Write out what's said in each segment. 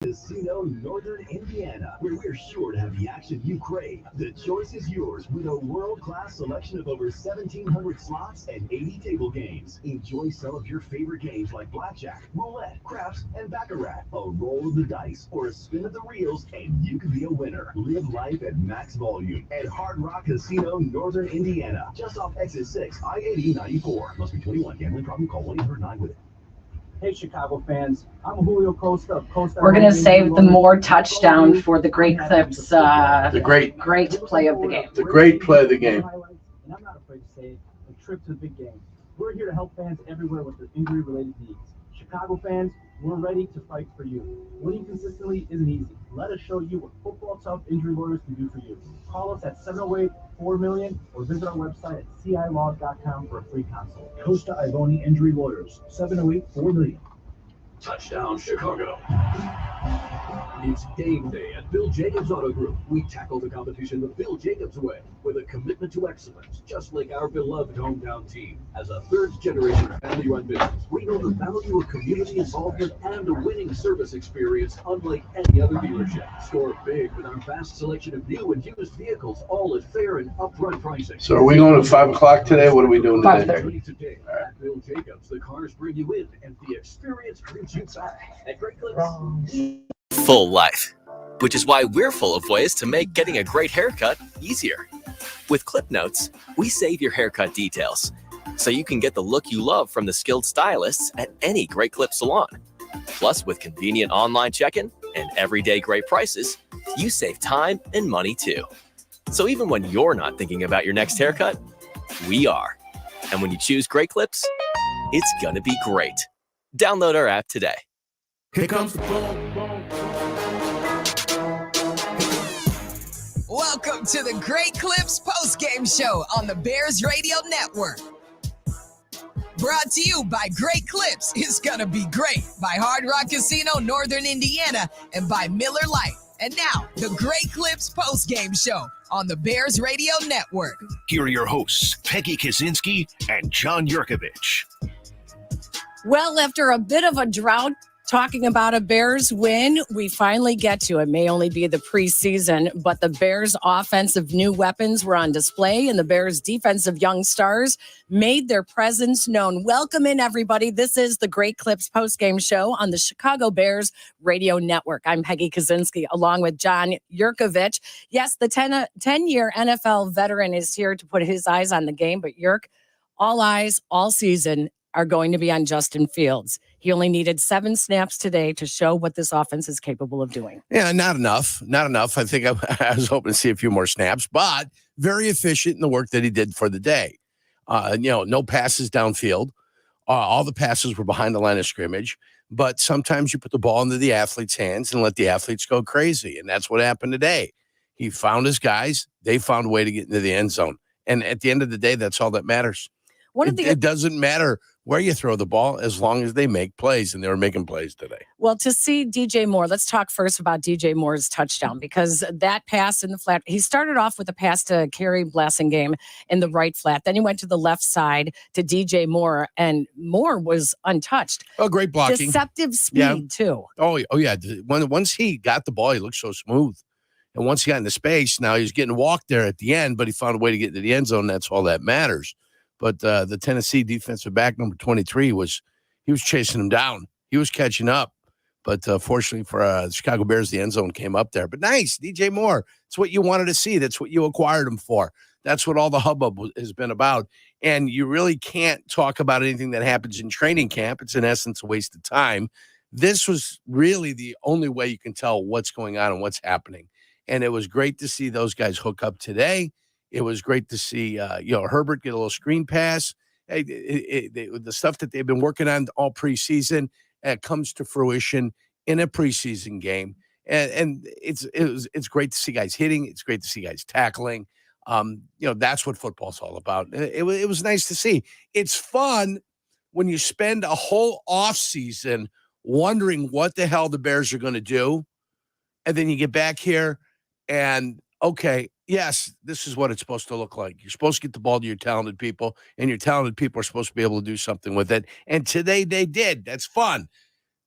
Casino, Northern Indiana, where we're sure to have the action you crave. The choice is yours with a world-class selection of over 1,700 slots and 80 table games. Enjoy some of your favorite games like blackjack, roulette, craps, and baccarat. A roll of the dice or a spin of the reels, and you could be a winner. Live life at max volume at Hard Rock Casino, Northern Indiana, just off Exit 6, I-80 94. Must be 21. Gambling problem? Call 1-800-9 with it. Hey, Chicago fans, I'm Julio Costa of Costa. We're going to save the more touchdown for the Great Clips, the great play of the game. The great play of the game. And I'm not afraid to say it, a trip to the big game. We're here to help fans everywhere with their injury-related needs. Chicago fans, we're ready to fight for you. Winning consistently isn't easy. Let us show you what Football Tough Injury Lawyers can do for you. Call us at 708-4-MILLION or visit our website at cilaw.com for a free consult. Costa Ivoni Injury Lawyers, 708-4-MILLION. Touchdown, Chicago. It's game day at Bill Jacobs Auto Group. We tackle the competition the Bill Jacobs way with a commitment to excellence, just like our beloved hometown team. As a third-generation family-run business, we know the value of community involvement and a winning service experience unlike any other dealership. Score big with our vast selection of new and used vehicles, all at fair and upfront pricing. So are we going at 5 o'clock today? What are we doing today? 5:30. Today at Bill Jacobs, the cars bring you in, and the experience brings you back. At Great Clips. Full life, which is why we're full of ways to make getting a great haircut easier. With Clip Notes, we save your haircut details so you can get the look you love from the skilled stylists at any Great Clip salon. Plus, with convenient online check-in and everyday great prices, you save time and money too. So even when you're not thinking about your next haircut, we are. And when you choose Great Clips, it's gonna be great. Download our app today. Here comes the boom, boom. Welcome to the Great Clips postgame show on the Bears Radio Network. Brought to you by Great Clips, It's Gonna Be Great, by Hard Rock Casino, Northern Indiana, and by Miller Lite. And now, the Great Clips postgame show on the Bears Radio Network. Here are your hosts, Peggy Kaczynski and John Yurkovich. Well, after a bit of a drought, talking about a Bears win, we finally get to it. May only be the preseason, but the Bears' offensive new weapons were on display, and the Bears' defensive young stars made their presence known. Welcome in, everybody. This is the Great Clips postgame show on the Chicago Bears Radio Network. I'm Peggy Kaczynski, along with John Yurkovich. Yes, the 10-year NFL veteran is here to put his eyes on the game, but Yurk, all eyes all season are going to be on Justin Fields. He only needed 7 snaps today to show what this offense is capable of doing. Yeah, not enough. Not enough. I think I was hoping to see a few more snaps, but very efficient in the work that he did for the day. No passes downfield. All the passes were behind the line of scrimmage, but sometimes you put the ball into the athlete's hands and let the athletes go crazy, and that's what happened today. He found his guys. They found a way to get into the end zone, and at the end of the day, that's all that matters. It doesn't matter where you throw the ball as long as they make plays, and they were making plays today. Well, to see DJ Moore, let's talk first about DJ Moore's touchdown, because that pass in the flat, he started off with a pass to Kerry Blasingame in the right flat. Then he went to the left side to DJ Moore, and Moore was untouched. Oh, great blocking. Deceptive speed, too. Oh, yeah. Once he got the ball, he looked so smooth. And once he got into space, now he's getting walked there at the end, but he found a way to get into the end zone. That's all that matters. But the Tennessee defensive back, number 23, he was chasing him down. He was catching up. But fortunately for the Chicago Bears, the end zone came up there. But nice, DJ Moore. It's what you wanted to see. That's what you acquired him for. That's what all the hubbub has been about. And you really can't talk about anything that happens in training camp. It's, in essence, a waste of time. This was really the only way you can tell what's going on and what's happening. And it was great to see those guys hook up today. It was great to see, Herbert get a little screen pass. The stuff that they've been working on all preseason comes to fruition in a preseason game, and it's great to see guys hitting. It's great to see guys tackling. That's what football's all about. It was nice to see. It's fun when you spend a whole off season wondering what the hell the Bears are going to do, and then you get back here and okay. Yes, this is what it's supposed to look like. You're supposed to get the ball to your talented people, and your talented people are supposed to be able to do something with it. And today they did. That's fun.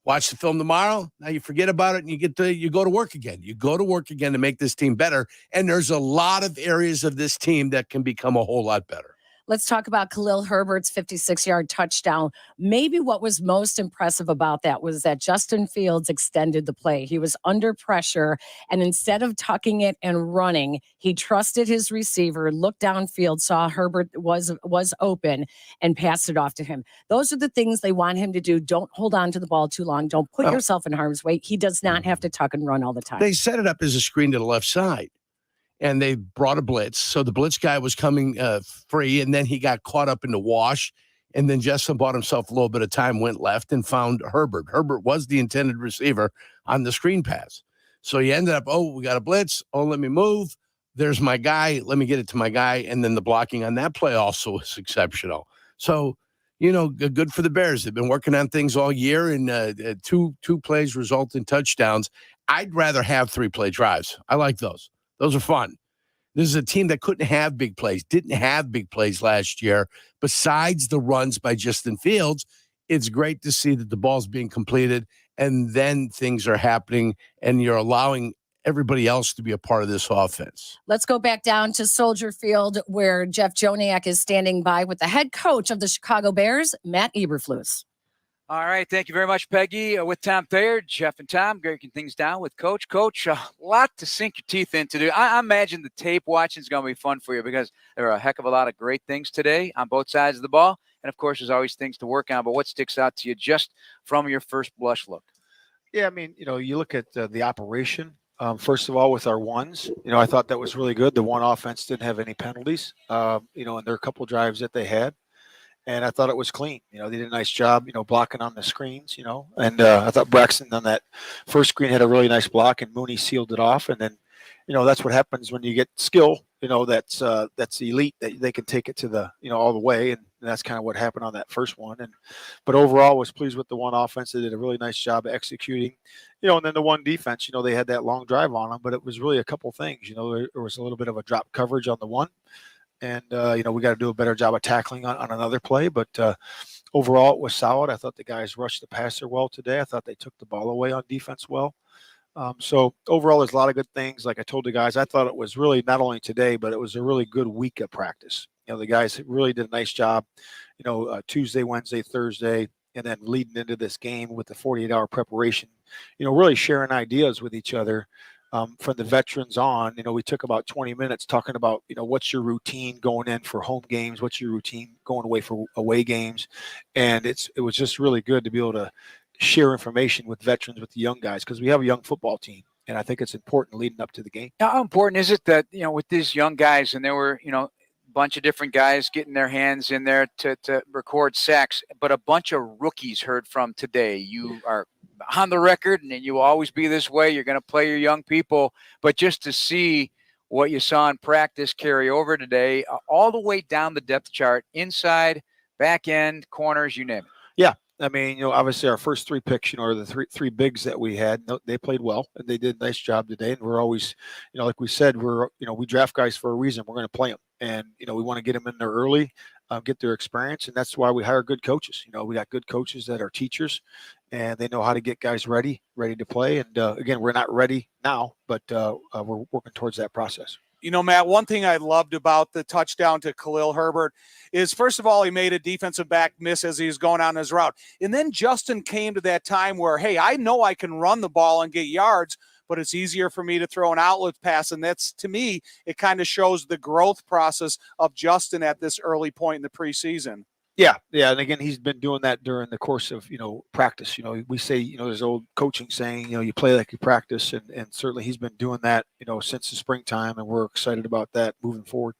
Watch the film tomorrow. Now you forget about it and you go to work again. You go to work again to make this team better. And there's a lot of areas of this team that can become a whole lot better. Let's talk about Khalil Herbert's 56-yard touchdown. Maybe what was most impressive about that was that Justin Fields extended the play. He was under pressure, and instead of tucking it and running, he trusted his receiver, looked downfield, saw Herbert was open, and passed it off to him. Those are the things they want him to do. Don't hold on to the ball too long. Don't put yourself in harm's way. He does not have to tuck and run all the time. They set it up as a screen to the left side. And they brought a blitz. So the blitz guy was coming free, and then he got caught up in the wash. And then Justin bought himself a little bit of time, went left, and found Herbert. Herbert was the intended receiver on the screen pass. So he ended up, we got a blitz. Let me move. There's my guy. Let me get it to my guy. And then the blocking on that play also was exceptional. So, good for the Bears. They've been working on things all year, and two plays result in touchdowns. I'd rather have 3-play drives. I like those. Those are fun. This is a team that couldn't have big plays, didn't have big plays last year. Besides the runs by Justin Fields, it's great to see that the ball's being completed and then things are happening and you're allowing everybody else to be a part of this offense. Let's go back down to Soldier Field where Jeff Joniak is standing by with the head coach of the Chicago Bears, Matt Eberflus. All right. Thank you very much, Peggy. With Tom Thayer, Jeff and Tom, breaking things down with Coach. Coach, a lot to sink your teeth into. I imagine the tape watching is going to be fun for you because there are a heck of a lot of great things today on both sides of the ball. And, of course, there's always things to work on. But what sticks out to you just from your first blush look? Yeah, I mean, you look at the operation. First of all, with our ones, I thought that was really good. The one offense didn't have any penalties, and there are a couple drives that they had. And I thought it was clean. They did a nice job, blocking on the screens, And I thought Braxton on that first screen had a really nice block, and Mooney sealed it off. And then, that's what happens when you get skill, that's elite, that they can take it to the, all the way. And that's kind of what happened on that first one. But overall, was pleased with the one offense. They did a really nice job executing, and then the one defense, they had that long drive on them, but it was really a couple things. There was a little bit of a drop coverage on the one. And, we got to do a better job of tackling on another play. But overall, it was solid. I thought the guys rushed the passer well today. I thought they took the ball away on defense well. So overall, there's a lot of good things. Like I told the guys, I thought it was really not only today, but it was a really good week of practice. The guys really did a nice job, Tuesday, Wednesday, Thursday, and then leading into this game with the 48-hour preparation, really sharing ideas with each other. From the veterans on, we took about 20 minutes talking about, what's your routine going in for home games? What's your routine going away for away games? And it was just really good to be able to share information with veterans, with the young guys, because we have a young football team. And I think it's important leading up to the game. How important is it that, with these young guys, and there were, a bunch of different guys getting their hands in there to record sacks, but a bunch of rookies heard from today. You are on the record, and you will always be this way. You're going to play your young people, but just to see what you saw in practice carry over today, all the way down the depth chart, inside, back end, corners, you name it. Yeah. I mean, obviously our first 3 picks, are the three bigs that we had. They played well, and they did a nice job today. And we're always, like we said, we draft guys for a reason. We're going to play them, and we want to get them in there early, get their experience, and that's why we hire good coaches. We got good coaches that are teachers, and they know how to get guys ready to play. And again, we're not ready now, but we're working towards that process. Matt, one thing I loved about the touchdown to Khalil Herbert is, first of all, he made a defensive back miss as he was going on his route. And then Justin came to that time where, hey, I know I can run the ball and get yards, but it's easier for me to throw an outlet pass. And that's, to me, it kind of shows the growth process of Justin at this early point in the preseason. Yeah. And again, he's been doing that during the course of, practice. We say, there's old coaching saying, you play like you practice. And certainly he's been doing that, since the springtime. And we're excited about that moving forward.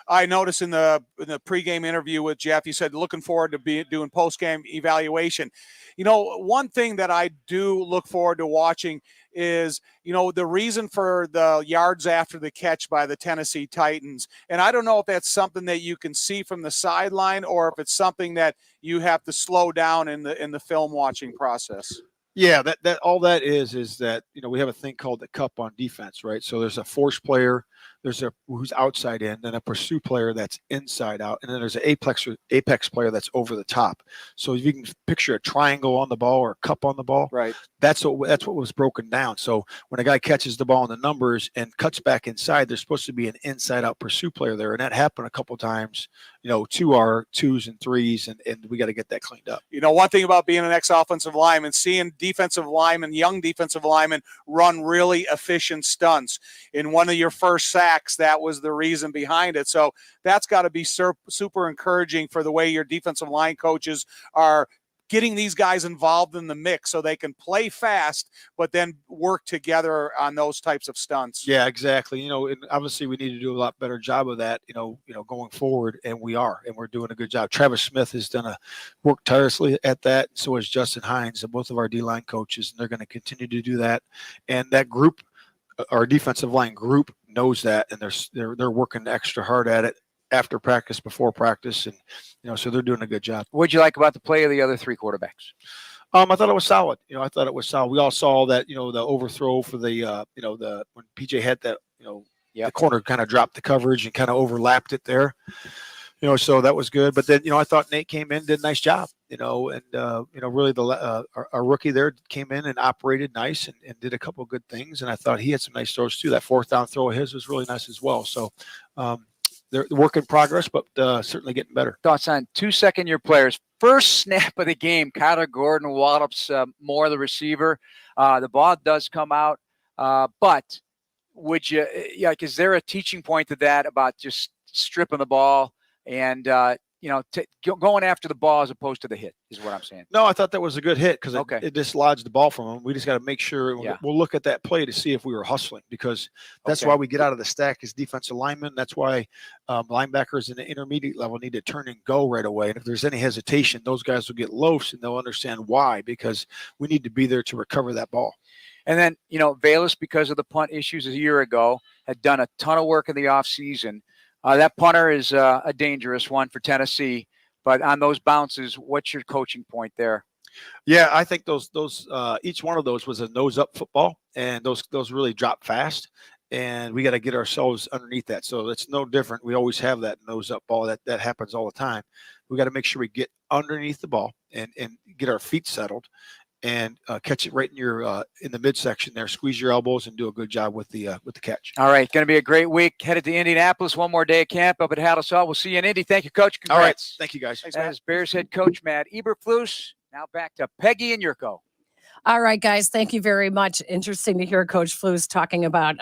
I noticed in the pregame interview with Jeff, you said looking forward to doing postgame evaluation. One thing that I do look forward to watching is, the reason for the yards after the catch by the Tennessee Titans. And I don't know if that's something that you can see from the sideline or if it's something that you have to slow down in the film watching process. Yeah, that all that is that, we have a thing called the cup on defense, right? So there's a force player, there's a who's outside in, then a pursue player that's inside out, and then there's an apex player that's over the top. So if you can picture a triangle on the ball or a cup on the ball, right? That's what was broken down. So when a guy catches the ball in the numbers and cuts back inside, there's supposed to be an inside out pursue player there, and that happened a couple times, to our 2s and 3s, and we got to get that cleaned up. One thing about being an ex-offensive lineman, seeing defensive linemen, young defensive linemen, run really efficient stunts. In one of your first sacks, that was the reason behind it. So that's got to be super encouraging for the way your defensive line coaches are getting these guys involved in the mix so they can play fast, but then work together on those types of stunts. Yeah, exactly. And obviously we need to do a lot better job of that, going forward. And we're doing a good job. Travis Smith has worked tirelessly at that. So has Justin Hines and both of our D-line coaches, and they're going to continue to do that. And that group, our defensive line group, knows that, and they're working extra hard at it after practice, before practice, and so they're doing a good job. What'd you like about the play of the other 3 quarterbacks? I thought it was solid. We all saw that, the overthrow for the when PJ had that, the corner kind of dropped the coverage and kind of overlapped it there. So that was good. But then, I thought Nate came in, did a nice job, and really our rookie there came in and operated nice and did a couple of good things. And I thought he had some nice throws too. That 4th down throw of his was really nice as well. So, they're work in progress, but certainly getting better. Thoughts on 2 second-year players. First snap of the game, Kyler Gordon wallops Moore, the receiver. The ball does come out, but would you? Is there a teaching point to that about just stripping the ball and going after the ball as opposed to the hit? Is what I'm saying. No, I thought that was a good hit because it dislodged the ball from him. We just got to make sure we'll look at that play to see if we were hustling, because that's why we get out of the stack as defensive linemen. That's why linebackers in the intermediate level need to turn and go right away. And if there's any hesitation, those guys will get loose and they'll understand why, because we need to be there to recover that ball. And then, Valus, because of the punt issues a year ago, had done a ton of work in the offseason. That punter is a dangerous one for Tennessee. But on those bounces, what's your coaching point there? Yeah, I think those each one of those was a nose-up football, and those really drop fast, and we got to get ourselves underneath that. So it's no different. We always have that nose-up ball. That happens all the time. We got to make sure we get underneath the ball and get our feet settled, and catch it right in your in the midsection there. Squeeze your elbows and do a good job with the catch. All right, going to be a great week. Headed to Indianapolis, one more day of camp up at Haddle. We'll see you in Indy. Thank you, Coach. Congrats. All right, thank you guys. As Bears head coach Matt Eberflus. Now back to Peggy and Yurko. All right, guys, thank you very much. Interesting to hear Coach Flus talking about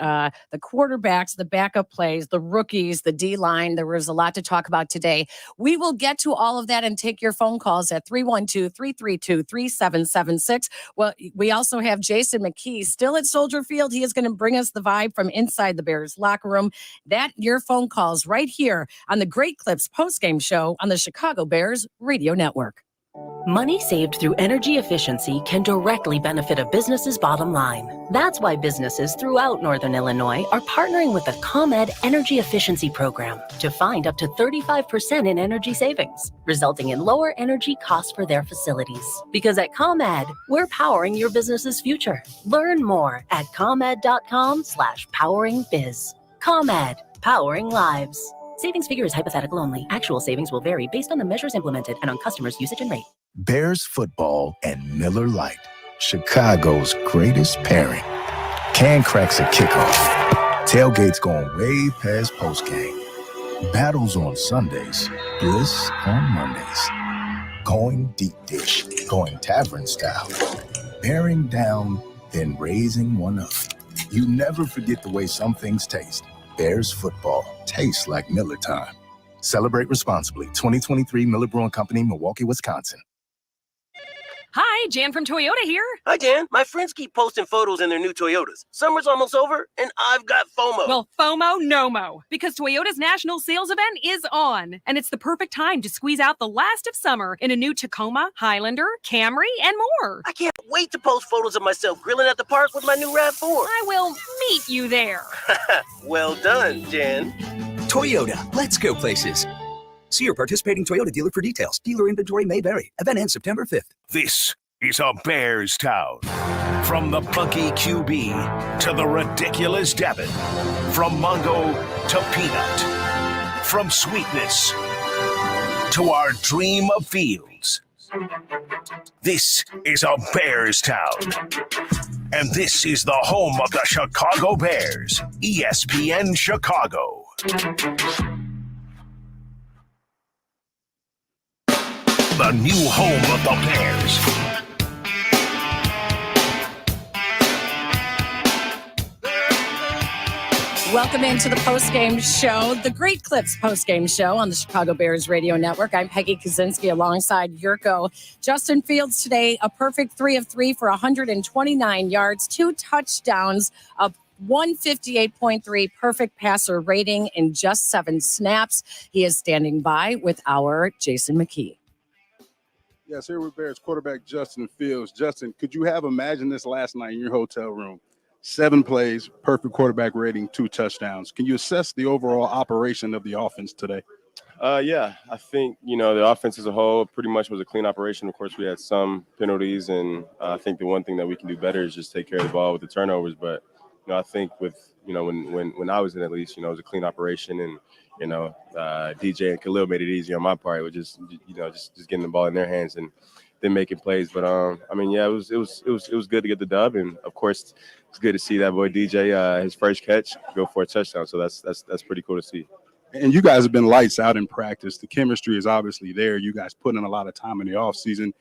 the quarterbacks, the backup plays, the rookies, the D-line. There was a lot to talk about today. We will get to all of that and take your phone calls at 312-332-3776. Well, we also have Jason Mckee still at Soldier Field. He is going to bring us the vibe from inside the Bears locker room. Your phone calls right here on the Great Clips postgame show on the Chicago Bears Radio Network. Money saved through energy efficiency can directly benefit a business's bottom line. That's why businesses throughout Northern Illinois are partnering with the ComEd Energy Efficiency Program to find up to 35% in energy savings, resulting in lower energy costs for their facilities. Because at ComEd, we're powering your business's future. Learn more at comed.com/poweringbiz. ComEd, powering lives. Savings figure is hypothetical only. Actual savings will vary based on the measures implemented and on customers' usage and rate. Bears football and Miller Lite, Chicago's greatest pairing. Can cracks at kickoff. Tailgates going way past postgame. Battles on Sundays. Bliss on Mondays. Going deep dish. Going tavern style. Bearing down, then raising one up. You never forget the way some things taste. Bears football tastes like Miller time. Celebrate responsibly. 2023 Miller Brewing Company, Milwaukee, Wisconsin. Hi, Jan from Toyota here. Hi, Jan. My friends keep posting photos in their new Toyotas. Summer's almost over, and I've got FOMO. Well, FOMO, no-mo, because Toyota's national sales event is on, and it's the perfect time to squeeze out the last of summer in a new Tacoma, Highlander, Camry, and more. I can't wait to post photos of myself grilling at the park with my new RAV4. I will meet you there. Well done, Jan. Toyota, let's go places. See your participating Toyota dealer for details. Dealer inventory may vary. Event ends September 5th. This is a Bears town. From the punky QB to the ridiculous Devin. From Mongo to Peanut. From sweetness to our dream of fields. This is a Bears town. And this is the home of the Chicago Bears, ESPN Chicago. The new home of the Bears. Welcome into the postgame show, the Great Clips postgame show on the Chicago Bears radio network. I'm Peggy Kaczynski alongside Yurko. Justin Fields today, a perfect 3 of 3 for 129 yards, 2 touchdowns, a 158.3 perfect passer rating in just 7 snaps. He is standing by with our Jason Mckie. Yes, here with Bears quarterback Justin Fields. Justin, could you have imagined this last night in your hotel room? 7 plays, perfect quarterback rating, 2 touchdowns. Can you assess the overall operation of the offense today? Yeah, I think, the offense as a whole pretty much was a clean operation. Of course, we had some penalties, and I think the one thing that we can do better is just take care of the ball with the turnovers. But, I think with, when I was in, at least, it was a clean operation, and, DJ and Khalil made it easy on my part with just getting the ball in their hands and then making plays. But, yeah, it was good to get the dub, and, of course, it's good to see that boy DJ, his first catch, go for a touchdown. So that's pretty cool to see. And you guys have been lights out in practice. The chemistry is obviously there. You guys put in a lot of time in the offseason,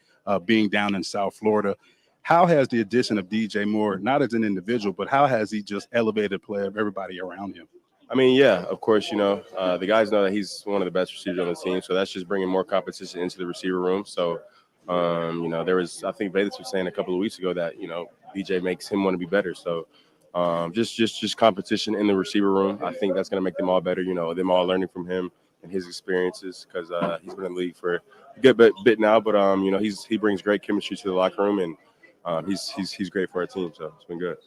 being down in South Florida. How has the addition of DJ Moore, not as an individual, but how has he just elevated play of everybody around him? Yeah, of course, the guys know that he's one of the best receivers on the team. So that's just bringing more competition into the receiver room. So, there was, I think Vegas was saying a couple of weeks ago that, DJ makes him want to be better. So just competition in the receiver room. I think that's going to make them all better, them all learning from him and his experiences, because he's been in the league for a good bit now. But, he brings great chemistry to the locker room, and he's great for our team. So it's been good.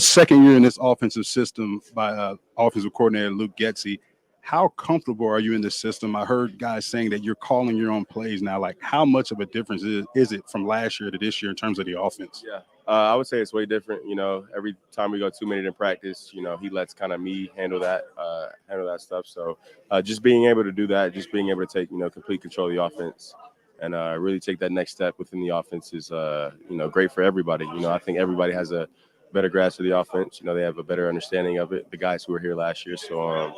Second year in this offensive system by offensive coordinator Luke Getsy. How comfortable are you in this system? I heard guys saying that you're calling your own plays now. Like, how much of a difference is it from last year to this year in terms of the offense? Yeah, I would say it's way different. Every time we go 2 minutes in practice, he lets kind of me handle that stuff. So just being able to do that, just being able to take, complete control of the offense and really take that next step within the offense is, great for everybody. I think everybody has a better grasp of the offense. They have a better understanding of it, the guys who were here last year. So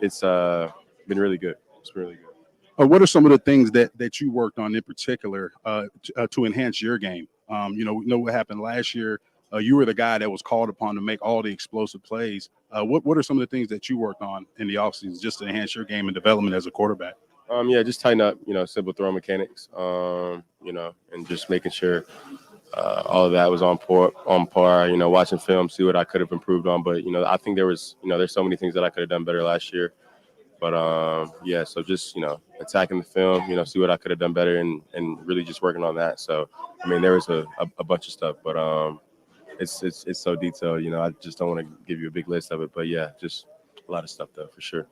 it's been really good. It's been really good. What are some of the things that you worked on in particular to enhance your game? We know what happened last year. You were the guy that was called upon to make all the explosive plays. What are some of the things that you worked on in the offseason just to enhance your game and development as a quarterback? Just tighten up, simple throw mechanics, and just making sure all of that was on par, watching film, see what I could have improved on. But, I think there's so many things that I could have done better last year. But, so just, attacking the film, see what I could have done better and really just working on that. So, there was a bunch of stuff, but it's so detailed, I just don't want to give you a big list of it. But, yeah, just a lot of stuff, though, for sure.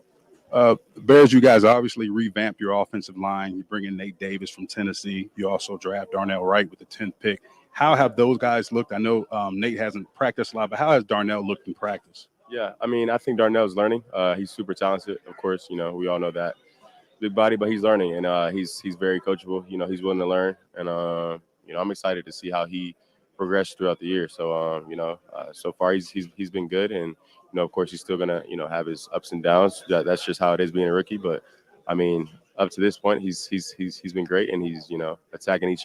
Bears, you guys obviously revamped your offensive line. You bring in Nate Davis from Tennessee. You also draft Darnell Wright with the 10th pick. How have those guys looked? I know Nate hasn't practiced a lot, but how has Darnell looked in practice? Yeah, I think Darnell's learning. He's super talented, of course. We all know that. Big body, but he's learning, and he's very coachable. He's willing to learn, and I'm excited to see how he progressed throughout the year. So so far he's been good, and of course he's still gonna have his ups and downs. That's just how it is being a rookie. But up to this point, he's been great, and he's attacking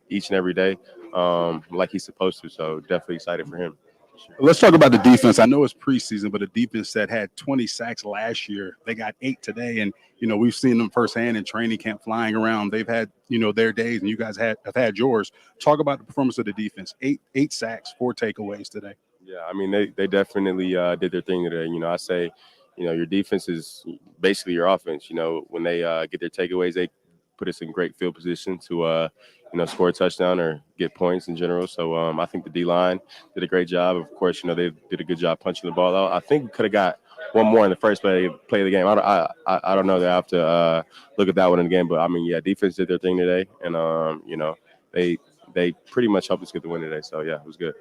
each and every day like he's supposed to. So definitely excited for him. Let's talk about the defense. I know it's preseason, but a defense that had 20 sacks last year, they got 8 today. And, we've seen them firsthand in training camp flying around. They've had, their days, and you guys have had yours. Talk about the performance of the defense. 8 sacks, 4 takeaways today. Yeah, they definitely did their thing today. I say, your defense is basically your offense. When they get their takeaways, they put us in great field position to score a touchdown or get points in general. So I think the D-line did a great job. Of course, they did a good job punching the ball out. I think we could have got one more in the first play of the game. I don't know. They have to look at that one in the game. But, defense did their thing today. And, they pretty much helped us get the win today. So, yeah, it was good.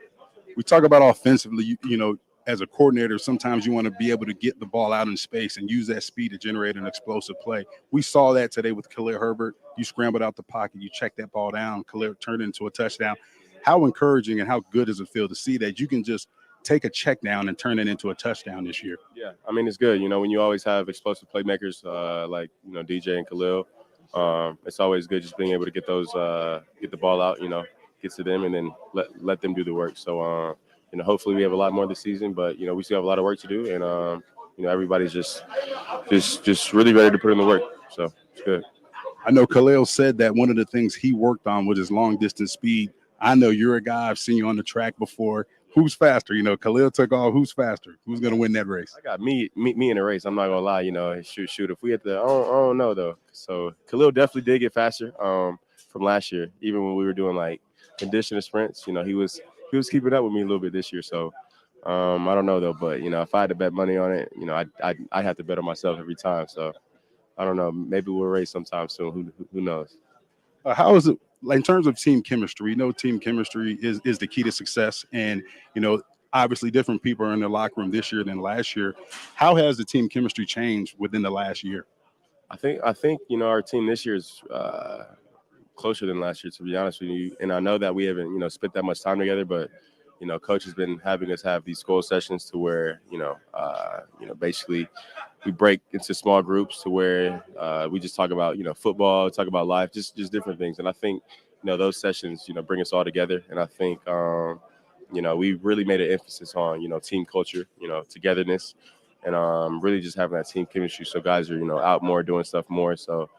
We talk about offensively, you know, as a coordinator, sometimes you want to be able to get the ball out in space and use that speed to generate an explosive play. We saw that today with Khalil Herbert. You scrambled out the pocket, you checked that ball down, Khalil turned it into a touchdown. How encouraging and how good does it feel to see that you can just take a check down and turn it into a touchdown this year? Yeah, I mean, it's good. You know, when you always have explosive playmakers like, you know, DJ and Khalil, it's always good just being able to get those, get the ball out, you know, get to them and then let them do the work. So, you know, hopefully we have a lot more this season, but, you know, we still have a lot of work to do. And, you know, everybody's just really ready to put in the work. So it's good. I know Khalil said that one of the things he worked on was his long distance speed. I know you're a guy, I've seen you on the track before. Who's faster? You know, Khalil took off. Who's faster? Who's going to win that race? I got me in a race. I'm not going to lie. You know, shoot. If we had to, I don't know, though. So Khalil definitely did get faster from last year, even when we were doing, like, conditioning sprints. You know, he was keeping up with me a little bit this year. So I don't know, though. But, you know, if I had to bet money on it, you know, I'd have to bet on myself every time. So I don't know. Maybe we'll race sometime soon. Who knows? How is it, like, in terms of team chemistry? You know, team chemistry is the key to success. And, you know, obviously different people are in the locker room this year than last year. How has the team chemistry changed within the last year? I think you know, our team this year is closer than last year, to be honest with you. And I know that we haven't, you know, spent that much time together, but, you know, coach has been having us have these goal sessions to where, you know, basically we break into small groups to where we just talk about, you know, football, talk about life, just different things. And I think, you know, those sessions, you know, bring us all together. And I think, you know, we really made an emphasis on, you know, team culture, you know, togetherness, and really just having that team chemistry. So guys are, you know, out more, doing stuff more. So,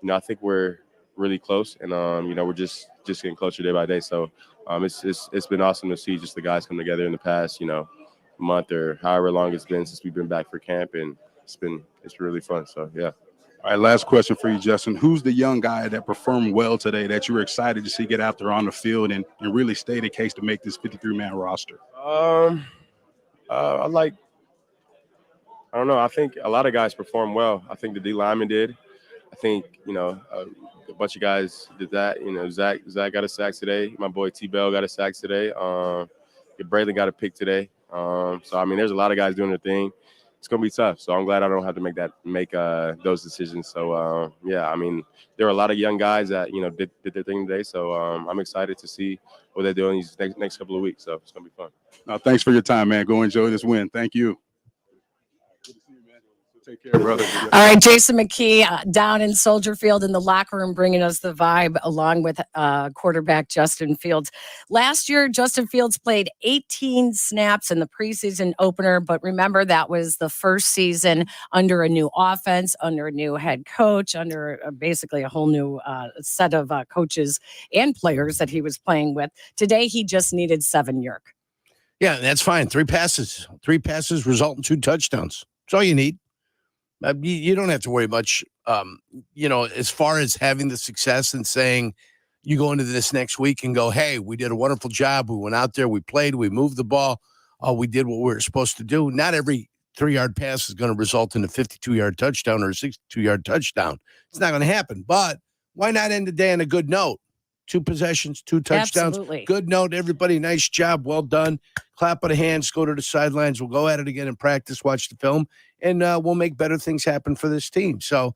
you know, I think we're really close, and you know, we're just getting closer day by day. So it's been awesome to see just the guys come together in the past, you know, month or however long it's been since we've been back for camp, and it's really fun. So yeah. All right, last question for you, Justin. Who's the young guy that performed well today that you were excited to see get out there on the field and really stay the case to make this 53-man roster? I don't know. I think a lot of guys performed well. I think the D lineman did. I think, you know, a bunch of guys did that. You know, Zach got a sack today. My boy T-Bell got a sack today. Braylon got a pick today. So, I mean, there's a lot of guys doing their thing. It's going to be tough. So I'm glad I don't have to make those decisions. So, yeah, I mean, there are a lot of young guys that, you know, did their thing today. So I'm excited to see what they're doing these next couple of weeks. So it's going to be fun. Thanks for your time, man. Go enjoy this win. Thank you. Take care, brother. All right, Jason Mckee down in Soldier Field in the locker room, bringing us the vibe along with quarterback Justin Fields. Last year, Justin Fields played 18 snaps in the preseason opener, but remember that was the first season under a new offense, under a new head coach, under basically a whole new set of coaches and players that he was playing with. Today, he just needed 7 yards. Yeah, that's fine. 3 passes result in 2 touchdowns. That's all you need. You don't have to worry much, you know, as far as having the success and saying you go into this next week and go, hey, we did a wonderful job. We went out there, we played, we moved the ball. We did what we were supposed to do. Not every 3-yard pass is going to result in a 52-yard touchdown or a 62-yard touchdown. It's not going to happen. But why not end the day on a good note? 2 possessions, 2 touchdowns. Absolutely. Good note, everybody. Nice job. Well done. Clap of the hands. Go to the sidelines. We'll go at it again in practice, watch the film, and we'll make better things happen for this team. So,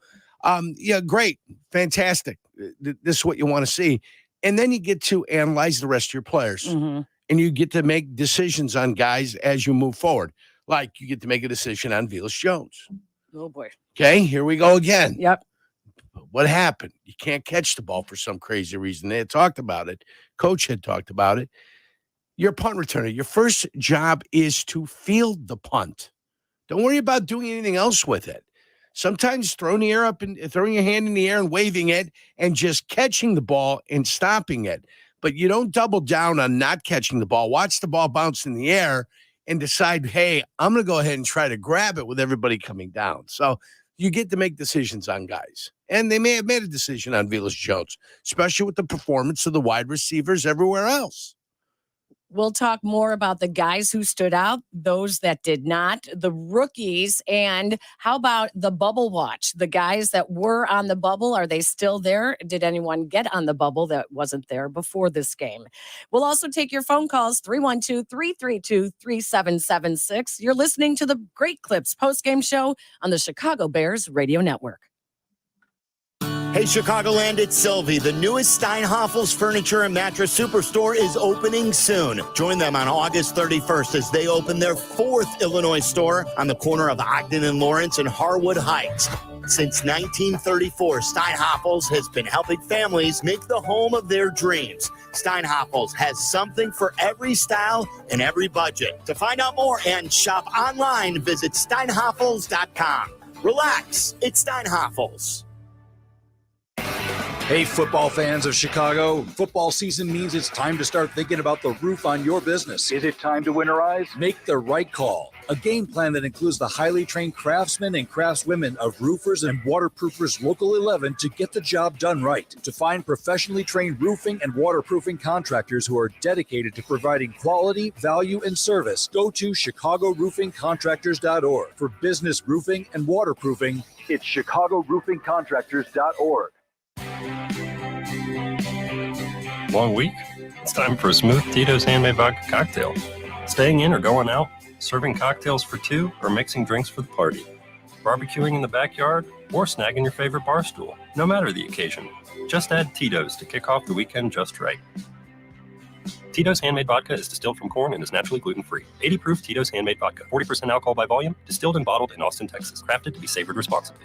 yeah, great. Fantastic. This is what you want to see. And then you get to analyze the rest of your players. Mm-hmm. And you get to make decisions on guys as you move forward. Like you get to make a decision on Velus Jones. Oh, boy. Okay, here we go again. Yep. What happened? You can't catch the ball for some crazy reason. They had talked about it. Coach had talked about it. You're a punt returner. Your first job is to field the punt. Don't worry about doing anything else with it. Sometimes throwing your hand in the air and waving it and just catching the ball and stopping it. But you don't double down on not catching the ball. Watch the ball bounce in the air and decide, hey, I'm going to go ahead and try to grab it with everybody coming down. So you get to make decisions on guys. And they may have made a decision on Velus Jones, especially with the performance of the wide receivers everywhere else. We'll talk more about the guys who stood out, those that did not, the rookies, and how about the bubble watch? The guys that were on the bubble, are they still there? Did anyone get on the bubble that wasn't there before this game? We'll also take your phone calls, 312-332-3776. You're listening to the Great Clips postgame show on the Chicago Bears Radio Network. Hey, Chicagoland, it's Sylvie. The newest Steinhafels Furniture and Mattress Superstore is opening soon. Join them on August 31st as they open their 4th Illinois store on the corner of Ogden and Lawrence and Harwood Heights. Since 1934, Steinhafels has been helping families make the home of their dreams. Steinhafels has something for every style and every budget. To find out more and shop online, visit steinhafels.com. Relax, it's Steinhafels. Hey, football fans of Chicago. Football season means it's time to start thinking about the roof on your business. Is it time to winterize? Make the right call. A game plan that includes the highly trained craftsmen and craftswomen of Roofers and Waterproofers Local 11 to get the job done right. To find professionally trained roofing and waterproofing contractors who are dedicated to providing quality, value, and service, go to ChicagoRoofingContractors.org. For business roofing and waterproofing, it's ChicagoRoofingContractors.org. Long week? It's time for a smooth Tito's handmade vodka cocktail. Staying in or going out, serving cocktails for two, or mixing drinks for the party. Barbecuing in the backyard, or snagging your favorite bar stool. No matter the occasion, just add Tito's to kick off the weekend just right. Tito's handmade vodka is distilled from corn and is naturally gluten-free. 80 proof Tito's handmade vodka, 40% alcohol by volume, distilled and bottled in Austin, Texas. Crafted to be savored responsibly.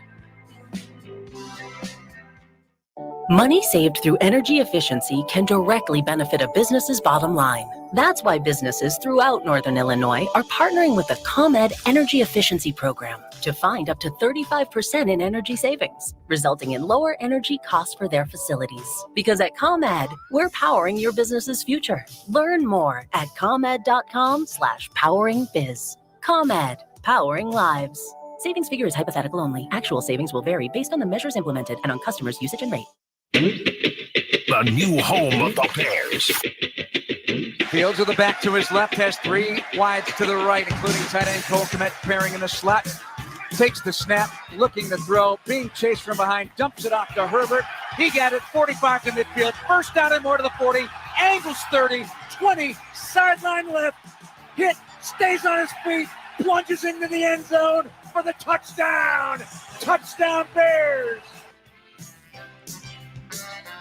Money saved through energy efficiency can directly benefit a business's bottom line. That's why businesses throughout Northern Illinois are partnering with the ComEd Energy Efficiency Program to find up to 35% in energy savings, resulting in lower energy costs for their facilities. Because at ComEd, we're powering your business's future. Learn more at comed.com/poweringbiz. ComEd, powering lives. Savings figure is hypothetical only. Actual savings will vary based on the measures implemented and on customers' usage and rate. The new home of the Bears. Fields with the back to his left, has 3 wides to the right, including tight end Cole Kmet pairing in the slot. Takes the snap, looking to throw, being chased from behind, dumps it off to Herbert. He got it, 45 to midfield, first down and more to the 40, angles 30, 20, sideline left, hit, stays on his feet, plunges into the end zone for the touchdown. Touchdown Bears.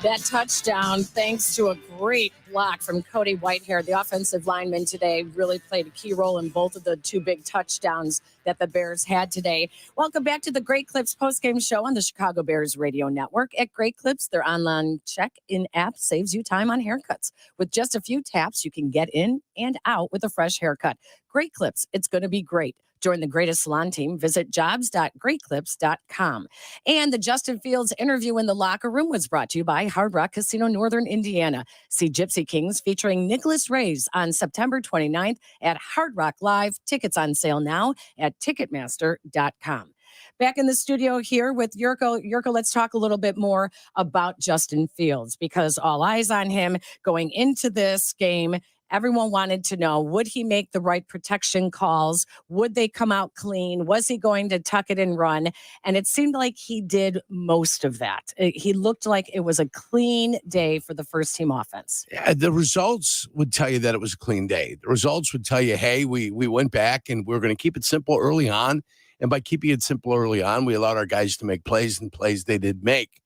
That touchdown, thanks to a great block from Cody Whitehair, the offensive lineman today, really played a key role in both of the 2 big touchdowns that the Bears had today. Welcome back to the Great Clips postgame show on the Chicago Bears Radio Network. At Great Clips, their online check-in app saves you time on haircuts. With just a few taps, you can get in and out with a fresh haircut. Great Clips, it's going to be great. Join the greatest salon team. Visit jobs.greatclips.com. And the Justin Fields interview in the locker room was brought to you by Hard Rock Casino, Northern Indiana. See Gypsy Kings featuring Nicholas Reyes on September 29th at Hard Rock Live. Tickets on sale now at Ticketmaster.com. Back in the studio here with Yurko. Yurko, let's talk a little bit more about Justin Fields, because all eyes on him going into this game. Everyone wanted to know, would he make the right protection calls? Would they come out clean? Was he going to tuck it and run? And it seemed like he did most of that. He looked like it was a clean day for the first team offense. Yeah, the results would tell you that it was a clean day. The results would tell you, hey, we went back and we're going to keep it simple early on. And by keeping it simple early on, we allowed our guys to make plays, and plays they did make.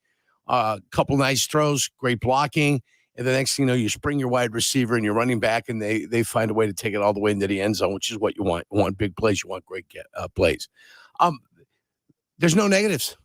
A couple nice throws, great blocking. And the next thing you know, you spring your wide receiver and you're running back, and they find a way to take it all the way into the end zone, which is what you want. You want big plays. You want great plays. There's no negatives.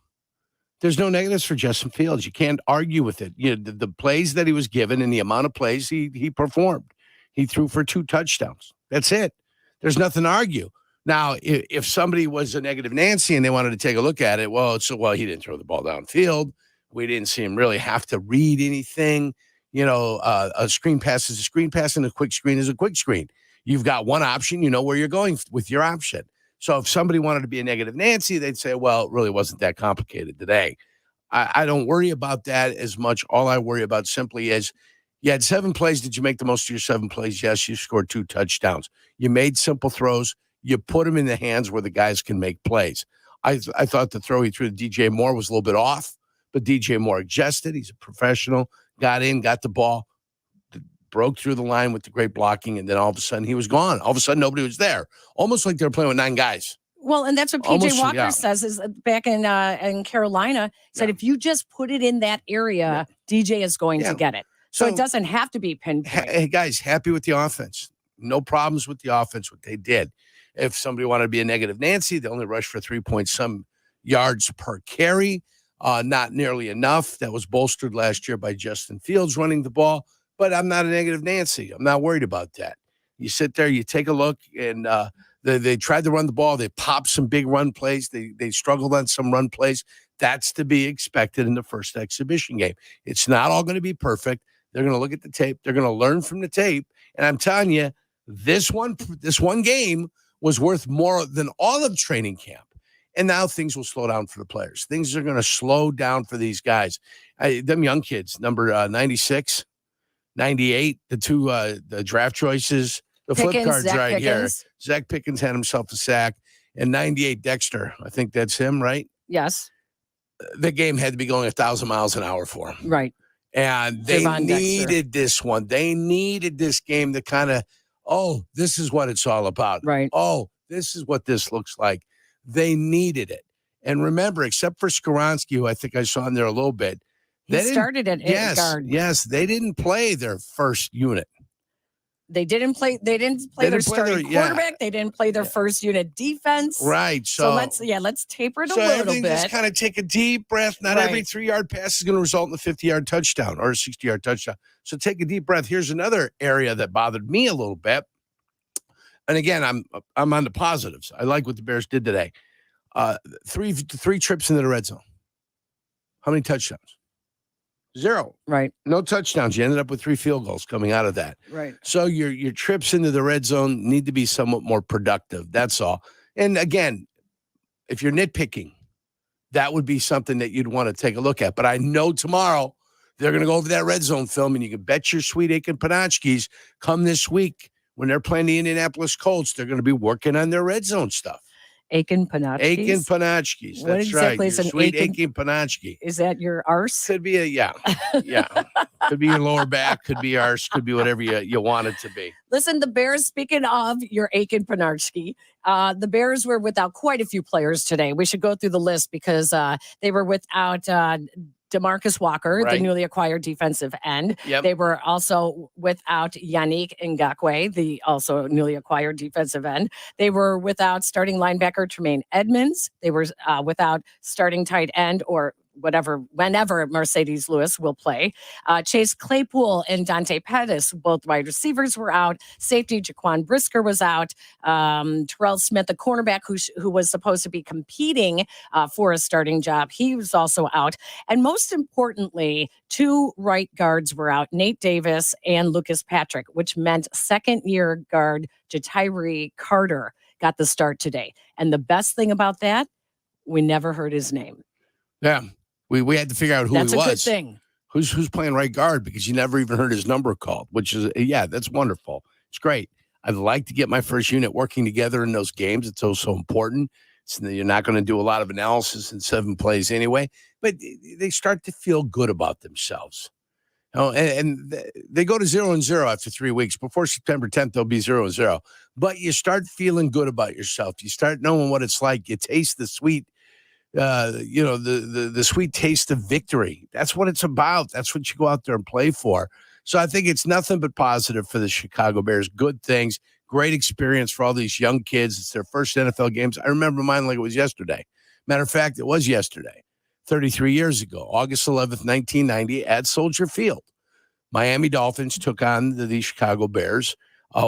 There's no negatives for Justin Fields. You can't argue with it. You know, the plays that he was given and the amount of plays he performed. He threw for 2 touchdowns. That's it. There's nothing to argue. Now, if somebody was a negative Nancy and they wanted to take a look at it, well, he didn't throw the ball downfield. We didn't see him really have to read anything. You know, a screen pass is a screen pass and a quick screen is a quick screen. You've got one option. You know where you're going with your option. So if somebody wanted to be a negative Nancy, they'd say, well, it really wasn't that complicated today. I don't worry about that as much. All I worry about simply is You had 7 plays. Did you make the most of your 7 plays? Yes, you scored 2 touchdowns. You made simple throws. You put them in the hands where the guys can make plays. I thought the throw he threw to DJ Moore was a little bit off, but DJ Moore adjusted. He's a professional, got in, got the ball, broke through the line with the great blocking, and then all of a sudden he was gone. All of a sudden nobody was there. Almost like they were playing with 9 guys. Well, and that's what PJ Walker says is back in Carolina, said if you just put it in that area, DJ is going to get it. So it doesn't have to be pinpoint. Hey, guys, happy with the offense. No problems with the offense, what they did. If somebody wanted to be a negative Nancy, they only rushed for 3-point-some yards per carry. Not nearly enough. That was bolstered last year by Justin Fields running the ball. But I'm not a negative Nancy. I'm not worried about that. You sit there, you take a look, and they tried to run the ball. They popped some big run plays. They struggled on some run plays. That's to be expected in the first exhibition game. It's not all going to be perfect. They're going to look at the tape. They're going to learn from the tape. And I'm telling you, this one game was worth more than all of training camp. And now things will slow down for the players. Things are going to slow down for these guys. Them young kids, number 96, 98, the 2 the draft choices, the Pickens, flip cards Zach right Pickens. here. Zach Pickens had himself a sack. And 98, Dexter. I think that's him, right? Yes. The game had to be going 1,000 miles an hour for him. Right. And they needed this one. They needed this game to kind of, this is what it's all about. Right. Oh, this is what this looks like. They needed it. And remember, except for Skoronski, who I think I saw in there a little bit. He started at guard. Yes, they didn't play their first unit. They didn't play their starting quarterback. They didn't play their first unit defense. Right. So let's taper it a so little everything bit. Just kind of take a deep breath. Not every 3-yard pass is going to result in a 50-yard touchdown or a 60-yard touchdown. So take a deep breath. Here's another area that bothered me a little bit. And again, I'm on the positives. I like what the Bears did today. 3 trips into the red zone. How many touchdowns? 0. Right. No touchdowns. You ended up with 3 field goals coming out of that. Right. So your trips into the red zone need to be somewhat more productive. That's all. And again, if you're nitpicking, that would be something that you'd want to take a look at. But I know tomorrow they're going to go over that red zone film, and you can bet your sweet Aiken Panachkis come this week when they're playing the Indianapolis Colts, they're going to be working on their red zone stuff. Aiken Panachkis. Aiken Panachkis. What That's exactly right. is Your an sweet Aiken? Aiken Panachki. Is that your arse? Could be yeah. Could be your lower back. Could be ours. Could be whatever you want it to be. Listen, the Bears, speaking of your Aiken Panachki, the Bears were without quite a few players today. We should go through the list because they were without DeMarcus Walker, the newly acquired defensive end. Yep. They were also without Yannick Ngakoue, the also newly acquired defensive end. They were without starting linebacker Tremaine Edmonds. They were without starting tight end or whenever Mercedes Lewis will play. Chase Claypool and Dante Pettis, both wide receivers, were out. Safety Jaquan Brisker was out. Terrell Smith, the cornerback who was supposed to be competing for a starting job, he was also out. And most importantly, 2 right guards were out, Nate Davis and Lucas Patrick, which meant second-year guard Jatiri Carter got the start today. And the best thing about that, we never heard his name. Yeah. We had to figure out who That's he was. a good thing. Who's playing right guard because you never even heard his number called, which is, that's wonderful. It's great. I'd like to get my first unit working together in those games. It's also important. So you're not going to do a lot of analysis in 7 plays anyway, but they start to feel good about themselves. And they go to 0-0 after 3 weeks. Before September 10th, they'll be 0-0. But you start feeling good about yourself. You start knowing what it's like. You taste the sweet the sweet taste of victory. That's what it's about. That's what you go out there and play for. So I think it's nothing but positive for the Chicago Bears. Good things, great experience for all these young kids. It's their first NFL games. I remember mine like it was yesterday. Matter of fact, it was yesterday, 33 years ago, August 11th, 1990 at Soldier Field. Miami Dolphins took on the Chicago Bears.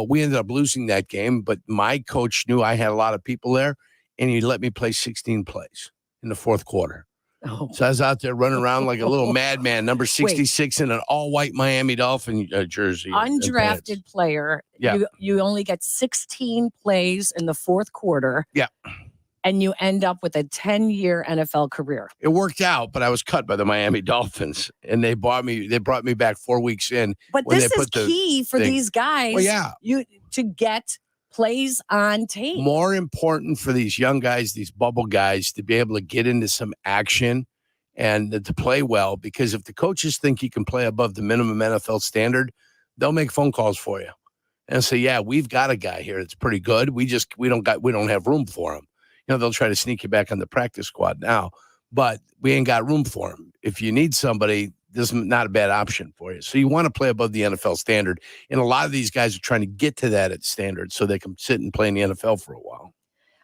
We ended up losing that game, but my coach knew I had a lot of people there, and he let me play 16 plays in the fourth quarter. Oh. So I was out there running around like a little madman, number 66 in an all-white Miami Dolphin jersey. Undrafted player. Yeah. You only get 16 plays in the fourth quarter. Yeah. and you end up with a 10-year NFL career. It worked out, but I was cut by the Miami Dolphins, and they brought me back 4 weeks in. But when this they is put the key for thing. these guys. Well, yeah. To get plays on tape. More important for these young guys, these bubble guys, to be able to get into some action and to play well, because if the coaches think you can play above the minimum NFL standard, they'll make phone calls for you and say, yeah, we've got a guy here that's pretty good. We don't have room for him. They'll try to sneak you back on the practice squad now, but we ain't got room for him. If you need somebody, this is not a bad option for you. So you want to play above the NFL standard. And a lot of these guys are trying to get to that standard so they can sit and play in the NFL for a while.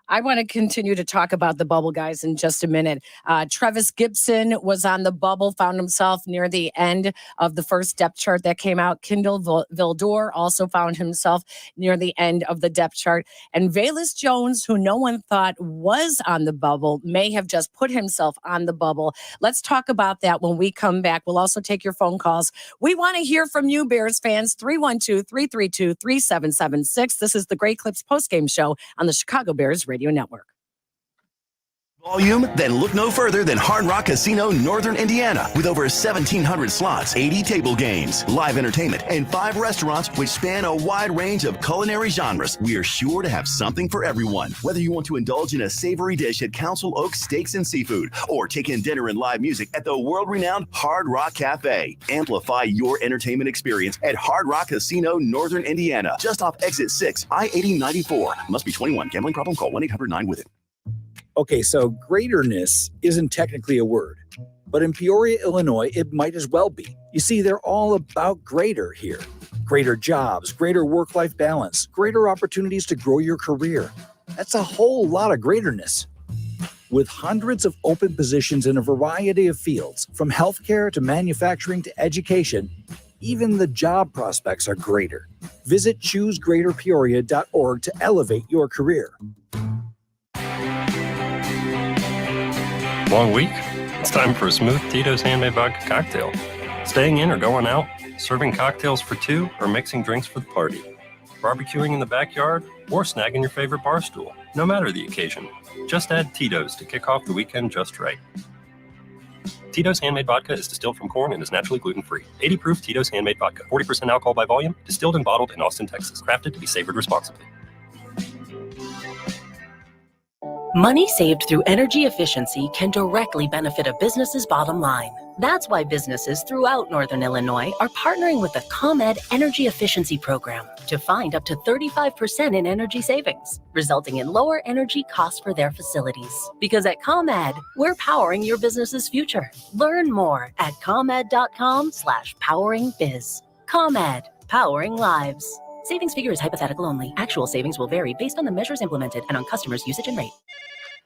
I want to continue to talk about the bubble guys in just a minute. Trevis Gibson was on the bubble, found himself near the end of the first depth chart that came out. Kendall Vildor also found himself near the end of the depth chart. And Velus Jones, who no one thought was on the bubble, may have just put himself on the bubble. Let's talk about that when we come back. We'll also take your phone calls. We want to hear from you, Bears fans. 312-332-3776. This is the Great Clips postgame show on the Chicago Bears Radio Network. Volume? Then look no further than Hard Rock Casino, Northern Indiana. With over 1,700 slots, 80 table games, live entertainment, and 5 restaurants which span a wide range of culinary genres, we are sure to have something for everyone. Whether you want to indulge in a savory dish at Council Oak Steaks and Seafood, or take in dinner and live music at the world-renowned Hard Rock Cafe. Amplify your entertainment experience at Hard Rock Casino, Northern Indiana. Just off Exit 6, I-8094. Must be 21. Gambling problem? Call 1-800-9-WITH-IT. Okay, so greaterness isn't technically a word, but in Peoria, Illinois, it might as well be. You see, they're all about greater here. Greater jobs, greater work-life balance, greater opportunities to grow your career. That's a whole lot of greaterness. With hundreds of open positions in a variety of fields, from healthcare to manufacturing to education, even the job prospects are greater. Visit choosegreaterpeoria.org to elevate your career. Long week? It's time for a smooth Tito's handmade vodka cocktail. Staying in or going out, serving cocktails for 2, or mixing drinks for the party. Barbecuing in the backyard, or snagging your favorite bar stool. No matter the occasion, just add Tito's to kick off the weekend just right. Tito's handmade vodka is distilled from corn and is naturally gluten-free. 80 proof Tito's handmade vodka, 40% alcohol by volume, distilled and bottled in Austin, Texas. Crafted to be savored responsibly. Money saved through energy efficiency can directly benefit a business's bottom line. That's why businesses throughout Northern Illinois are partnering with the ComEd Energy Efficiency Program to find up to 35% in energy savings, resulting in lower energy costs for their facilities. Because at ComEd, we're powering your business's future. Learn more at comed.com/poweringbiz. ComEd, powering lives. Savings figure is hypothetical only. Actual savings will vary based on the measures implemented and on customers' usage and rate.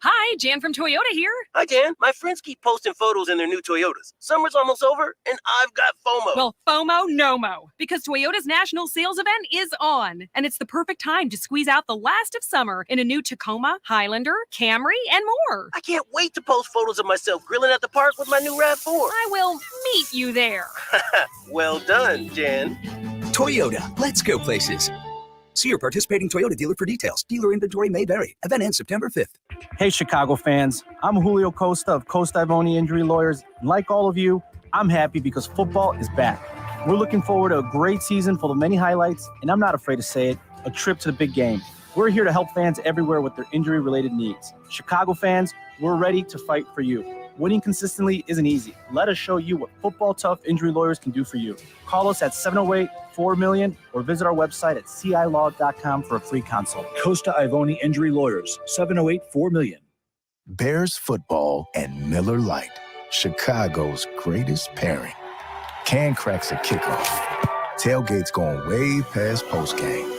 Hi, Jan from Toyota here. Hi, Jan. My friends keep posting photos in their new Toyotas. Summer's almost over, and I've got FOMO. Well, FOMO, no mo. Because Toyota's national sales event is on. And it's the perfect time to squeeze out the last of summer in a new Tacoma, Highlander, Camry, and more. I can't wait to post photos of myself grilling at the park with my new RAV4. I will meet you there. Well done, Jan. Toyota, let's go places. See your participating Toyota dealer for details. Dealer inventory may vary. Event ends September 5th. Hey, Chicago fans. I'm Julio Costa of Costa Ivoni Injury Lawyers. And like all of you, I'm happy because football is back. We're looking forward to a great season full of many highlights, and I'm not afraid to say it, a trip to the big game. We're here to help fans everywhere with their injury-related needs. Chicago fans, we're ready to fight for you. Winning consistently isn't easy. Let us show you what Football Tough Injury Lawyers can do for you. Call us at 708-4million or visit our website at cilaw.com for a free consult. Costa Ivoni Injury Lawyers, 708-4million. Bears football and Miller Lite, Chicago's greatest pairing. Can cracks at kickoff. Tailgates going way past postgame.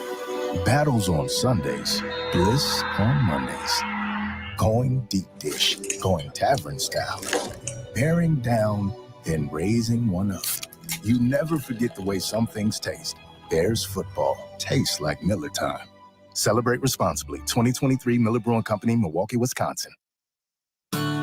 Battles on Sundays. Bliss on Mondays. Going deep dish. Going tavern style. Bearing down, then raising one up. You never forget the way some things taste. Bears football tastes like Miller time. Celebrate responsibly. 2023 Miller Brewing Company, Milwaukee, Wisconsin.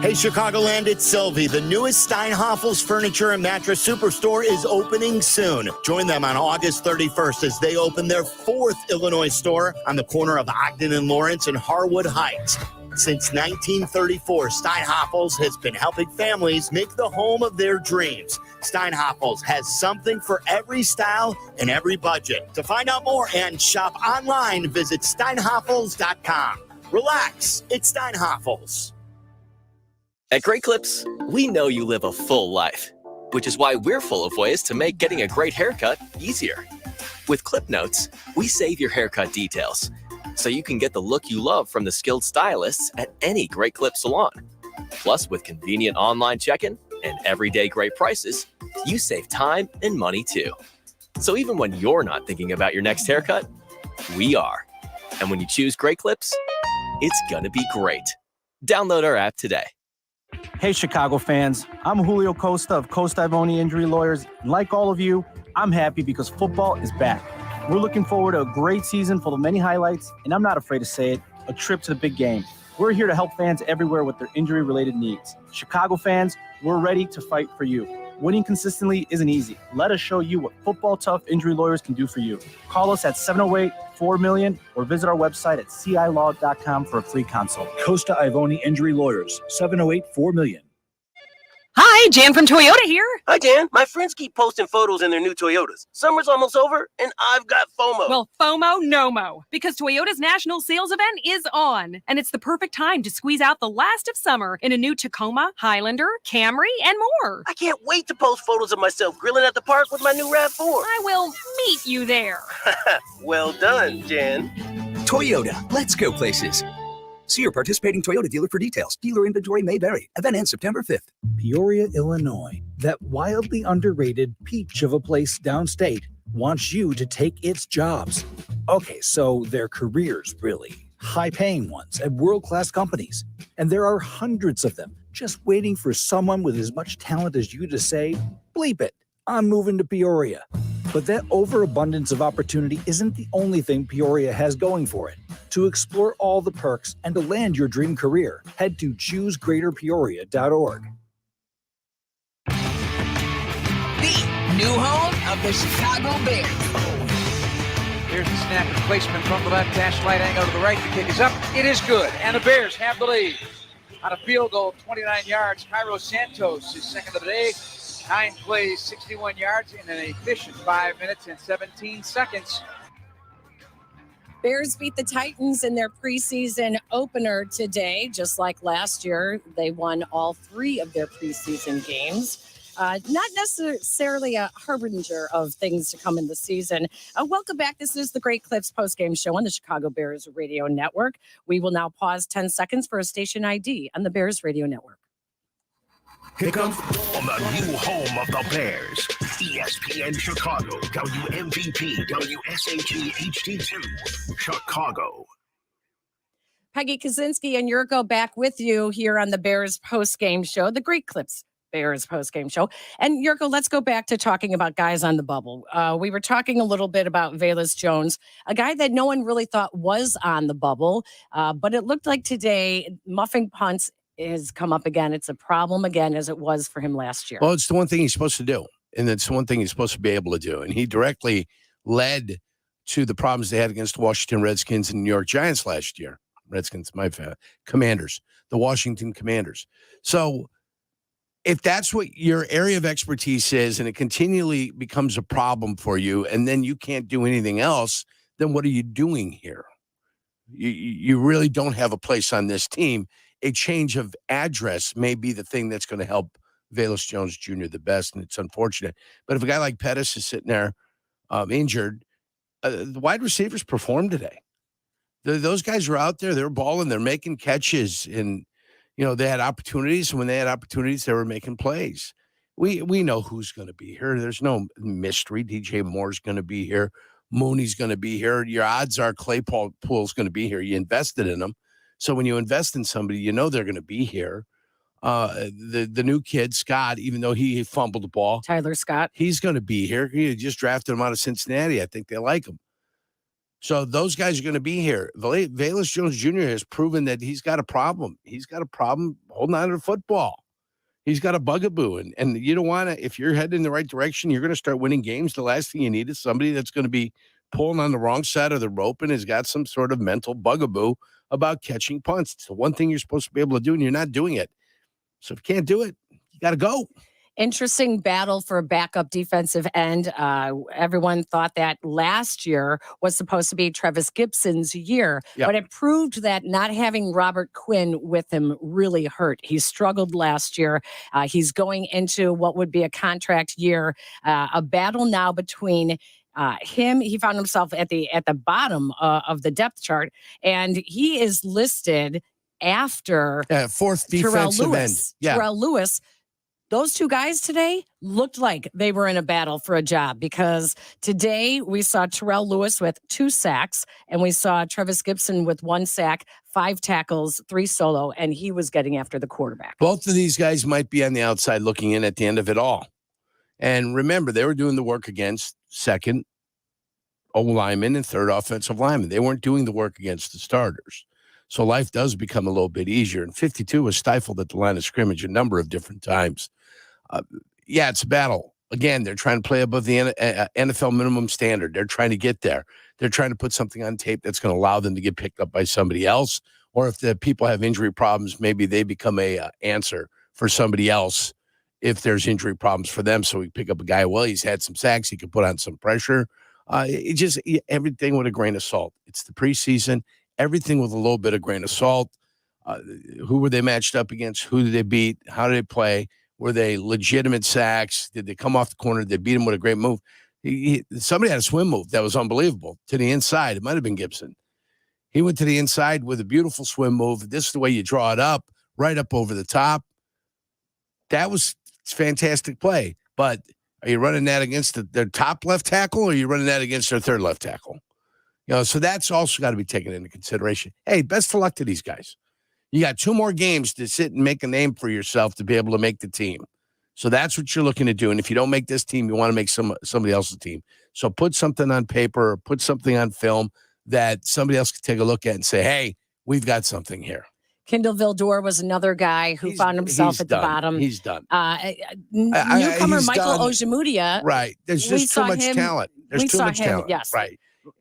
Hey, Chicagoland, it's Sylvie. The newest Steinhafels Furniture and Mattress Superstore is opening soon. Join them on August 31st as they open their 4th Illinois store on the corner of Ogden and Lawrence and Harwood Heights. Since 1934, Steinhoffels has been helping families make the home of their dreams. Steinhoffels has something for every style and every budget. To find out more and shop online, visit steinhoffels.com. Relax, it's Steinhoffels. At Great Clips, we know you live a full life, which is why we're full of ways to make getting a great haircut easier. With Clip Notes, we save your haircut details, so you can get the look you love from the skilled stylists at any Great Clip salon. Plus, with convenient online check-in and everyday great prices, you save time and money too. So even when you're not thinking about your next haircut, we are. And when you choose Great Clips, it's gonna be great. Download our app today. Hey, Chicago fans. I'm Julio Costa of Costa Ivoni Injury Lawyers. And like all of you, I'm happy because football is back. We're looking forward to a great season full of many highlights, and I'm not afraid to say it, a trip to the big game. We're here to help fans everywhere with their injury-related needs. Chicago fans, we're ready to fight for you. Winning consistently isn't easy. Let us show you what Football Tough Injury Lawyers can do for you. Call us at 708-4million or visit our website at cilaw.com for a free consult. Costa Ivoni Injury Lawyers, 708-4million. Hi, Jan from Toyota here. Hi, Jan. My friends keep posting photos in their new Toyotas. Summer's almost over, and I've got FOMO. Well, FOMO, no mo, because Toyota's national sales event is on, and it's the perfect time to squeeze out the last of summer in a new Tacoma, Highlander, Camry, and more. I can't wait to post photos of myself grilling at the park with my new RAV4. I will meet you there. Well done, Jan. Toyota, let's go places. See your participating Toyota dealer for details. Dealer inventory may vary. Event ends September 5th. Peoria, Illinois, that wildly underrated peach of a place downstate, wants you to take its jobs. Okay, so their careers, really. High-paying ones at world-class companies. And there are hundreds of them just waiting for someone with as much talent as you to say, bleep it, I'm moving to Peoria. But that overabundance of opportunity isn't the only thing Peoria has going for it. To explore all the perks and to land your dream career, head to choosegreaterpeoria.org. The new home of the Chicago Bears. Here's the snap and placement from the left hash, slight angle to the right. The kick is up. It is good, and the Bears have the lead. On a field goal, 29 yards, Cairo Santos is second of the day. 9 plays, 61 yards in an efficient 5 minutes and 17 seconds. Bears beat the Titans in their preseason opener today. Just like last year, they won all 3 of their preseason games. Not necessarily a harbinger of things to come in the season. Welcome back. This is the Great Clips postgame show on the Chicago Bears Radio Network. We will now pause 10 seconds for a station ID on the Bears Radio Network. Here comes on the new home of the Bears, ESPN Chicago, WMVP, WSHE HD2, Chicago. Peggy Kaczynski and Yurko back with you here on the Bears post-game show, the Great Clips Bears post-game show. And Yurko, let's go back to talking about guys on the bubble. We were talking a little bit about Velus Jones, a guy that no one really thought was on the bubble, but it looked like today muffing punts has come up again. It's a problem again, as it was for him last year. Well, it's the one thing he's supposed to do, and it's the one thing he's supposed to be able to do. And he directly led to the problems they had against the Washington Redskins and New York Giants last year. Redskins, my Commanders, the Washington Commanders. So if that's what your area of expertise is, and it continually becomes a problem for you, and then you can't do anything else, then what are you doing here? You really don't have a place on this team. A change of address may be the thing that's going to help Velus Jones Jr. the best, and it's unfortunate. But if a guy like Pettis is sitting there injured, the wide receivers performed today. Those guys are out there. They're balling. They're making catches, and they had opportunities. And when they had opportunities, they were making plays. We know who's going to be here. There's no mystery. DJ Moore's going to be here. Mooney's going to be here. Your odds are Claypool's going to be here. You invested in them. So when you invest in somebody, they're going to be here. The new kid, Scott, even though he fumbled the ball. Tyler Scott. He's going to be here. He just drafted him out of Cincinnati. I think they like him. So those guys are going to be here. Velus Jones Jr. has proven that he's got a problem. He's got a problem holding on to the football. He's got a bugaboo. And you don't want to, if you're heading in the right direction, you're going to start winning games. The last thing you need is somebody that's going to be pulling on the wrong side of the rope and has got some sort of mental bugaboo about catching punts. It's the one thing you're supposed to be able to do, and you're not doing it. So if you can't do it, you got to go. Interesting battle for a backup defensive end. Everyone thought that last year was supposed to be Travis Gibson's year, but it proved that not having Robert Quinn with him really hurt. He struggled last year. He's going into what would be a contract year, a battle now between him. He found himself at the bottom of the depth chart, and he is listed after fourth defensive end. Terrell Lewis. Those two guys today looked like they were in a battle for a job, because today we saw Terrell Lewis with 2 sacks and we saw Travis Gibson with 1 sack, 5 tackles, 3 solo, and he was getting after the quarterback. Both of these guys might be on the outside looking in at the end of it all. And remember, they were doing the work against second O-lineman and third offensive lineman. They weren't doing the work against the starters. So life does become a little bit easier. And 52 was stifled at the line of scrimmage a number of different times. It's a battle. Again, they're trying to play above the NFL minimum standard. They're trying to get there. They're trying to put something on tape that's going to allow them to get picked up by somebody else. Or if the people have injury problems, maybe they become a answer for somebody else if there's injury problems for them. So we pick up a guy, well, he's had some sacks. He could put on some pressure. Everything with a grain of salt. It's the preseason. Everything with a little bit of grain of salt. Who were they matched up against? Who did they beat? How did they play? Were they legitimate sacks? Did they come off the corner? Did they beat him with a great move? Somebody had a swim move that was unbelievable to the inside. It might have been Gibson. He went to the inside with a beautiful swim move. This is the way you draw it up, right up over the top. That was fantastic play. But are you running that against their top left tackle, or are you running that against their third left tackle? So that's also got to be taken into consideration. Hey, best of luck to these guys. You got 2 more games to sit and make a name for yourself to be able to make the team. So that's what you're looking to do. And if you don't make this team, you want to make somebody else's team. So put something on paper or put something on film that somebody else can take a look at and say, hey, we've got something here. Kendall Vildor was another guy who found himself at the bottom. He's done. Newcomer Michael Ojemudia. Right. There's just too much talent. There's too much talent. Yes. Right.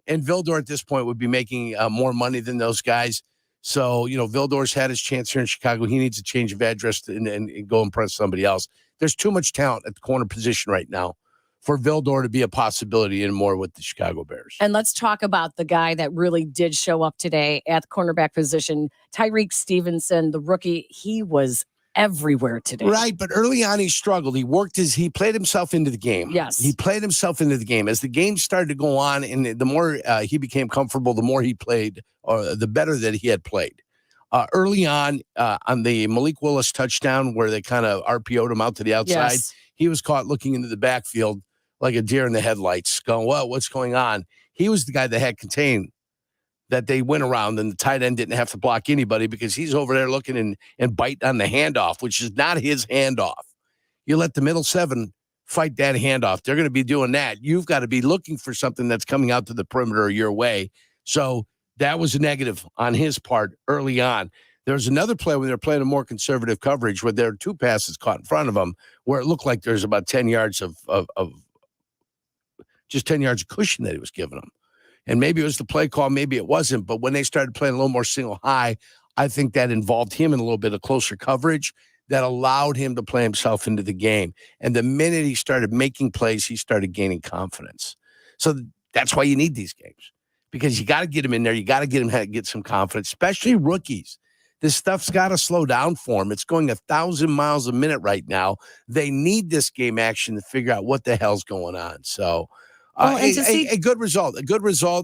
And Vildor at this point would be making more money than those guys. So, Vildor's had his chance here in Chicago. He needs a change of address and go impress somebody else. There's too much talent at the corner position right now for Vildor to be a possibility anymore with the Chicago Bears. And let's talk about the guy that really did show up today at the cornerback position, Tyreek Stevenson, the rookie. He was everywhere today. Right, but early on he struggled. He played himself into the game. Yes. He played himself into the game. As the game started to go on, and the more he became comfortable, the more he played, or the better that he had played. Early on the Malik Willis touchdown, where they kind of RPO'd him out to the outside, he was caught looking into the backfield like a deer in the headlights, going, well, what's going on? He was the guy that had contained, that they went around, and the tight end didn't have to block anybody because he's over there looking and biting on the handoff, which is not his handoff. You let the middle 7 fight that handoff. They're going to be doing that. You've got to be looking for something that's coming out to the perimeter your way. So that was a negative on his part early on. There was another play when they were playing a more conservative coverage where there were 2 passes caught in front of him where it looked like there's about 10 yards of just 10 yards of cushion that he was giving them. And maybe it was the play call, maybe it wasn't. But when they started playing a little more single high, I think that involved him in a little bit of closer coverage that allowed him to play himself into the game. And the minute he started making plays, he started gaining confidence. So that's why you need these games, because you got to get him in there. You got to get him to get some confidence, especially rookies. This stuff's got to slow down for them. It's going 1,000 miles a minute right now. They need this game action to figure out what the hell's going on. So a good result,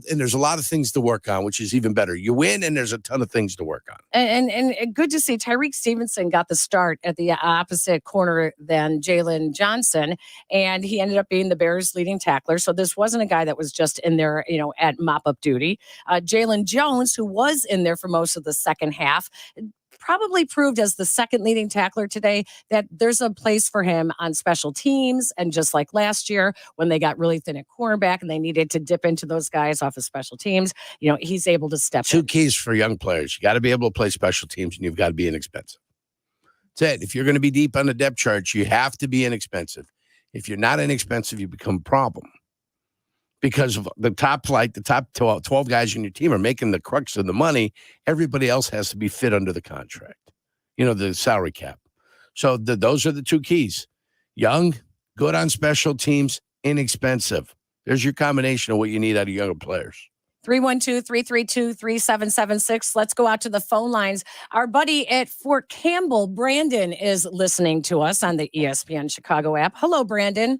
and there's a lot of things to work on, which is even better. You win, and there's a ton of things to work on. And good to see Tyreek Stevenson got the start at the opposite corner than Jalen Johnson, and he ended up being the Bears' leading tackler. So this wasn't a guy that was just in there, at mop-up duty. Jalen Jones, who was in there for most of the second half, probably proved as the second leading tackler today that there's a place for him on special teams. And just like last year, when they got really thin at cornerback and they needed to dip into those guys off of special teams, he's able to step in. 2 keys for young players. You got to be able to play special teams, and you've got to be inexpensive. That's it. If you're going to be deep on the depth chart, you have to be inexpensive. If you're not inexpensive, you become a problem. because of the top 12 guys in your team are making the crux of the money. Everybody else has to be fit under the contract, the salary cap. So those are the two keys. Young, good on special teams, inexpensive. There's your combination of what you need out of younger players. 312-332-3776. Let's go out to the phone lines. Our buddy at Fort Campbell, Brandon, is listening to us on the ESPN Chicago app. Hello, Brandon.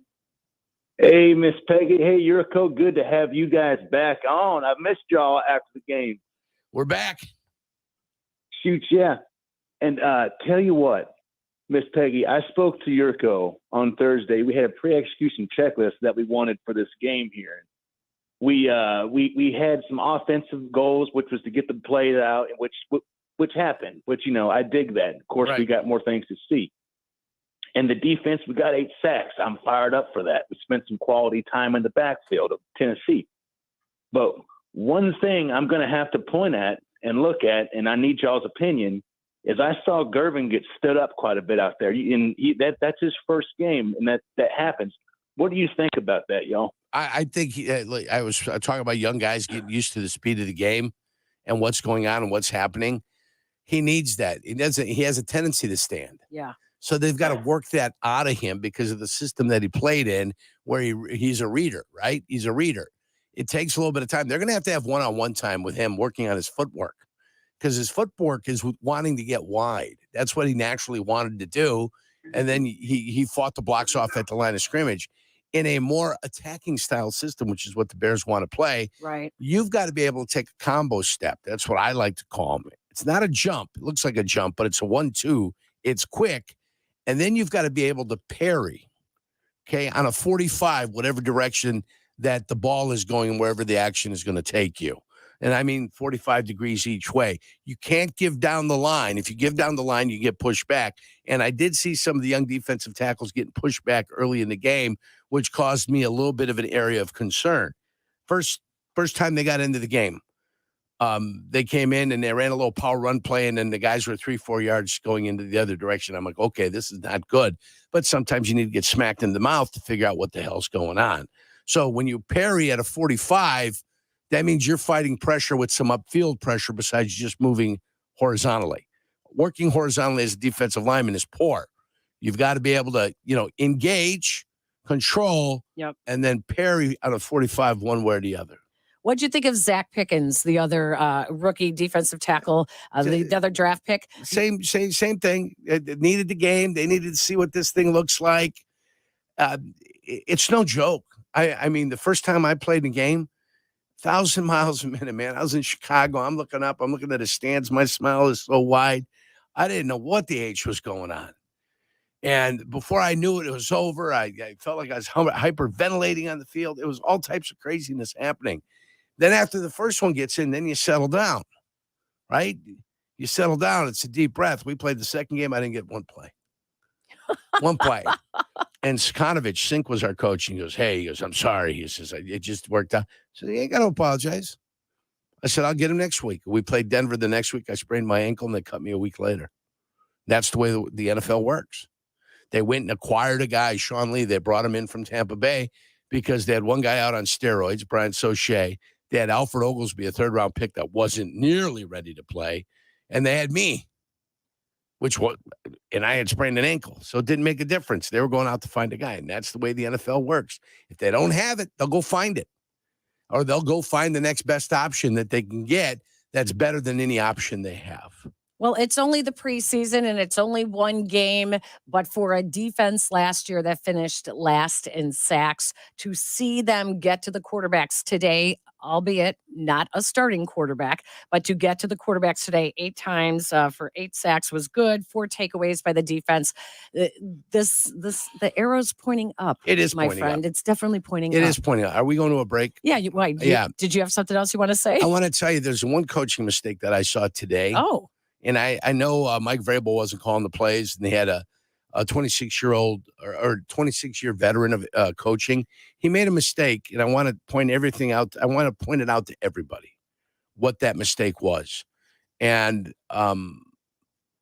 Hey, Miss Peggy. Hey, Yurko. Good to have you guys back on. I missed y'all after the game. We're back. Shoot, yeah. And tell you what, Miss Peggy, I spoke to Yurko on Thursday. We had a pre-execution checklist that we wanted for this game here. We had some offensive goals, which was to get the play out, which happened. Which I dig that. Of course, We got more things to see. And the defense, we got 8 sacks. I'm fired up for that. We spent some quality time in the backfield of Tennessee. But one thing I'm going to have to point at and look at, and I need y'all's opinion, is I saw Gervin get stood up quite a bit out there. That's his first game, and that happens. What do you think about that, y'all? I think I was talking about young guys getting used to the speed of the game and what's going on and what's happening. He needs that. He has a tendency to stand. Yeah. So they've got to work that out of him because of the system that he played in, where he's a reader, right? He's a reader. It takes a little bit of time. They're going to have one-on-one time with him working on his footwork, because his footwork is wanting to get wide. That's what he naturally wanted to do. And then he fought the blocks off at the line of scrimmage in a more attacking style system, which is what the Bears want to play. Right. You've got to be able to take a combo step. That's what I like to call them. It's not a jump. It looks like a jump, but it's a 1-2. It's quick. And then you've got to be able to parry, okay, on a 45, whatever direction that the ball is going, wherever the action is going to take you. And I mean 45 degrees each way. You can't give down the line. If you give down the line, you get pushed back. And I did see some of the young defensive tackles getting pushed back early in the game, which caused me a little bit of an area of concern. First time they got into the game, they came in and they ran a little power run play, and then the guys were 3-4 yards going into the other direction. I'm like, okay, this is not good. But sometimes you need to get smacked in the mouth to figure out what the hell's going on. So when you parry at a 45, that means you're fighting pressure with some upfield pressure besides just moving horizontally. Working horizontally as a defensive lineman is poor. You've got to be able to, engage, control, and then parry on a 45 one way or the other. What'd you think of Zach Pickens, the other rookie defensive tackle, the other draft pick? Same thing. It needed the game. They needed to see what this thing looks like. It's no joke. I mean, the first time I played a game, 1,000 miles a minute, man. I was in Chicago. I'm looking up. I'm looking at the stands. My smile is so wide. I didn't know what the H was going on. And before I knew it, it was over. I felt like I was hyperventilating on the field. It was all types of craziness happening. Then after the first one gets in, then you settle down, right? You settle down. It's a deep breath. We played the second game. I didn't get one play. One play. And Skanovich, Sink was our coach. And he goes, I'm sorry. He says, it just worked out. I said, you ain't got to apologize. I said, I'll get him next week. We played Denver the next week. I sprained my ankle, and they cut me a week later. That's the way the NFL works. They went and acquired a guy, Sean Lee. They brought him in from Tampa Bay because they had one guy out on steroids, Brian Sauché. They had Alfred Oglesby, a third-round pick that wasn't nearly ready to play. And they had me, and I had sprained an ankle. So it didn't make a difference. They were going out to find a guy, and that's the way the NFL works. If they don't have it, they'll go find it. Or they'll go find the next best option that they can get that's better than any option they have. Well, it's only the preseason and it's only one game, but for a defense last year that finished last in sacks, to see them get to the quarterbacks today, albeit not a starting quarterback, but to get to the quarterbacks today 8 times for 8 sacks was good. 4 takeaways by the defense. The arrow's pointing up. It is, my pointing friend. up. It's definitely pointing up. It is pointing up. Are we going to a break? Yeah. Why? Did you have something else you want to say? I want to tell you, there's one coaching mistake that I saw today. Oh. And I know Mike Vrabel wasn't calling the plays, and they had a 26-year-old or 26-year veteran of coaching. He made a mistake, and I want to point everything out. I want to point it out to everybody what that mistake was. And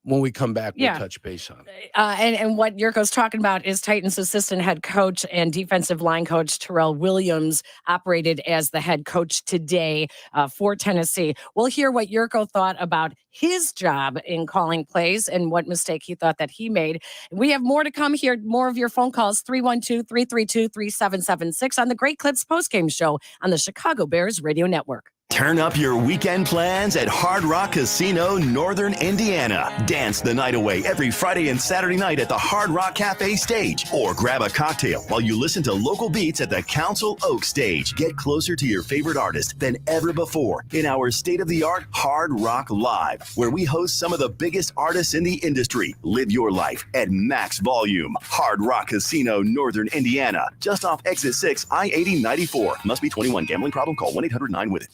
When we come back, we'll Yeah. touch base on it. And what Yurko's talking about is Titans assistant head coach and defensive line coach Terrell Williams operated as the head coach today for Tennessee. We'll hear what Yurko thought about his job in calling plays and what mistake he thought that he made. We have more to come here. More of your phone calls, 312-332-3776 on the Great Clips postgame show on the Chicago Bears Radio Network. Turn up your weekend plans at Hard Rock Casino, Northern Indiana. Dance the night away every Friday and Saturday night at the Hard Rock Cafe stage. Or grab a cocktail while you listen to local beats at the Council Oak stage. Get closer to your favorite artist than ever before in our state-of-the-art Hard Rock Live, where we host some of the biggest artists in the industry. Live your life at max volume. Hard Rock Casino, Northern Indiana. Just off Exit 6, I-80-94. Must be 21. Gambling problem? Call 1-800-9-WITH-IT.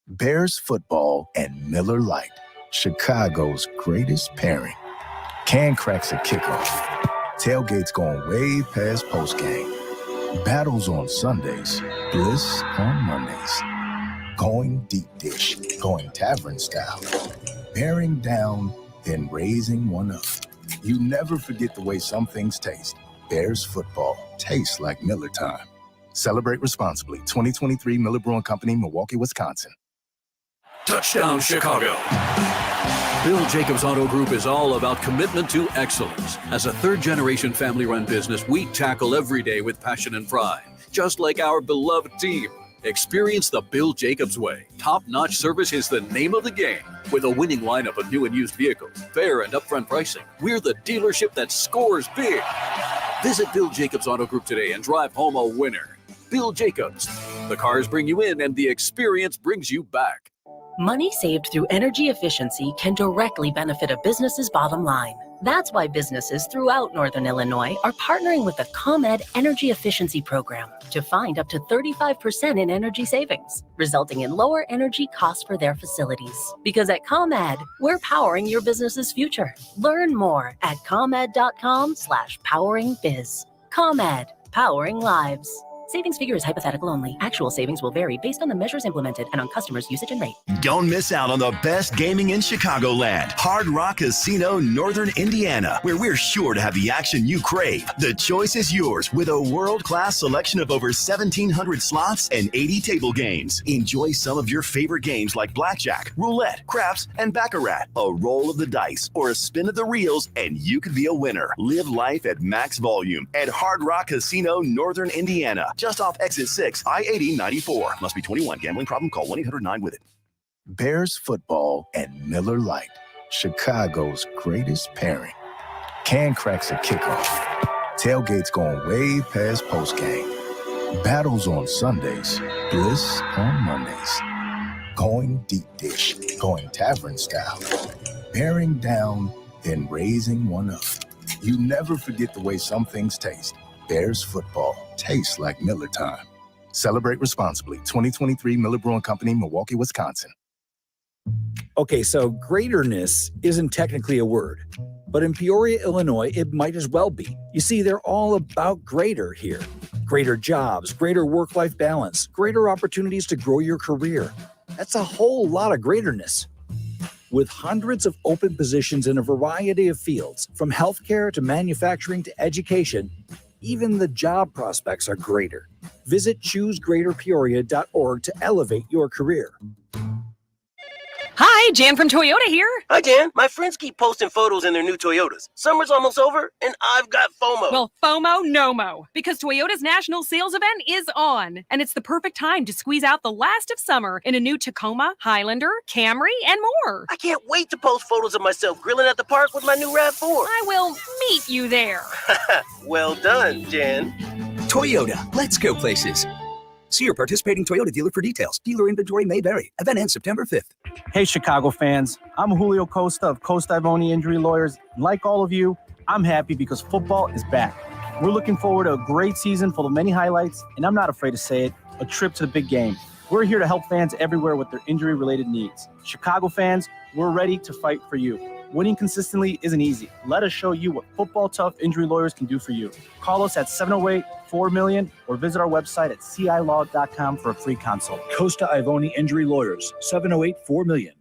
Bears football and Miller Lite, Chicago's greatest pairing. Can cracks a kickoff. Tailgates going way past postgame. Battles on Sundays, bliss on Mondays. Going deep dish, going tavern style. Bearing down, then raising one up. You never forget the way some things taste. Bears football tastes like Miller time. Celebrate responsibly. 2023 Miller Brewing Company, Milwaukee, Wisconsin. Touchdown, Chicago. Bill Jacobs Auto Group is all about commitment to excellence. As a third-generation family-run business, we tackle every day with passion and pride, just like our beloved team. Experience the Bill Jacobs way. Top-notch service is the name of the game. With a winning lineup of new and used vehicles, fair and upfront pricing, we're the dealership that scores big. Visit Bill Jacobs Auto Group today and drive home a winner. Bill Jacobs. The cars bring you in and the experience brings you back. Money saved through energy efficiency can directly benefit a business's bottom line. That's why businesses throughout Northern Illinois are partnering with the ComEd Energy Efficiency Program to find up to 35% in energy savings, resulting in lower energy costs for their facilities. Because at ComEd, we're powering your business's future. Learn more at comed.com/poweringbiz. ComEd, powering lives. Savings figure is hypothetical only. Actual savings will vary based on the measures implemented and on customers' usage and rate. Don't miss out on the best gaming in Chicagoland. Hard Rock Casino, Northern Indiana, where we're sure to have the action you crave. The choice is yours with a world-class selection of over 1,700 slots and 80 table games. Enjoy some of your favorite games like blackjack, roulette, craps, and baccarat. A roll of the dice or a spin of the reels, and you could be a winner. Live life at max volume at Hard Rock Casino, Northern Indiana. Just off Exit 6, I-80-94. Must be 21. Gambling problem? Call 1-800-9-WITH-IT. Bears football and Miller Lite, Chicago's greatest pairing. Can cracks a kickoff. Tailgates going way past postgame. Battles on Sundays, bliss on Mondays. Going deep dish, going tavern style. Bearing down, then raising one up. You never forget the way some things taste. Bears football tastes like Miller time. Celebrate responsibly. 2023 Miller Brewing Company, Milwaukee, Wisconsin. Okay, so greaterness isn't technically a word, but in Peoria, Illinois, it might as well be. You see, they're all about greater here. Greater jobs, greater work-life balance, greater opportunities to grow your career. That's a whole lot of greaterness. With hundreds of open positions in a variety of fields, from healthcare to manufacturing to education, even the job prospects are greater. Visit choosegreaterpeoria.org to elevate your career. Hi, Jan from Toyota here. Hi, Jan. My friends keep posting photos in their new Toyotas. Summer's almost over, and I've got FOMO. Well, FOMO, no mo, because Toyota's national sales event is on, and it's the perfect time to squeeze out the last of summer in a new Tacoma, Highlander, Camry, and more. I can't wait to post photos of myself grilling at the park with my new RAV4. I will meet you there. Well done, Jan. Toyota, let's go places. See your participating Toyota dealer for details. Dealer inventory may vary. Event ends September 5th. Hey, Chicago fans. I'm Julio Costa of Costa Ivoni Injury Lawyers. And like all of you, I'm happy because football is back. We're looking forward to a great season full of many highlights, and I'm not afraid to say it, a trip to the big game. We're here to help fans everywhere with their injury-related needs. Chicago fans, we're ready to fight for you. Winning consistently isn't easy. Let us show you what Football Tough Injury Lawyers can do for you. Call us at 708-4-MILLION or visit our website at cilaw.com for a free consult. Costa Ivoni Injury Lawyers, 708-4-MILLION.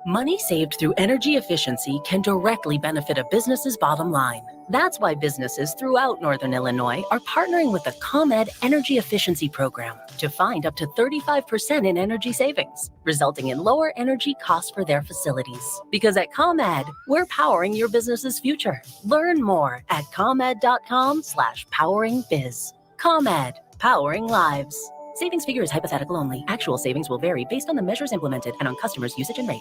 Money saved through energy efficiency can directly benefit a business's bottom line. That's why businesses throughout Northern Illinois are partnering with the ComEd Energy Efficiency Program to find up to 35% in energy savings, resulting in lower energy costs for their facilities. Because at ComEd, we're powering your business's future. Learn more at comed.com/poweringbiz. ComEd, powering lives. Savings figure is hypothetical only. Actual savings will vary based on the measures implemented and on customers' usage and rate.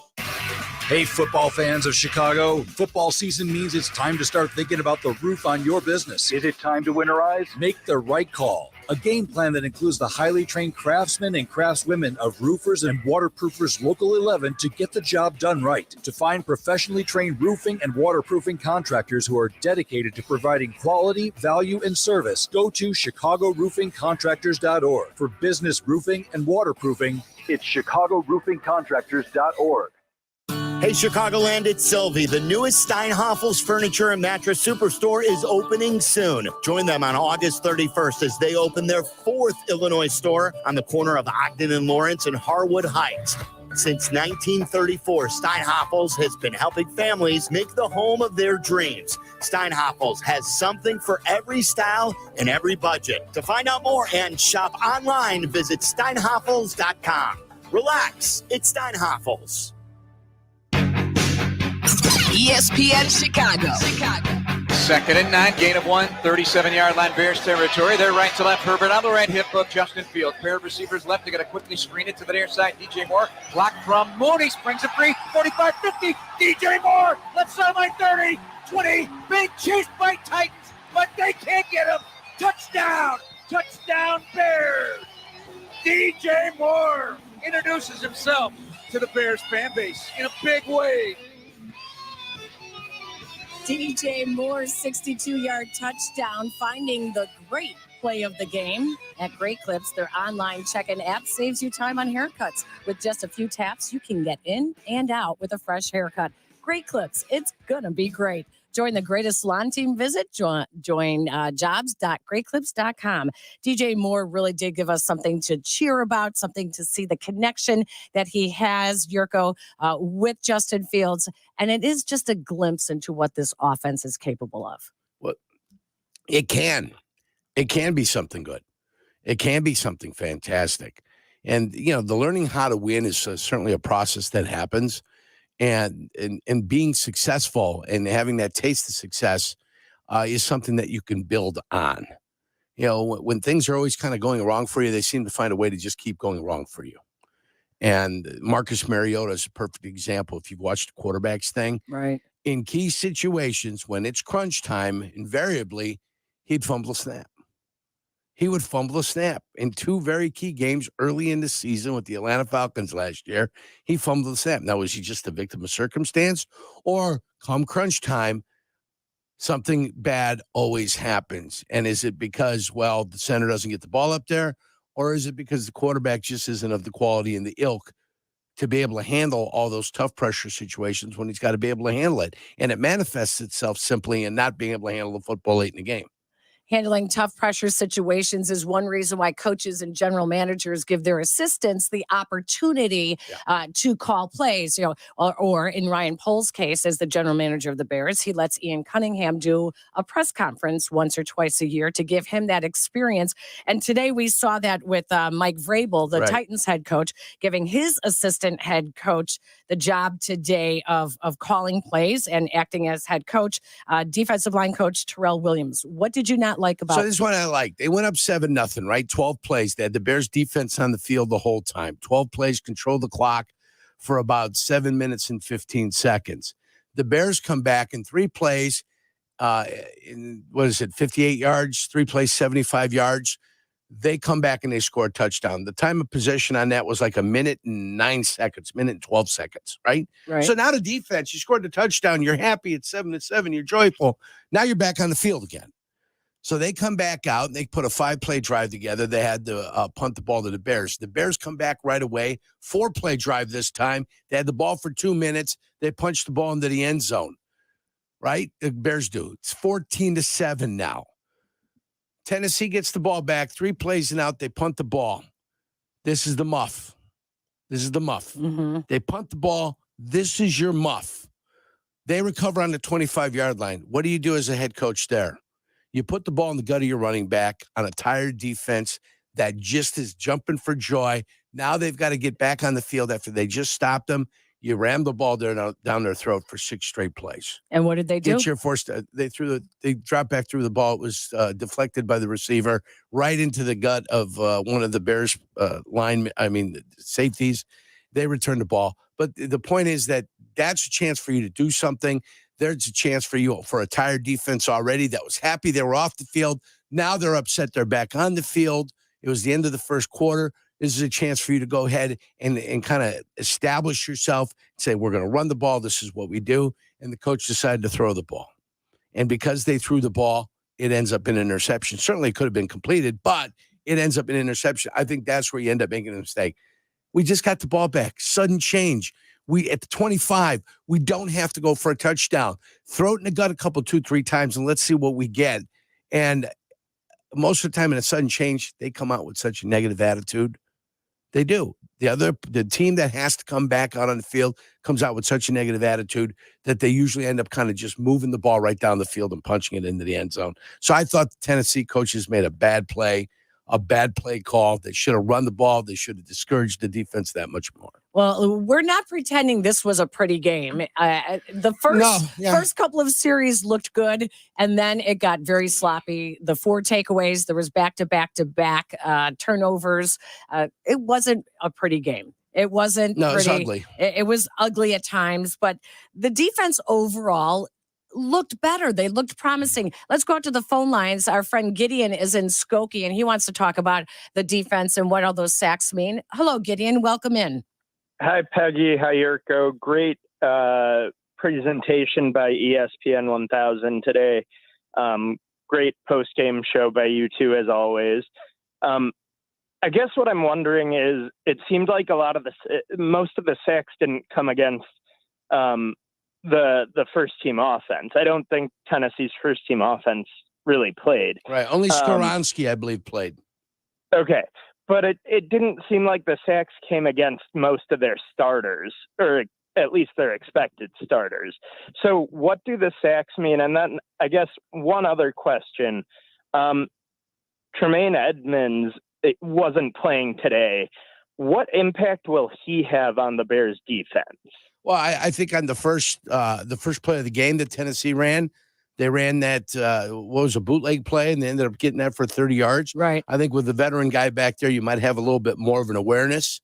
Hey, football fans of Chicago, football season means it's time to start thinking about the roof on your business. Is it time to winterize? Make the right call. A game plan that includes the highly trained craftsmen and craftswomen of Roofers and Waterproofers Local 11 to get the job done right. To find professionally trained roofing and waterproofing contractors who are dedicated to providing quality, value, and service, go to ChicagoRoofingContractors.org. For business roofing and waterproofing, it's ChicagoRoofingContractors.org. Hey, Chicagoland, it's Sylvie. The newest Steinhafels Furniture and Mattress Superstore is opening soon. Join them on August 31st as they open their 4th Illinois store on the corner of Ogden and Lawrence and Harwood Heights. Since 1934, Steinhafels has been helping families make the home of their dreams. Steinhafels has something for every style and every budget. To find out more and shop online, visit steinhafels.com. Relax, it's Steinhafels. ESPN Chicago. 2nd and 9, gain of 1, 37-yard line, Bears territory. They're right to left. Herbert on the right hip, book Justin Fields. Pair of receivers left. They got to quickly screen it to the near side. DJ Moore blocked from Mooney. Springs it free. 45, 50. DJ Moore, left sideline 30, 20. Being chased by Titans, but they can't get him. Touchdown. Touchdown, Bears. DJ Moore introduces himself to the Bears fan base in a big way. DJ Moore's 62-yard touchdown, finding the great play of the game at Great Clips. Their online check-in app saves you time on haircuts. With just a few taps, you can get in and out with a fresh haircut. Great Clips, it's gonna be great. Join the greatest salon team. Visit join jobs.greatclips.com. DJ Moore really did give us something to cheer about, something to see the connection that he has, Yurko, with Justin Fields. And it is just a glimpse into what this offense is capable of. Well, it can be something good. It can be something fantastic. And, the learning how to win is certainly a process that happens. And being successful and having that taste of success is something that you can build on. When things are always kind of going wrong for you, they seem to find a way to just keep going wrong for you. And Marcus Mariota is a perfect example. If you've watched the quarterbacks thing, right? In key situations, when it's crunch time, invariably, he'd fumble a snap. He would fumble a snap in 2 very key games early in the season with the Atlanta Falcons last year. He fumbled the snap. Now, was he just a victim of circumstance? Or come crunch time, something bad always happens? And is it because, the center doesn't get the ball up there? Or is it because the quarterback just isn't of the quality and the ilk to be able to handle all those tough pressure situations when he's got to be able to handle it? And it manifests itself simply in not being able to handle the football late in the game. Handling tough pressure situations is one reason why coaches and general managers give their assistants the opportunity to call plays. Or in Ryan Pohl's case, as the general manager of the Bears, he lets Ian Cunningham do a press conference once or twice a year to give him that experience. And today we saw that with Mike Vrabel, the Titans head coach, giving his assistant head coach the job today of calling plays and acting as head coach, defensive line coach Terrell Williams. What did you not like about? So this is what I like. They went up 7-0, right? 12 plays. They had the Bears defense on the field the whole time. 12 plays, control the clock for about 7 minutes and 15 seconds. The Bears come back in 3 plays. 58 yards, 3 plays, 75 yards. They come back and they score a touchdown. The time of possession on that was like 1 minute and 9 seconds, 1 minute and 12 seconds, right? So now the defense, you scored the touchdown. You're happy at 7-7. You're joyful. Now you're back on the field again. So they come back out and they put a 5-play drive together. They had to punt the ball to the Bears. The Bears come back right away. 4-play drive this time. They had the ball for 2 minutes. They punched the ball into the end zone, right? The Bears do. It's 14-7 now. Tennessee gets the ball back. 3 plays and out. They punt the ball. This is the muff. They punt the ball. This is your muff. They recover on the 25-yard line. What do you do as a head coach there? You put the ball in the gut of your running back on a tired defense that just is jumping for joy. Now they've got to get back on the field after they just stopped them. You ram the ball down their throat for 6 straight plays. And what did they do? They dropped back through the ball. It was deflected by the receiver right into the gut of one of the Bears safeties. They returned the ball. But the point is that's a chance for you to do something. There's a chance for you for a tired defense already that was happy they were off the field. Now they're upset they're back on the field. It was the end of the first quarter. This is a chance for you to go ahead and kind of establish yourself, say, we're going to run the ball. This is what we do. And the coach decided to throw the ball. And because they threw the ball, it ends up in an interception. Certainly it could have been completed, but it ends up in an interception. I think that's where you end up making a mistake. We just got the ball back. Sudden change. At the 25, we don't have to go for a touchdown. Throw it in the gut a couple, 2-3 times, and let's see what we get. And most of the time in a sudden change, they come out with such a negative attitude. They do. The team that has to come back out on the field comes out with such a negative attitude that they usually end up kind of just moving the ball right down the field and punching it into the end zone. So I thought the Tennessee coaches made a bad play call. They should have run the ball. They should have discouraged the defense that much more. Well, we're not pretending this was a pretty game. The first couple of series looked good, and then it got very sloppy. The 4 takeaways, there was back-to-back turnovers. It wasn't a pretty game. It wasn't pretty. It was ugly. It was ugly at times, but the defense overall looked better. They looked promising. Let's go out to the phone lines. Our friend Gideon is in Skokie, and he wants to talk about the defense and what all those sacks mean. Hello, Gideon. Welcome in. Hi, Peggy. Hi, Yurko. Great presentation by ESPN 1000 today. Great post-game show by you two, as always. I guess what I'm wondering is, it seemed like most of the sacks didn't come against the first team offense. I don't think Tennessee's first team offense really played. Right. Only Skoronski, I believe, played. Okay. But it didn't seem like the sacks came against most of their starters, or at least their expected starters. So what do the sacks mean? And then I guess one other question. Tremaine Edmonds wasn't playing today. What impact will he have on the Bears defense? Well, I think on the first play of the game that Tennessee ran, they ran that, what was a bootleg play, and they ended up getting that for 30 yards. Right. I think with the veteran guy back there, you might have a little bit more of an awareness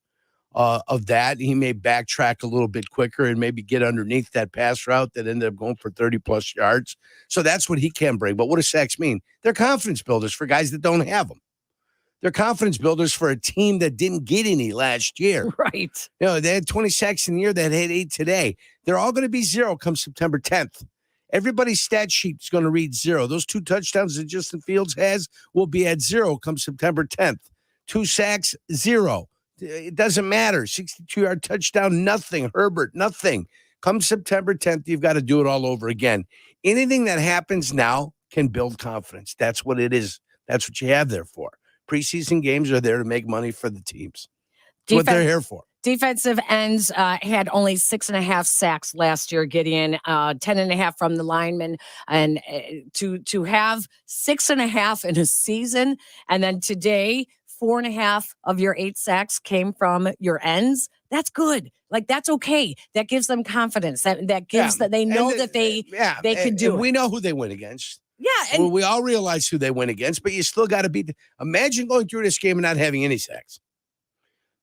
of that. He may backtrack a little bit quicker and maybe get underneath that pass route that ended up going for 30-plus yards. So that's what he can bring. But what does sacks mean? They're confidence builders for guys that don't have them. They're confidence builders for a team that didn't get any last year. Right. They had 20 sacks in the year. They had 8 today. They're all going to be 0 come September 10th. Everybody's stat sheet is going to read 0. Those 2 touchdowns that Justin Fields has will be at 0 come September 10th. 2 sacks, 0. It doesn't matter. 62-yard touchdown, nothing. Herbert, nothing. Come September 10th, you've got to do it all over again. Anything that happens now can build confidence. That's what it is. That's what you have there for. Preseason games are there to make money for the teams. That's what they're here for. Defensive ends had only 6.5 sacks last year, Gideon, 10.5 from the linemen. And to have 6.5 in a season, and then today, 4.5 of your 8 sacks came from your ends, that's good. Like, that's okay. That gives them confidence. That gives that they know that they could do it. We know who they win against. Yeah. And we all realize who they win against, but you still got to beat. Imagine going through this game and not having any sacks.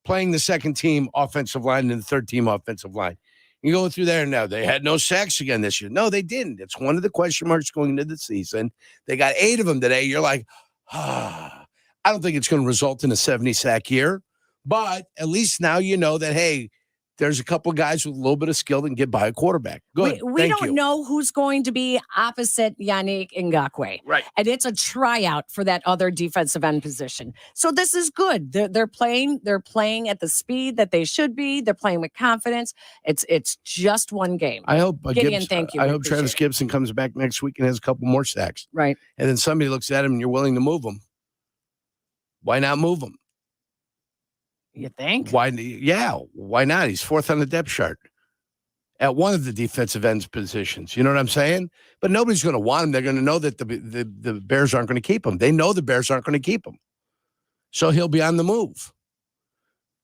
Playing the second team offensive line and the third team offensive line. You go through there now. They had no sacks again this year. No, they didn't. It's one of the question marks going into the season. They got 8 of them today. You're like, I don't think it's going to result in a 70-sack year, but at least now you know that, hey, there's a couple of guys with a little bit of skill that can get by a quarterback. Good. We don't know who's going to be opposite Yannick Ngakoue. Right. And it's a tryout for that other defensive end position. So this is good. They're playing at the speed that they should be. They're playing with confidence. It's just one game. I hope Gideon, thank you. I hope Travis Gibson comes back next week and has a couple more sacks. Right. And then somebody looks at him and you're willing to move him. Why not move him? You think? Why? Yeah. Why not? He's 4th on the depth chart. at one of the defensive ends positions. You know what I'm saying? But nobody's going to want him. They're going to know that the Bears aren't going to keep him. They know the Bears aren't going to keep him. So he'll be on the move.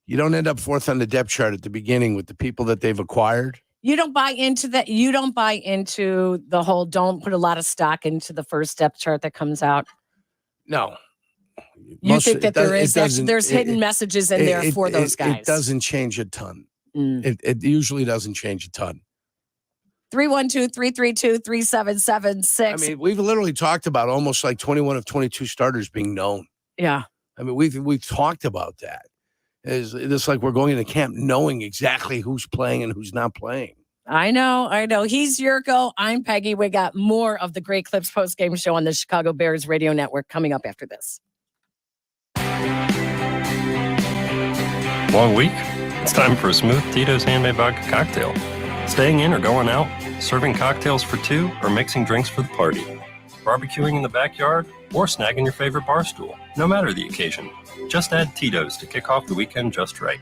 You don't end up fourth on the depth chart at the beginning with the people that they've acquired. You don't buy into that. You don't buy into the whole don't put a lot of stock into the first depth chart that comes out. No. You think that there's hidden messages in there for those guys. It doesn't change a ton. It usually doesn't change a ton. 312-332-3776. I mean, we've literally talked about almost like 21 of 22 starters being known. Yeah. I mean, we've talked about that. It's like we're going into camp knowing exactly who's playing and who's not playing. I know. He's Yurko. I'm Peggy. We got more of the Great Clips post-game show on the Chicago Bears radio network coming up after this. Long week? It's time for a smooth Tito's handmade vodka cocktail. Staying in or going out, serving cocktails for two, or mixing drinks for the party. Barbecuing in the backyard, or snagging your favorite bar stool. No matter the occasion, just add Tito's to kick off the weekend just right.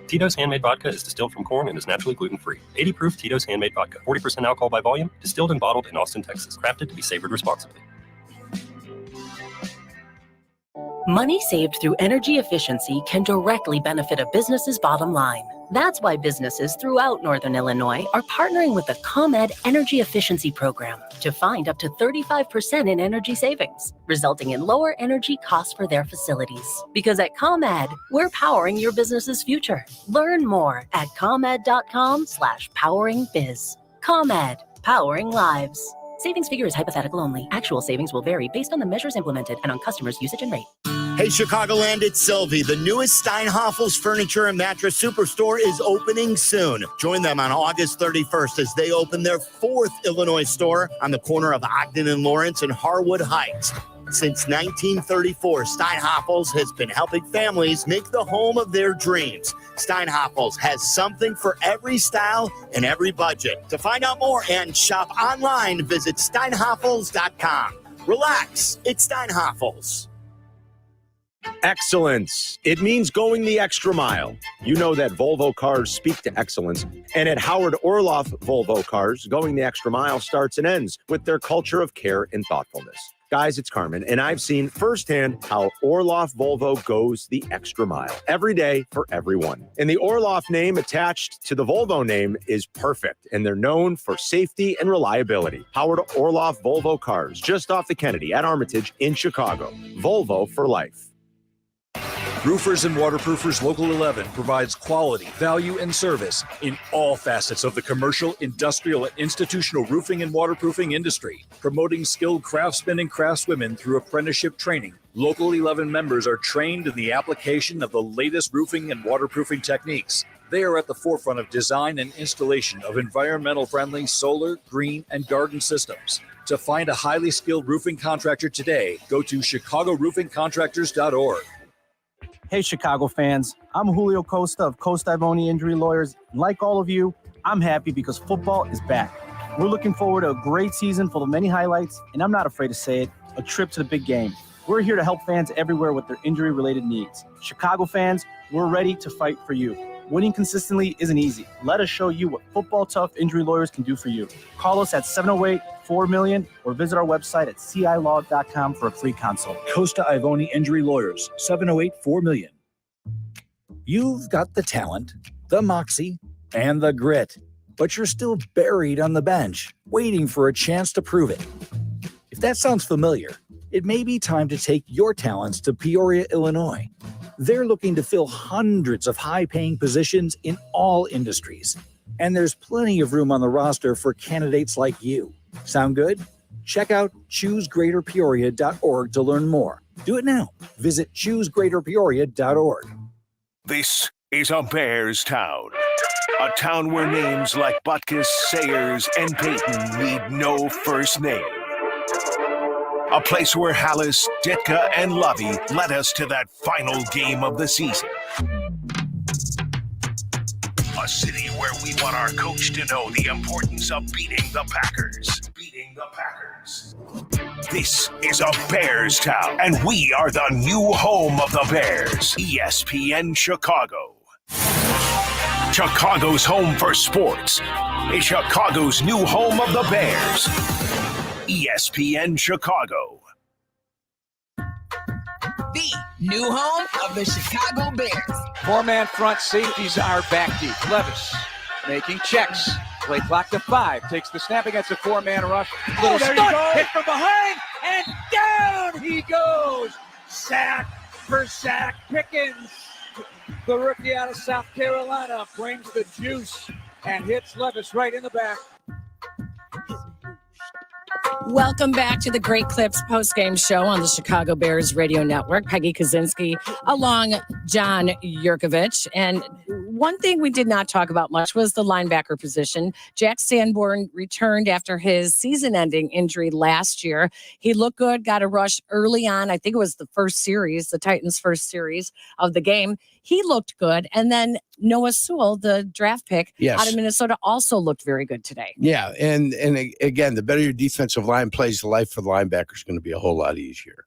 Tito's handmade vodka is distilled from corn and is naturally gluten-free. 80 proof Tito's handmade vodka, 40% alcohol by volume, distilled and bottled in Austin, Texas. Crafted to be savored responsibly. Money saved through energy efficiency can directly benefit a business's bottom line. That's why businesses throughout Northern Illinois are partnering with the ComEd Energy Efficiency Program to find up to 35% in energy savings, resulting in lower energy costs for their facilities. Because at ComEd, we're powering your business's future. Learn more at comed.com/poweringbiz. ComEd, powering lives. Savings figure is hypothetical only. Actual savings will vary based on the measures implemented and on customers' usage and rate. Hey, Chicagoland, it's Sylvie. The newest Steinhafels Furniture and Mattress Superstore is opening soon. Join them on August 31st as they open their 4th Illinois store on the corner of Ogden and Lawrence and Harwood Heights. Since 1934, Steinhafels has been helping families make the home of their dreams. Steinhafels has something for every style and every budget. To find out more and shop online, visit steinhafels.com. Relax, it's Steinhafels. Excellence. It means going the extra mile. You know that Volvo cars speak to excellence. And at Howard Orloff Volvo Cars, going the extra mile starts and ends with their culture of care and thoughtfulness. Guys, it's Carmen, and I've seen firsthand how Orloff Volvo goes the extra mile every day for everyone. And the Orloff name attached to the Volvo name is perfect, and they're known for safety and reliability. Howard Orloff Volvo Cars, just off the Kennedy at Armitage in Chicago. Volvo for life. Roofers and Waterproofers Local 11 provides quality, value, and service in all facets of the commercial, industrial, and institutional roofing and waterproofing industry, promoting skilled craftsmen and craftswomen through apprenticeship training. Local 11 members are trained in the application of the latest roofing and waterproofing techniques. They are at the forefront of design and installation of environmental-friendly solar, green, and garden systems. To find a highly skilled roofing contractor today, go to chicago-roofingcontractors.org. Hey, Chicago fans, I'm Julio Costa of Costa Ivoni Injury Lawyers. And like all of you, I'm happy because football is back. We're looking forward to a great season full of many highlights, and I'm not afraid to say it, a trip to the big game. We're here to help fans everywhere with their injury-related needs. Chicago fans, we're ready to fight for you. Winning consistently isn't easy. Let us show you what Football Tough Injury Lawyers can do for you. Call us at 708-4million or visit our website at cilaw.com for a free consult. Costa Ivoni Injury Lawyers, 708-4million. You've got the talent, the moxie, and the grit, but you're still buried on the bench, waiting for a chance to prove it. If that sounds familiar, it may be time to take your talents to Peoria, Illinois. They're looking to fill hundreds of high-paying positions in all industries, and there's plenty of room on the roster for candidates like you. Sound good? Check out choosegreaterpeoria.org to learn more. Do it now. Visit choosegreaterpeoria.org. This is a Bears town. A town where names like Butkus, Sayers, and Peyton need no first name. A place where Hallis, Ditka, and Lovey led us to that final game of the season. A city where we want our coach to know the importance of beating the Packers. This is a Bears town, and we are the new home of the Bears. ESPN Chicago. Chicago's home for sports is Chicago's new home of the Bears. ESPN Chicago. The new home of the Chicago Bears. Four-man front safeties are back deep. Levis making checks. Play clock to 5. Takes the snap against a four-man rush. Little stunt, hit from behind, and down he goes. Sack for Zach Pickens. The rookie out of South Carolina brings the juice and hits Levis right in the back. Welcome back to the Great Clips postgame show on the Chicago Bears radio network. Peggy Kaczynski along John Yurkovich. And one thing we did not talk about much was the linebacker position. Jack Sanborn returned after his season-ending injury last year. He looked good, got a rush early on. I think it was the first series, the Titans' first series of the game. He looked good. And then Noah Sewell, the draft pick out of Minnesota, also looked very good today. Yeah, and again, the better your defensive line plays, the life for the linebacker is going to be a whole lot easier.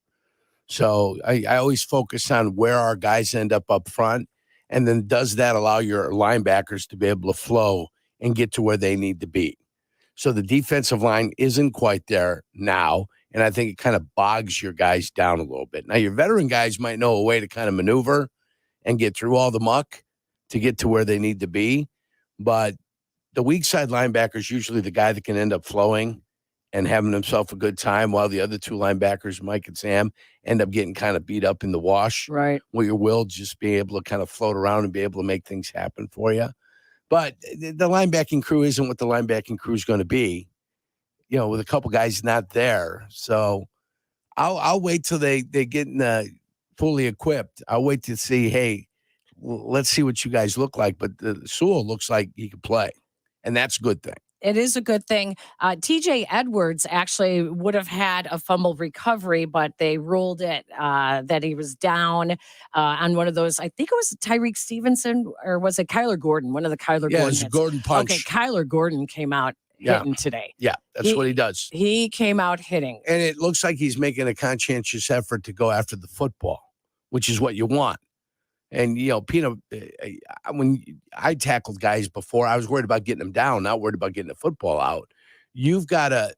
So I always focus on where our guys end up front, and then does that allow your linebackers to be able to flow and get to where they need to be. So the defensive line isn't quite there now, and I think it kind of bogs your guys down a little bit. Now, your veteran guys might know a way to kind of maneuver and get through all the muck to get to where they need to be. But the weak side linebacker is usually the guy that can end up flowing and having himself a good time, while the other two linebackers, Mike and Sam, end up getting kind of beat up in the wash. Right. Where you will just be able to kind of float around and be able to make things happen for you. But the linebacking crew isn't what the linebacking crew is going to be, with a couple guys not there. So I'll wait till they get fully equipped. I'll wait to see, hey, let's see what you guys look like. But Sewell looks like he can play, and that's a good thing. It is a good thing. TJ Edwards actually would have had a fumble recovery, but they ruled it that he was down on one of those. I think it was Tyreek Stevenson, or was it Kyler Gordon? One of the Kyler Gordon. Yeah, it's a Gordon punch. Okay, Kyler Gordon came out hitting today. Yeah, that's what he does. He came out hitting. And it looks like he's making a conscientious effort to go after the football, which is what you want. And, Peanut, when I tackled guys before, I was worried about getting them down, not worried about getting the football out. You've got to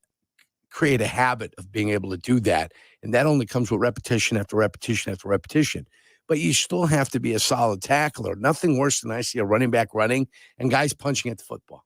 create a habit of being able to do that. And that only comes with repetition after repetition after repetition. But you still have to be a solid tackler. Nothing worse than I see a running back running and guys punching at the football.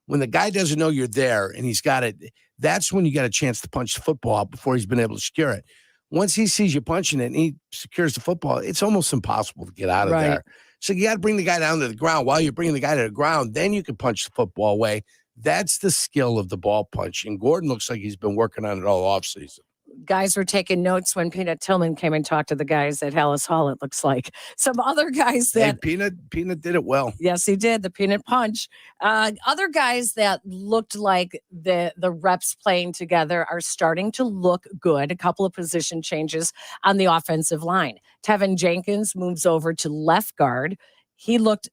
When the guy doesn't know you're there and he's got it, that's when you got a chance to punch the football out before he's been able to secure it. Once he sees you punching it and he secures the football, it's almost impossible to get out of there. So you got to bring the guy down to the ground. While you're bringing the guy to the ground, then you can punch the football away. That's the skill of the ball punch. And Gordon looks like he's been working on it all offseason. Guys were taking notes when Peanut Tillman came and talked to the guys at Hallis Hall, it looks like. Some other guys that... Hey, Peanut did it well. Yes, he did. The Peanut punch. Other guys that looked like the reps playing together are starting to look good. A couple of position changes on the offensive line. Tevin Jenkins moves over to left guard. He looked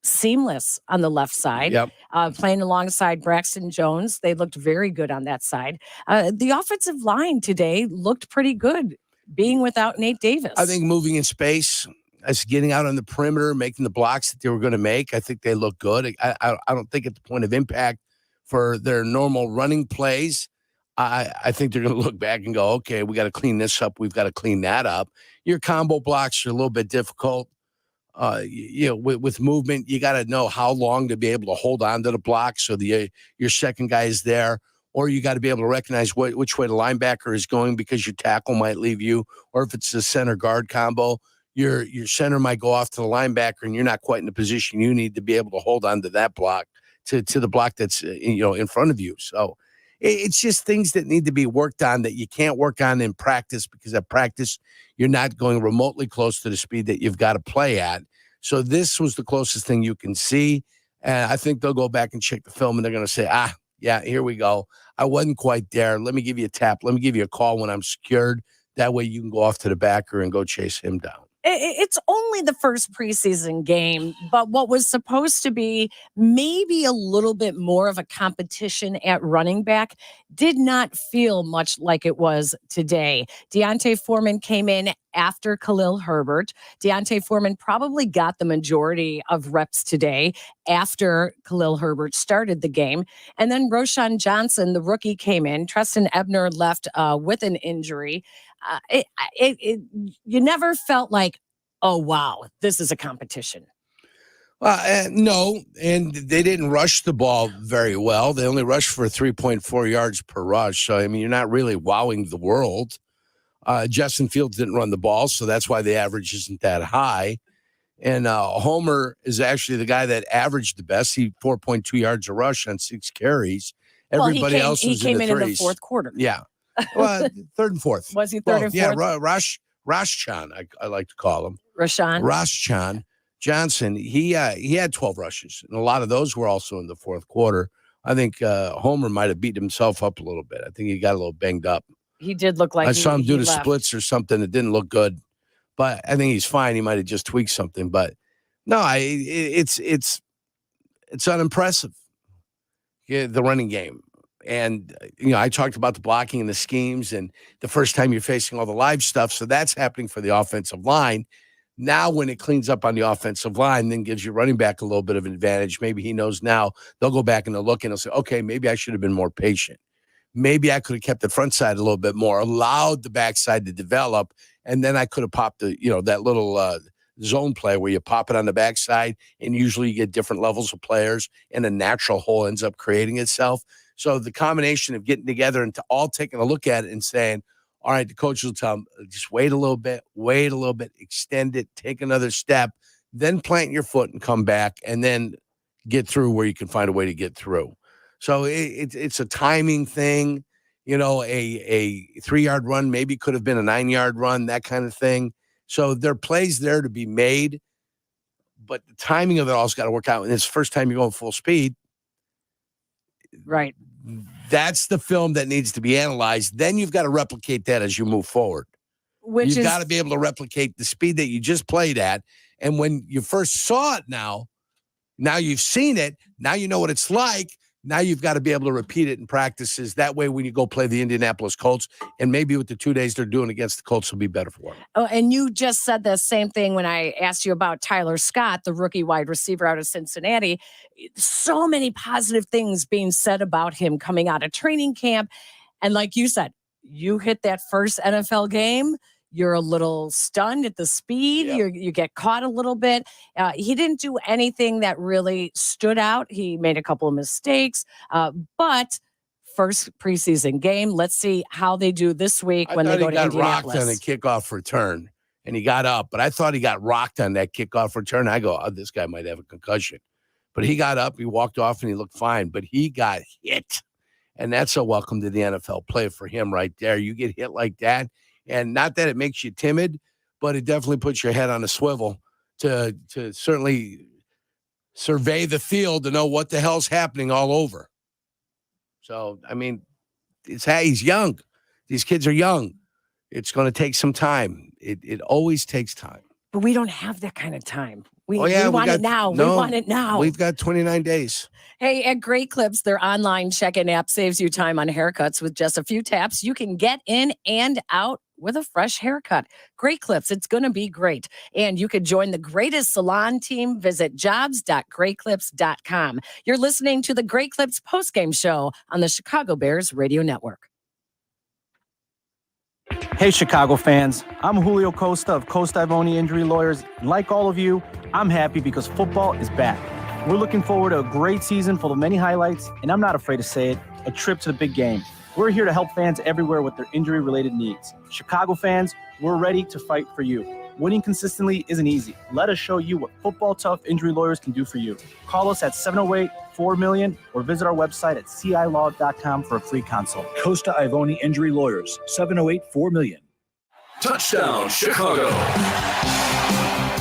seamless on the left side, playing alongside Braxton Jones. They looked very good on that side. The offensive line today looked pretty good, being without Nate Davis. I think moving in space, as getting out on the perimeter, making the blocks that they were going to make, I think they look good. I don't think at the point of impact for their normal running plays, I think they're going to look back and go, okay, we got to clean this up. We've got to clean that up. Your combo blocks are a little bit difficult. With movement, you got to know how long to be able to hold on to the block so your second guy is there, or you got to be able to recognize which way the linebacker is going because your tackle might leave you, or if it's a center guard combo, your center might go off to the linebacker and you're not quite in the position you need to be able to hold on to that block to the block that's in front of you. So it's just things that need to be worked on that you can't work on in practice, because at practice, you're not going remotely close to the speed that you've got to play at. So this was the closest thing you can see. And I think they'll go back and check the film and they're going to say, yeah, here we go. I wasn't quite there. Let me give you a tap. Let me give you a call when I'm secured. That way you can go off to the backer and go chase him down. It's only the first preseason game, but what was supposed to be maybe a little bit more of a competition at running back did not feel much like it was today. Deontay Foreman came in after Khalil Herbert. Deontay Foreman probably got the majority of reps today after Khalil Herbert started the game. And then Roschon Johnson, the rookie, came in. Treston Ebner left with an injury. You never felt like, oh, wow, this is a competition. No, and they didn't rush the ball very well. They only rushed for 3.4 yards per rush. So, I mean, you're not really wowing the world. Justin Fields didn't run the ball, so that's why the average isn't that high. And Homer is actually the guy that averaged the best. He 4.2 yards a rush on 6 carries. Everybody else was he came in the in threes. The fourth quarter. Yeah. Well, third and fourth. Was he third and fourth? Yeah, Roschon, I like to call him. Roschon Johnson. He had 12 rushes, and a lot of those were also in the fourth quarter. I think Homer might have beat himself up a little bit. I think he got a little banged up. He did look like I saw him do the left. splits or something. It didn't look good, but I think he's fine. He might have just tweaked something, but no, it's unimpressive. Yeah, the running game. And, I talked about the blocking and the schemes and the first time you're facing all the live stuff. So that's happening for the offensive line. Now, when it cleans up on the offensive line, then gives your running back a little bit of an advantage. Maybe he knows now they'll go back and they'll look and they'll say, okay, maybe I should have been more patient. Maybe I could have kept the front side a little bit more, allowed the backside to develop. And then I could have popped that little zone play where you pop it on the backside and usually you get different levels of players and a natural hole ends up creating itself. So the combination of getting together and all taking a look at it and saying, all right, the coach will tell them, just wait a little bit, extend it, take another step, then plant your foot and come back and then get through where you can find a way to get through. So it's a timing thing, a 3-yard run maybe could have been a 9-yard run, that kind of thing. So there are plays there to be made, but the timing of it all's got to work out. And it's the first time you're going full speed. Right. That's the film that needs to be analyzed. Then you've got to replicate that as you move forward. You've got to be able to replicate the speed that you just played at. And when you first saw it now you've seen it. Now you know what it's like. Now you've got to be able to repeat it in practices. That way, when you go play the Indianapolis Colts, and maybe with the 2 days they're doing against the Colts, will be better for them. Oh, and you just said the same thing when I asked you about Tyler Scott, the rookie wide receiver out of Cincinnati. So many positive things being said about him coming out of training camp. And like you said, you hit that first NFL game, you're a little stunned at the speed. Yep. You get caught a little bit. He didn't do anything that really stood out. He made a couple of mistakes, but first preseason game. Let's see how they do this week when they go to Indianapolis. He got rocked on a kickoff return, and he got up. But I thought he got rocked on that kickoff return. I go, this guy might have a concussion. But he got up, he walked off, and he looked fine. But he got hit, and that's a welcome to the NFL play for him right there. You get hit like that. And not that it makes you timid, but it definitely puts your head on a swivel to certainly survey the field to know what the hell's happening all over. So, I mean, he's young. These kids are young. It's going to take some time. It always takes time. But we don't have that kind of time. We want it now. No, we want it now. We've got 29 days. Hey, at Great Clips, their online check-in app saves you time on haircuts. With just a few taps, you can get in and out with a fresh haircut. Great Clips, it's going to be great. And you could join the greatest salon team. Visit jobs.greatclips.com. You're listening to the Great Clips postgame show on the Chicago Bears Radio Network. Hey, Chicago fans. I'm Julio Costa of Costa Ivoni Injury Lawyers. And like all of you, I'm happy because football is back. We're looking forward to a great season full of many highlights, and I'm not afraid to say it, a trip to the big game. We're here to help fans everywhere with their injury-related needs. Chicago fans, we're ready to fight for you. Winning consistently isn't easy. Let us show you what Football Tough Injury Lawyers can do for you. Call us at 708-4million or visit our website at cilaw.com for a free consult. Costa Ivoni Injury Lawyers, 708-4million. Touchdown, Chicago.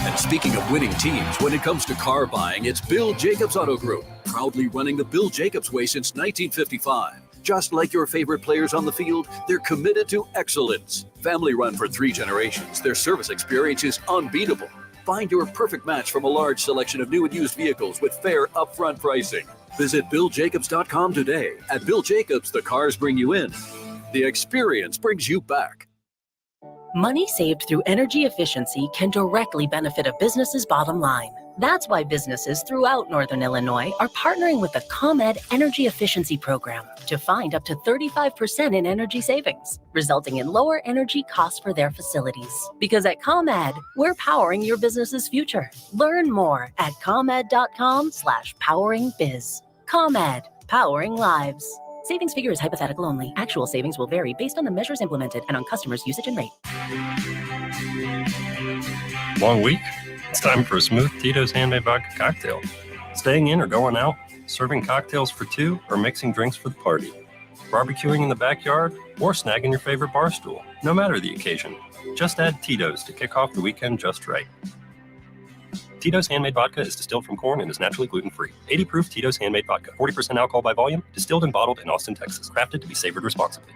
And speaking of winning teams, when it comes to car buying, it's Bill Jacobs Auto Group, proudly running the Bill Jacobs way since 1955. Just like your favorite players on the field, they're committed to excellence. Family run for 3 generations, their service experience is unbeatable. Find your perfect match from a large selection of new and used vehicles with fair upfront pricing. Visit BillJacobs.com today. At Bill Jacobs, the cars bring you in. The experience brings you back. Money saved through energy efficiency can directly benefit a business's bottom line. That's why businesses throughout Northern Illinois are partnering with the ComEd Energy Efficiency Program to find up to 35% in energy savings, resulting in lower energy costs for their facilities. Because at ComEd, we're powering your business's future. Learn more at ComEd.com/poweringbiz. ComEd, powering lives. Savings figure is hypothetical only. Actual savings will vary based on the measures implemented and on customers' usage and rate. Long week? It's time for a smooth Tito's handmade vodka cocktail. Staying in or going out, serving cocktails for 2, or mixing drinks for the party. Barbecuing in the backyard, or snagging your favorite bar stool. No matter the occasion, just add Tito's to kick off the weekend just right. Tito's handmade vodka is distilled from corn and is naturally gluten-free. 80 proof Tito's handmade vodka, 40% alcohol by volume, distilled and bottled in Austin, Texas. Crafted to be savored responsibly.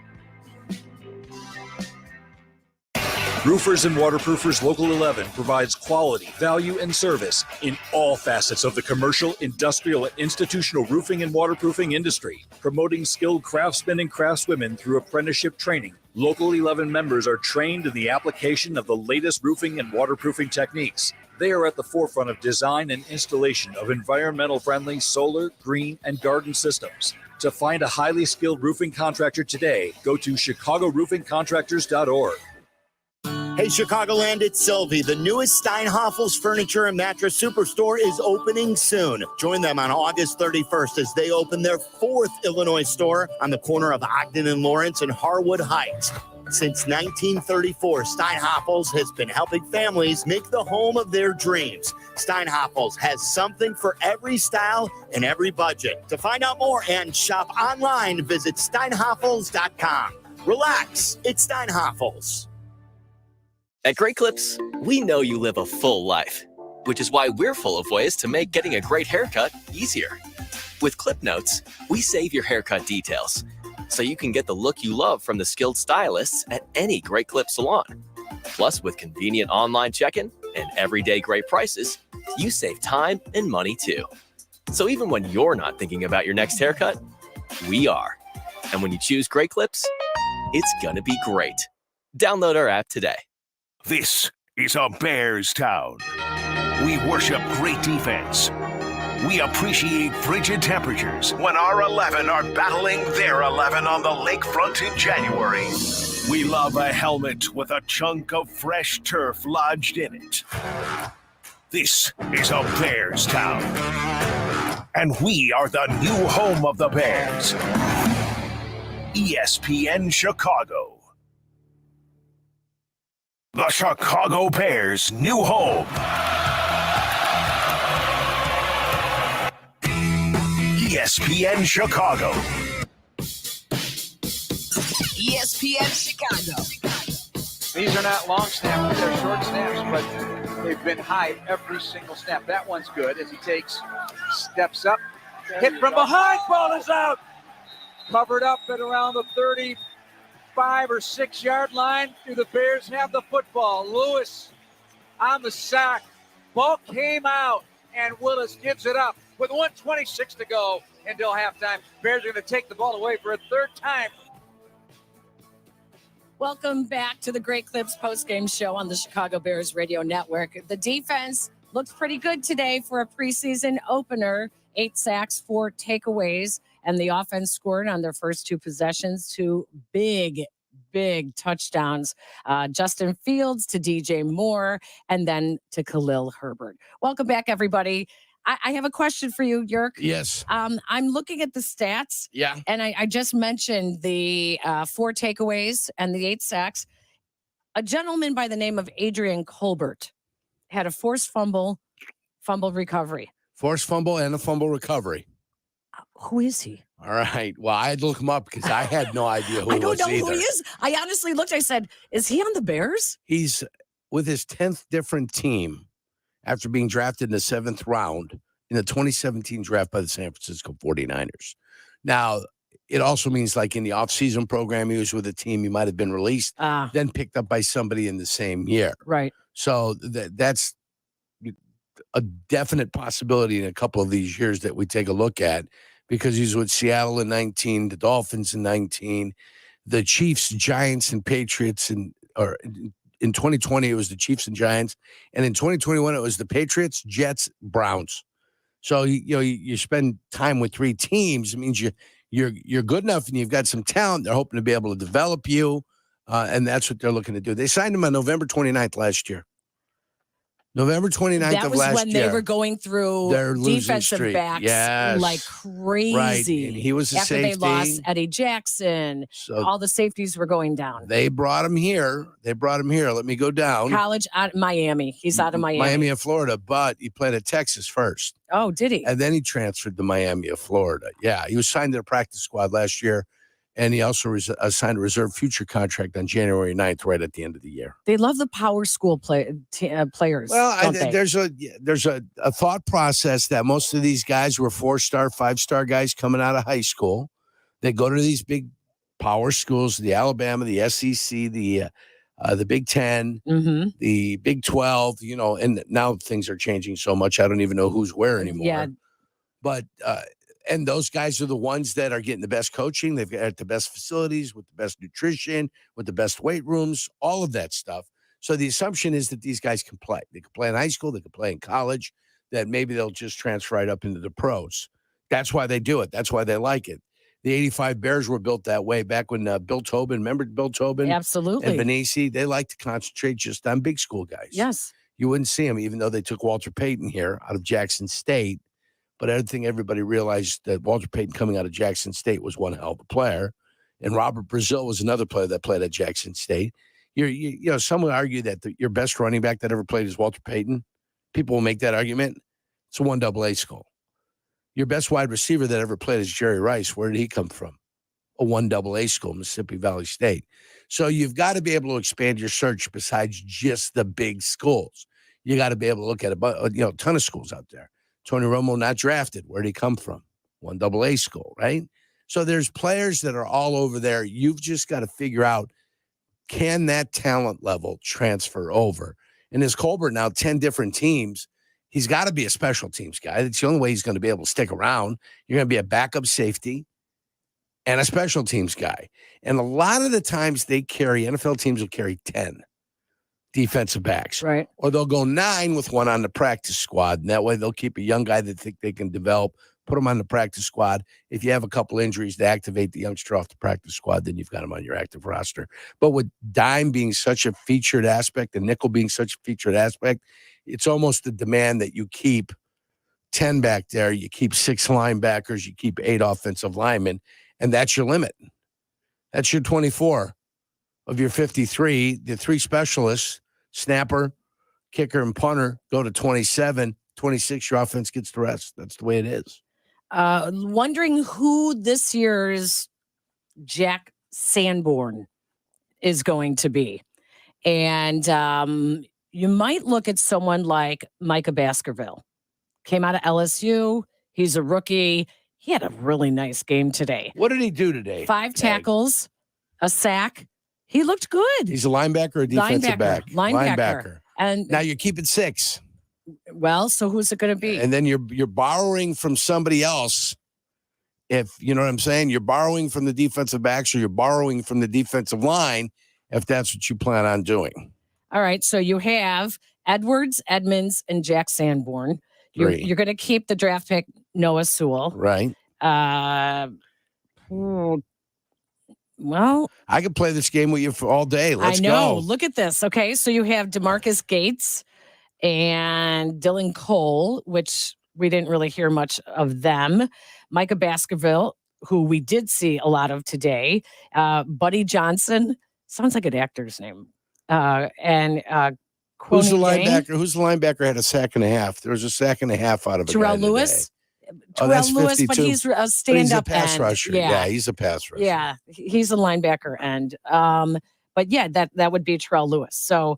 Roofers and Waterproofers Local 11 provides quality, value, and service in all facets of the commercial, industrial, and institutional roofing and waterproofing industry, promoting skilled craftsmen and craftswomen through apprenticeship training. Local 11 members are trained in the application of the latest roofing and waterproofing techniques. They are at the forefront of design and installation of environmental-friendly solar, green, and garden systems. To find a highly skilled roofing contractor today, go to ChicagoRoofingContractors.org. Hey, Chicagoland, it's Sylvie. The newest Steinhafels Furniture and Mattress Superstore is opening soon. Join them on August 31st as they open their 4th Illinois store on the corner of Ogden and Lawrence and Harwood Heights. Since 1934, Steinhafels has been helping families make the home of their dreams. Steinhafels has something for every style and every budget. To find out more and shop online, visit steinhafels.com. Relax, it's Steinhafels. At Great Clips, we know you live a full life, which is why we're full of ways to make getting a great haircut easier. With Clip Notes, we save your haircut details, so you can get the look you love from the skilled stylists at any Great Clip salon. Plus, with convenient online check-in and everyday great prices, you save time and money too. So even when you're not thinking about your next haircut, we are. And when you choose Great Clips, it's gonna be great. Download our app today. This is a Bears town. We worship great defense. We appreciate frigid temperatures when our 11 are battling their 11 on the lakefront in January. We love a helmet with a chunk of fresh turf lodged in it. This is a Bears town. And we are the new home of the Bears. ESPN Chicago. The Chicago Bears' new home. ESPN Chicago. ESPN Chicago. These are not long snaps, they're short snaps, but they've been high every single snap. That one's good as he steps up, hit from behind, ball is out. Covered up at around the 35 or 6 yard line. Do the Bears have the football? Lewis on the sack. Ball came out, and Willis gives it up with 1:26 to go until halftime. Bears are going to take the ball away for a 3rd time. Welcome back to the Great Clips postgame show on the Chicago Bears Radio Network. The defense looked pretty good today for a preseason opener. 8 sacks, 4 takeaways, and the offense scored on their first 2 possessions, 2 big touchdowns. Justin Fields to DJ Moore, and then to Khalil Herbert. Welcome back, everybody. I have a question for you, Yerk. Yes. I'm looking at the stats. Yeah. And I just mentioned the 4 takeaways and the 8 sacks. A gentleman by the name of Adrian Colbert had a forced fumble recovery. Forced fumble and a fumble recovery. Who is he? All right. Well, I had to look him up because I had no idea who I he was don't know either. who he is. I honestly looked. I said, is he on the Bears? He's with his 10th different team after being drafted in the 7th round in the 2017 draft by the San Francisco 49ers. Now, it also means like in the offseason program, he was with a team, he might have been released, then picked up by somebody in the same year. Right. So that's a definite possibility in a couple of these years that we take a look at, because he's with Seattle in 19, the Dolphins in 19, the Chiefs, Giants, and Patriots in 2020, it was the Chiefs and Giants. And in 2021, it was the Patriots, Jets, Browns. So, you spend time with 3 teams. It means you're good enough and you've got some talent. They're hoping to be able to develop you. And that's what they're looking to do. They signed him on November 29th last year. November 29th of last year. That was when they were going through their defensive streak. backs Yes. like crazy. Right. And he was a after safety. they lost Eddie Jackson. So all the safeties were going down. They brought him here. Let me go down. College out Miami. He's out of Miami. Miami and Florida, but he played at Texas first. Oh, did he? And then he transferred to Miami of Florida. Yeah, he was signed to the practice squad last year. And he also signed a reserve future contract on January 9th, right at the end of the year. They love the power school players. Well, don't they? there's a thought process that most of these guys were 4-star, 5-star guys coming out of high school. They go to these big power schools, the Alabama, the SEC, the Big Ten, the Big 12, and now things are changing so much. I don't even know who's where anymore. Yeah. But, and those guys are the ones that are getting the best coaching. They've got the best facilities with the best nutrition, with the best weight rooms, all of that stuff. So the assumption is that these guys can play. They can play in high school. They can play in college, that maybe they'll just transfer right up into the pros. That's why they do it. That's why they like it. The 85 Bears were built that way back when Bill Tobin, remember Bill Tobin? Absolutely. And Benesi, they like to concentrate just on big school guys. Yes. You wouldn't see them, even though they took Walter Payton here out of Jackson State. But I think everybody realized that Walter Payton coming out of Jackson State was one hell of a player. And Robert Brazil was another player that played at Jackson State. Some would argue that your best running back that ever played is Walter Payton. People will make that argument. It's a 1AA school. Your best wide receiver that ever played is Jerry Rice. Where did he come from? A 1AA school, Mississippi Valley State. So you've got to be able to expand your search besides just the big schools. You got to be able to look at a ton of schools out there. Tony Romo not drafted. Where'd he come from? 1AA school, right? So there's players that are all over there. You've just got to figure out, can that talent level transfer over? And as Colbert now 10 different teams, he's got to be a special teams guy. That's the only way he's going to be able to stick around. You're going to be a backup safety and a special teams guy. And a lot of the times NFL teams will carry 10 defensive backs. Right. Or they'll go 9 with one on the practice squad. And that way they'll keep a young guy that think they can develop, put him on the practice squad. If you have a couple injuries, to activate the youngster off the practice squad, then you've got him on your active roster. But with dime being such a featured aspect and nickel being such a featured aspect, it's almost a demand that you keep 10 back there, you keep 6 linebackers, you keep 8 offensive linemen, and that's your limit. That's your 24 of your 53. The 3 specialists, snapper, kicker, and punter, go to 27. 26, your offense gets the rest. That's the way it is. Wondering who this year's Jack Sanborn is going to be. And you might look at someone like Micah Baskerville. Came out of LSU. He's a rookie. He had a really nice game today. What did he do today? 5 tackles, a sack. He looked good. He's a linebacker or a defensive back? Linebacker. And now you're keeping 6. Well, so who's it going to be? And then you're borrowing from somebody else. If you know what I'm saying, you're borrowing from the defensive backs or you're borrowing from the defensive line, if that's what you plan on doing. All right. So you have Edwards, Edmonds, and Jack Sanborn. You're going to keep the draft pick Noah Sewell. Right. Well, I could play this game with you for all day. Let's I know. go. Look at this. Okay. So you have DeMarcus Gates and Dylan Cole, which we didn't really hear much of them. Micah Baskerville, who we did see a lot of today. Buddy Johnson. Sounds like an actor's name. And Who's the Kwoni Gang. linebacker? Who's the linebacker had a sack and a half? There was a sack and a half out of it. Terrell Lewis. That's Terrell Lewis, 52. but he's a But stand-up he's a pass end. rusher. Yeah, he's a pass rusher. Yeah, he's a linebacker end. But yeah, that would be Terrell Lewis. So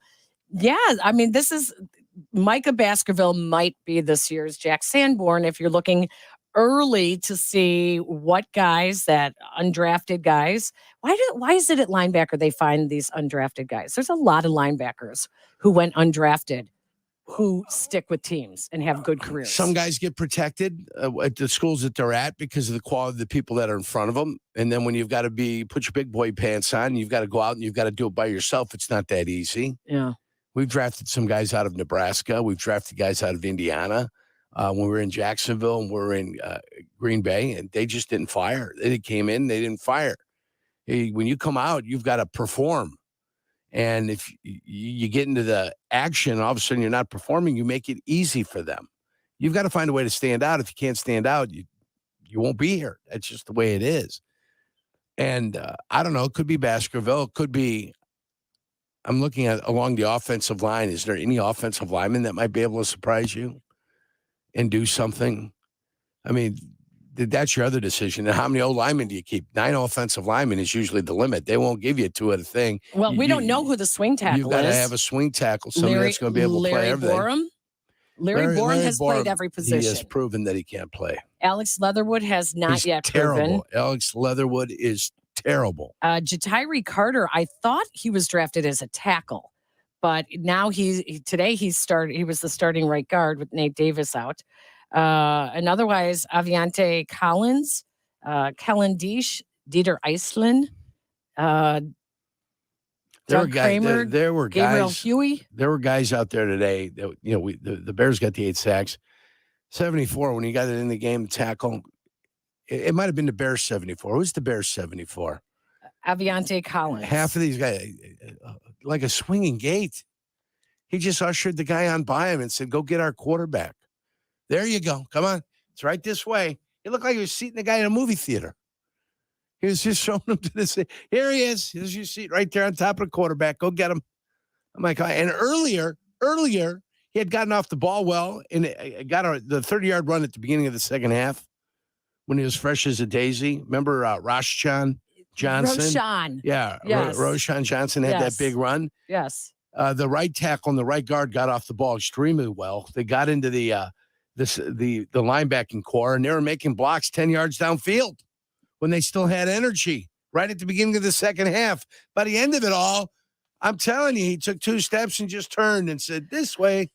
yeah, I mean, this is Micah Baskerville might be this year's Jack Sanborn if you're looking early to see what guys, that undrafted guys. Why is it at linebacker they find these undrafted guys? There's a lot of linebackers who went undrafted who stick with teams and have good careers. Some guys get protected at the schools that they're at because of the quality of the people that are in front of them. And then when you've got to put your big boy pants on, you've got to go out and you've got to do it by yourself. It's not that easy. Yeah. We've drafted some guys out of Nebraska. We've drafted guys out of Indiana when we were in Jacksonville and we were in Green Bay, and they just didn't fire. They came in, they didn't fire. When you come out, you've got to perform. And if you get into the action, all of a sudden you're not performing, you make it easy for them. You've got to find a way to stand out. If you can't stand out, you won't be here. That's just the way it is. And I don't know, it could be Baskerville. It could be, I'm looking at along the offensive line. Is there any offensive lineman that might be able to surprise you and do something? I mean, that's your other decision. And how many old linemen do you keep? 9 offensive linemen is usually the limit. They won't give you 2 at a thing. Well, we don't know who the swing tackle is. You've got to have a swing tackle, somebody that's going to be able to play everything. Larry Borum has played every position. He has proven that he can't play. Alex Leatherwood has not yet proven. Alex Leatherwood is terrible. Jatiri Carter, I thought he was drafted as a tackle, but now today he was the starting right guard with Nate Davis out. And otherwise, Aviante Collins, Kellen Deesh, Dieter Iceland, Doug Kramer, there were Gabriel guys, Huey. There were guys out there today that, the Bears got the 8 sacks. 74, when he got it in the game, tackle. It might have been the Bears 74. Who's the Bears 74? Aviante Collins. Half of these guys, like a swinging gate. He just ushered the guy on by him and said, go get our quarterback. There you go. Come on. It's right this way. It looked like he was seating the guy in a movie theater. He was just showing him to this. Here he is. Here's your seat right there on top of the quarterback. Go get him. I'm like, and earlier, he had gotten off the ball well and got the 30-yard run at the beginning of the second half when he was fresh as a daisy. Remember Roshan Johnson? Roshan. Yeah. Yes. Roshan Johnson had that big run. Yes. The right tackle and the right guard got off the ball extremely well. They got into the linebacking core, and they were making blocks 10 yards downfield when they still had energy right at the beginning of the second half. By the end of it all, I'm telling you, he took 2 steps and just turned and said, this way,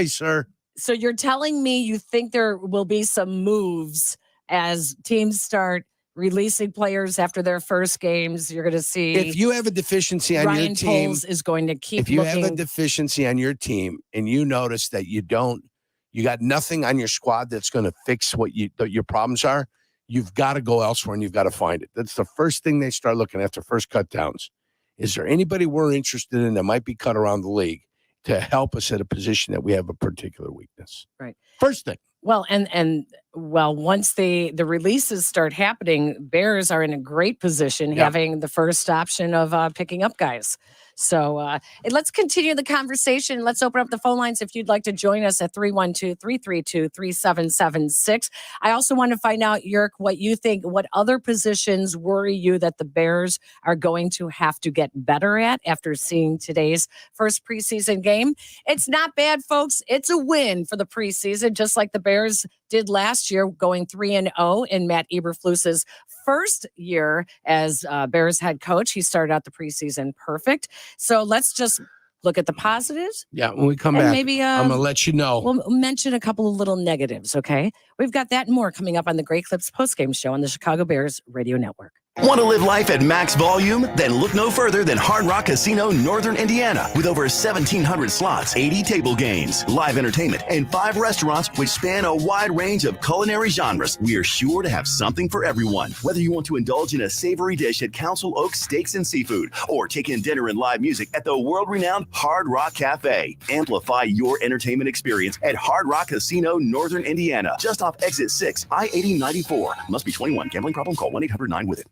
sir. So you're telling me you think there will be some moves as teams start releasing players after their first games? You're going to see. If you have a deficiency on Ryan your team, Poles is going to keep. If you have a deficiency on your team and you notice that you got nothing on your squad that's going to fix what your problems are, you've got to go elsewhere and you've got to find it. That's the first thing they start looking at, their first cut downs. Is there anybody we're interested in that might be cut around the league to help us at a position that we have a particular weakness? Right. First thing. Well, and once the releases start happening, Bears are in a great position having the first option of picking up guys. So let's continue the conversation. Let's open up the phone lines if you'd like to join us at 312-332-3776. I also want to find out, Yerk, what you think, what other positions worry you that the Bears are going to have to get better at after seeing today's first preseason game. It's not bad, folks. It's a win for the preseason, just like the Bears did last year, going 3-0 in Matt Eberflus's first year as Bears head coach. He started out the preseason perfect. So let's just look at the positives. Yeah, when we come back, maybe I'm going to let you know. We'll mention a couple of little negatives, okay? We've got that and more coming up on the Great Clips postgame show on the Chicago Bears Radio Network. Want to live life at max volume? Then look no further than Hard Rock Casino Northern Indiana. With over 1,700 slots, 80 table games, live entertainment, and 5 restaurants which span a wide range of culinary genres, we are sure to have something for everyone. Whether you want to indulge in a savory dish at Council Oak Steaks and Seafood, or take in dinner and live music at the world-renowned Hard Rock Cafe. Amplify your entertainment experience at Hard Rock Casino Northern Indiana, just off Exit 6, I-8094. Must be 21. Gambling problem? Call 1-800-9-WITH-IT.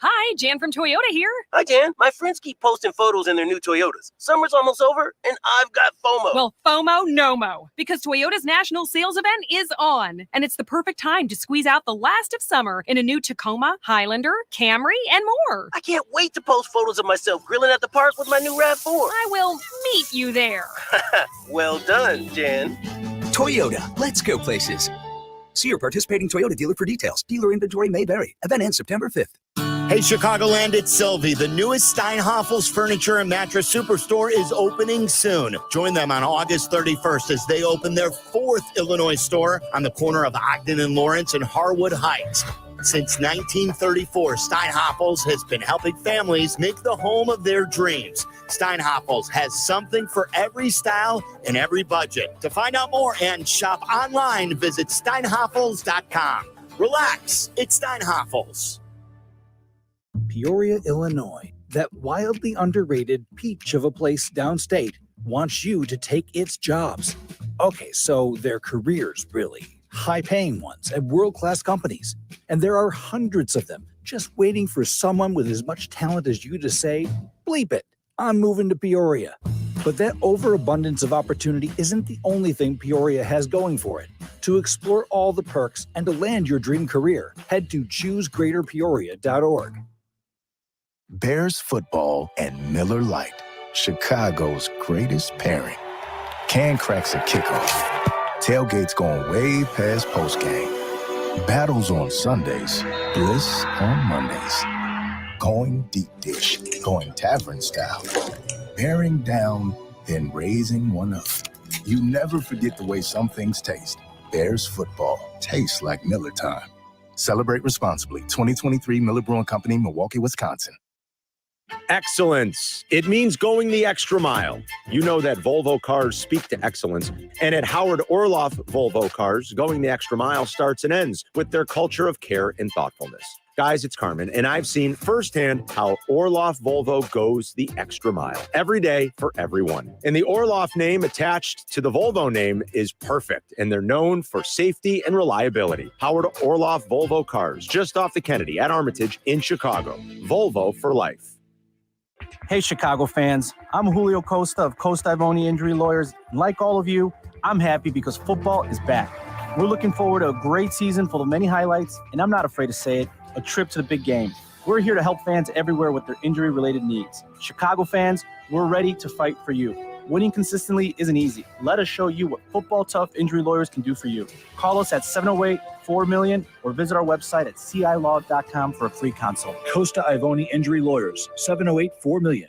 Hi, Jan from Toyota here. Hi, Jan. My friends keep posting photos in their new Toyotas. Summer's almost over, and I've got FOMO. Well, FOMO, no mo. Because Toyota's national sales event is on. And it's the perfect time to squeeze out the last of summer in a new Tacoma, Highlander, Camry, and more. I can't wait to post photos of myself grilling at the park with my new RAV4. I will meet you there. Well done, Jan. Toyota, let's go places. See your participating Toyota dealer for details. Dealer inventory may vary. Event ends September 5th. Hey, Chicagoland, it's Sylvie. The newest Steinhafels Furniture and Mattress Superstore is opening soon. Join them on August 31st as they open their 4th Illinois store on the corner of Ogden and Lawrence and Harwood Heights. Since 1934, Steinhafels has been helping families make the home of their dreams. Steinhafels has something for every style and every budget. To find out more and shop online, visit steinhafels.com. Relax, it's Steinhafels. Peoria, Illinois, that wildly underrated peach of a place downstate, wants you to take its jobs. Okay, so they're careers, really. High-paying ones at world-class companies. And there are hundreds of them just waiting for someone with as much talent as you to say, bleep it, I'm moving to Peoria. But that overabundance of opportunity isn't the only thing Peoria has going for it. To explore all the perks and to land your dream career, head to choosegreaterpeoria.org. Bears football and Miller Lite, Chicago's greatest pairing. Can cracks a kickoff. Tailgates going way past postgame. Battles on Sundays, bliss on Mondays. Going deep dish, going tavern style. Bearing down, then raising one up. You never forget the way some things taste. Bears football tastes like Miller time. Celebrate responsibly. 2023 Miller Brewing Company, Milwaukee, Wisconsin. Excellence. It means going the extra mile. You know that Volvo cars speak to excellence. And at Howard Orloff Volvo Cars, going the extra mile starts and ends with their culture of care and thoughtfulness. Guys, it's Carmen, and I've seen firsthand how Orloff Volvo goes the extra mile every day for everyone. And the Orloff name attached to the Volvo name is perfect, and they're known for safety and reliability. Howard Orloff Volvo Cars, just off the Kennedy at Armitage in Chicago. Volvo for life. Hey, Chicago fans. I'm Julio Costa of Costa Ivoni Injury Lawyers. And like all of you, I'm happy because football is back. We're looking forward to a great season full of many highlights, and I'm not afraid to say it, a trip to the big game. We're here to help fans everywhere with their injury-related needs. Chicago fans, we're ready to fight for you. Winning consistently isn't easy. Let us show you what football tough injury lawyers can do for you. Call us at 708-4-MILLION or visit our website at cilaw.com for a free consult. Costa Ivoni Injury Lawyers, 708-4-MILLION.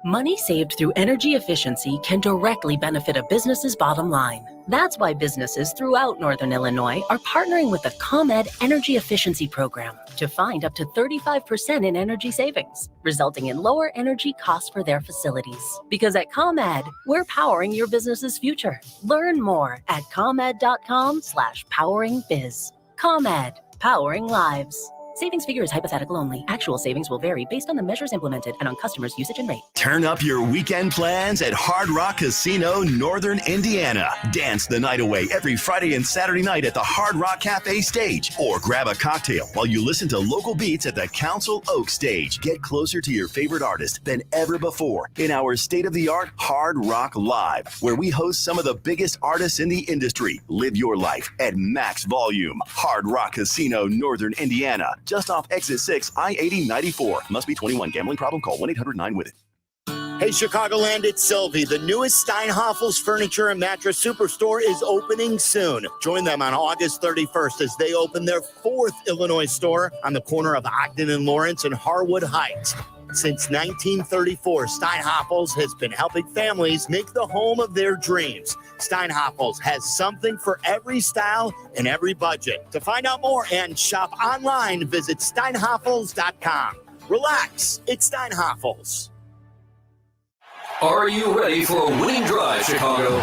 Money saved through energy efficiency can directly benefit a business's bottom line. That's why businesses throughout Northern Illinois are partnering with the ComEd Energy Efficiency Program to find up to 35% in energy savings, resulting in lower energy costs for their facilities. Because at ComEd, we're powering your business's future. Learn more at comed.com/poweringbiz. ComEd, powering lives. Savings figure is hypothetical only. Actual savings will vary based on the measures implemented and on customers' usage and rate. Turn up your weekend plans at Hard Rock Casino, Northern Indiana. Dance the night away every Friday and Saturday night at the Hard Rock Cafe stage. Or grab a cocktail while you listen to local beats at the Council Oak stage. Get closer to your favorite artist than ever before in our state-of-the-art Hard Rock Live, where we host some of the biggest artists in the industry. Live your life at max volume. Hard Rock Casino, Northern Indiana. Just off exit 6, I-80-94. Must be 21. Gambling problem? Call 1-800-9-WITH-IT. Hey, Chicagoland, it's Sylvie. The newest Steinhafels Furniture and Mattress Superstore is opening soon. Join them on August 31st as they open their 4th Illinois store on the corner of Ogden and Lawrence and Harwood Heights. Since 1934, Steinhafels has been helping families make the home of their dreams. Steinhafels has something for every style and every budget. To find out more and shop online, visit steinhafels.com. Relax, it's Steinhafels. Are you ready for a winning drive, Chicago?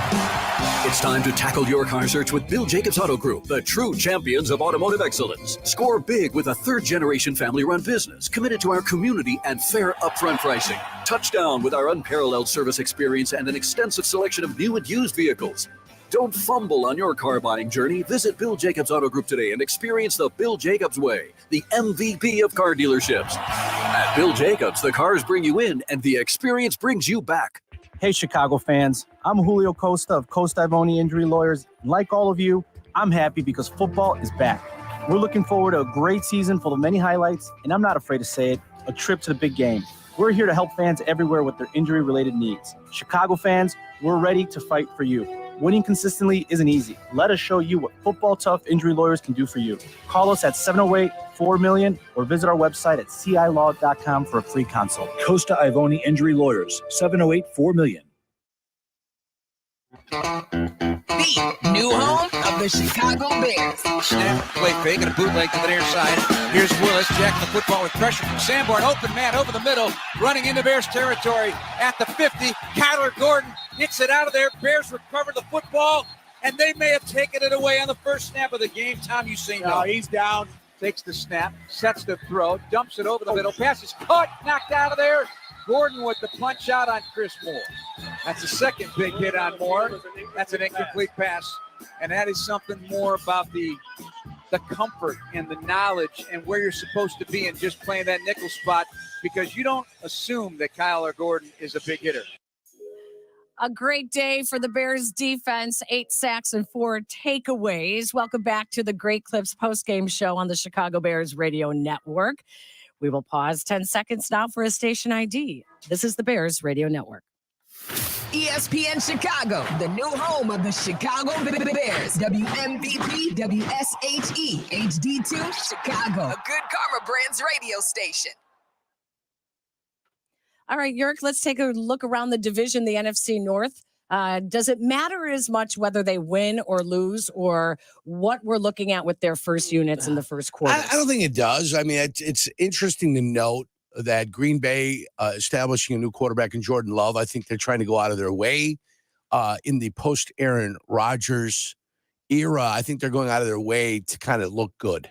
It's time to tackle your car search with Bill Jacobs Auto Group, the true champions of automotive excellence. Score big with a third-generation family-run business committed to our community and fair upfront pricing. Touchdown with our unparalleled service experience and an extensive selection of new and used vehicles. Don't fumble on your car buying journey. Visit Bill Jacobs Auto Group today and experience the Bill Jacobs way, the MVP of car dealerships. At Bill Jacobs, the cars bring you in and the experience brings you back. Hey, Chicago fans. I'm Julio Costa of Costa Ivoni Injury Lawyers. And like all of you, I'm happy because football is back. We're looking forward to a great season full of many highlights, and I'm not afraid to say it, a trip to the big game. We're here to help fans everywhere with their injury-related needs. Chicago fans, we're ready to fight for you. Winning consistently isn't easy. Let us show you what Football Tough Injury Lawyers can do for you. Call us at 708-4million or visit our website at cilaw.com for a free consult. Costa Ivoni Injury Lawyers, 708-4million. The new home of the Chicago Bears. Snap, play fake, and a bootleg to the near side. Here's Willis jacking the football with pressure from Sanborn. Open man over the middle, running into Bears territory at the 50. Kyler Gordon hits it out of there. Bears recover the football, and they may have taken it away on the first snap of the game. Tom, you say no. He's down. Takes the snap, sets the throw, dumps it over the middle. Pass is caught, knocked out of there. Gordon with the punch out on Chris Moore. That's the second big hit on Moore. That's an incomplete pass. And that is something more about the comfort and the knowledge and where you're supposed to be and just playing that nickel spot, because you don't assume that Kyler Gordon is a big hitter. A great day for the Bears defense, 8 sacks and 4 takeaways. Welcome back to the Great Clips postgame show on the Chicago Bears Radio Network. We will pause 10 seconds now for a station ID. This is the Bears Radio Network. ESPN Chicago, the new home of the Chicago Bears. WMVP, WSHE, HD2, Chicago. A Good Karma Brands radio station. All right, Yerk, let's take a look around the division, the NFC North. Does it matter as much whether they win or lose, or what we're looking at with their first units in the first quarter? I don't think it does. I mean, it's interesting to note that Green Bay establishing a new quarterback in Jordan Love. I think they're trying to go out of their way in the post-Aaron Rodgers era. I think they're going out of their way to kind of look good.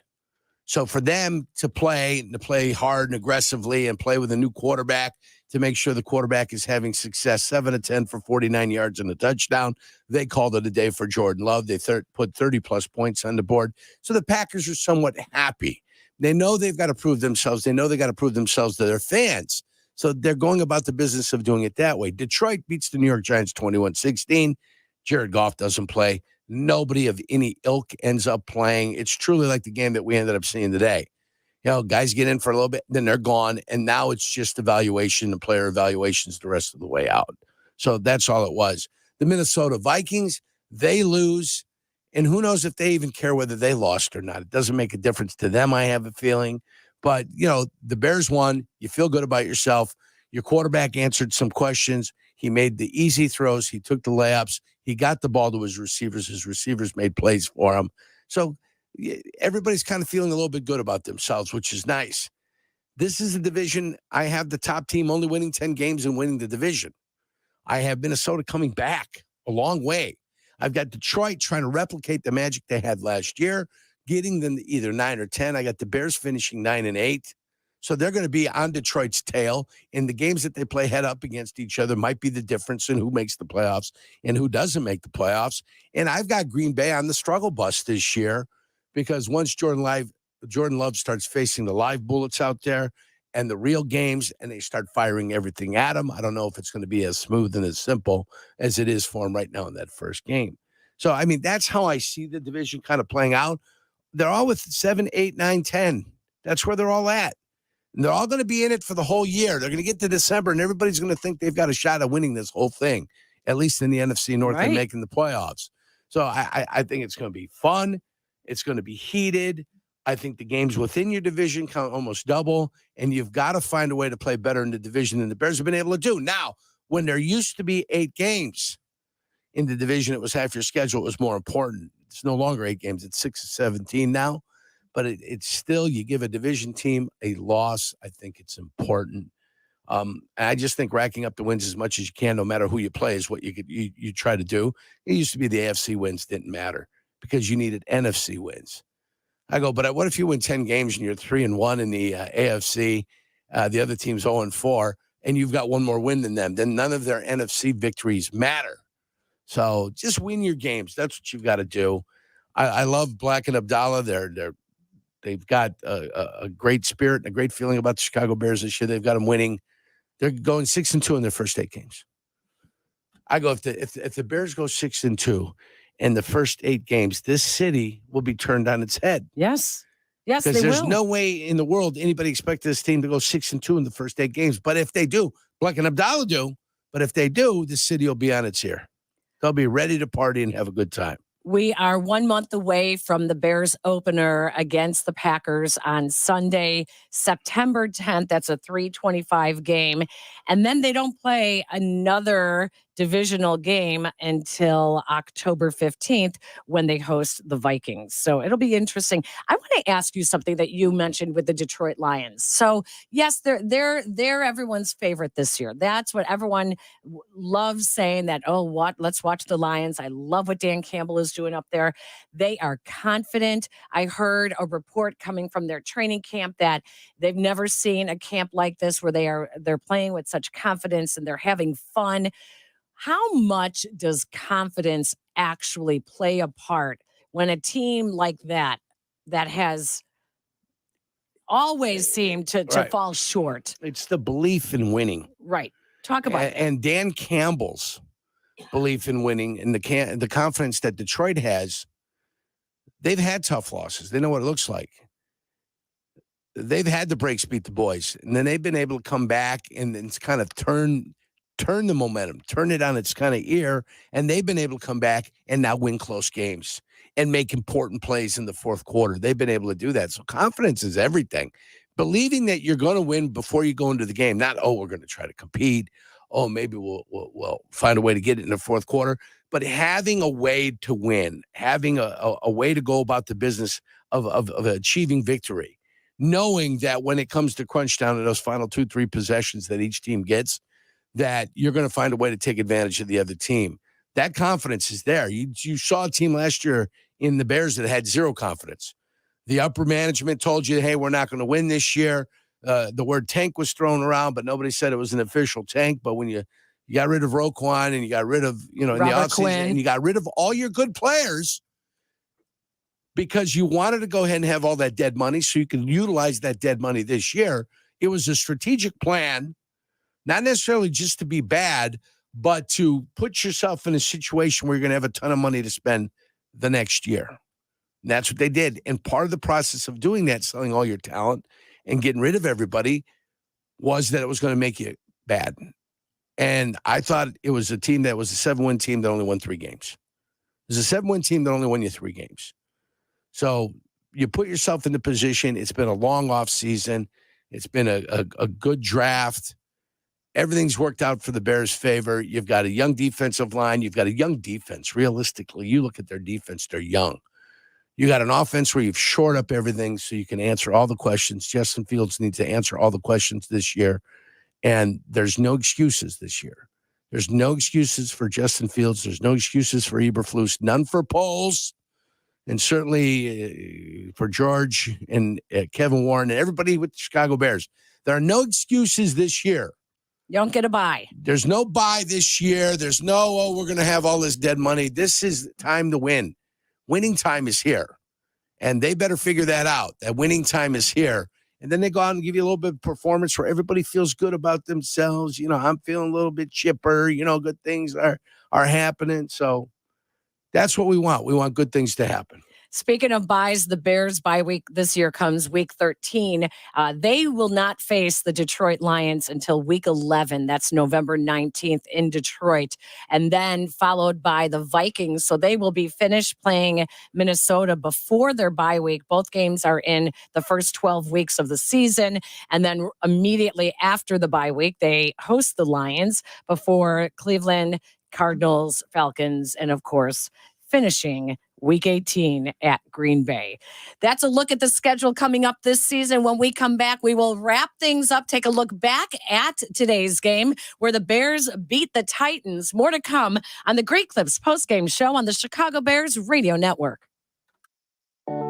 So for them to play hard and aggressively and play with a new quarterback to make sure the quarterback is having success, 7 of 10 for 49 yards and a touchdown. They called it a day for Jordan Love. They put 30-plus points on the board. So the Packers are somewhat happy. They know they've got to prove themselves. They know they got to prove themselves to their fans. So they're going about the business of doing it that way. Detroit beats the New York Giants 21-16. Jared Goff doesn't play. Nobody of any ilk ends up playing. It's truly like the game that we ended up seeing today. You know, guys get in for a little bit, then they're gone, and now it's just evaluation and player evaluations the rest of the way out. So that's all it was. The Minnesota Vikings, they lose, and who knows if they even care whether they lost or not. It doesn't make a difference to them, I have a feeling. But, you know, the Bears won. You feel good about yourself. Your quarterback answered some questions. He made the easy throws. He took the layups. He got the ball to his receivers. His receivers made plays for him. So everybody's kind of feeling a little bit good about themselves, which is nice. This is a division. I have the top team only winning 10 games and winning the division. I have Minnesota coming back a long way. I've got Detroit trying to replicate the magic they had last year, getting them to either 9 or 10. I got the Bears finishing 9 and 8. So they're going to be on Detroit's tail. In the games that they play head up against each other might be the difference in who makes the playoffs and who doesn't make the playoffs. And I've got Green Bay on the struggle bus this year, because once Jordan Love starts facing the live bullets out there and the real games, and they start firing everything at him, I don't know if it's going to be as smooth and as simple as it is for him right now in that first game. So, I mean, that's how I see the division kind of playing out. They're all with 7, 8, 9, 10. That's where they're all at. And they're all going to be in it for the whole year. They're going to get to December, and everybody's going to think they've got a shot at winning this whole thing, at least in the NFC North and making the playoffs. So I think it's going to be fun. It's going to be heated. I think the games within your division count almost double, and you've got to find a way to play better in the division than the Bears have been able to do. Now, when there used to be 8 games in the division, it was half your schedule. It was more important. It's no longer 8 games. It's 6 or 17 now. But it's still, you give a division team a loss. I think it's important. And I just think racking up the wins as much as you can, no matter who you play, is what you try to do. It used to be the AFC wins didn't matter because you needed NFC wins. I go, but what if you win 10 games and you're 3-1 in the AFC, the other team's 0-4, and you've got one more win than them? Then none of their NFC victories matter. So just win your games. That's what you've got to do. I love Black and Abdallah. They've got a great spirit and a great feeling about the Chicago Bears this year. They've got them winning. They're going 6-2 in their first 8 games. I go, if the Bears go 6-2 in the first 8 games, this city will be turned on its head. Yes, they because there's will. no way in the world anybody expects this team to go 6-2 in the first 8 games. But if they do, Black and Abdallah do. But if they do, the city will be on its ear. They'll be ready to party and have a good time. We are 1 month away from the Bears opener against the Packers on Sunday, September 10th. That's a 3:25 game. And then they don't play another divisional game until October 15th when they host the Vikings. So it'll be interesting. I want to ask you something that you mentioned with the Detroit Lions. So yes, they're everyone's favorite this year. That's what everyone loves saying, that, let's watch the Lions. I love what Dan Campbell is doing up there. They are confident. I heard a report coming from their training camp that they've never seen a camp like this where they're playing with such confidence and they're having fun. How much does confidence actually play a part when a team like that has always seemed to fall short? It's the belief in winning. Right. Talk about it. And Dan Campbell's belief in winning and the confidence that Detroit has. They've had tough losses. They know what it looks like. They've had the breaks beat the boys, and then they've been able to come back and kind of turn the momentum, turn it on its kind of ear, and they've been able to come back and now win close games and make important plays in the fourth quarter. They've been able to do that. So confidence is everything. Believing that you're going to win before you go into the game, not, we're going to try to compete. Maybe we'll find a way to get it in the fourth quarter. But having a way to win, having a way to go about the business of achieving victory, knowing that when it comes to crunch down in those final 2-3 possessions that each team gets, that you're going to find a way to take advantage of the other team. That confidence is there. You saw a team last year in the Bears that had zero confidence. The upper management told you, hey, we're not going to win this year. The word tank was thrown around, but nobody said it was an official tank. But when you got rid of Roquan and you got rid of, in the offseason, and you got rid of all your good players because you wanted to go ahead and have all that dead money so you can utilize that dead money this year. It was a strategic plan. Not necessarily just to be bad, but to put yourself in a situation where you're going to have a ton of money to spend the next year. And that's what they did. And part of the process of doing that, selling all your talent and getting rid of everybody, was that it was going to make you bad. And I thought it was a team that was a 7-win team that only won 3 games. It was a 7-win team that only won you 3 games. So you put yourself in the position. It's been a long off season. It's been a good draft. Everything's worked out for the Bears' favor. You've got a young defensive line. You've got a young defense. Realistically, you look at their defense, they're young. You got an offense where you've shored up everything so you can answer all the questions. Justin Fields needs to answer all the questions this year. And there's no excuses this year. There's no excuses for Justin Fields. There's no excuses for Eberflus. None for Poles. And certainly for George and Kevin Warren and everybody with the Chicago Bears. There are no excuses this year. You don't get a bye. There's no bye this year. There's no, we're going to have all this dead money. This is time to win. Winning time is here. And they better figure that out. That winning time is here. And then they go out and give you a little bit of performance where everybody feels good about themselves. I'm feeling a little bit chipper. Good things are happening. So that's what we want. We want good things to happen. Speaking of buys, the Bears bye week this year comes week 13. They will not face the Detroit Lions until week 11. That's November 19th in Detroit. And then followed by the Vikings. So they will be finished playing Minnesota before their bye week. Both games are in the first 12 weeks of the season. And then immediately after the bye week, they host the Lions before Cleveland, Cardinals, Falcons, and of course, finishing Week 18 at Green Bay. That's a look at the schedule coming up this season. When we come back, we will wrap things up, take a look back at today's game where the Bears beat the Titans. More to come on the Great Clips postgame show on the Chicago Bears Radio Network.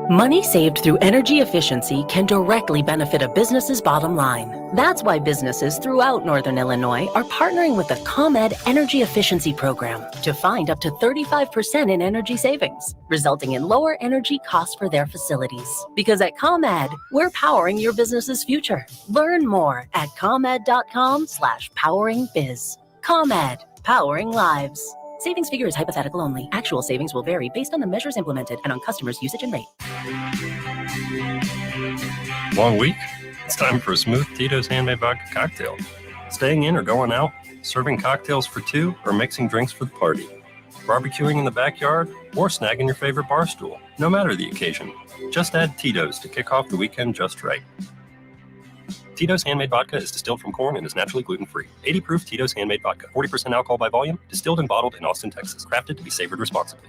Money saved through energy efficiency can directly benefit a business's bottom line. That's why businesses throughout Northern Illinois are partnering with the ComEd Energy Efficiency Program to find up to 35% in energy savings, resulting in lower energy costs for their facilities. Because at ComEd, we're powering your business's future. Learn more at comed.com/poweringbiz. ComEd, powering lives. Savings figure is hypothetical only. Actual savings will vary based on the measures implemented and on customers' usage and rate. Long week? It's time for a smooth Tito's handmade vodka cocktail. Staying in or going out? Serving cocktails for 2 or mixing drinks for the party? barbecuing in the backyard, or snagging your favorite bar stool. No matter the occasion, just add Tito's to kick off the weekend just right. Tito's Handmade Vodka is distilled from corn and is naturally gluten-free. 80 proof Tito's Handmade Vodka, 40% alcohol by volume, distilled and bottled in Austin, Texas. Crafted to be savored responsibly.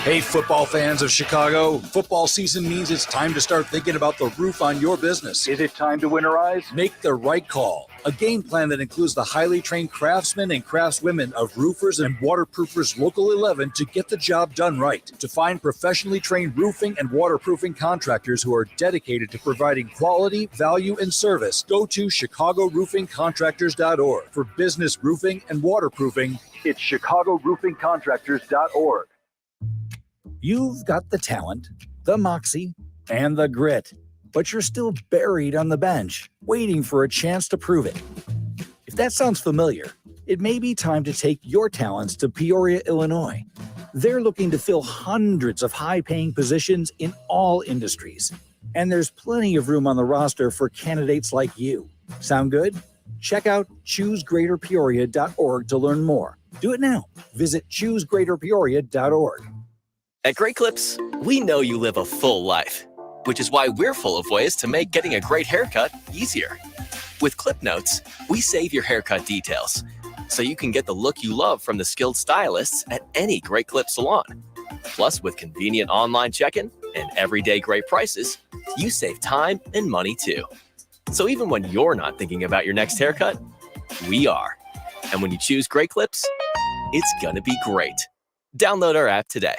Hey, football fans of Chicago, football season means it's time to start thinking about the roof on your business. Is it time to winterize? Make the right call. A game plan that includes the highly trained craftsmen and craftswomen of Roofers and Waterproofers Local 11 to get the job done right. To find professionally trained roofing and waterproofing contractors who are dedicated to providing quality, value, and service, go to ChicagoRoofingContractors.org. For business roofing and waterproofing, it's ChicagoRoofingContractors.org. You've got the talent, the moxie, and the grit, but you're still buried on the bench, waiting for a chance to prove it. If that sounds familiar, it may be time to take your talents to Peoria, Illinois. They're looking to fill hundreds of high-paying positions in all industries, and there's plenty of room on the roster for candidates like you. Sound good? Check out ChooseGreaterPeoria.org to learn more. Do it now. Visit ChooseGreaterPeoria.org. At Great Clips, we know you live a full life, which is why we're full of ways to make getting a great haircut easier. With Clip Notes, we save your haircut details, so you can get the look you love from the skilled stylists at any Great Clip salon. Plus, with convenient online check-in and everyday great prices, you save time and money too. So even when you're not thinking about your next haircut, we are. And when you choose Great Clips, it's gonna be great. Download our app today.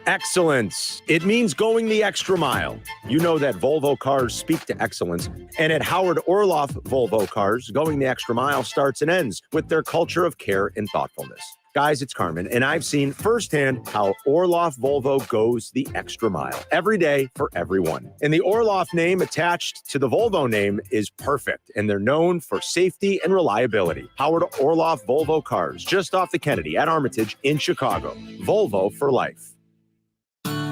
Excellence. It means going the extra mile. You know that Volvo cars speak to excellence. And at Howard Orloff Volvo Cars, going the extra mile starts and ends with their culture of care and thoughtfulness. Guys, it's Carmen, and I've seen firsthand how Orloff Volvo goes the extra mile every day for everyone. And the Orloff name attached to the Volvo name is perfect, and they're known for safety and reliability. Howard Orloff Volvo Cars, just off the Kennedy at Armitage in Chicago. Volvo for life.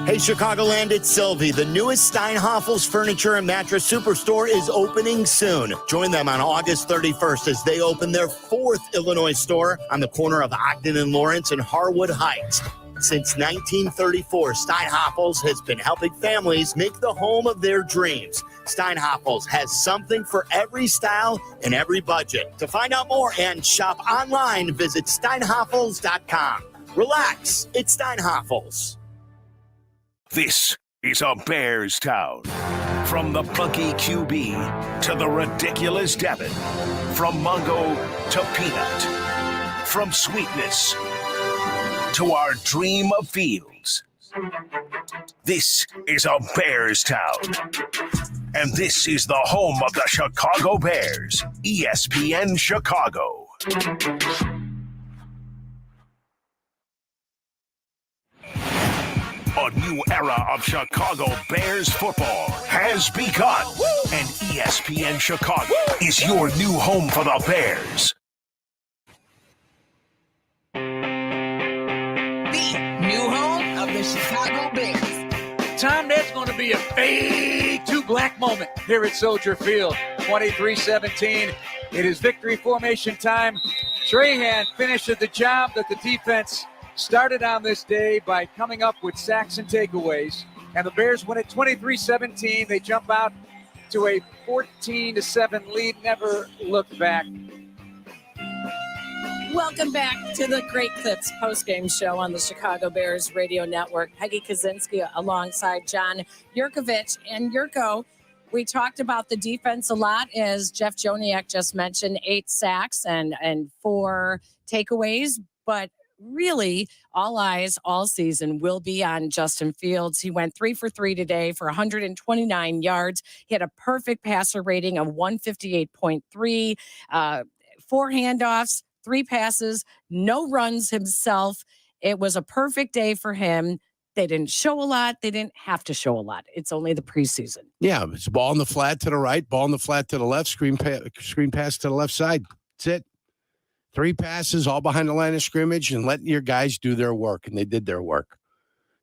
Hey, Chicagoland, it's Sylvie. The newest Steinhafels Furniture and Mattress Superstore is opening soon. Join them on August 31st as they open their 4th Illinois store on the corner of Ogden and Lawrence and Harwood Heights. Since 1934, Steinhafels has been helping families make the home of their dreams. Steinhafels has something for every style and every budget. To find out more and shop online, visit steinhafels.com. Relax, it's Steinhafels. This is a Bears town. From the funky QB to the ridiculous Devin. From Mongo to Peanut. From sweetness to our dream of fields. This is a Bears town. And this is the home of the Chicago Bears, ESPN Chicago. A new era of Chicago Bears football has begun, and ESPN Chicago is your new home for the Bears. The new home of the Chicago Bears. Tom, that's going to be a fade to black moment here at Soldier Field. 23-17. It is victory formation time. Trahan finishes the job that the defense started on this day by coming up with sacks and takeaways. And the Bears win it 23-17. They jump out to a 14-7 lead. Never look back. Welcome back to the Great Clips postgame show on the Chicago Bears Radio Network. Peggy Kaczynski alongside John Yurkovich. And Yurko, we talked about the defense a lot, as Jeff Joniak just mentioned, 8 sacks and 4 takeaways. But really, all eyes all season will be on Justin Fields. He went 3 for 3 today for 129 yards. He had a perfect passer rating of 158.3, 4 handoffs, 3 passes, no runs himself. It was a perfect day for him. They didn't show a lot. They didn't have to show a lot. It's only the preseason. Yeah, it's ball in the flat to the right, ball in the flat to the left, screen pass to the left side. That's it. 3 passes, all behind the line of scrimmage, and letting your guys do their work, and they did their work.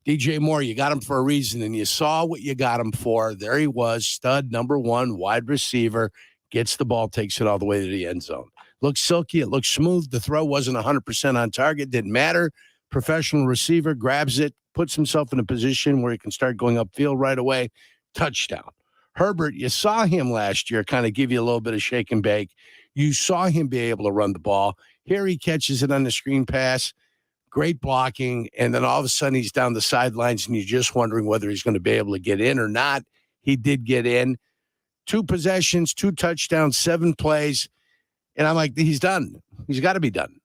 DJ Moore, you got him for a reason, and you saw what you got him for. There he was, stud number 1, wide receiver, gets the ball, takes it all the way to the end zone. Looked silky. It looked smooth. The throw wasn't 100% on target. Didn't matter. Professional receiver grabs it, puts himself in a position where he can start going upfield right away. Touchdown. Herbert, you saw him last year kind of give you a little bit of shake and bake. You saw him be able to run the ball. Here he catches it on the screen pass. Great blocking. And then all of a sudden he's down the sidelines and you're just wondering whether he's going to be able to get in or not. He did get in. 2 possessions, 2 touchdowns, 7 plays. And I'm like, he's done. He's got to be done.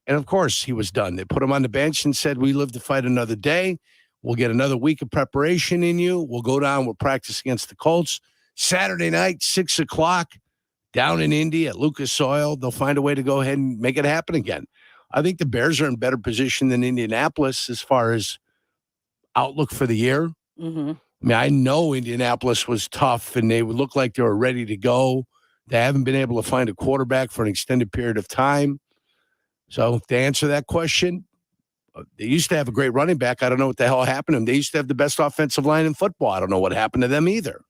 And, of course, he was done. They put him on the bench and said, we live to fight another day. We'll get another week of preparation in you. We'll go down. We'll practice against the Colts. Saturday night, 6 o'clock, down in Indy at Lucas Oil. They'll find a way to go ahead and make it happen again. I think the Bears are in better position than Indianapolis as far as outlook for the year. Mm-hmm. I mean, I know Indianapolis was tough, and they would look like they were ready to go. They haven't been able to find a quarterback for an extended period of time. So to answer that question, they used to have a great running back. I don't know what the hell happened to them. They used to have the best offensive line in football. I don't know what happened to them either.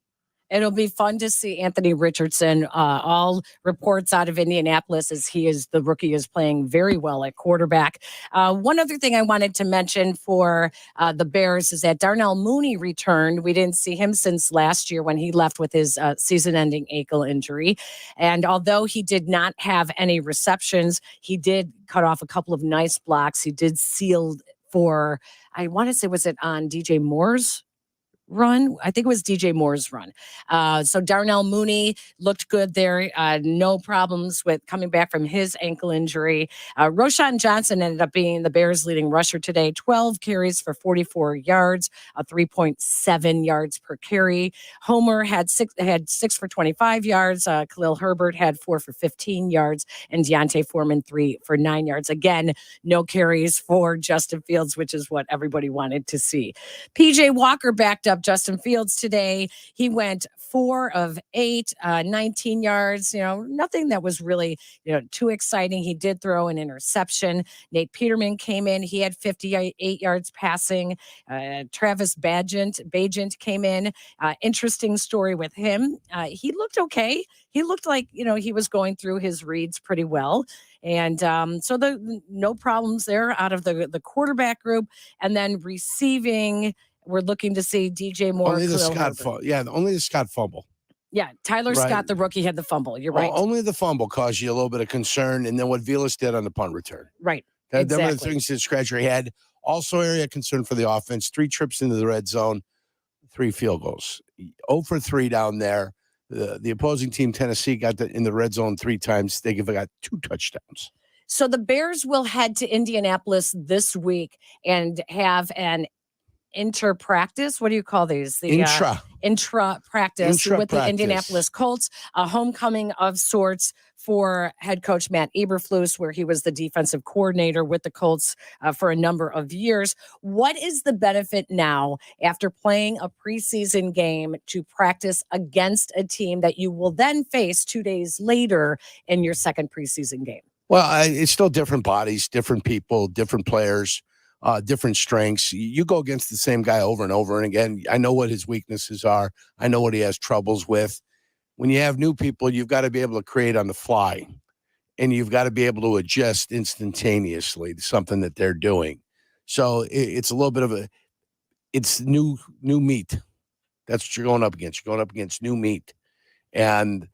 It'll be fun to see Anthony Richardson. All reports out of Indianapolis is the rookie is playing very well at quarterback. One other thing I wanted to mention for the Bears is that Darnell Mooney returned. We didn't see him since last year when he left with his season-ending ankle injury. And although he did not have any receptions, he did cut off a couple of nice blocks. He did seal for, I want to say, was it on DJ Moore's run? I think it was DJ Moore's run. So Darnell Mooney looked good there. No problems with coming back from his ankle injury. Roschon Johnson ended up being the Bears' leading rusher today. 12 carries for 44 yards, 3.7 yards per carry. Homer had six for 25 yards. Khalil Herbert had 4 for 15 yards, and Deontay Foreman 3 for 9 yards. Again, no carries for Justin Fields, which is what everybody wanted to see. PJ Walker backed up Justin Fields today. He went 4 of 8, 19 yards. Nothing that was really, too exciting. He did throw an interception. Nate Peterman came in. He had 58 yards passing. Travis Bagent came in. Interesting story with him. He looked okay. He looked like, he was going through his reads pretty well. And so no problems there out of the quarterback group. And then receiving, we're looking to see DJ Moore. Only the Scott fumble. Yeah, Tyler Right. Scott, the rookie, had the fumble. You're right. Only the fumble caused you a little bit of concern, and then what Vilas did on the punt return. Right. Them are the Exactly. things that scratch your head. Also, area of concern for the offense: 3 trips into the red zone, 3 field goals. 0 for 3 down there. The opposing team, Tennessee, got in the red zone 3 times. They got 2 touchdowns. So the Bears will head to Indianapolis this week and have an inter-practice. What do you call these? Intra-practice with the Intra-practice. Indianapolis Colts, a homecoming of sorts for head coach Matt Eberflus, where he was the defensive coordinator with the Colts for a number of years. What is the benefit now after playing a preseason game to practice against a team that you will then face 2 days later in your second preseason game? Well, it's still different bodies, different people, different players, different strengths. You go against the same guy over and over and again. I know what his weaknesses are. I know what he has troubles with. When you have new people, you've got to be able to create on the fly, and you've got to be able to adjust instantaneously to something that they're doing. So it's a little bit of it's new meat. That's what you're going up against. You're going up against new meat. And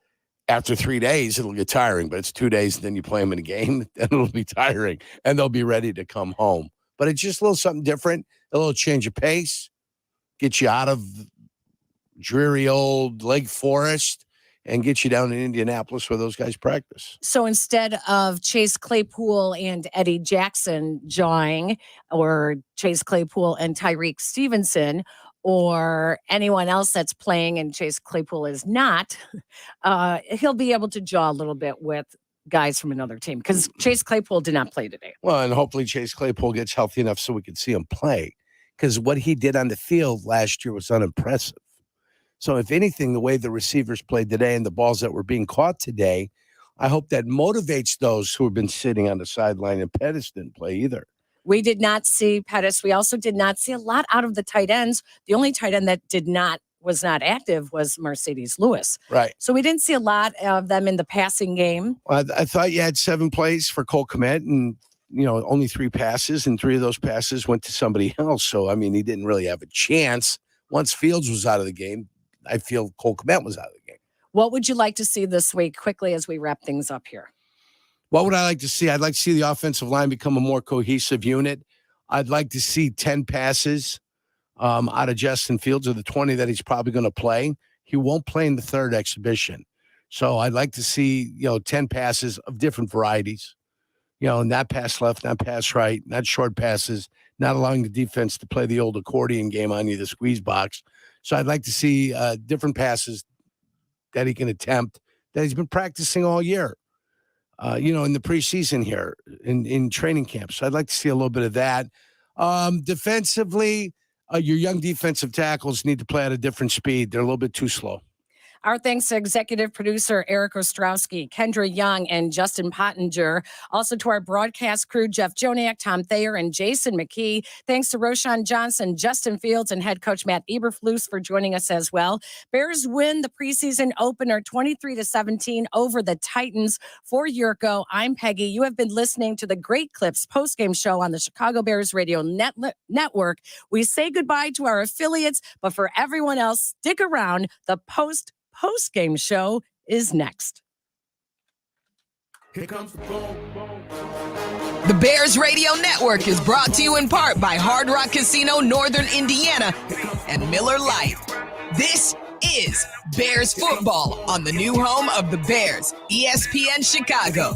after 3 days, it'll get tiring, but it's 2 days, and then you play them in a game, then it'll be tiring, and they'll be ready to come home. But it's just a little something different, a little change of pace, get you out of dreary old Lake Forest and get you down in Indianapolis where those guys practice. So instead of Chase Claypool and Eddie Jackson jawing, or Chase Claypool and Tyreek Stevenson, or anyone else that's playing and Chase Claypool is not, he'll be able to jaw a little bit with guys from another team, because Chase Claypool did not play today. Well, and hopefully Chase Claypool gets healthy enough so we can see him play, because what he did on the field last year was unimpressive. So if anything, the way the receivers played today and the balls that were being caught today, I hope that motivates those who have been sitting on the sideline, and Pettis didn't play either. We did not see Pettis. We also did not see a lot out of the tight ends. The only tight end that did not was not active was Mercedes Lewis. Right. So we didn't see a lot of them in the passing game. Well, I thought you had 7 plays for Cole Kmet and, only 3 passes, and 3 of those passes went to somebody else. So, I mean, he didn't really have a chance. Once Fields was out of the game, I feel Cole Kmet was out of the game. What would you like to see this week quickly as we wrap things up here? What would I like to see? I'd like to see the offensive line become a more cohesive unit. I'd like to see 10 passes out of Justin Fields, of the 20 that he's probably going to play. He won't play in the third exhibition. So I'd like to see, 10 passes of different varieties. Not pass left, not pass right, not short passes, not allowing the defense to play the old accordion game on you, the squeeze box. So I'd like to see different passes that he can attempt that he's been practicing all year, in the preseason here, in training camp. So I'd like to see a little bit of that. Defensively, your young defensive tackles need to play at a different speed. They're a little bit too slow. Our thanks to executive producer Eric Ostrowski, Kendra Young, and Justin Pottinger. Also to our broadcast crew, Jeff Joniak, Tom Thayer, and Jason McKee. Thanks to Roshan Johnson, Justin Fields, and head coach Matt Eberflus for joining us as well. Bears win the preseason opener 23-17 over the Titans 4 years ago. I'm Peggy. You have been listening to the Great Clips postgame show on the Chicago Bears Radio Network. We say goodbye to our affiliates, but for everyone else, stick around. The postgame show is next. Here comes the boom. The Bears Radio Network is brought to you in part by Hard Rock Casino, Northern Indiana, and Miller Lite. This is Bears football on the new home of the Bears, ESPN Chicago.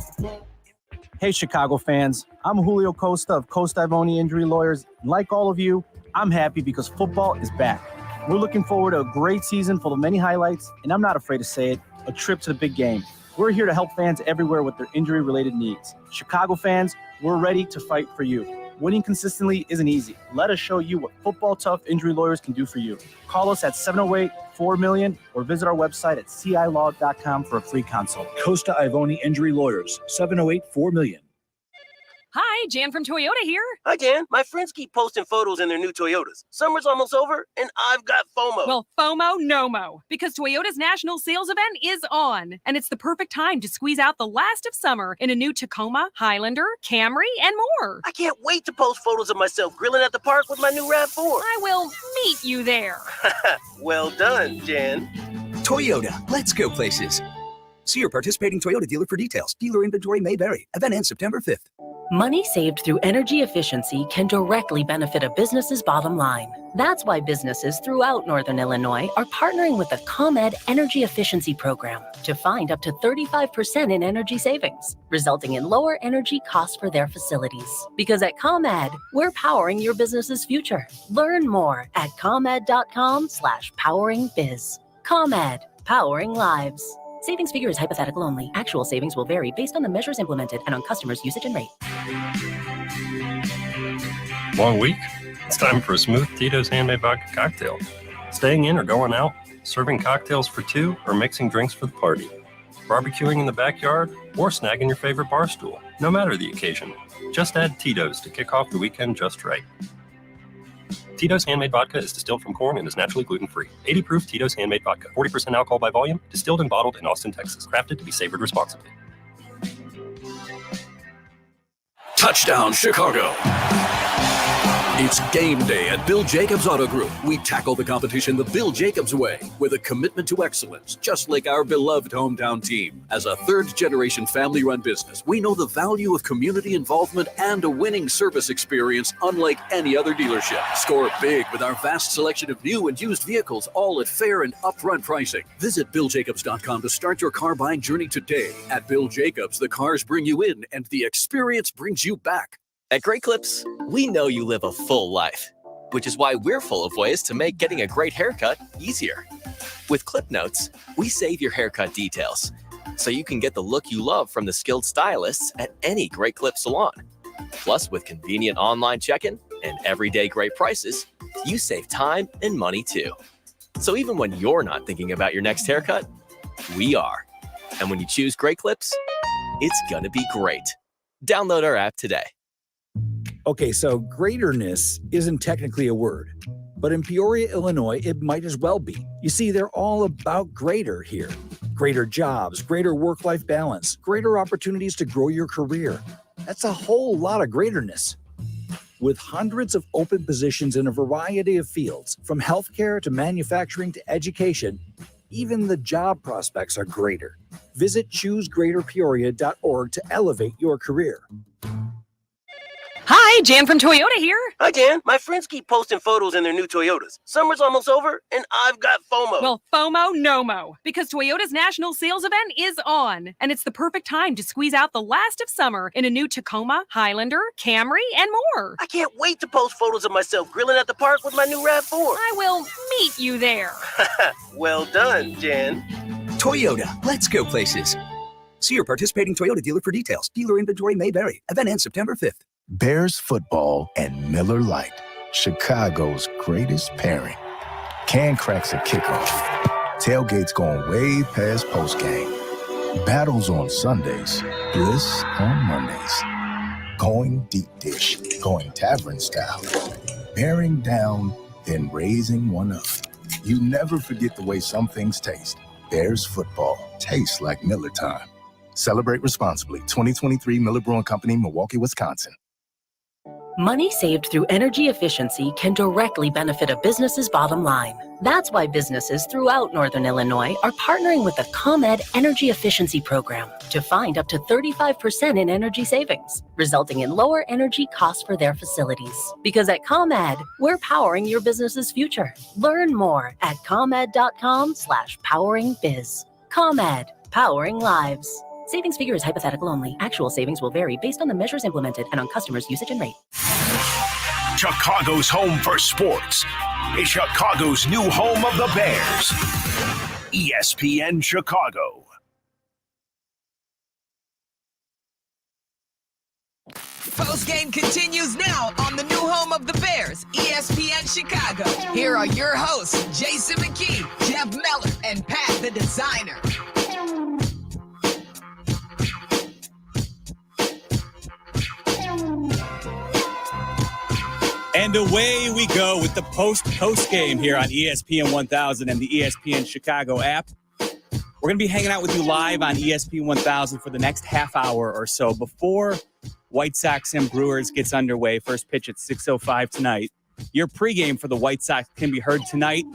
Hey, Chicago fans. I'm Julio Costa of Costa Ivoni Injury Lawyers. Like all of you, I'm happy because football is back. We're looking forward to a great season full of many highlights, and I'm not afraid to say it, a trip to the big game. We're here to help fans everywhere with their injury-related needs. Chicago fans, we're ready to fight for you. Winning consistently isn't easy. Let us show you what Football Tough Injury Lawyers can do for you. Call us at 708-4-MILLION or visit our website at cilaw.com for a free consult. Costa Ivoni Injury Lawyers, 708-4-MILLION. Hi, Jan from Toyota here. Hi, Jan. My friends keep posting photos in their new Toyotas. Summer's almost over, and I've got FOMO. Well, FOMO, no mo, because Toyota's national sales event is on, and it's the perfect time to squeeze out the last of summer in a new Tacoma, Highlander, Camry, and more. I can't wait to post photos of myself grilling at the park with my new RAV4. I will meet you there. Well done, Jan. Toyota, let's go places. See your participating Toyota dealer for details. Dealer inventory may vary. Event ends September 5th. Money saved through energy efficiency can directly benefit a business's bottom line. That's why businesses throughout Northern Illinois are partnering with the ComEd Energy Efficiency Program to find up to 35% in energy savings, resulting in lower energy costs for their facilities. Because at ComEd, we're powering your business's future. Learn more at comed.com/poweringbiz. ComEd, powering lives. Savings figure is hypothetical only. Actual savings will vary based on the measures implemented and on customers' usage and rate. Long week? It's time for a smooth Tito's handmade vodka cocktail. Staying in or going out, serving cocktails for 2, or mixing drinks for the party. Barbecuing in the backyard, or snagging your favorite bar stool. No matter the occasion, just add Tito's to kick off the weekend just right. Tito's Handmade Vodka is distilled from corn and is naturally gluten-free. 80 proof Tito's Handmade Vodka, 40% alcohol by volume, distilled and bottled in Austin, Texas. Crafted to be savored responsibly. Touchdown, Chicago. It's game day at Bill Jacobs Auto Group. We tackle the competition the Bill Jacobs way with a commitment to excellence, just like our beloved hometown team. As a third-generation family-run business, we know the value of community involvement and a winning service experience unlike any other dealership. Score big with our vast selection of new and used vehicles, all at fair and upfront pricing. Visit BillJacobs.com to start your car buying journey today. At Bill Jacobs, the cars bring you in and the experience brings you back. At Great Clips, we know you live a full life, which is why we're full of ways to make getting a great haircut easier. With Clip Notes, we save your haircut details, so you can get the look you love from the skilled stylists at any Great Clip salon. Plus, with convenient online check-in and everyday great prices, you save time and money too. So even when you're not thinking about your next haircut, we are. And when you choose Great Clips, it's gonna be great. Download our app today. Okay, so greaterness isn't technically a word, But in Peoria, Illinois, it might as well be. You see, they're all about greater here. Greater jobs, greater work-life balance, greater opportunities to grow your career. That's a whole lot of greaterness. With hundreds of open positions in a variety of fields, from healthcare to manufacturing to education, even the job prospects are greater. Visit choosegreaterpeoria.org to elevate your career. Hi, Jan from Toyota here. Hi, Jan. My friends keep posting photos in their new Toyotas. Summer's almost over, and I've got FOMO. Well, FOMO, no-mo, because Toyota's national sales event is on, and it's the perfect time to squeeze out the last of summer in a new Tacoma, Highlander, Camry, and more. I can't wait to post photos of myself grilling at the park with my new RAV4. I will meet you there. Well done, Jan. Toyota, let's go places. See your participating Toyota dealer for details. Dealer inventory may vary. Event ends September 5th. Bears football and Miller Lite, Chicago's greatest pairing. Can cracks at kickoff. Tailgates going way past postgame. Battles on Sundays. Bliss on Mondays. Going deep dish. Going tavern style. Bearing down, then raising one up. You never forget the way some things taste. Bears football tastes like Miller time. Celebrate responsibly. 2023 Miller Brewing Company, Milwaukee, Wisconsin. Money saved through energy efficiency can directly benefit a business's bottom line. That's why businesses throughout Northern Illinois are partnering with the ComEd Energy Efficiency Program to find up to 35% in energy savings, resulting in lower energy costs for their facilities. Because at ComEd, we're powering your business's future. Learn more at comed.com/poweringbiz. ComEd, powering lives. Savings figure is hypothetical only. Actual savings will vary based on the measures implemented and on customers' usage and rate. Chicago's home for sports is Chicago's new home of the Bears. ESPN Chicago. Postgame continues now on the new home of the Bears, ESPN Chicago. Here are your hosts, Jason Mckie, Jeff Meller, and Pat the Designer. And away we go with the post game here on ESPN 1000 and the ESPN Chicago app. We're going to be hanging out with you live on ESPN 1000 for the next half hour or so before White Sox and Brewers gets underway. First pitch at 6:05 tonight. Your pregame for the White Sox can be heard tonight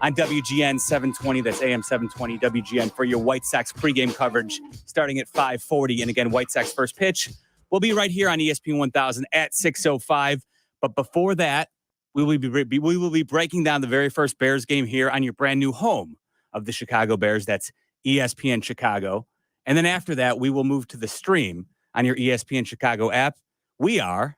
on WGN 720. That's AM 720 WGN for your White Sox pregame coverage starting at 5:40. And again, White Sox first pitch will be right here on ESPN 1000 at 6:05. But before that, we will be breaking down the very first Bears game here on your brand new home of the Chicago Bears. That's ESPN Chicago. And then after that, we will move to the stream on your ESPN Chicago app. We are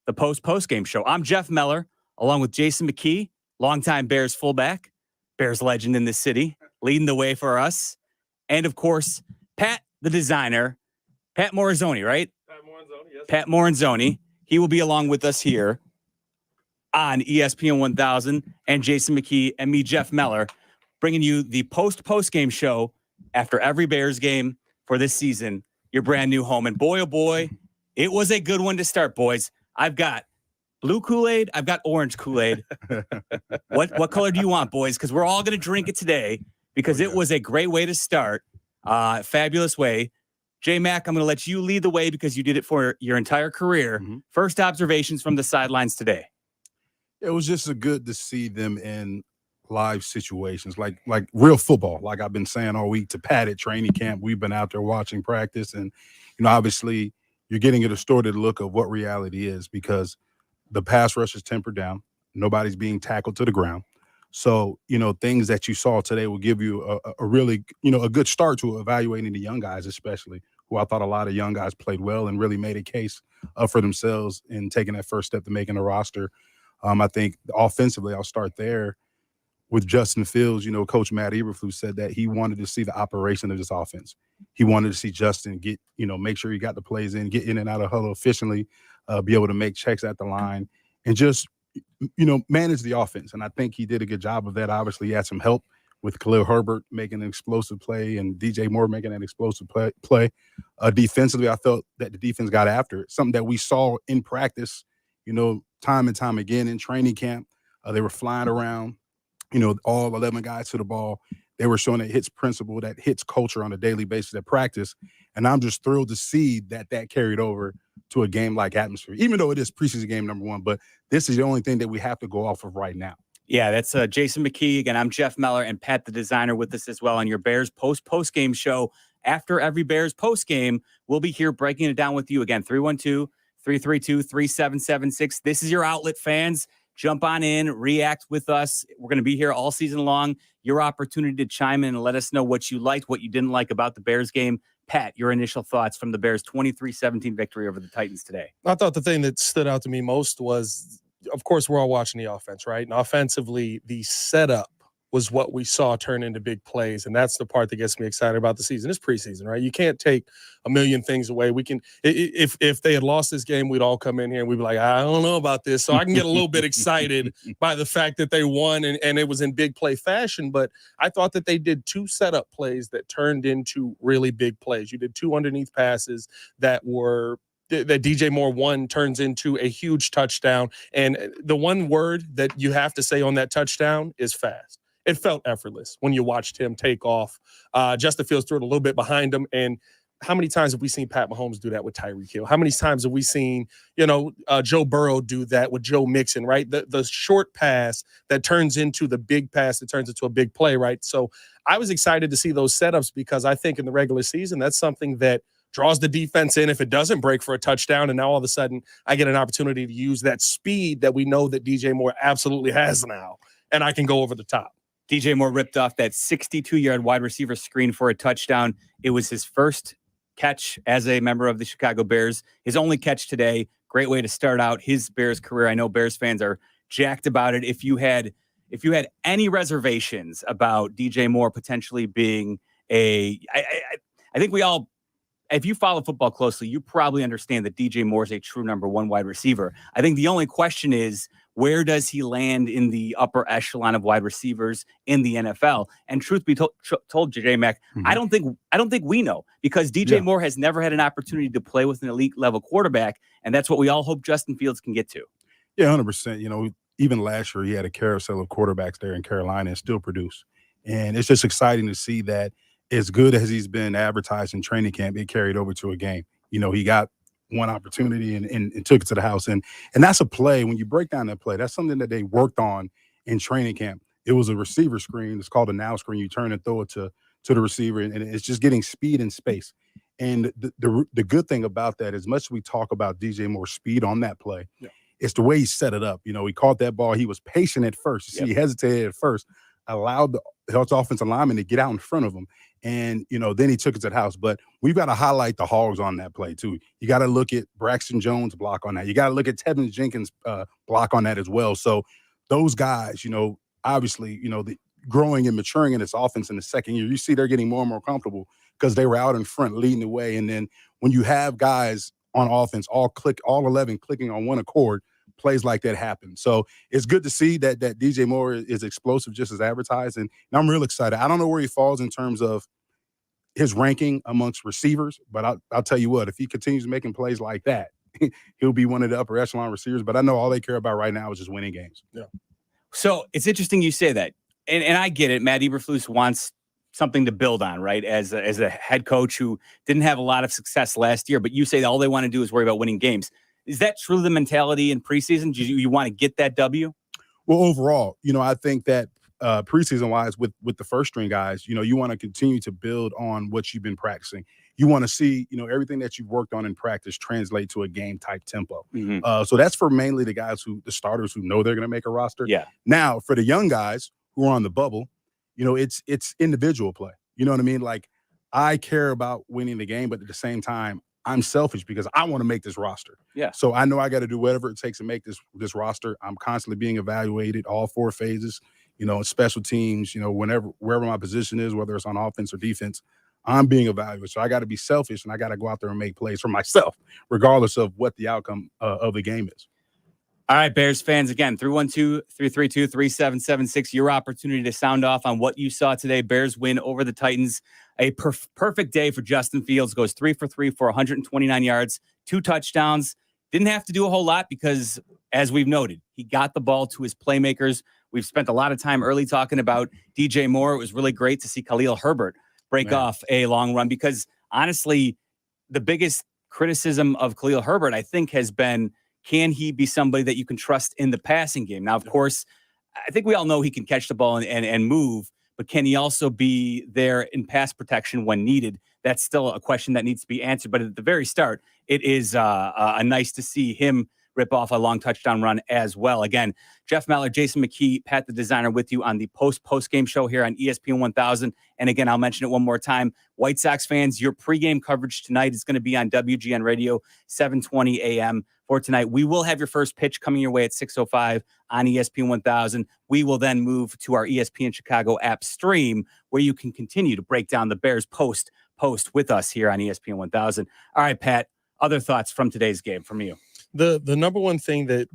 the post-game show. I'm Jeff Meller, along with Jason Mckie, longtime Bears fullback, Bears legend in this city, leading the way for us. And, of course, Pat the Designer, Pat Morazzoni, right? Pat Morazzoni, yes. Pat Morazzoni. He will be along with us here on ESPN 1000 and Jason Mckie and me, Jeff Meller, bringing you the post-game show after every Bears game for this season, your brand new home. And boy, oh boy, it was a good one to start, boys. I've got blue Kool-Aid. I've got orange Kool-Aid. What color do you want, boys? Because we're all going to drink it today because it was a great way to start. Fabulous way. Jmack, I'm going to let you lead the way because you did it for your entire career. Mm-hmm. First observations from the sidelines today. It was just good to see them in live situations, like real football. Like I've been saying all week to Pat at training camp, we've been out there watching practice, and obviously you're getting a distorted look of what reality is because the pass rush is tempered down. Nobody's being tackled to the ground. So, things that you saw today will give you a really, a good start to evaluating the young guys, especially, who I thought a lot of young guys played well and really made a case for themselves in taking that first step to making a roster. I think offensively, I'll start there with Justin Fields. Coach Matt Eberflus said that he wanted to see the operation of this offense. He wanted to see Justin get, make sure he got the plays in, get in and out of huddle efficiently, be able to make checks at the line, and just manage the offense. And I think he did a good job of that. Obviously, he had some help with Khalil Herbert making an explosive play and DJ Moore making an explosive play. Defensively, I felt that the defense got after it, something that we saw in practice, time and time again in training camp. They were flying around, all 11 guys to the ball. They were showing that hits principle, that hits culture on a daily basis at practice. And I'm just thrilled to see that carried over to a game-like atmosphere, even though it is preseason game number 1. But this is the only thing that we have to go off of right now. Yeah, that's Jason Mckie. Again, I'm Jeff Meller, and Pat, the designer, with us as well on your Bears post-game show. After every Bears post-game, we'll be here breaking it down with you. Again, 312-332-3776. This is your outlet, fans. Jump on in, react with us. We're going to be here all season long. Your opportunity to chime in and let us know what you liked, what you didn't like about the Bears game. Pat, your initial thoughts from the Bears' 23-17 victory over the Titans today. I thought the thing that stood out to me most was, of course, we're all watching the offense, right? And offensively, the setup was what we saw turn into big plays. And that's the part that gets me excited about the season. It's preseason, right? You can't take a million things away. We can, if they had lost this game, we'd all come in here and we'd be like, I don't know about this. So I can get a little bit excited by the fact that they won and it was in big play fashion. But I thought that they did 2 setup plays that turned into really big plays. You did 2 underneath passes that DJ Moore one turns into a huge touchdown. And the one word that you have to say on that touchdown is fast. It felt effortless when you watched him take off. Justin Fields threw it a little bit behind him. And how many times have we seen Pat Mahomes do that with Tyreek Hill? How many times have we seen, Joe Burrow do that with Joe Mixon, right? The short pass that turns into the big pass that turns into a big play, right? So I was excited to see those setups because I think in the regular season, that's something that draws the defense in if it doesn't break for a touchdown. And now all of a sudden I get an opportunity to use that speed that we know that DJ Moore absolutely has now. And I can go over the top. DJ Moore ripped off that 62-yard wide receiver screen for a touchdown. It was his first catch as a member of the Chicago Bears. His only catch today. Great way to start out his Bears career. I know Bears fans are jacked about it. If you had any reservations about DJ Moore potentially being I think we all, if you follow football closely, you probably understand that DJ Moore is a true number 1 wide receiver. I think the only question is, where does he land in the upper echelon of wide receivers in the NFL? And truth be told, Jmack, I don't think we know, because DJ Moore has never had an opportunity to play with an elite level quarterback, and that's what we all hope Justin Fields can get to. Yeah, 100%. Even last year he had a carousel of quarterbacks there in Carolina and still produce. And it's just exciting to see that as good as he's been advertised in training camp, it carried over to a game. He got one opportunity and took it to the house. And that's a play. When you break down that play, that's something that they worked on in training camp. It was a receiver screen. It's called a now screen. You turn and throw it to the receiver, and it's just getting speed and space. And the good thing about that, as much as we talk about DJ Moore's speed on that play, it's the way he set it up. He caught that ball. He was patient at first. He hesitated at first, allowed the offensive lineman to get out in front of him. And, then he took it to the house. But we've got to highlight the Hogs on that play, too. You got to look at Braxton Jones' block on that. You got to look at Tevin Jenkins' block on that as well. So those guys, obviously, growing and maturing in this offense in the second year, you see they're getting more and more comfortable because they were out in front leading the way. And then when you have guys on offense, all 11 clicking on one accord, plays like that happen. So it's good to see that DJ Moore is explosive just as advertised. And I'm real excited. I don't know where he falls in terms of his ranking amongst receivers, but I'll tell you what, if he continues making plays like that, he'll be one of the upper echelon receivers. But I know all they care about right now is just winning games. Yeah. So it's interesting you say that. And I get it. Matt Eberflus wants something to build on, right? As a head coach who didn't have a lot of success last year, but you say all they want to do is worry about winning games. Is that truly the mentality in preseason? Do you want to get that W? Well, overall, I think that preseason-wise with the first-string guys, you want to continue to build on what you've been practicing. You want to see, everything that you've worked on in practice translate to a game-type tempo. So that's for mainly the starters who know they're going to make a roster. Yeah. Now, for the young guys who are on the bubble, it's individual play. You know what I mean? Like, I care about winning the game, but at the same time, I'm selfish because I want to make this roster. Yeah. So I know I got to do whatever it takes to make this roster. I'm constantly being evaluated, all 4 phases, special teams, wherever my position is, whether it's on offense or defense, I'm being evaluated. So I got to be selfish and I got to go out there and make plays for myself, regardless of what the outcome of the game is. All right, Bears fans, again, 312-332-3776, your opportunity to sound off on what you saw today. Bears win over the Titans. A perfect day for Justin Fields. Goes 3 for 3 for 129 yards, 2 touchdowns. Didn't have to do a whole lot because, as we've noted, he got the ball to his playmakers. We've spent a lot of time early talking about DJ Moore. It was really great to see Khalil Herbert break off a long run because, honestly, the biggest criticism of Khalil Herbert, I think, has been, can he be somebody that you can trust in the passing game? Now, of course, I think we all know he can catch the ball and move, but can he also be there in pass protection when needed? That's still a question that needs to be answered. But at the very start, it is nice to see him rip off a long touchdown run as well. Again, Jeff Meller, Jason McKee, Pat the Designer with you on the post-game show here on ESPN 1000. And again, I'll mention it one more time. White Sox fans, your pregame coverage tonight is going to be on WGN Radio, 7:20 a.m. for tonight. We will have your first pitch coming your way at 6:05 on ESPN 1000. We will then move to our ESPN Chicago app stream where you can continue to break down the Bears post with us here on ESPN 1000. All right, Pat, other thoughts from today's game from you? The number one thing that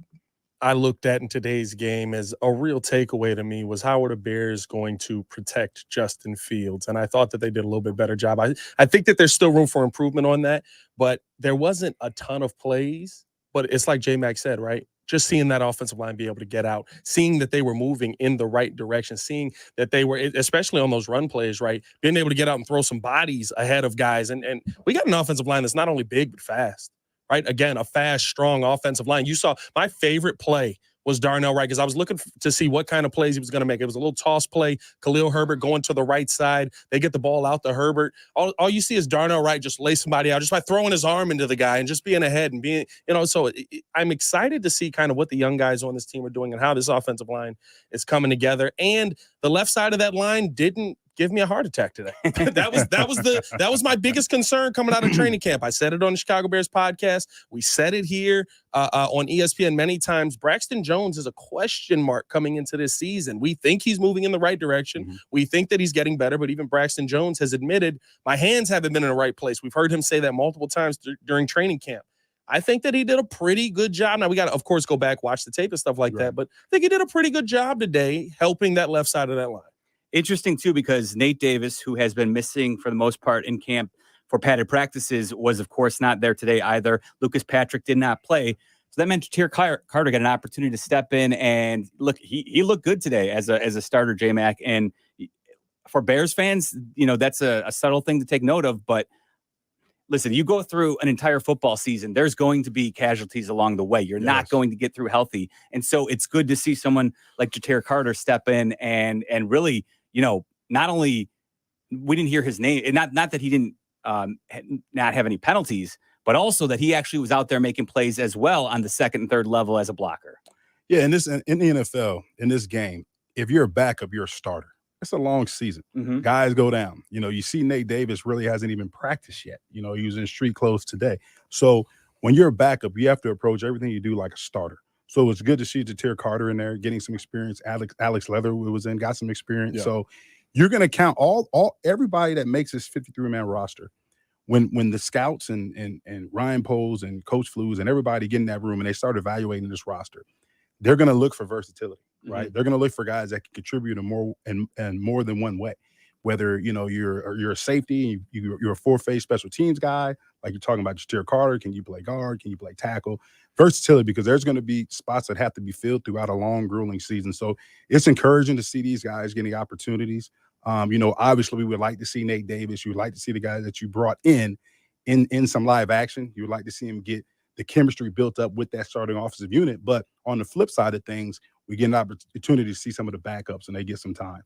I looked at in today's game as a real takeaway to me was how are the Bears going to protect Justin Fields? And I thought that they did a little bit better job. I think that there's still room for improvement on that, but there wasn't a ton of plays. But it's like Jmack said, right? Just seeing that offensive line be able to get out, seeing that they were moving in the right direction, seeing that they were, especially on those run plays, right, being able to get out and throw some bodies ahead of guys. And we got an offensive line that's not only big, but fast. Right? Again, a fast, strong offensive line. You saw my favorite play was Darnell Wright because I was looking to see what kind of plays he was going to make. It was a little toss play. Khalil Herbert going to the right side. They get the ball out to Herbert. All you see is Darnell Wright just lay somebody out just by throwing his arm into the guy and just being ahead and being, so I'm excited to see kind of what the young guys on this team are doing and how this offensive line is coming together. And the left side of that line didn't give me a heart attack today. that was my biggest concern coming out of training camp. I said it on the Chicago Bears podcast. We said it here on ESPN many times. Braxton Jones is a question mark coming into this season. We think he's moving in the right direction. Mm-hmm. We think that he's getting better, but even Braxton Jones has admitted my hands haven't been in the right place. We've heard him say that multiple times during training camp. I think that he did a pretty good job. Now, we got to, of course, go back, watch the tape and stuff like that, but I think he did a pretty good job today helping that left side of that line. Interesting, too, because Nate Davis, who has been missing for the most part in camp for padded practices, was, of course, not there today either. Lucas Patrick did not play. So that meant Ja'Tyre Carter got an opportunity to step in. And look, he looked good today as a starter, Jmack. And for Bears fans, that's a subtle thing to take note of. But listen, you go through an entire football season, there's going to be casualties along the way. You're not going to get through healthy. And so it's good to see someone like Ja'Tyre Carter step in and really, not only we didn't hear his name, not that he didn't not have any penalties, but also that he actually was out there making plays as well on the second and third level as a blocker. Yeah, in the NFL, in this game, if you're a backup, you're a starter. It's a long season. Mm-hmm. Guys go down. You see Nate Davis really hasn't even practiced yet. He was in street clothes today. So when you're a backup, you have to approach everything you do like a starter. So it's good to see Ja'Tyre Carter in there getting some experience. Alex Leather was in, got some experience. Yeah. So you're going to count everybody that makes this 53-man roster. When the scouts and Ryan Poles and Coach Flews and everybody get in that room and they start evaluating this roster, they're going to look for versatility, right? Mm-hmm. They're going to look for guys that can contribute in more than one way. Whether you're a safety, you're a four-phase special teams guy, like you're talking about Ja'Tyre Carter. Can you play guard? Can you play tackle? Versatility, because there's going to be spots that have to be filled throughout a long, grueling season. So it's encouraging to see these guys getting opportunities. Obviously, we would like to see Nate Davis. You would like to see the guys that you brought in some live action. You would like to see him get the chemistry built up with that starting offensive unit. But on the flip side of things, we get an opportunity to see some of the backups and they get some time.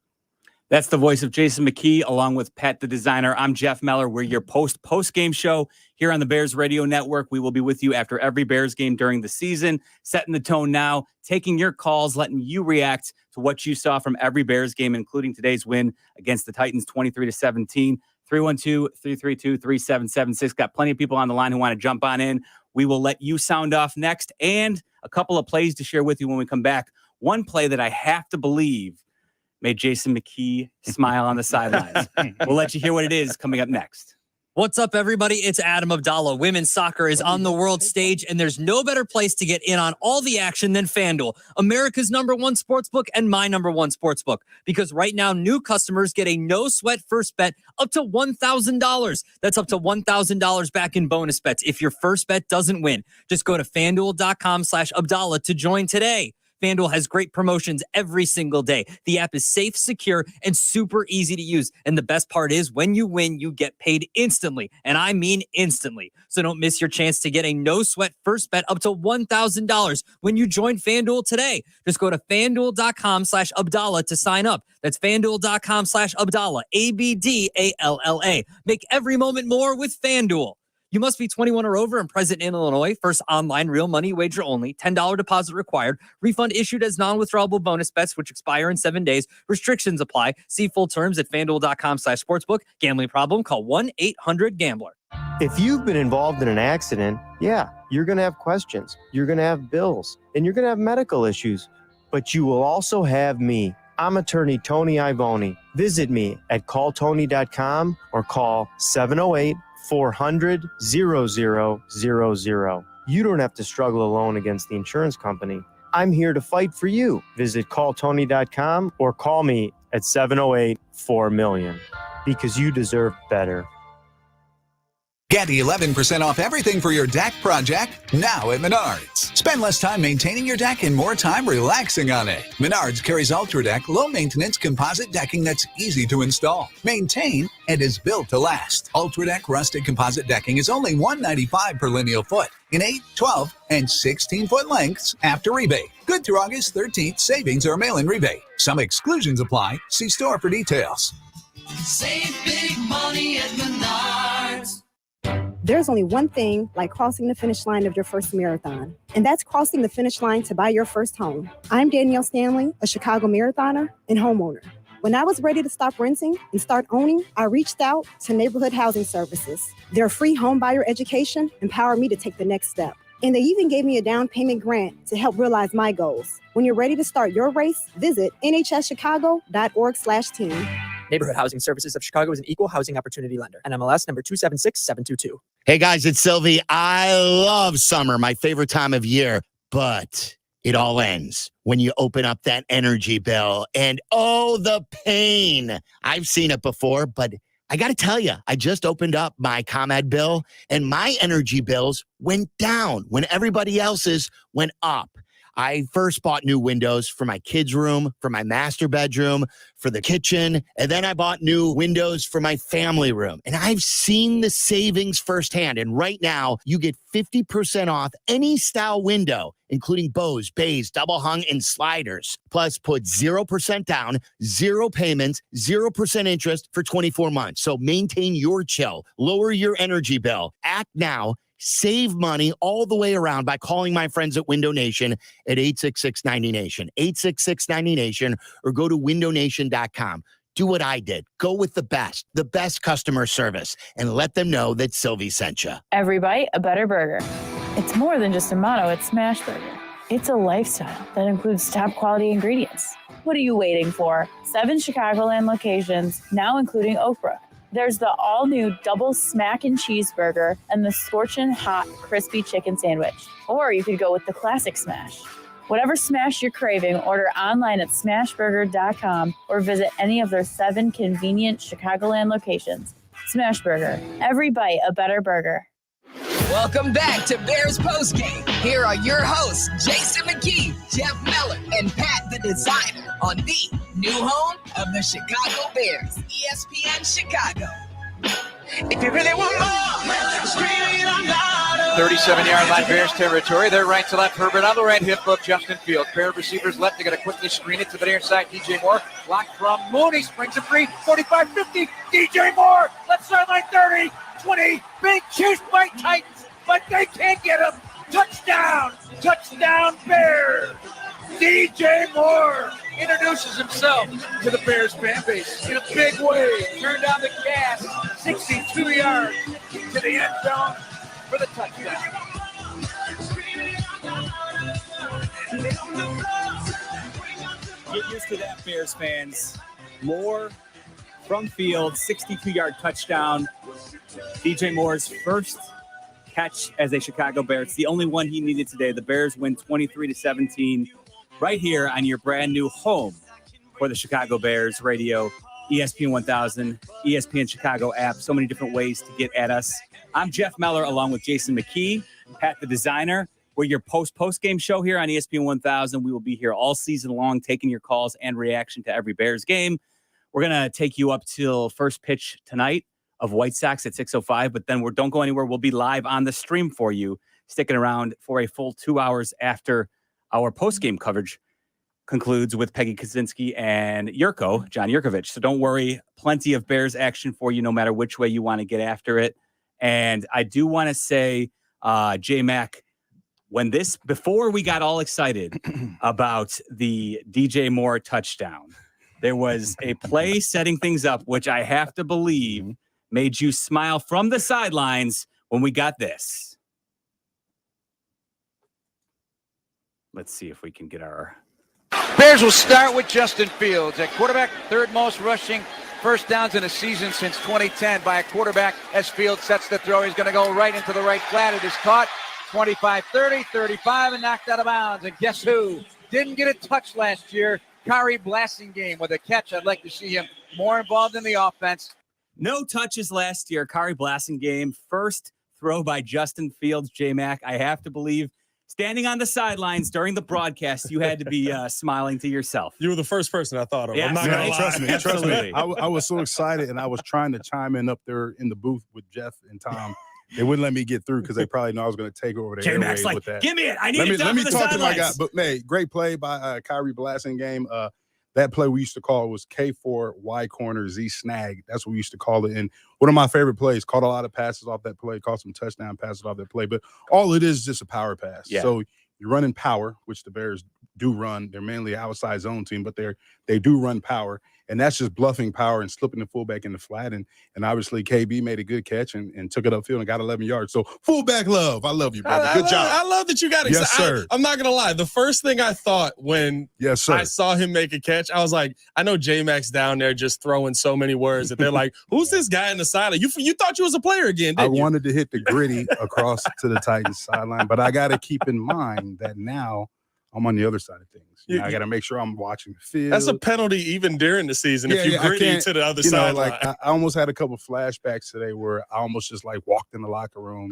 That's the voice of Jason McKee, along with Pat the Designer. I'm Jeff Meller. We're your post-game show here on the Bears Radio Network. We will be with you after every Bears game during the season, setting the tone now, taking your calls, letting you react to what you saw from every Bears game, including today's win against the Titans 23-17. 312-332-3776. Got plenty of people on the line who want to jump on in. We will let you sound off next, and a couple of plays to share with you when we come back. One play that I have to believe made Jason McKee smile on the sidelines. We'll let you hear what it is coming up next. What's up, everybody? It's Adam Abdallah. Women's soccer is on the world stage, and there's no better place to get in on all the action than FanDuel, America's #1 sportsbook and my #1 sportsbook. Because right now, new customers get a no-sweat first bet up to $1,000. That's up to $1,000 back in bonus bets if your first bet doesn't win. Just go to FanDuel.com/Abdallah to join today. FanDuel has great promotions every single day. The app is safe, secure, and super easy to use. And the best part is when you win, you get paid instantly. And I mean instantly. So don't miss your chance to get a no-sweat first bet up to $1,000 when you join FanDuel today. Just go to FanDuel.com/Abdallah to sign up. That's FanDuel.com/Abdallah, ABDALLA. Make every moment more with FanDuel. You must be 21 or over and present in Illinois. First online real money wager only. $10 deposit required. Refund issued as non-withdrawable bonus bets, which expire in 7 days. Restrictions apply. See full terms at FanDuel.com/sportsbook. Gambling problem? Call 1-800-GAMBLER. If you've been involved in an accident, yeah, you're going to have questions. You're going to have bills. And you're going to have medical issues. But you will also have me. I'm attorney Tony Ivoni. Visit me at calltony.com or call 708-400-0000. You don't have to struggle alone against the insurance company. I'm here to fight for you. Visit calltony.com or call me at 708-4-million because you deserve better. Get 11% off everything for your deck project now at Menards. Spend less time maintaining your deck and more time relaxing on it. Menards carries UltraDeck low-maintenance composite decking that's easy to install, maintain, and is built to last. UltraDeck rustic composite decking is only $195 per lineal foot in 8, 12, and 16-foot lengths after rebate. Good through August 13th. Savings or mail-in rebate. Some exclusions apply. See store for details. Save big money at Menards. There's only one thing like crossing the finish line of your first marathon, and that's crossing the finish line to buy your first home. I'm Danielle Stanley, a Chicago marathoner and homeowner. When I was ready to stop renting and start owning, I reached out to Neighborhood Housing Services. Their free home buyer education empowered me to take the next step. And they even gave me a down payment grant to help realize my goals. When you're ready to start your race, visit nhschicago.org/team. Neighborhood Housing Services of Chicago is an equal housing opportunity lender. NMLS number 276722. Hey guys, it's Sylvie. I love summer, my favorite time of year, but it all ends when you open up that energy bill and oh, the pain. I've seen it before, but I got to tell you, I just opened up my ComEd bill and my energy bills went down when everybody else's went up. I first bought new windows for my kids' room, for my master bedroom, for the kitchen, and then I bought new windows for my family room. And I've seen the savings firsthand. And right now, you get 50% off any style window, including bows, bays, double hung, and sliders. Plus, put 0% down, 0 payments, 0% interest for 24 months. So maintain your chill, lower your energy bill. Act now. Save money all the way around by calling my friends at Window Nation at 866-90-NATION, 866-90-NATION, or go to windownation.com. Do what I did. Go with the best customer service, and let them know that Sylvie sent you. Every bite, a better burger. It's more than just a motto at Smash Burger. It's a lifestyle that includes top quality ingredients. What are you waiting for? 7 Chicagoland locations, now including Oak Brook. There's the all-new double smack and cheeseburger and the scorching hot crispy chicken sandwich. Or you could go with the classic smash. Whatever smash you're craving, order online at smashburger.com or visit any of their 7 convenient Chicagoland locations. Smash Burger. Every bite a better burger. Welcome back to Bears Postgame. Here are your hosts, Jason Mckie, Jeff Meller, and Pat the Designer on the new home of the Chicago Bears, ESPN Chicago. If you really want more, scream out loud. 37-yard line, Bears territory. They're right to left. Herbert on the right hip of Justin Fields. Pair of receivers left. They're going to quickly screen it to the near side. DJ Moore blocked from Mooney. Springs a free. 45-50. DJ Moore. Left sideline 30. 20. Big chase by Titans, but they can't get him. Touchdown. Touchdown Bears. DJ Moore introduces himself to the Bears fan base in a big way. Turned down the gas, 62 yards to the end zone for the touchdown. Get used to that, Bears fans. Moore from field, 62-yard touchdown. DJ Moore's first catch as a Chicago Bear. It's the only one he needed today. The Bears win 23-17 right here on your brand new home for the Chicago Bears radio, ESPN 1000, ESPN Chicago app. So many different ways to get at us. I'm Jeff Meller along with Jason McKee, Pat the designer. We're your post-game show here on ESPN 1000. We will be here all season long taking your calls and reaction to every Bears game. We're going to take you up till first pitch tonight of White Sox at 6:05, but then don't go anywhere. We'll be live on the stream for you, sticking around for a full 2 hours after our post-game coverage concludes with Peggy Kaczynski and John Yurkovich. So don't worry, plenty of Bears action for you no matter which way you want to get after it. And I do want to say, Jmack, before we got all excited about the DJ Moore touchdown, there was a play setting things up, which I have to believe made you smile from the sidelines when we got this. Let's see if we can get our... Bears will start with Justin Fields at quarterback, third most rushing first downs in a season since 2010 by a quarterback. As Fields sets the throw, he's going to go right into the right flat. It is caught 25-30, 35, and knocked out of bounds. And guess who didn't get a touch last year? Kari Blasingame with a catch. I'd like to see him more involved in the offense. No touches last year. Kari Blasingame, first throw by Justin Fields. Jmack, I have to believe, standing on the sidelines during the broadcast, you had to be smiling to yourself. You were the first person I thought of. Yes. I'm not going to lie. Trust me. I was so excited, and I was trying to chime in up there in the booth with Jeff and Tom. They wouldn't let me get through because they probably know I was going to take over the airwaves like, with that. Give me it. I need it. Let me talk to my guy. But, man, great play by Kari Blasingame. That play we used to call was K4 Y corner Z snag. That's what we used to call it. And one of my favorite plays, caught a lot of passes off that play, caught some touchdown passes off that play. But all it is just a power pass. Yeah. So you're running power, which the Bears do run. They're mainly an outside zone team, but they do run power. And that's just bluffing power and slipping the fullback in the flat. And obviously KB made a good catch and took it upfield and got 11 yards. So fullback love. I love you, brother. Good job. I love that you got excited. Yes, sir. I'm not going to lie. The first thing I thought when I saw him make a catch, I was like, I know J-Mac's down there just throwing so many words that they're like, who's this guy in the sideline? You thought you was a player again, didn't you? I wanted to hit the gritty across to the Titans sideline, but I got to keep in mind that now I'm on the other side of things. I got to make sure I'm watching the field. That's a penalty even during the season if you gritty to the other side. I almost had a couple flashbacks today where I almost just like walked in the locker room,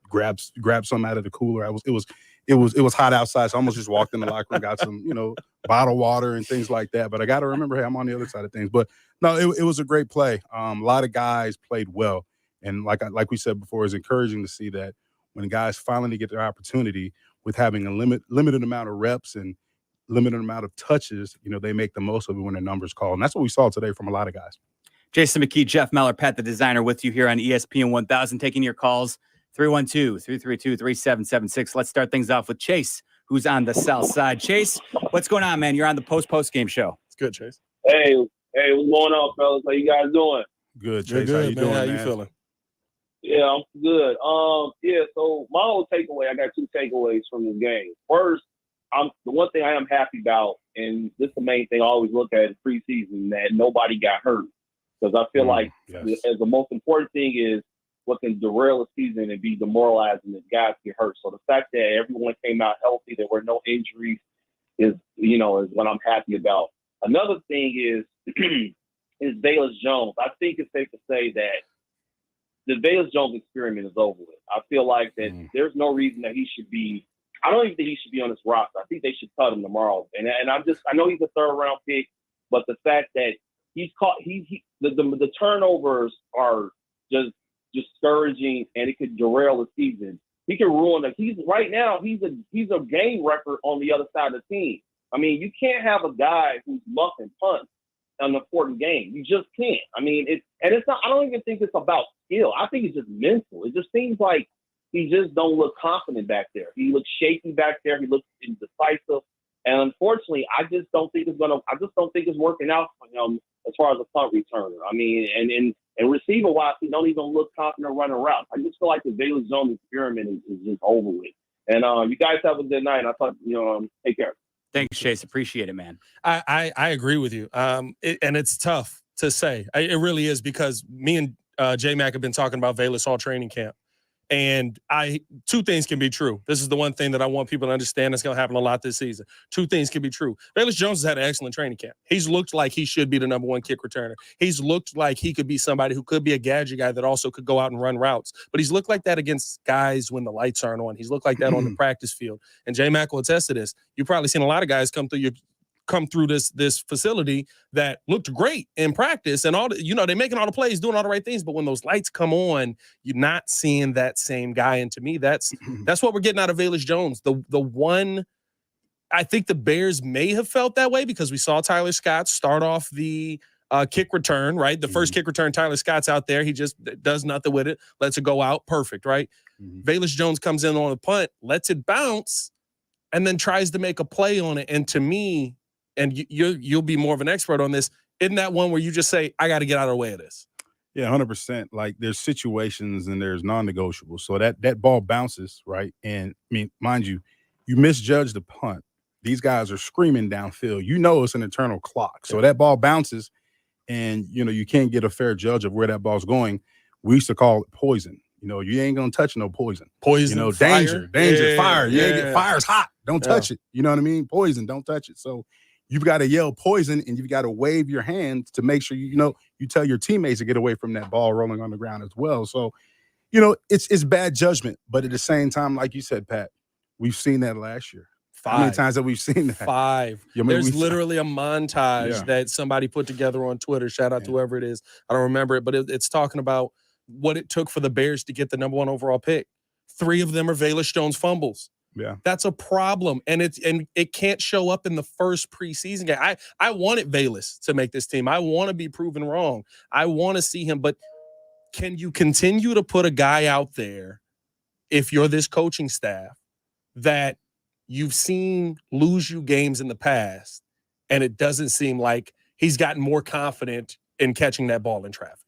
grabbed something out of the cooler. It was hot outside, so I almost just walked in the locker room, got some, bottled water and things like that. But I got to remember, hey, I'm on the other side of things. But no, it was a great play. A lot of guys played well, and like we said before, it's encouraging to see that when guys finally get their opportunity with having a limited amount of reps and limited amount of touches, they make the most of it when their numbers call. And that's what we saw today from a lot of guys. Jason McKee, Jeff Meller, Pat the designer with you here on ESPN 1000, taking your calls, 312-332-3776. Let's start things off with Chase, who's on the south side. Chase, what's going on, man? You're on the post-game show. It's good, Chase. Hey, what's going on, fellas? How you guys doing? Good, Chase. Good, how you doing, How man? you feeling? Yeah, I'm good. So my whole takeaway, I got two takeaways from this game. First, the one thing I am happy about, and this is the main thing I always look at in preseason, that nobody got hurt. Because I feel like as the most important thing is what can derail a season and be demoralizing if guys get hurt. So the fact that everyone came out healthy, there were no injuries, is what I'm happy about. Another thing is Velus Jones. I think it's safe to say that the Velus Jones experiment is over with. I feel like that there's no reason that he should be. I don't even think he should be on this roster. I think they should cut him tomorrow. And I know he's a third round pick, but the fact that he's caught, the turnovers are just discouraging, and it could derail the season. He can ruin it. He's a game record on the other side of the team. I mean, you can't have a guy who's muffing punts an important game. You just can't. I mean, it's not. I don't even think it's about skill. I think it's just mental. It just seems like he just don't look confident back there. He looks shaky back there. He looks indecisive. And unfortunately, I just don't think it's working out for him as far as a punt returner. I mean, and receiver wise, he don't even look confident running routes. I just feel like the Velus Jones experiment is just over with. And you guys have a good night. I thought, take care. Thanks, Chase. Appreciate it, man. I agree with you. And it's tough to say. It really is, because me and Jmack have been talking about Velus all training camp. And two things can be true. This is the one thing that I want people to understand that's going to happen a lot this season. Two things can be true. Velus Jones has had an excellent training camp. He's looked like he should be the number one kick returner. He's looked like he could be somebody who could be a gadget guy that also could go out and run routes. But he's looked like that against guys when the lights aren't on. He's looked like that on the practice field. And Jmack will attest to this. You've probably seen a lot of guys come through this facility that looked great in practice and all they're making all the plays, doing all the right things, but when those lights come on, you're not seeing that same guy. And to me, that's what we're getting out of Velus Jones. The one, I think the Bears may have felt that way because we saw Tyler Scott start off the kick return, right? The first kick return, Tyler Scott's out there. He just does nothing with it, lets it go out. Perfect, right? Velus Jones comes in on the punt, lets it bounce, and then tries to make a play on it. And to me, and you'll be more of an expert on this, isn't that one where you just say, I got to get out of the way of this? Yeah, 100%. Like there's situations and there's non-negotiables. So that ball bounces, right? And I mean, mind you, you misjudge the punt. These guys are screaming downfield. You know it's an internal clock. So that ball bounces and, you can't get a fair judge of where that ball's going. We used to call it poison. You ain't going to touch no poison. Poison, danger, fire. Yeah. Fire's hot. Don't touch it. You know what I mean? Poison, don't touch it. So you've got to yell poison and you've got to wave your hands to make sure, you tell your teammates to get away from that ball rolling on the ground as well. So, it's bad judgment. But at the same time, like you said, Pat, we've seen that last year. 5. How many times have we seen that? 5. There's literally a montage that somebody put together on Twitter. Shout out to whoever it is. I don't remember it, but it's talking about what it took for the Bears to get the number 1 overall pick. 3 of them are Velus Jones fumbles. Yeah, that's a problem, and it can't show up in the first preseason game. I wanted Velus to make this team. I want to be proven wrong. I want to see him, but can you continue to put a guy out there if you're this coaching staff that you've seen lose you games in the past, and it doesn't seem like he's gotten more confident in catching that ball in traffic?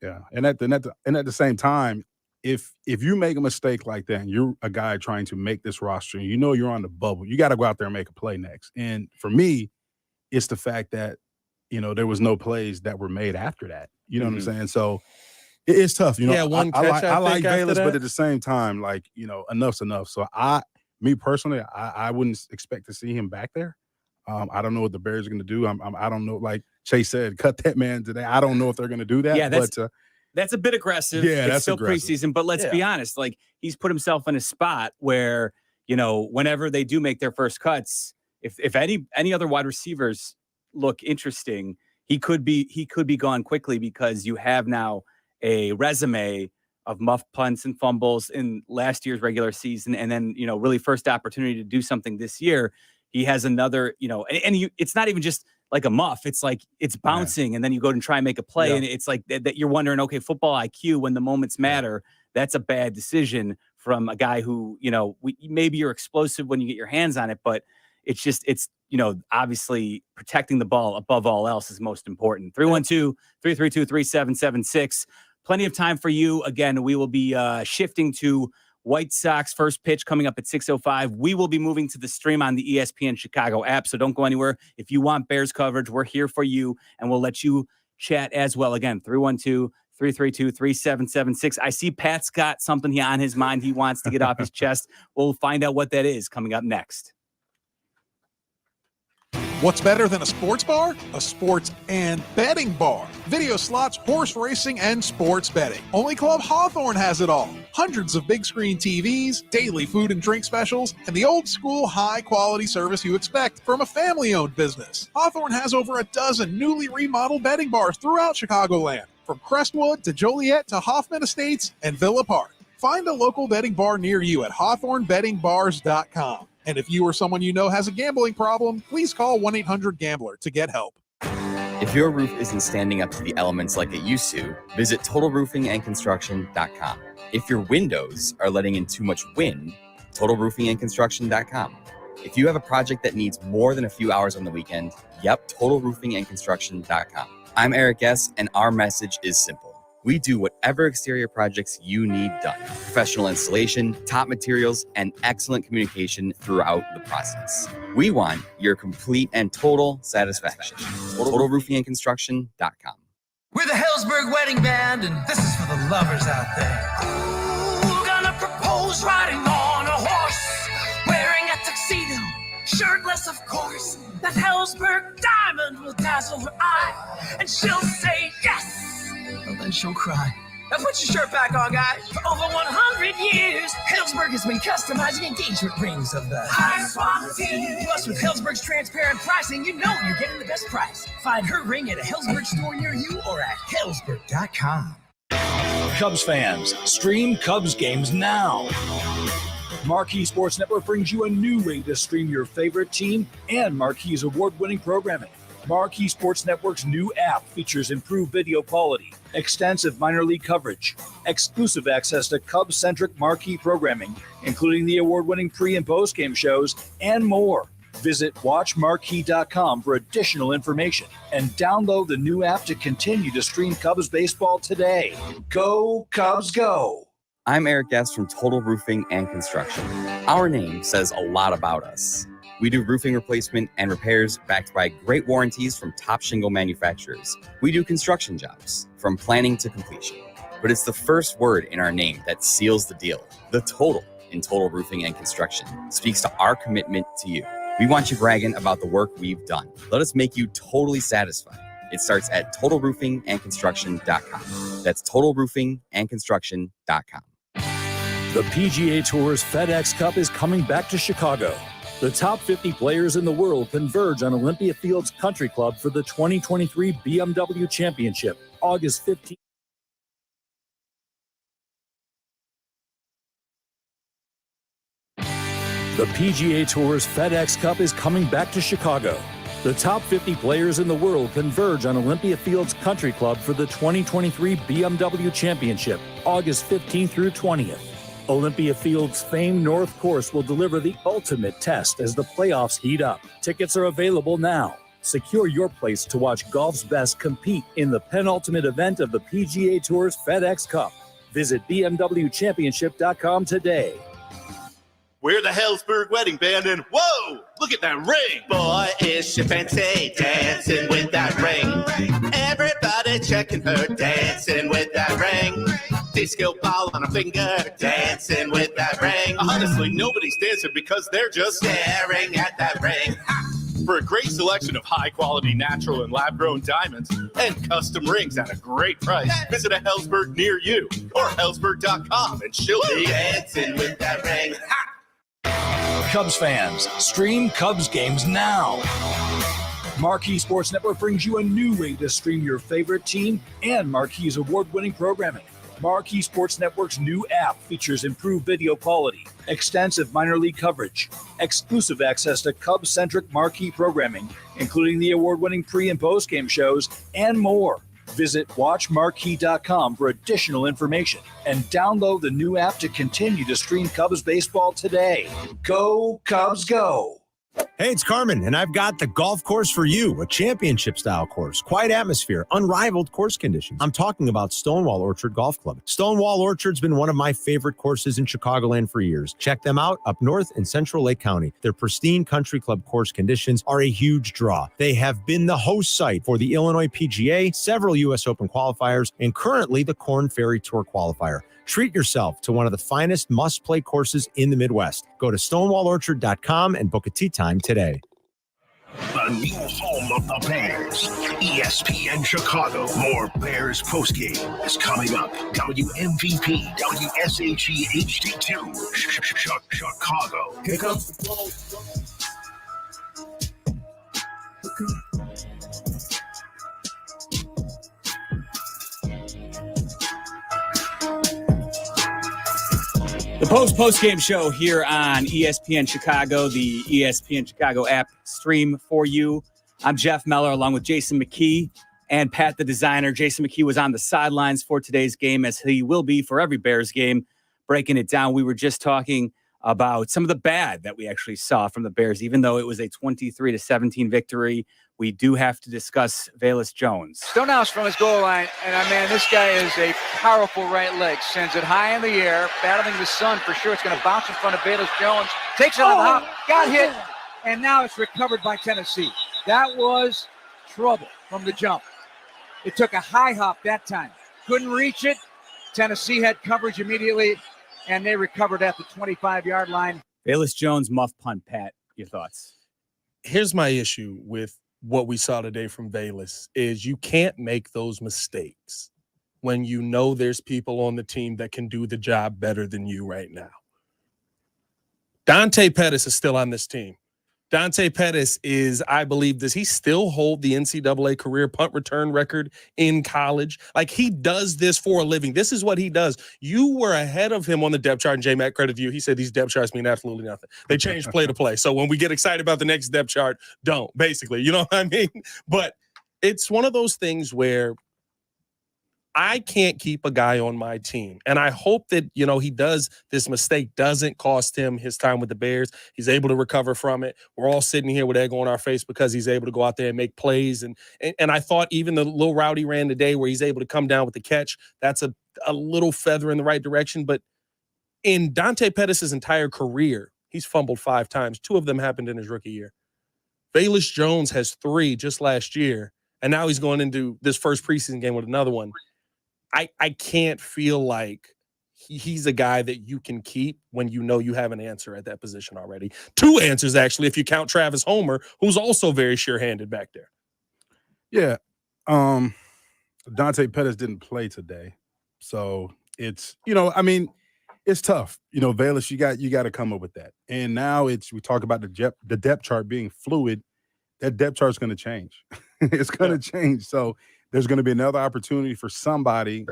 Yeah, and at the same time, if you make a mistake like that and you're a guy trying to make this roster and you're on the bubble, you got to go out there and make a play next. And for me, it's the fact that, there was no plays that were made after that. You know what I'm saying? So it's tough. One catch. I like Velus, but at the same time, enough's enough. So me personally, I wouldn't expect to see him back there. I don't know what the Bears are going to do. I don't know. Like Chase said, cut that man today. I don't know if they're going to do that. Yeah, that's a bit aggressive. Yeah, it's still preseason, but let's be honest. Like he's put himself in a spot where whenever they do make their first cuts, if any other wide receivers look interesting, he could be gone quickly because you have now a resume of muff punts and fumbles in last year's regular season, and then really first opportunity to do something this year. He has another, it's not even just like a muff. It's like it's bouncing, and then you go and try and make a play, and it's like that you're wondering, okay, football IQ when the moments matter. That's a bad decision from a guy who, maybe you're explosive when you get your hands on it, but it's obviously protecting the ball above all else is most important. 312-332-3776. Plenty of time for you. Again, we will be shifting to White Sox first pitch coming up at 6:05. We will be moving to the stream on the ESPN Chicago app, so don't go anywhere. If you want Bears coverage, we're here for you, and we'll let you chat as well. Again, 312-332-3776. I see Pat's got something on his mind he wants to get off his chest. We'll find out what that is coming up next. What's better than a sports bar? A sports and betting bar. Video slots, horse racing, and sports betting. Only Club Hawthorne has it all. Hundreds of big screen TVs, daily food and drink specials, and the old school high quality service you expect from a family owned business. Hawthorne has over a dozen newly remodeled betting bars throughout Chicagoland, from Crestwood to Joliet to Hoffman Estates and Villa Park. Find a local betting bar near you at hawthornebettingbars.com. And if you or someone you know has a gambling problem, please call 1-800-GAMBLER to get help. If your roof isn't standing up to the elements like it used to, visit TotalRoofingAndConstruction.com. If your windows are letting in too much wind, TotalRoofingAndConstruction.com. If you have a project that needs more than a few hours on the weekend, TotalRoofingAndConstruction.com. I'm Eric S., and our message is simple. We do whatever exterior projects you need done. Professional installation, top materials, and excellent communication throughout the process. We want your complete and total satisfaction. TotalRoofingAndConstruction.com. We're the Hellsberg Wedding Band, and this is for the lovers out there. Ooh, gonna propose riding on a horse, wearing a tuxedo, shirtless of course. That Hellsberg diamond will dazzle her eye, and she'll say yes, and then she'll cry. Now put your shirt back on, guys. For over 100 years, Hellsberg has been customizing engagement rings of the highest quality. Plus, with Hellsberg's transparent pricing, you know you're getting the best price. Find her ring at a Hellsberg store near you or at Hellsberg.com. Cubs fans, stream Cubs games now. Marquee Sports Network brings you a new way to stream your favorite team and Marquee's award-winning programming. Marquee Sports Network's new app features improved video quality, extensive minor league coverage, exclusive access to Cubs-centric Marquee programming, including the award-winning pre- and post-game shows, and more. Visit WatchMarquee.com for additional information and download the new app to continue to stream Cubs baseball today. Go Cubs, go! I'm Eric Guest from Total Roofing and Construction. Our name says a lot about us. We do roofing replacement and repairs backed by great warranties from top shingle manufacturers. We do construction jobs from planning to completion. But it's the first word in our name that seals the deal. The total in Total Roofing and Construction speaks to our commitment to you. We want you bragging about the work we've done. Let us make you totally satisfied. It starts at totalroofingandconstruction.com. That's totalroofingandconstruction.com. The PGA Tour's FedEx Cup is coming back to Chicago. The top 50 players in the world converge on Olympia Fields Country Club for the 2023 BMW Championship, August 15th. The PGA Tour's FedEx Cup is coming back to Chicago. The top 50 players in the world converge on Olympia Fields Country Club for the 2023 BMW Championship, August 15th through 20th. Olympia Field's famed North Course will deliver the ultimate test as the playoffs heat up. Tickets are available now. Secure your place to watch golf's best compete in the penultimate event of the PGA Tour's FedEx Cup. Visit BMWChampionship.com today. We're the Hellsberg Wedding Band, and whoa, look at that ring. Boy, is she fancy, dancing with that ring. Everybody checking her, dancing with that ring. Disco ball on a finger, dancing with that ring. Honestly, nobody's dancing because they're just staring at that ring. For a great selection of high-quality natural and lab-grown diamonds and custom rings at a great price, visit a Hellsberg near you or Hellsberg.com, and she'll be dancing with that ring. Cubs fans, stream Cubs games now. Marquee Sports Network brings you a new way to stream your favorite team and Marquee's award-winning programming. Marquee Sports Network's new app features improved video quality, extensive minor league coverage, exclusive access to Cubs-centric Marquee programming, including the award-winning pre- and post-game shows, and more. Visit WatchMarquee.com for additional information and download the new app to continue to stream Cubs baseball today. Go Cubs, go! Hey, it's Carmen, and I've got the golf course for you, a championship-style course, quiet atmosphere, unrivaled course conditions. I'm talking about Stonewall Orchard Golf Club. Stonewall Orchard's been one of my favorite courses in Chicagoland for years. Check them out up north in Central Lake County. Their pristine country club course conditions are a huge draw. They have been the host site for the Illinois PGA, several U.S. Open qualifiers, and currently the Korn Ferry Tour qualifier. Treat yourself to one of the finest must-play courses in the Midwest. Go to stonewallorchard.com and book a tee time today. The new home of the Bears, ESPN Chicago. More Bears postgame is coming up. WMVP, WSHE HD2, Chicago. Here comes the ball. The post-game show here on ESPN Chicago, the ESPN Chicago app stream for you. I'm Jeff Meller along with Jason Mckee and Pat the designer. Jason Mckee was on the sidelines for today's game, as he will be for every Bears game, breaking it down. We were just talking about some of the bad that we actually saw from the Bears, even though it was a 23-17 victory. We do have to discuss Velus Jones. Stonehouse from his goal line, and man, this guy is a powerful right leg. Sends it high in the air, battling the sun for sure. It's going to bounce in front of Velus Jones. Takes it on the hop, got hit, and now it's recovered by Tennessee. That was trouble from the jump. It took a high hop that time. Couldn't reach it. Tennessee had coverage immediately, and they recovered at the 25-yard line. Bayless Jones, muff punt, Pat. Your thoughts? Here's my issue with what we saw today from Bayless is you can't make those mistakes when you know there's people on the team that can do the job better than you right now. Dante Pettis is still on this team. Dante Pettis is, I believe, does he still hold the NCAA career punt return record in college? Like, he does this for a living. This is what he does. You were ahead of him on the depth chart, and Jmack, credit to you. He said these depth charts mean absolutely nothing. They change play to play. So when we get excited about the next depth chart, don't, basically. You know what I mean? But it's one of those things where I can't keep a guy on my team. And I hope that, he does, this mistake doesn't cost him his time with the Bears. He's able to recover from it. We're all sitting here with egg on our face because he's able to go out there and make plays. And I thought even the little route he ran today where he's able to come down with the catch, that's a little feather in the right direction. But in Dante Pettis' entire career, he's fumbled 5 times. 2 of them happened in his rookie year. Bayless Jones has 3 just last year. And now he's going into this first preseason game with another one. I can't feel like he's a guy that you can keep when you know you have an answer at that position already. 2 answers, actually, if you count Travis Homer, who's also very sure-handed back there. Yeah. Dante Pettis didn't play today. So it's, it's tough. Bayless, you got to come up with that. And now we talk about the depth chart being fluid. That depth chart is going to change. It's going to change. So there's going to be another opportunity for somebody.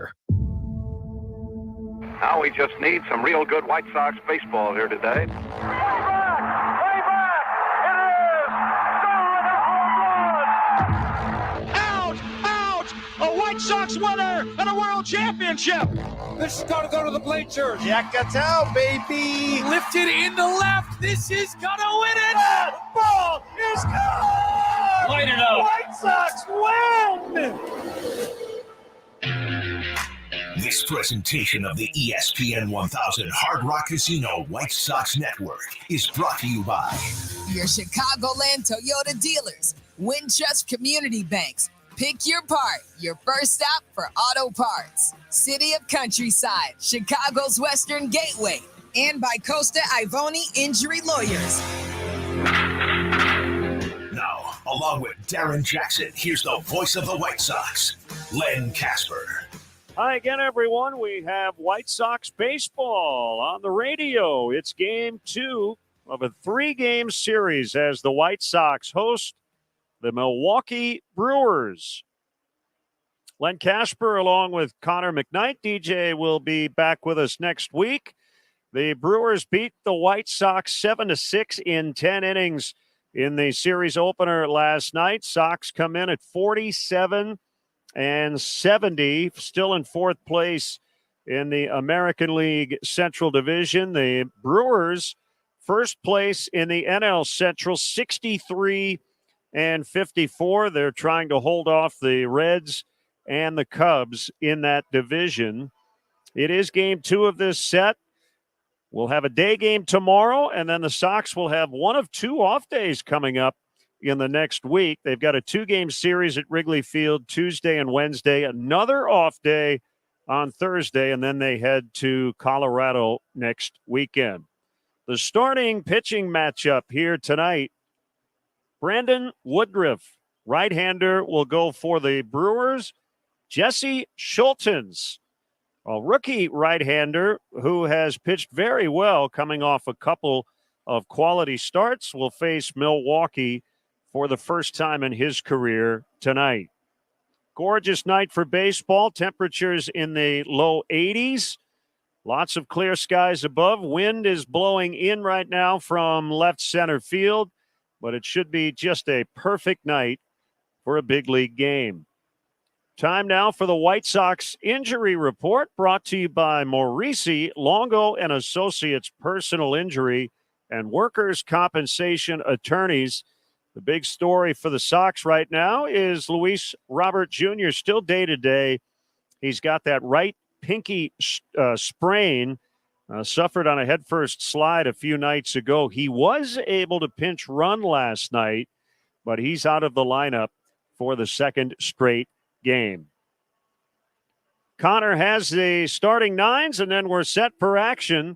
Now we just need some real good White Sox baseball here today. A White Sox winner and a world championship. This is going to go to the bleachers. Yakatow, baby. Lifted in the left. This is going to win it. That ball is gone. Light it up. White Sox win. This presentation of the ESPN 1000 Hard Rock Casino White Sox Network is brought to you by your Chicagoland Toyota dealers, Wintrust Community Banks. Pick your part, your first stop for auto parts. City of Countryside, Chicago's Western Gateway, and by Costa Ivoni Injury Lawyers. Now, along with Darren Jackson, here's the voice of the White Sox, Len Casper. Hi again, everyone. We have White Sox baseball on the radio. It's game 2 of a 3-game series as the White Sox host the Milwaukee Brewers. Len Casper along with Connor McKnight. DJ will be back with us next week. The Brewers beat the White Sox 7-6 in 10 innings in the series opener last night. Sox come in at 47-70, still in 4th place in the American League Central Division. The Brewers, first place in the NL Central, 63-54. They're trying to hold off the Reds and the Cubs in that division. It is game 2 of this set. We'll have a day game tomorrow, and then the Sox will have one of 2 off days coming up in the next week. They've got a 2-game series at Wrigley Field Tuesday and Wednesday, another off day on Thursday, and then they head to Colorado next weekend. The starting pitching matchup here tonight, Brandon Woodruff, right-hander, will go for the Brewers. Jesse Schultens, a rookie right-hander who has pitched very well, coming off a couple of quality starts, will face Milwaukee for the first time in his career tonight. Gorgeous night for baseball. Temperatures in the low 80s. Lots of clear skies above. Wind is blowing in right now from left center field, but it should be just a perfect night for a big league game. Time now for the White Sox injury report, brought to you by Maurice Longo and Associates Personal Injury and Workers' Compensation Attorneys. The big story for the Sox right now is Luis Robert Jr. still day-to-day. He's got that right pinky sprain, suffered on a headfirst slide a few nights ago. He was able to pinch run last night, but he's out of the lineup for the second straight game. Connor has the starting nines, and then we're set for action.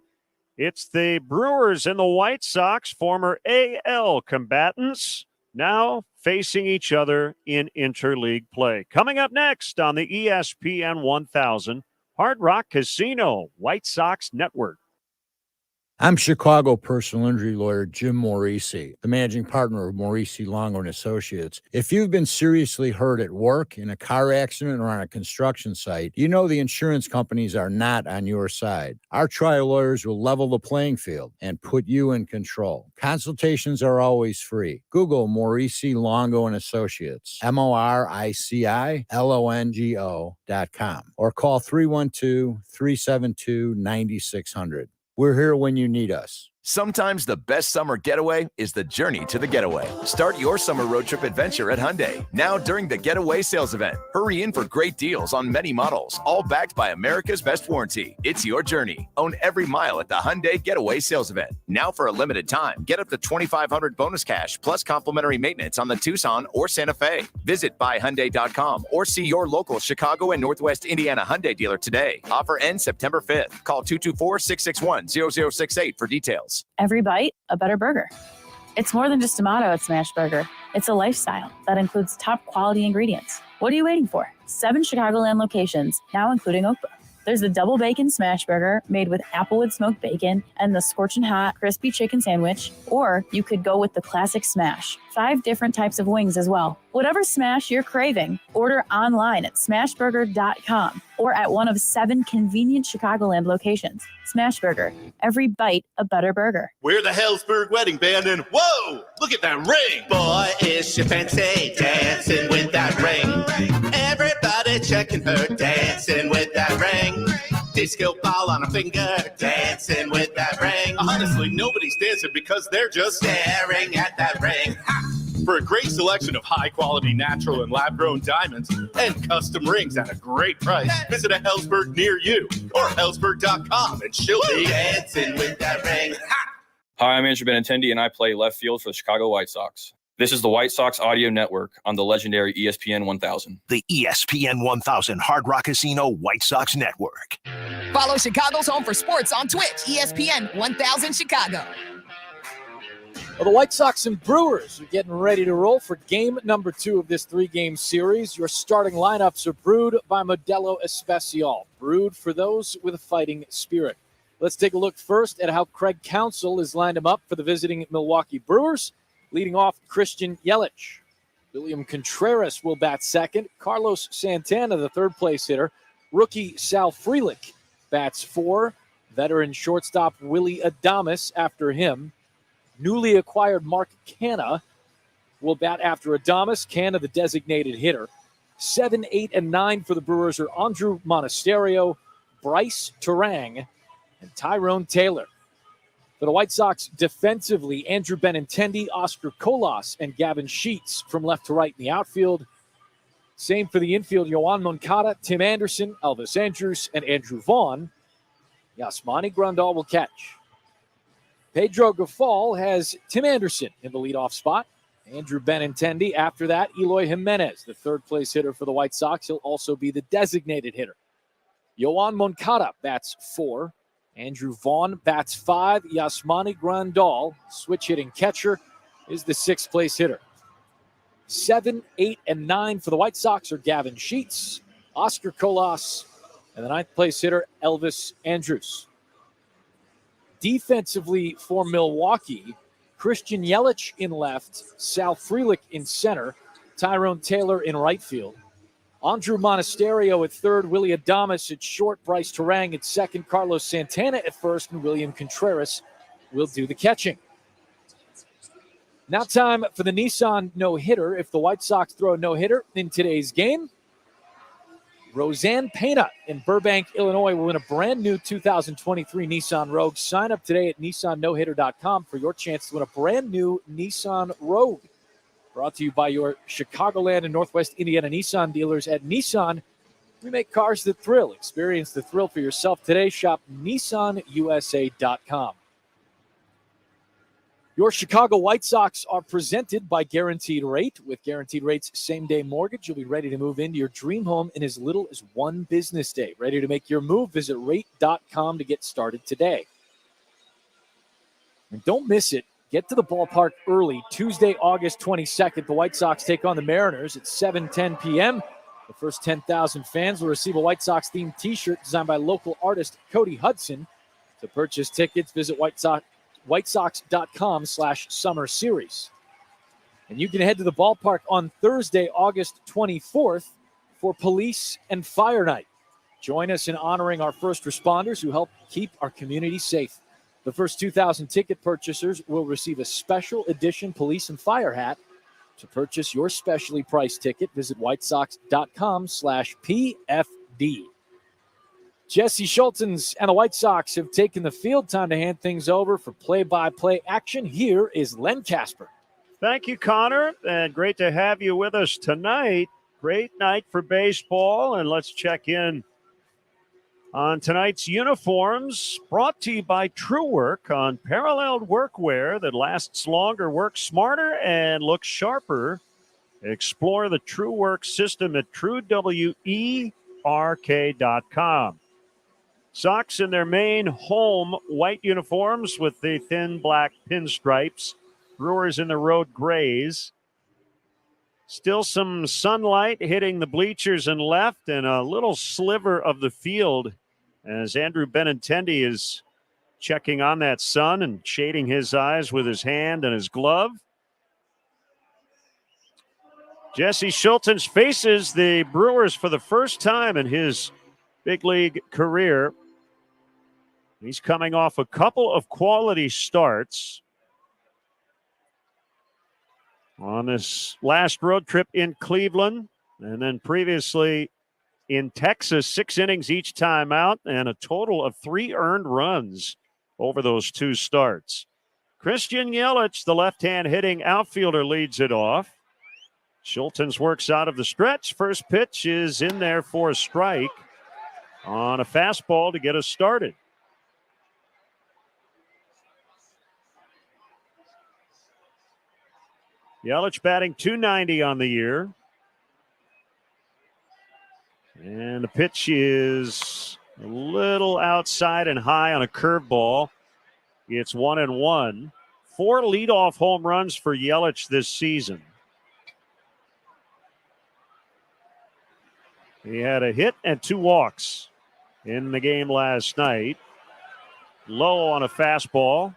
It's the Brewers and the White Sox, former AL combatants, now facing each other in interleague play. Coming up next on the ESPN 1000 Hard Rock Casino White Sox Network. I'm Chicago personal injury lawyer Jim Morisi, the managing partner of Morisi Longo & Associates. If you've been seriously hurt at work, in a car accident, or on a construction site, you know the insurance companies are not on your side. Our trial lawyers will level the playing field and put you in control. Consultations are always free. Google Morisi Longo & Associates, MORICILONGO.com, or call 312-372-9600. We're here when you need us. Sometimes the best summer getaway is the journey to the getaway. Start your summer road trip adventure at Hyundai, now during the Getaway Sales Event. Hurry in for great deals on many models, all backed by America's Best Warranty. It's your journey. Own every mile at the Hyundai Getaway Sales Event. Now for a limited time, get up to $2,500 bonus cash, plus complimentary maintenance on the Tucson or Santa Fe. Visit buyhyundai.com or see your local Chicago and Northwest Indiana Hyundai dealer today. Offer ends September 5th. Call 224-661-0068 for details. Every bite, a better burger. It's more than just a motto at Smashburger. It's a lifestyle that includes top quality ingredients. What are you waiting for? 7 Chicagoland locations, now including Oakbrook. There's the double bacon smash burger made with applewood smoked bacon and the scorching hot crispy chicken sandwich, or you could go with the classic smash. 5 different types of wings as well. Whatever smash you're craving, order online at smashburger.com or at one of 7 convenient Chicagoland locations. Smashburger, every bite a better burger. We're the Hellsburg Wedding Band, and whoa, look at that ring. Boy, is she fancy, dancing with that ring. Everybody checking her, dancing with that ring. Disco ball on her finger, dancing with that ring. Honestly, nobody's dancing because they're just staring at that ring. For a great selection of high-quality natural and lab-grown diamonds and custom rings at a great price, visit a Hellsburg near you or Hellsburg.com, and she'll be dancing with that ring. Hi, I'm Andrew Benintendi, and I play left field for the Chicago White Sox. This is the White Sox Audio Network on the legendary ESPN 1000. The ESPN 1000 Hard Rock Casino White Sox Network. Follow Chicago's Home for Sports on Twitch, ESPN 1000 Chicago. Well, the White Sox and Brewers are getting ready to roll for game number 2 of this 3-game series. Your starting lineups are brewed by Modelo Especial, brewed for those with a fighting spirit. Let's take a look first at how Craig Counsell has lined them up for the visiting Milwaukee Brewers. Leading off, Christian Yelich. William Contreras will bat second. Carlos Santana, the third-place hitter. Rookie Sal Frelick bats 4. Veteran shortstop Willie Adames after him. Newly acquired Mark Canha will bat after Adames. Canha, the designated hitter. 7, 8, and 9 for the Brewers are Andrew Monasterio, Bryce Terang, and Tyrone Taylor. For the White Sox, defensively, Andrew Benintendi, Oscar Colas, and Gavin Sheets from left to right in the outfield. Same for the infield, Yoan Moncada, Tim Anderson, Elvis Andrus, and Andrew Vaughn. Yasmani Grandal will catch. Pedro Gafal has Tim Anderson in the leadoff spot. Andrew Benintendi. After that, Eloy Jimenez, the third-place hitter for the White Sox. He'll also be the designated hitter. Yoan Moncada bats 4. Andrew Vaughn bats 5. Yasmani Grandal, switch-hitting catcher, is the 6th-place hitter. 7, 8, and 9 for the White Sox are Gavin Sheets, Oscar Colas, and the 9th-place hitter, Elvis Andrus. Defensively for Milwaukee, Christian Yelich in left, Sal Frelick in center, Tyrone Taylor in right field. Andrew Monasterio at third, Willie Adames at short, Bryce Terang at second, Carlos Santana at first, and William Contreras will do the catching. Now time for the Nissan no-hitter. If the White Sox throw a no-hitter in today's game, Roseanne Pena in Burbank, Illinois will win a brand new 2023 Nissan Rogue. Sign up today at NissanNoHitter.com for your chance to win a brand new Nissan Rogue. Brought to you by your Chicagoland and Northwest Indiana Nissan dealers. At Nissan, we make cars that thrill. Experience the thrill for yourself today. Shop NissanUSA.com. Your Chicago White Sox are presented by Guaranteed Rate. With Guaranteed Rate's same-day mortgage, you'll be ready to move into your dream home in as little as one business day. Ready to make your move? Visit rate.com to get started today. And don't miss it. Get to the ballpark early. Tuesday, August 22nd, the White Sox take on the Mariners at 7:10 p.m. The first 10,000 fans will receive a White Sox-themed T-shirt designed by local artist Cody Hudson. To purchase tickets, visit whitesox.com/summer series. And you can head to the ballpark on Thursday, August 24th for Police and Fire Night. Join us in honoring our first responders who help keep our community safe. The first 2,000 ticket purchasers will receive a special edition Police and Fire hat. To purchase your specially priced ticket, visit whitesox.com/PFD. Jesse Schultens and the White Sox have taken the field. Time to hand things over for play-by-play action. Here is Len Casper. Thank you, Connor, and great to have you with us tonight. Great night for baseball, and let's check in on tonight's uniforms, brought to you by TrueWork on paralleled workwear that lasts longer, works smarter, and looks sharper. Explore the TrueWork system at truewerk.com. Sox in their main home white uniforms with the thin black pinstripes. Brewers in the road grays. Still some sunlight hitting the bleachers and left, and a little sliver of the field as Andrew Benintendi is checking on that sun and shading his eyes with his hand and his glove. Jesse Schultens faces the Brewers for the first time in his big league career. He's coming off a couple of quality starts on this last road trip in Cleveland, and then previously in Texas, 6 innings each time out, and a total of 3 earned runs over those 2 starts. Christian Yelich, the left-hand hitting outfielder, leads it off. Schultens works out of the stretch. First pitch is in there for a strike on a fastball to get us started. Yelich batting .290 on the year. And the pitch is a little outside and high on a curveball. It's 1-1. 4 leadoff home runs for Yelich this season. He had a hit and 2 walks in the game last night. Low on a fastball.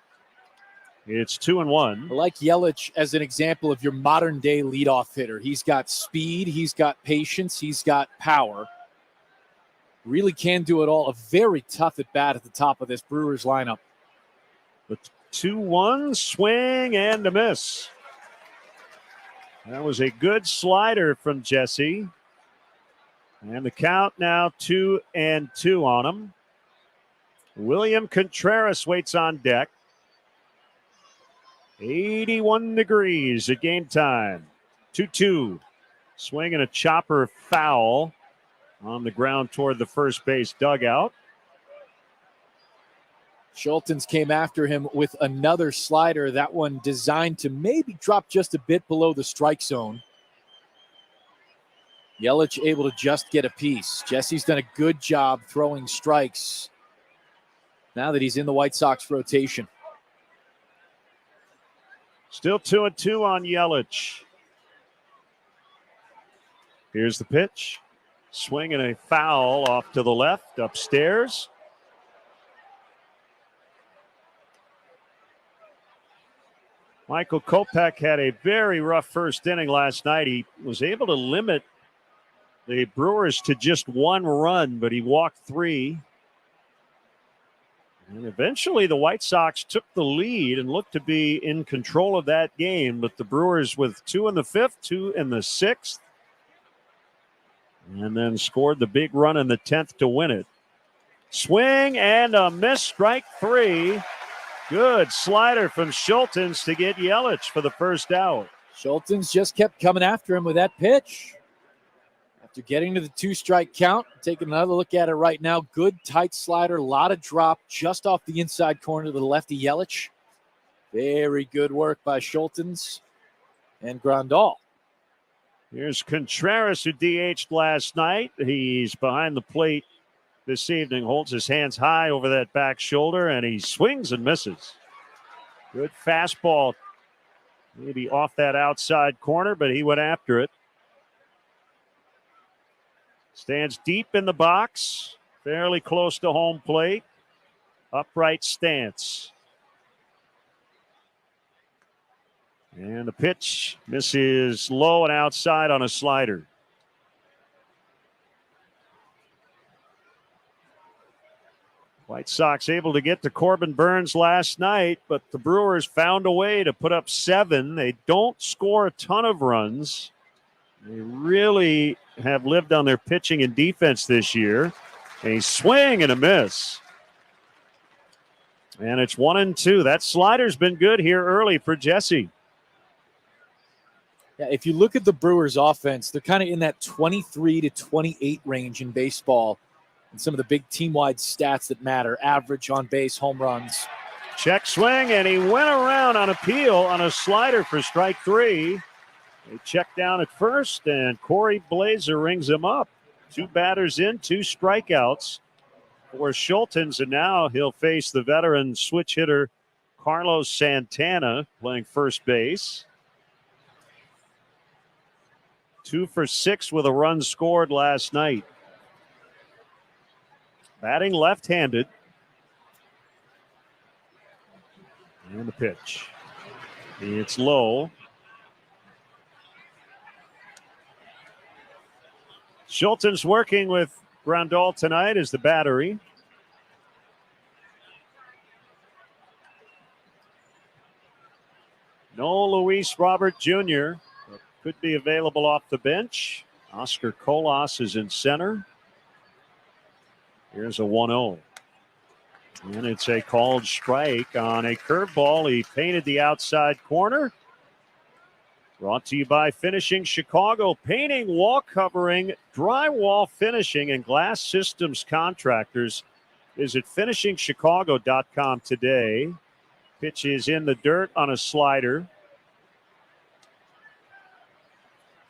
It's 2-1. I like Yelich as an example of your modern-day leadoff hitter. He's got speed, he's got patience, he's got power. Really can do it all. A very tough at-bat at the top of this Brewers lineup. The 2-1 swing and a miss. That was a good slider from Jesse. And the count now 2-2 on him. William Contreras waits on deck. 81 degrees at game time. 2-2. Swing and a chopper foul on the ground toward the first base dugout. Schultens came after him with another slider. That one designed to maybe drop just a bit below the strike zone. Yelich able to just get a piece. Jesse's done a good job throwing strikes now that he's in the White Sox rotation. Still 2-2 on Yelich. Here's the pitch. Swing and a foul off to the left, upstairs. Michael Kopech had a very rough first inning last night. He was able to limit the Brewers to just 1 run, but he walked 3. And eventually the White Sox took the lead and looked to be in control of that game, but the Brewers with 2 in the 5th, 2 in the 6th, and then scored the big run in the 10th to win it. Swing and a miss, strike 3. Good slider from Schultens to get Yelich for the first out. Schultens just kept coming after him with that pitch. After getting to the 2-strike count, taking another look at it right now. Good tight slider, a lot of drop just off the inside corner to the lefty Yelich. Very good work by Schultens and Grandal. Here's Contreras, who DH'd last night. He's behind the plate this evening, holds his hands high over that back shoulder, and he swings and misses. Good fastball, maybe off that outside corner, but he went after it. Stands deep in the box, fairly close to home plate. Upright stance. And the pitch misses low and outside on a slider. White Sox able to get to Corbin Burns last night, but the Brewers found a way to put up 7. They don't score a ton of runs. They really have lived on their pitching and defense this year. A swing and a miss. And it's 1-2. That slider's been good here early for Jesse. Yeah, if you look at the Brewers' offense, they're kind of in that 23 to 28 range in baseball. And some of the big team-wide stats that matter, average on base, home runs. Check swing, and he went around on appeal on a slider for strike 3. They check down at first, and Corey Blazer rings him up. 2 batters in, 2 strikeouts for Schultens, and now he'll face the veteran switch hitter Carlos Santana playing first base. 2 for 6 with a run scored last night. Batting left-handed. And the pitch. It's low. Schultens working with Grandal tonight as the battery. No Luis Robert Jr. could be available off the bench. Oscar Colas is in center. Here's a 1-0. And it's a called strike on a curveball. He painted the outside corner. Brought to you by Finishing Chicago. Painting, wall covering, drywall finishing, and glass systems contractors. Visit finishingchicago.com today. Pitch is in the dirt on a slider.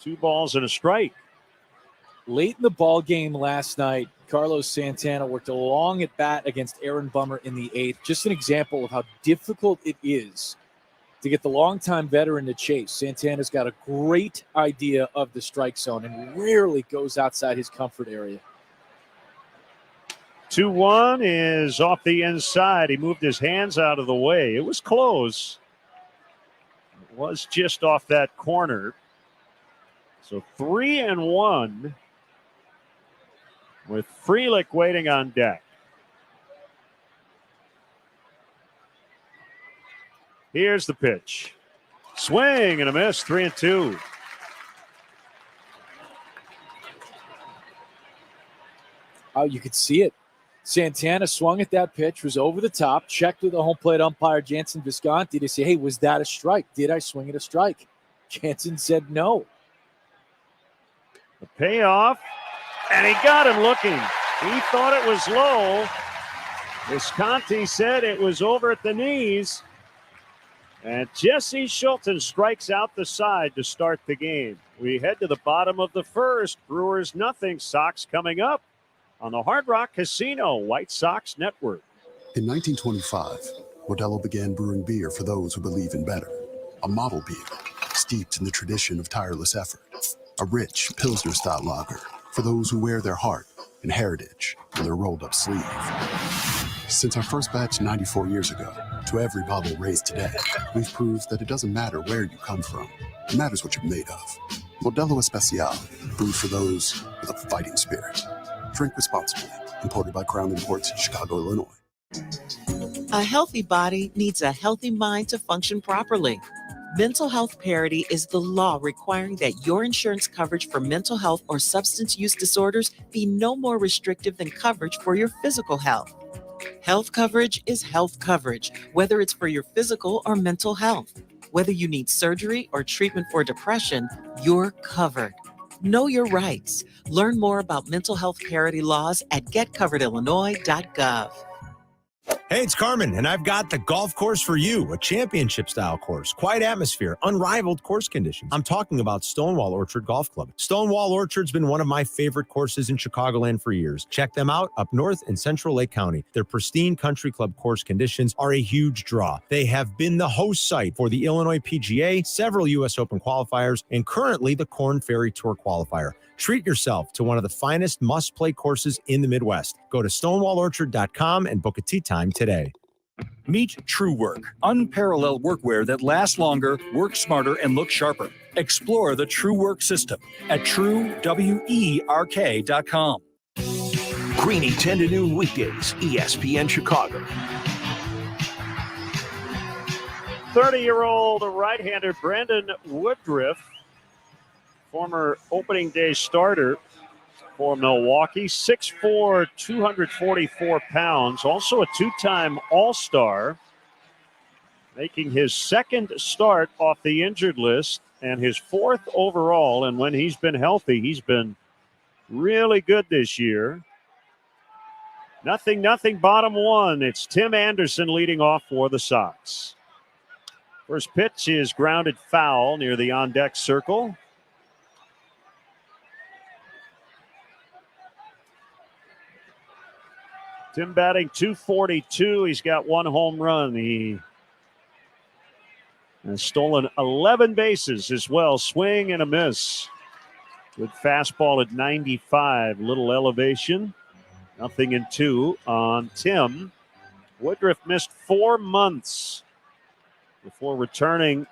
2 balls and a strike. Late in the ball game last night, Carlos Santana worked a long at bat against Aaron Bummer in the 8th. Just an example of how difficult it is to get the longtime veteran to chase. Santana's got a great idea of the strike zone and rarely goes outside his comfort area. 2-1 is off the inside. He moved his hands out of the way. It was close. It was just off that corner. So 3-1 with Frelick waiting on deck. Here's the pitch. Swing and a miss, 3-2. Oh, you could see it. Santana swung at that pitch, was over the top, checked with the home plate umpire, Jansen Visconti, to say, hey, was that a strike? Did I swing at a strike? Jansen said no. The payoff, and he got him looking. He thought it was low. Visconti said it was over at the knees. And Jesse Schultens strikes out the side to start the game. We head to the bottom of the first. Brewers nothing. Sox coming up on the Hard Rock Casino White Sox Network. In 1925, Modelo began brewing beer for those who believe in better. A model beer steeped in the tradition of tireless effort. A rich Pilsner-style lager for those who wear their heart and heritage on their rolled-up sleeve. Since our first batch 94 years ago, to every bottle raised today, we've proved that it doesn't matter where you come from. It matters what you're made of. Modelo Especial, brewed for those with a fighting spirit. Drink responsibly. Imported by Crown Imports, Chicago, Illinois. A healthy body needs a healthy mind to function properly. Mental health parity is the law requiring that your insurance coverage for mental health or substance use disorders be no more restrictive than coverage for your physical health. Health coverage is health coverage, whether it's for your physical or mental health. Whether you need surgery or treatment for depression, you're covered. Know your rights. Learn more about mental health parity laws at getcoveredillinois.gov. Hey, it's Carmen, and I've got the golf course for you, a championship-style course. Quiet atmosphere, unrivaled course conditions. I'm talking about Stonewall Orchard Golf Club. Stonewall Orchard's been one of my favorite courses in Chicagoland for years. Check them out up north in Central Lake County. Their pristine country club course conditions are a huge draw. They have been the host site for the Illinois PGA, several U.S. Open qualifiers, and currently the Korn Ferry Tour qualifier. Treat yourself to one of the finest must-play courses in the Midwest. Go to stonewallorchard.com and book a tee time today. Meet True Work, unparalleled workwear that lasts longer, works smarter, and looks sharper. Explore the True Work system at truewerk.com. Greeny 10 to noon weekdays, ESPN Chicago. 30-year-old right-hander Brandon Woodruff, former opening day starter for Milwaukee, 6'4", 244 pounds, also a two-time All-Star, making his second start off the injured list and his fourth overall. And when he's been healthy, he's been really good this year. Nothing, bottom one. It's Tim Anderson leading off for the Sox. First pitch is grounded foul near the on-deck circle. Tim batting .242. He's got one home run. He has stolen 11 bases as well. Swing and a miss. Good fastball at 95. Little elevation. 0-2 on Tim. Woodruff missed 4 months before returning.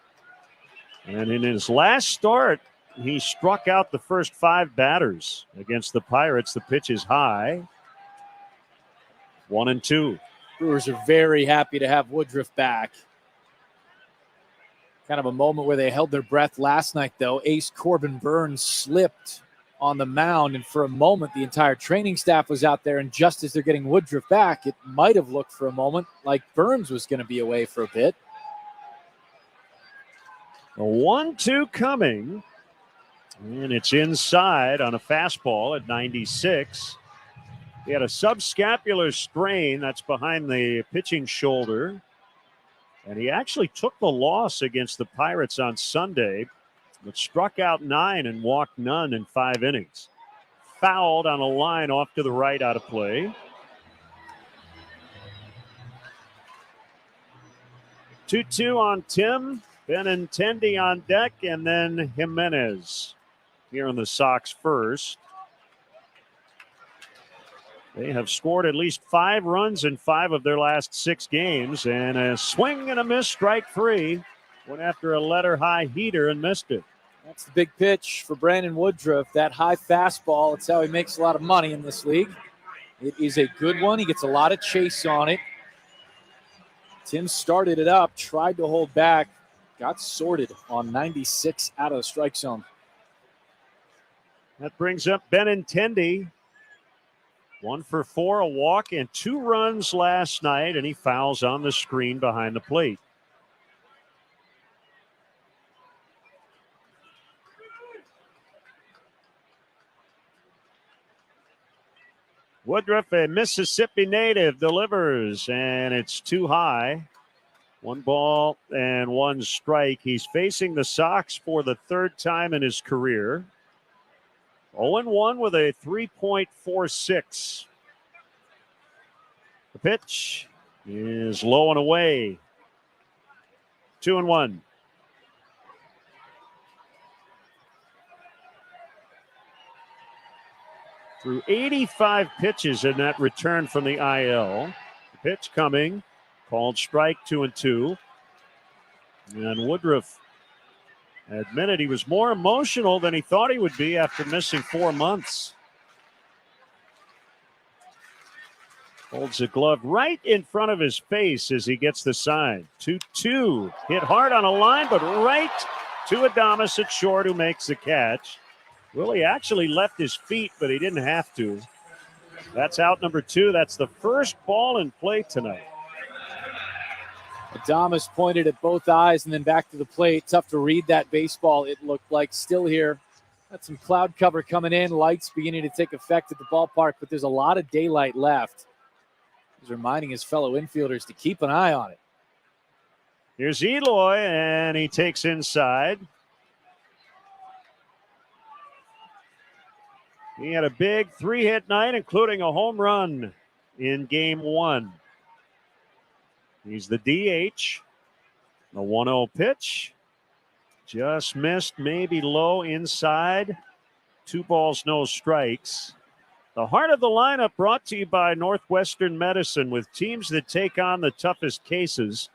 And in his last start, he struck out the first 5 batters against the Pirates. The pitch is high. 1-2. Brewers are very happy to have Woodruff back. Kind of a moment where they held their breath last night, though. Ace Corbin Burns slipped on the mound, and for a moment, the entire training staff was out there, and just as they're getting Woodruff back, it might have looked for a moment like Burns was going to be away for a bit. A 1-2 coming, and it's inside on a fastball at 96. He had a subscapular strain that's behind the pitching shoulder. And he actually took the loss against the Pirates on Sunday, but struck out 9 and walked none in 5 innings. Fouled on a line off to the right out of play. 2-2 on Tim. Benintendi on deck, and then Jimenez here in the Sox first. They have scored at least 5 runs in 5 of their last 6 games, and a swing and a miss, strike 3. Went after a letter-high heater and missed it. That's the big pitch for Brandon Woodruff, that high fastball. It's how he makes a lot of money in this league. It is a good one. He gets a lot of chase on it. Tim started it up, tried to hold back, got sorted on 96 out of the strike zone. That brings up Benintendi. 1 for 4, a walk, and 2 runs last night, and he fouls on the screen behind the plate. Woodruff, a Mississippi native, delivers, and it's too high. 1 ball and 1 strike. He's facing the Sox for the 3rd time in his career. 0-1 with a 3.46. The pitch is low and away. 2-1. Through 85 pitches in that return from the IL. The pitch coming, called strike 2-2. And Woodruff admitted he was more emotional than he thought he would be after missing 4 months. Holds the glove right in front of his face as he gets the sign. 2-2. Hit hard on a line, but right to Adames at short, who makes the catch. Willie actually left his feet, but he didn't have to. That's out number 2. That's the first ball in play tonight. Adames pointed at both eyes and then back to the plate. Tough to read that baseball, it looked like. Still here. Got some cloud cover coming in. Lights beginning to take effect at the ballpark, but there's a lot of daylight left. He's reminding his fellow infielders to keep an eye on it. Here's Eloy, and he takes inside. He had a big 3-hit night, including a home run in game 1. He's the DH. The 1-0 pitch. Just missed, maybe low inside. 2 balls, no strikes. The heart of the lineup brought to you by Northwestern Medicine, with teams that take on the toughest cases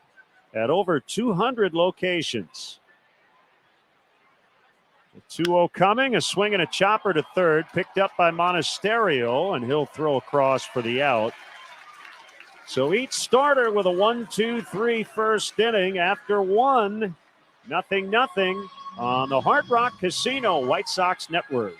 at over 200 locations. The 2-0 coming, a swing and a chopper to third, picked up by Monasterio, and he'll throw across for the out. So each starter with a 1-2-3 first inning after 1, 0-0 on the Hard Rock Casino White Sox Network.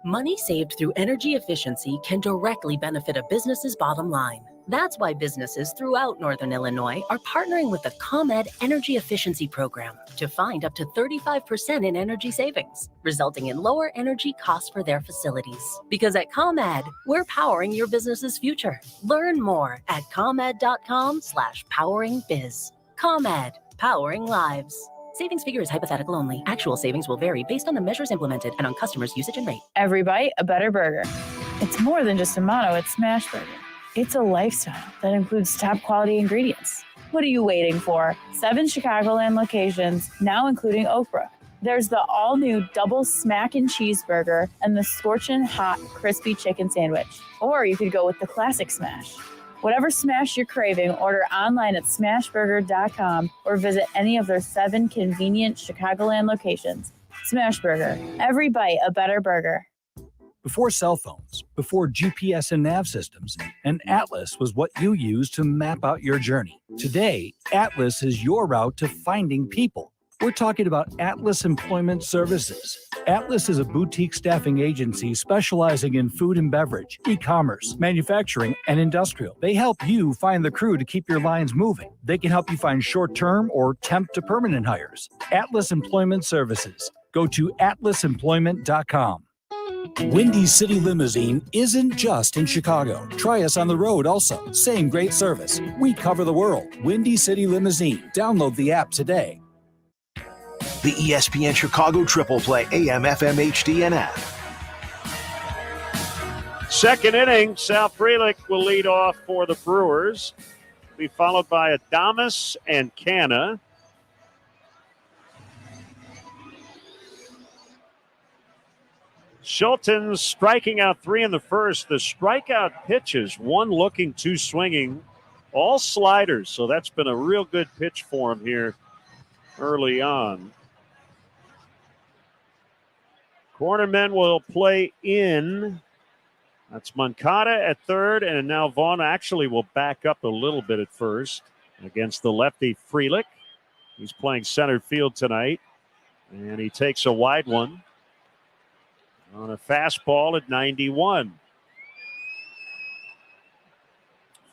Money saved through energy efficiency can directly benefit a business's bottom line. That's why businesses throughout Northern Illinois are partnering with the ComEd Energy Efficiency Program to find up to 35% in energy savings, resulting in lower energy costs for their facilities. Because at ComEd, we're powering your business's future. Learn more at comed.com/poweringbiz. ComEd, powering lives. Savings figure is hypothetical only. Actual savings will vary based on the measures implemented and on customers' usage and rate. Every bite, a better burger. It's more than just a motto, it's Smashburger. It's a lifestyle that includes top quality ingredients. What are you waiting for? 7 Chicagoland locations, now including Oak Brook. There's the all-new double smackin' cheeseburger and the scorchin' hot crispy chicken sandwich. Or you could go with the classic smash. Whatever smash you're craving, order online at smashburger.com or visit any of their 7 convenient Chicagoland locations. Smashburger. Every bite, a better burger. Before cell phones, before GPS and nav systems, an atlas was what you used to map out your journey. Today, Atlas is your route to finding people. We're talking about Atlas Employment Services. Atlas is a boutique staffing agency specializing in food and beverage, e-commerce, manufacturing, and industrial. They help you find the crew to keep your lines moving. They can help you find short-term or temp to permanent hires. Atlas Employment Services. Go to atlasemployment.com. Windy City Limousine isn't just in Chicago. Try us on the road also. Same great service. We cover the world. Windy City Limousine. Download the app today. The ESPN Chicago Triple Play AM, FM, HD, and app. Second inning, Sal Frelick will lead off for the Brewers. Be followed by Adames and Canna. Schulten's striking out 3 in the first. The strikeout pitches, 1 looking, 2 swinging, all sliders. So that's been a real good pitch for him here early on. Cornermen will play in. That's Moncada at third, and now Vaughn actually will back up a little bit at first against the lefty Frelick. He's playing center field tonight, and he takes a wide one on a fastball at 91.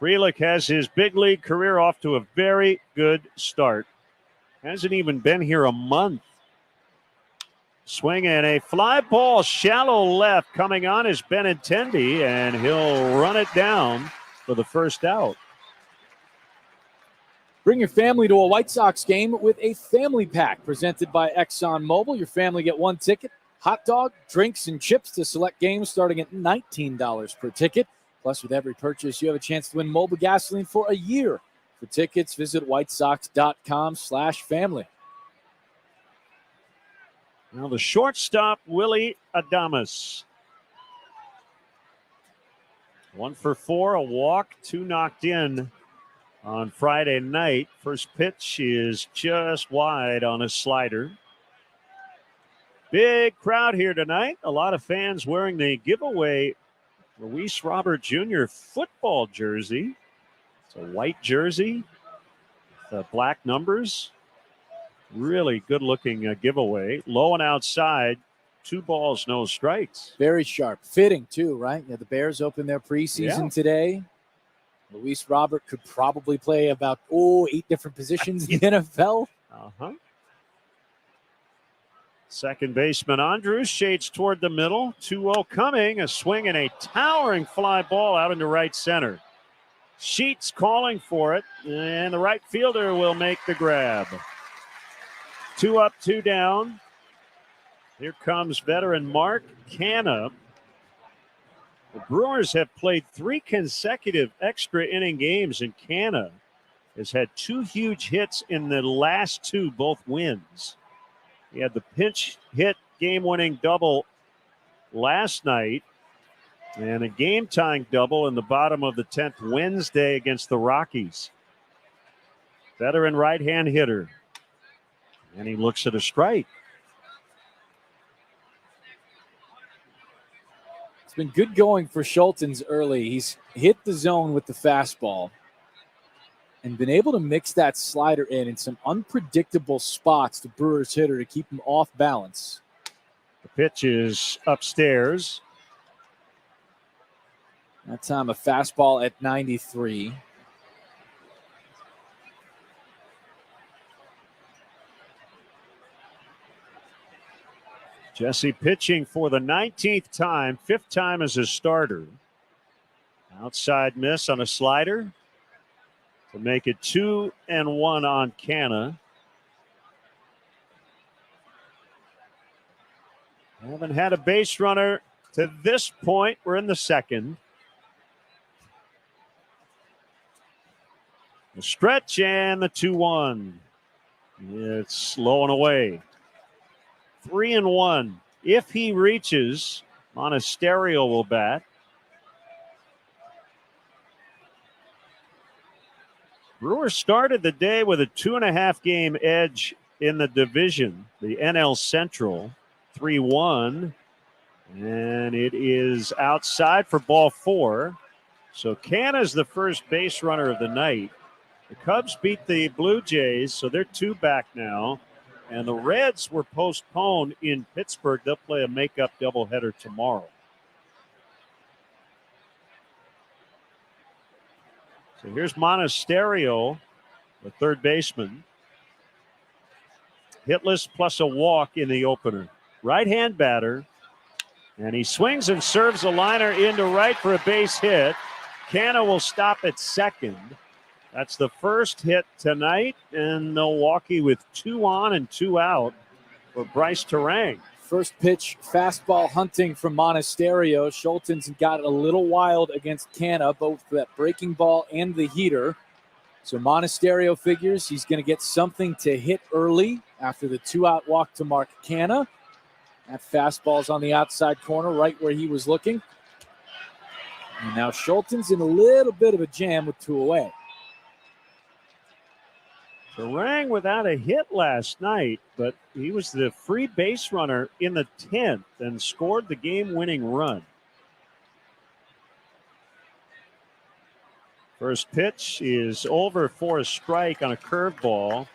Frelick has his big league career off to a very good start. Hasn't even been here a month. Swing and a fly ball, shallow left. Coming on is Benintendi, and he'll run it down for the first out. Bring your family to a White Sox game with a family pack presented by ExxonMobil. Your family get 1 ticket, hot dog, drinks, and chips to select games starting at $19 per ticket. Plus, with every purchase, you have a chance to win mobile gasoline for a year. For tickets, visit whitesox.com/family. Now the shortstop, Willie Adames. 1 for 4, a walk, 2 knocked in on Friday night. First pitch is just wide on a slider. Big crowd here tonight. A lot of fans wearing the giveaway Luis Robert Jr. football jersey. It's a white jersey with black numbers. Really good-looking giveaway. Low and outside, 2 balls, no strikes. Very sharp. Fitting, too, right? Yeah, the Bears open their preseason today. Luis Robert could probably play about, 8 different positions in the NFL. Uh-huh. Second baseman Andrews shades toward the middle. 2-0 coming. A swing and a towering fly ball out into right center. Sheets calling for it, and the right fielder will make the grab. 2 up, 2 down. Here comes veteran Mark Canna. The Brewers have played 3 consecutive extra inning games, and Canna has had 2 huge hits in the last 2, both wins. He had the pinch hit game-winning double last night and a game-tying double in the bottom of the 10th Wednesday against the Rockies. Veteran right-hand hitter. And he looks at a strike. It's been good going for Schultens early. He's hit the zone with the fastball and been able to mix that slider in some unpredictable spots to Brewers hitter to keep him off balance. The pitch is upstairs. That time a fastball at 93. Jesse pitching for the 19th time, 5th time as a starter. Outside miss on a slider to make it 2-1 on Canna. Haven't had a base runner to this point. We're in the 2nd. The stretch and the 2-1. It's low and away. 3-1. If he reaches, Monasterio will bat. Brewers started the day with a 2.5 game edge in the division, the NL Central, 3-1. And it is outside for ball 4. So Canna's the first base runner of the night. The Cubs beat the Blue Jays, so they're 2 back now. And the Reds were postponed in Pittsburgh. They'll play a makeup doubleheader tomorrow. So here's Monasterio, the third baseman. Hitless plus a walk in the opener. Right-hand batter. And he swings and serves a liner into right for a base hit. Canna will stop at second. That's the first hit tonight in Milwaukee with 2 on and 2 out for Bryce Terang. First pitch, fastball hunting from Monasterio. Schultens got a little wild against Canna, both that breaking ball and the heater. So Monasterio figures he's going to get something to hit early after the 2-out walk to Mark Canna. That fastball's on the outside corner, right where he was looking. And now Schultens in a little bit of a jam with 2 away. Terang without a hit last night, but he was the free base runner in the 10th and scored the game-winning run. First pitch is over for a strike on a curveball.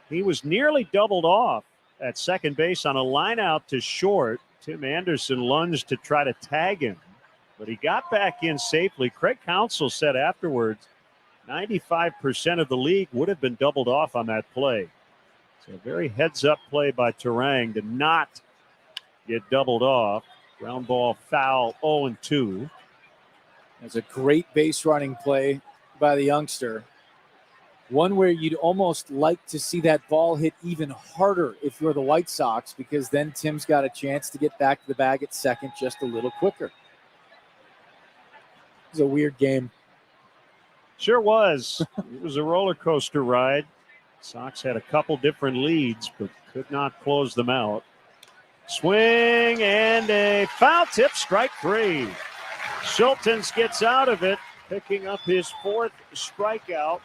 He was nearly doubled off at second base on a line out to short. Tim Anderson lunged to try to tag him, but he got back in safely. Craig Counsell said afterwards, 95% of the league would have been doubled off on that play. So a very heads-up play by Terang to not get doubled off. Ground ball foul, 0-2. That's a great base running play by the youngster. One where you'd almost like to see that ball hit even harder if you're the White Sox, because then Tim's got a chance to get back to the bag at second just a little quicker. It was a weird game. Sure was. It was a roller coaster ride. Sox had a couple different leads, but could not close them out. Swing and a foul tip, strike 3. Schultens gets out of it, picking up his 4th strikeout.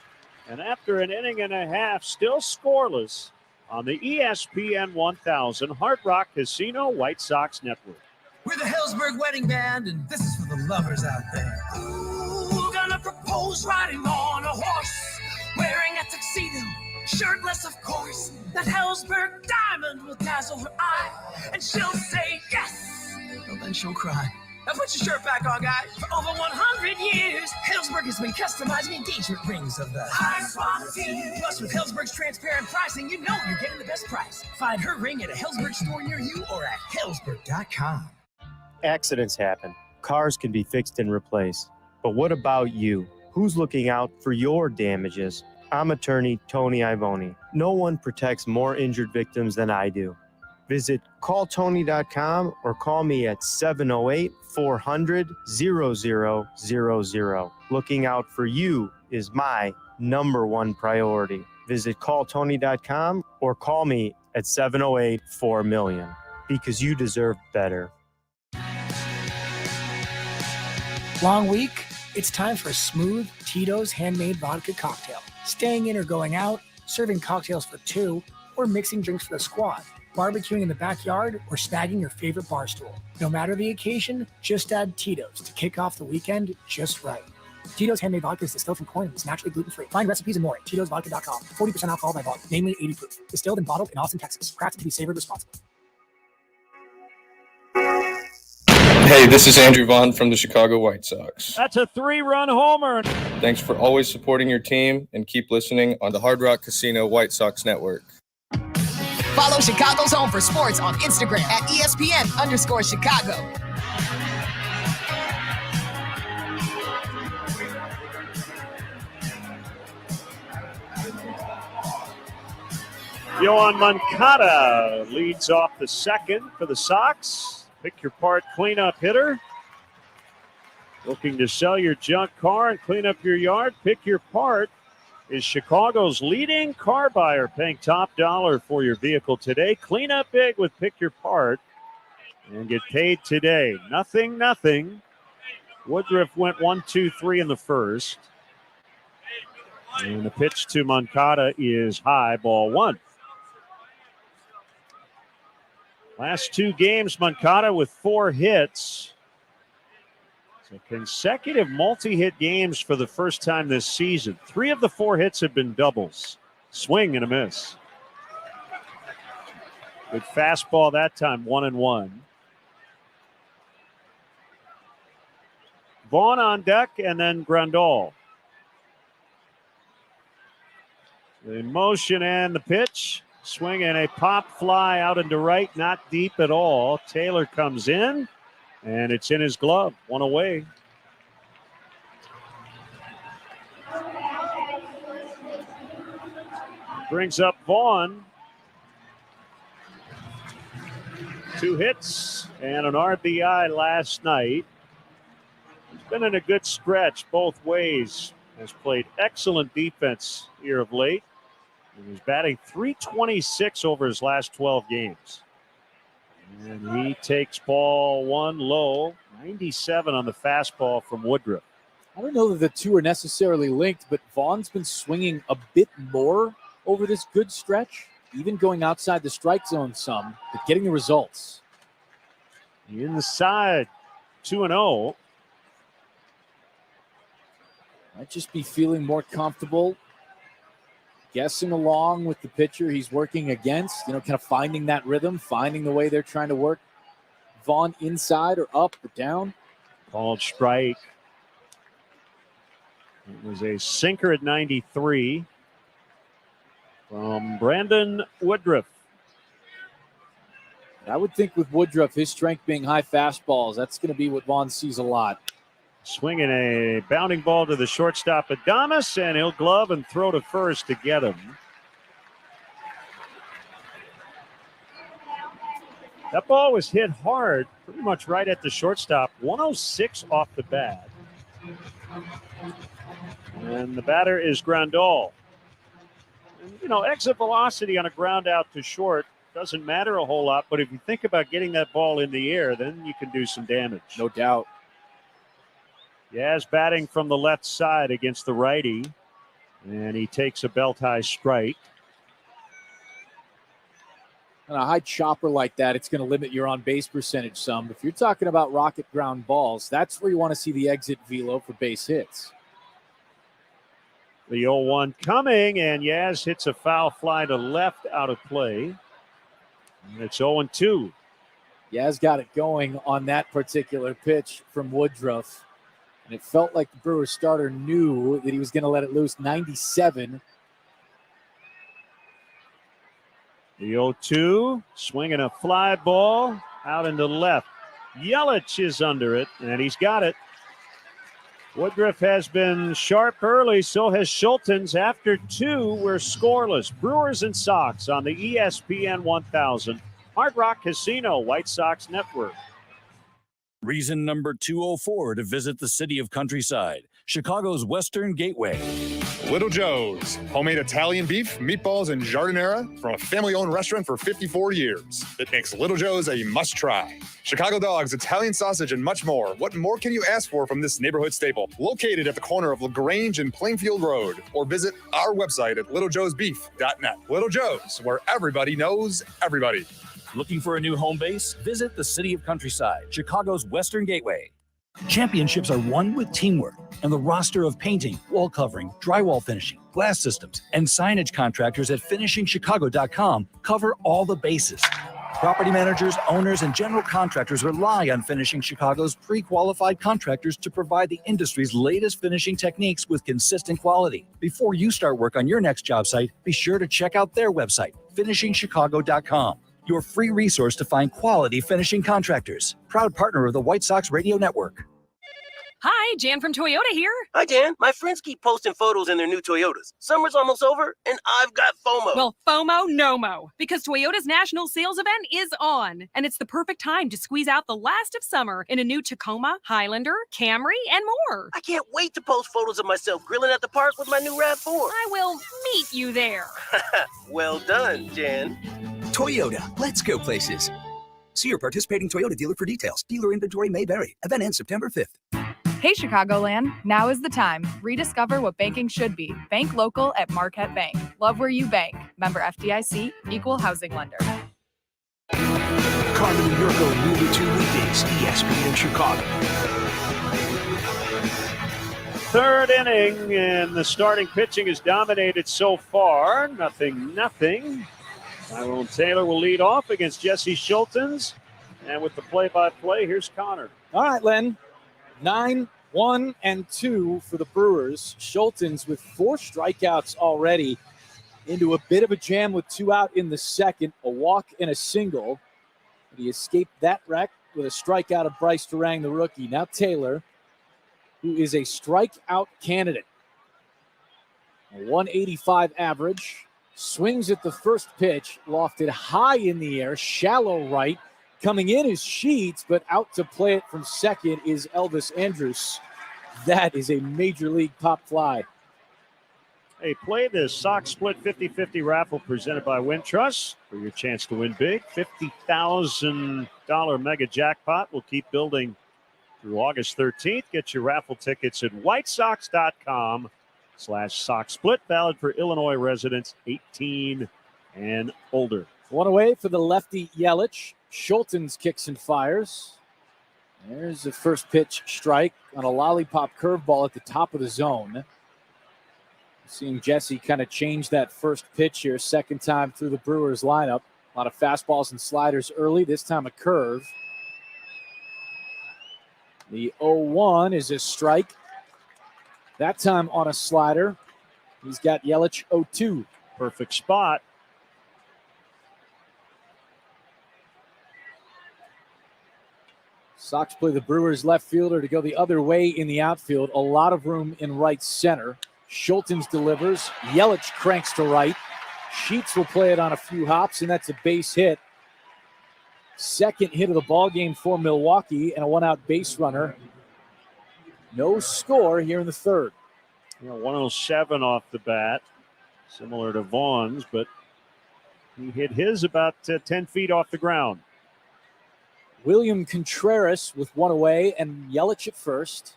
And after an inning and a half, still scoreless on the ESPN 1000 Hard Rock Casino White Sox Network. We're the Hellsberg Wedding Band, and this is for the lovers out there. Ooh, gonna propose riding on a horse, wearing a tuxedo, shirtless of course. That Hellsberg diamond will dazzle her eye, and she'll say yes, but then she'll cry. Now put your shirt back on, guys. For over 100 years, Hellsberg has been customizing engagement rings of the highest quality. Plus, with Hellsberg's transparent pricing, you know you're getting the best price. Find her ring at a Hellsberg store near you or at Hellsberg.com. Accidents happen. Cars can be fixed and replaced. But what about you? Who's looking out for your damages? I'm attorney Tony Ivoni. No one protects more injured victims than I do. Visit calltony.com or call me at 708-400-0000. Looking out for you is my number one priority. Visit calltony.com or call me at 708-4-million, because you deserve better. Long week? It's time for a smooth Tito's handmade vodka cocktail. Staying in or going out, serving cocktails for two, or mixing drinks for the squad. Barbecuing in the backyard or snagging your favorite bar stool. No matter the occasion, just add Tito's to kick off the weekend just right. Tito's handmade vodka is distilled from corn and is naturally gluten-free. Find recipes and more at Tito'sVodka.com. 40% alcohol by volume, namely 80 proof. Distilled and bottled in Austin, Texas. Crafted to be savored responsibly. Hey, this is Andrew Vaughn from the Chicago White Sox. That's a 3-run homer. Thanks for always supporting your team and keep listening on the Hard Rock Casino White Sox Network. Follow Chicago's Home for Sports on Instagram at ESPN_Chicago. Yohan Moncada leads off the second for the Sox. Pick your part cleanup hitter. Looking to sell your junk car and clean up your yard? Pick your part is Chicago's leading car buyer, paying top dollar for your vehicle today. Clean up big with Pick Your Part and get paid today. 0-0. Woodruff went 1-2-3 in the first. And the pitch to Moncada is high, ball one. Last two games, Moncada with 4 hits. So consecutive multi-hit games for the first time this season. 3 of the 4 hits have been doubles. Swing and a miss. Good fastball that time, 1-1. Vaughn on deck and then Grandal. The motion and the pitch. Swing and a pop fly out into right, not deep at all. Taylor comes in, and it's in his glove. One away. Brings up Vaughn. 2 hits and an RBI last night. He's been in a good stretch both ways. Has played excellent defense here of late. He's batting .326 over his last 12 games. And he takes ball 1 low, 97 on the fastball from Woodruff. I don't know that the two are necessarily linked, but Vaughn's been swinging a bit more over this good stretch, even going outside the strike zone some, but getting the results. Inside, 2-0. Might just be feeling more comfortable, guessing along with the pitcher he's working against, kind of finding that rhythm, finding the way they're trying to work Vaughn inside or up or down. Called strike. It was a sinker at 93 from Brandon Woodruff. I would think with Woodruff, his strength being high fastballs, that's going to be what Vaughn sees a lot. Swinging a bounding ball to the shortstop, Adames, and he'll glove and throw to first to get him. That ball was hit hard, pretty much right at the shortstop. 106 off the bat. And the batter is Grandal. And, exit velocity on a ground out to short doesn't matter a whole lot, but if you think about getting that ball in the air, then you can do some damage. No doubt. Yaz batting from the left side against the righty, and he takes a belt-high strike. On a high chopper like that, it's going to limit your on-base percentage some. If you're talking about rocket ground balls, that's where you want to see the exit velo for base hits. The 0-1 coming, and Yaz hits a foul fly to left out of play. And it's 0-2. Yaz got it going on that particular pitch from Woodruff. And it felt like the Brewers starter knew that he was going to let it loose. 97. The 0-2, swinging a fly ball out into left. Yelich is under it, and he's got it. Woodruff has been sharp early, so has Schultens. After 2, we're scoreless. Brewers and Sox on the ESPN 1000 Hard Rock Casino White Sox Network. Reason number 204 to visit the city of Countryside, Chicago's Western Gateway. Little Joe's, homemade Italian beef, meatballs, and giardiniera from a family-owned restaurant for 54 years. It makes Little Joe's a must-try. Chicago dogs, Italian sausage, and much more. What more can you ask for from this neighborhood staple? Located at the corner of LaGrange and Plainfield Road, or visit our website at littlejoesbeef.net. Little Joe's, where everybody knows everybody. Looking for a new home base? Visit the city of Countryside, Chicago's Western Gateway. Championships are won with teamwork, and the roster of painting, wall covering, drywall finishing, glass systems, and signage contractors at finishingchicago.com cover all the bases. Property managers, owners, and general contractors rely on Finishing Chicago's pre-qualified contractors to provide the industry's latest finishing techniques with consistent quality. Before you start work on your next job site, be sure to check out their website, finishingchicago.com. Your free resource to find quality finishing contractors. Proud partner of the White Sox Radio Network. Hi, Jan from Toyota here. Hi, Jan. My friends keep posting photos in their new Toyotas. Summer's almost over, and I've got FOMO. Well, FOMO, no mo, because Toyota's national sales event is on, and it's the perfect time to squeeze out the last of summer in a new Tacoma, Highlander, Camry, and more. I can't wait to post photos of myself grilling at the park with my new RAV4. I will meet you there. Well done, Jan. Toyota, let's go places. See your participating Toyota dealer for details. Dealer inventory may vary. Event ends September 5th. Hey, Chicagoland, now is the time. Rediscover what banking should be. Bank local at Marquette Bank. Love where you bank. Member FDIC, equal housing lender. Carmen and Yurko noon to 2 weekdays, ESPN Chicago. Third inning, and the starting pitching is dominated so far. 0-0. Tyrone Taylor will lead off against Jesse Schultens. And with the play-by-play, here's Connor. All right, Len. 9-1-2 for the Brewers. Schultens with 4 strikeouts already into a bit of a jam with 2 out in the second, a walk and a single. He escaped that wreck with a strikeout of Bryce Durang, the rookie. Now Taylor, who is a strikeout candidate. A 185 average. Swings at the first pitch, lofted high in the air, shallow right. Coming in is Sheets, but out to play it from second is Elvis Andrus. That is a major league pop fly. Hey, play the Sox Split 50-50 raffle presented by Wintrust for your chance to win big. $50,000 mega jackpot will keep building through August 13th. Get your raffle tickets at whitesox.com/Sox Split. Valid for Illinois residents 18 and older. One away for the lefty Yelich. Schultens kicks and fires. There's the first pitch strike on a lollipop curveball at the top of the zone. Seeing Jesse kind of change that first pitch here, second time through the Brewers lineup. A lot of fastballs and sliders early, this time a curve. The 0-1 is a strike. That time on a slider. He's got Yelich 0-2. Perfect spot. Sox play the Brewers left fielder to go the other way in the outfield. A lot of room in right center. Schultens delivers. Yelich cranks to right. Sheets will play it on a few hops, and that's a base hit. Second hit of the ball game for Milwaukee, and a one-out base runner. No score here in the third. 107 off the bat, similar to Vaughn's, but he hit his about 10 feet off the ground. William Contreras with one away and Yelich at first.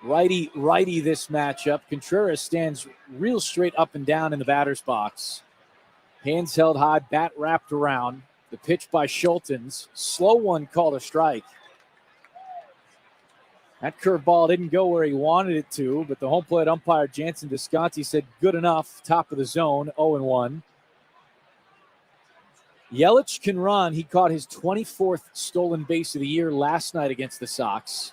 Righty this matchup. Contreras stands real straight up and down in the batter's box. Hands held high, bat wrapped around. The pitch by Schultens. Slow one called a strike. That curveball didn't go where he wanted it to, but the home plate umpire, Jansen Desconti, said good enough. Top of the zone, 0-1. Yelich can run. He caught his 24th stolen base of the year last night against the Sox.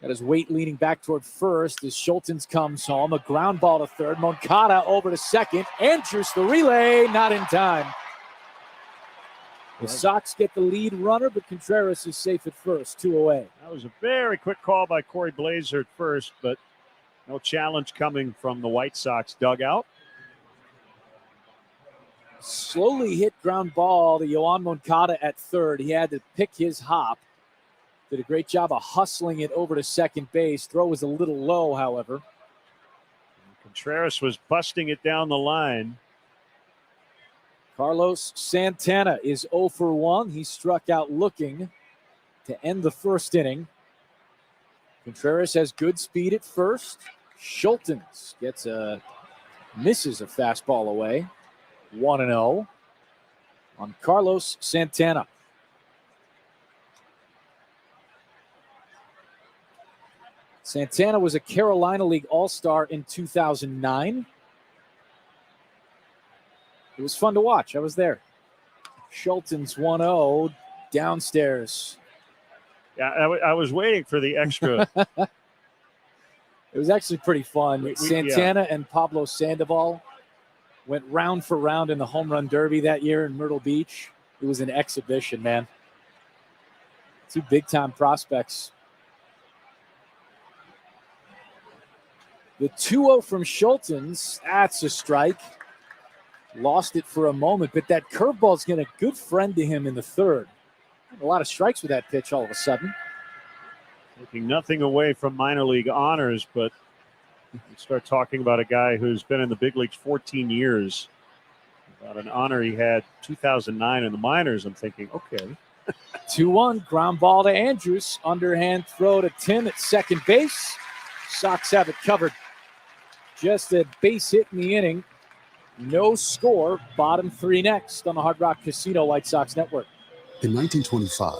Got his weight leaning back toward first as Schultens comes home. A ground ball to third. Moncada over to second. Andrus the relay, not in time. The Sox get the lead runner, but Contreras is safe at first, 2 away. That was a very quick call by Corey Blazer at first, but no challenge coming from the White Sox dugout. Slowly hit ground ball to Yoan Moncada at third. He had to pick his hop. Did a great job of hustling it over to second base. Throw was a little low, however. Contreras was busting it down the line. Carlos Santana is 0 for 1. He struck out looking to end the first inning. Contreras has good speed at first. Schultens misses a fastball away. 1-0 on Carlos Santana. Santana was a Carolina League All-Star in 2009. It was fun to watch. I was there. Schultens 1-0 downstairs. Yeah, I was waiting for the extra. It was actually pretty fun. Santana and Pablo Sandoval went round for round in the home run derby that year in Myrtle Beach. It was an exhibition, man. Two big-time prospects. The 2-0 from Schultens, that's a strike. Lost it for a moment, but that curveball's been a good friend to him in the third. A lot of strikes with that pitch all of a sudden. Taking nothing away from minor league honors, but you start talking about a guy who's been in the big leagues 14 years. About an honor he had 2009 in the minors. I'm thinking, okay. 2-1, ground ball to Andrews. Underhand throw to Tim at second base. Sox have it covered. Just a base hit in the inning. No score. Bottom three next on the Hard Rock Casino White Sox Network. In 1925,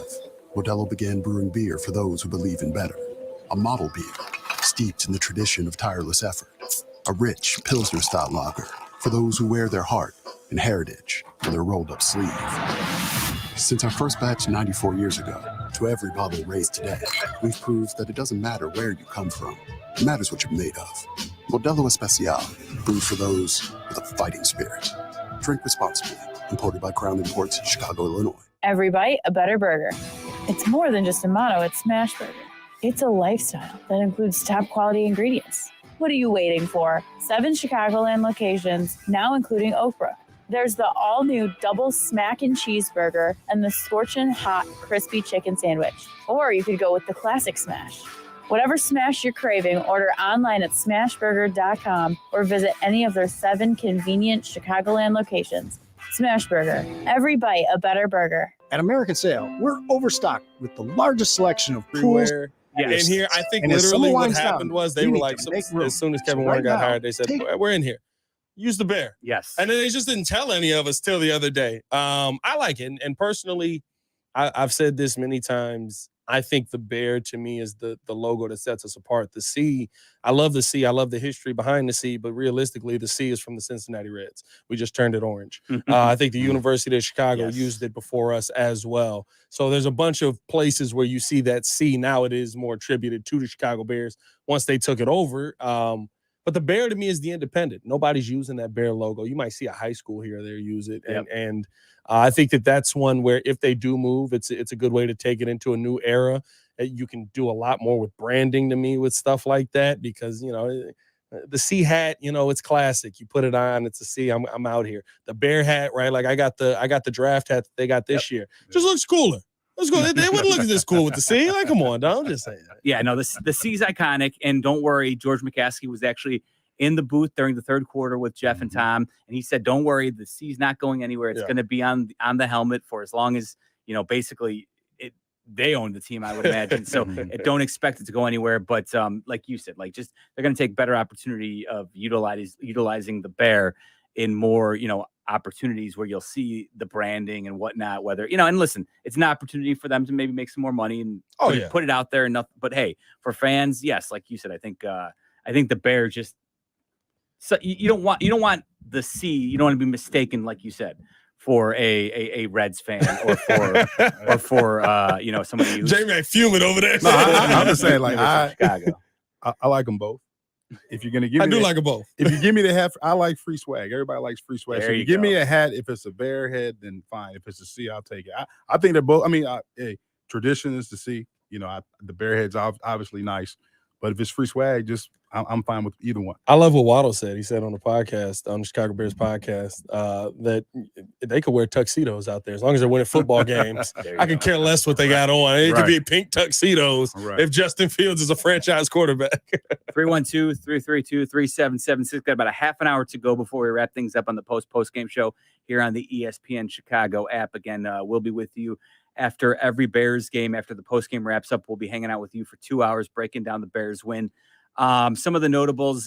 Modelo began brewing beer for those who believe in better. A model beer steeped in the tradition of tireless effort. A rich Pilsner-style lager for those who wear their heart and heritage on their rolled-up sleeve. Since our first batch 94 years ago, to every bottle raised today, we've proved that it doesn't matter where you come from. It matters what you're made of. Modelo Especial, brewed for those with a fighting spirit. Drink responsibly. Imported by Crown Imports, Chicago, Illinois. Every bite, a better burger. It's more than just a motto, it's Smashburger. It's a lifestyle that includes top quality ingredients. What are you waiting for? 7 Chicagoland locations, now including Oak Brook. There's the all-new double smackin' cheeseburger and the scorchin' hot crispy chicken sandwich. Or you could go with the classic smash. Whatever smash you're craving, order online at smashburger.com or visit any of their 7 convenient Chicagoland locations. Smashburger. Every bite, a better burger. At American Sale, we're overstocked with the largest selection of pools. And here, I think literally what happened was they were like, as soon as Kevin Warner got hired, they said, we're in here. Use the bear. Yes. And then they just didn't tell any of us till the other day. I like it. And personally, I've said this many times. I think the bear to me is the logo that sets us apart. The C, I love the C. I love the history behind the C, but realistically, the C is from the Cincinnati Reds. We just turned it orange. I think the University of Chicago used it before us as well. So there's a bunch of places where you see that C. Now it is more attributed to the Chicago Bears once they took it over. But the bear to me is the independent. Nobody's using that bear logo. You might see a high school here or there use it. And I think that's one where if they do move, it's a good way to take it into a new era. You can do a lot more with branding to me with stuff like that because, the C hat, it's classic. You put it on, it's a C. I'm out here. The bear hat, right? Like I got the draft hat that they got this year. Just looks cooler. Let's go. They wouldn't look this cool with the C. Like, come on, dog. I'm just saying. Yeah, no, the C's iconic. And don't worry, George McCaskey was actually in the booth during the third quarter with Jeff and Tom. And he said, don't worry, the C's not going anywhere. It's going to be on the helmet for as long as, basically they own the team, I would imagine. So don't expect it to go anywhere. But like you said, just they're going to take better opportunity of utilizing the bear in more, opportunities where you'll see the branding and whatnot, whether, and listen, it's an opportunity for them to maybe make some more money and put it out there. But hey, for fans, yes, like you said, I think the bear just, so you don't want the C, you don't want to be mistaken, like you said, for a Reds fan or for somebody who's Jmack fuming over there. No, I'm just saying, Chicago. I like them both. if you're gonna give me, I do like them both. If you give me the hat, I like free swag. Everybody likes free swag. There So if you you give go. me a hat, if it's a bear head, then fine. If it's a C, I'll take it. I think they're both. I mean, hey, tradition is the C. You know, the bear head's obviously nice, but if it's free swag, just I'm fine with either one. I love what Waddle said. He said on the podcast, on the Chicago Bears podcast, that they could wear tuxedos out there as long as they're winning football games. I could care less what they got on. It could be pink tuxedos if Justin Fields is a franchise quarterback. 312-332-3776. Got about a half an hour to go before we wrap things up on the post-game show here on the ESPN Chicago app. Again, we'll be with you after every Bears game. After the post-game wraps up, we'll be hanging out with you for 2 hours, breaking down the Bears win. Some of the notables,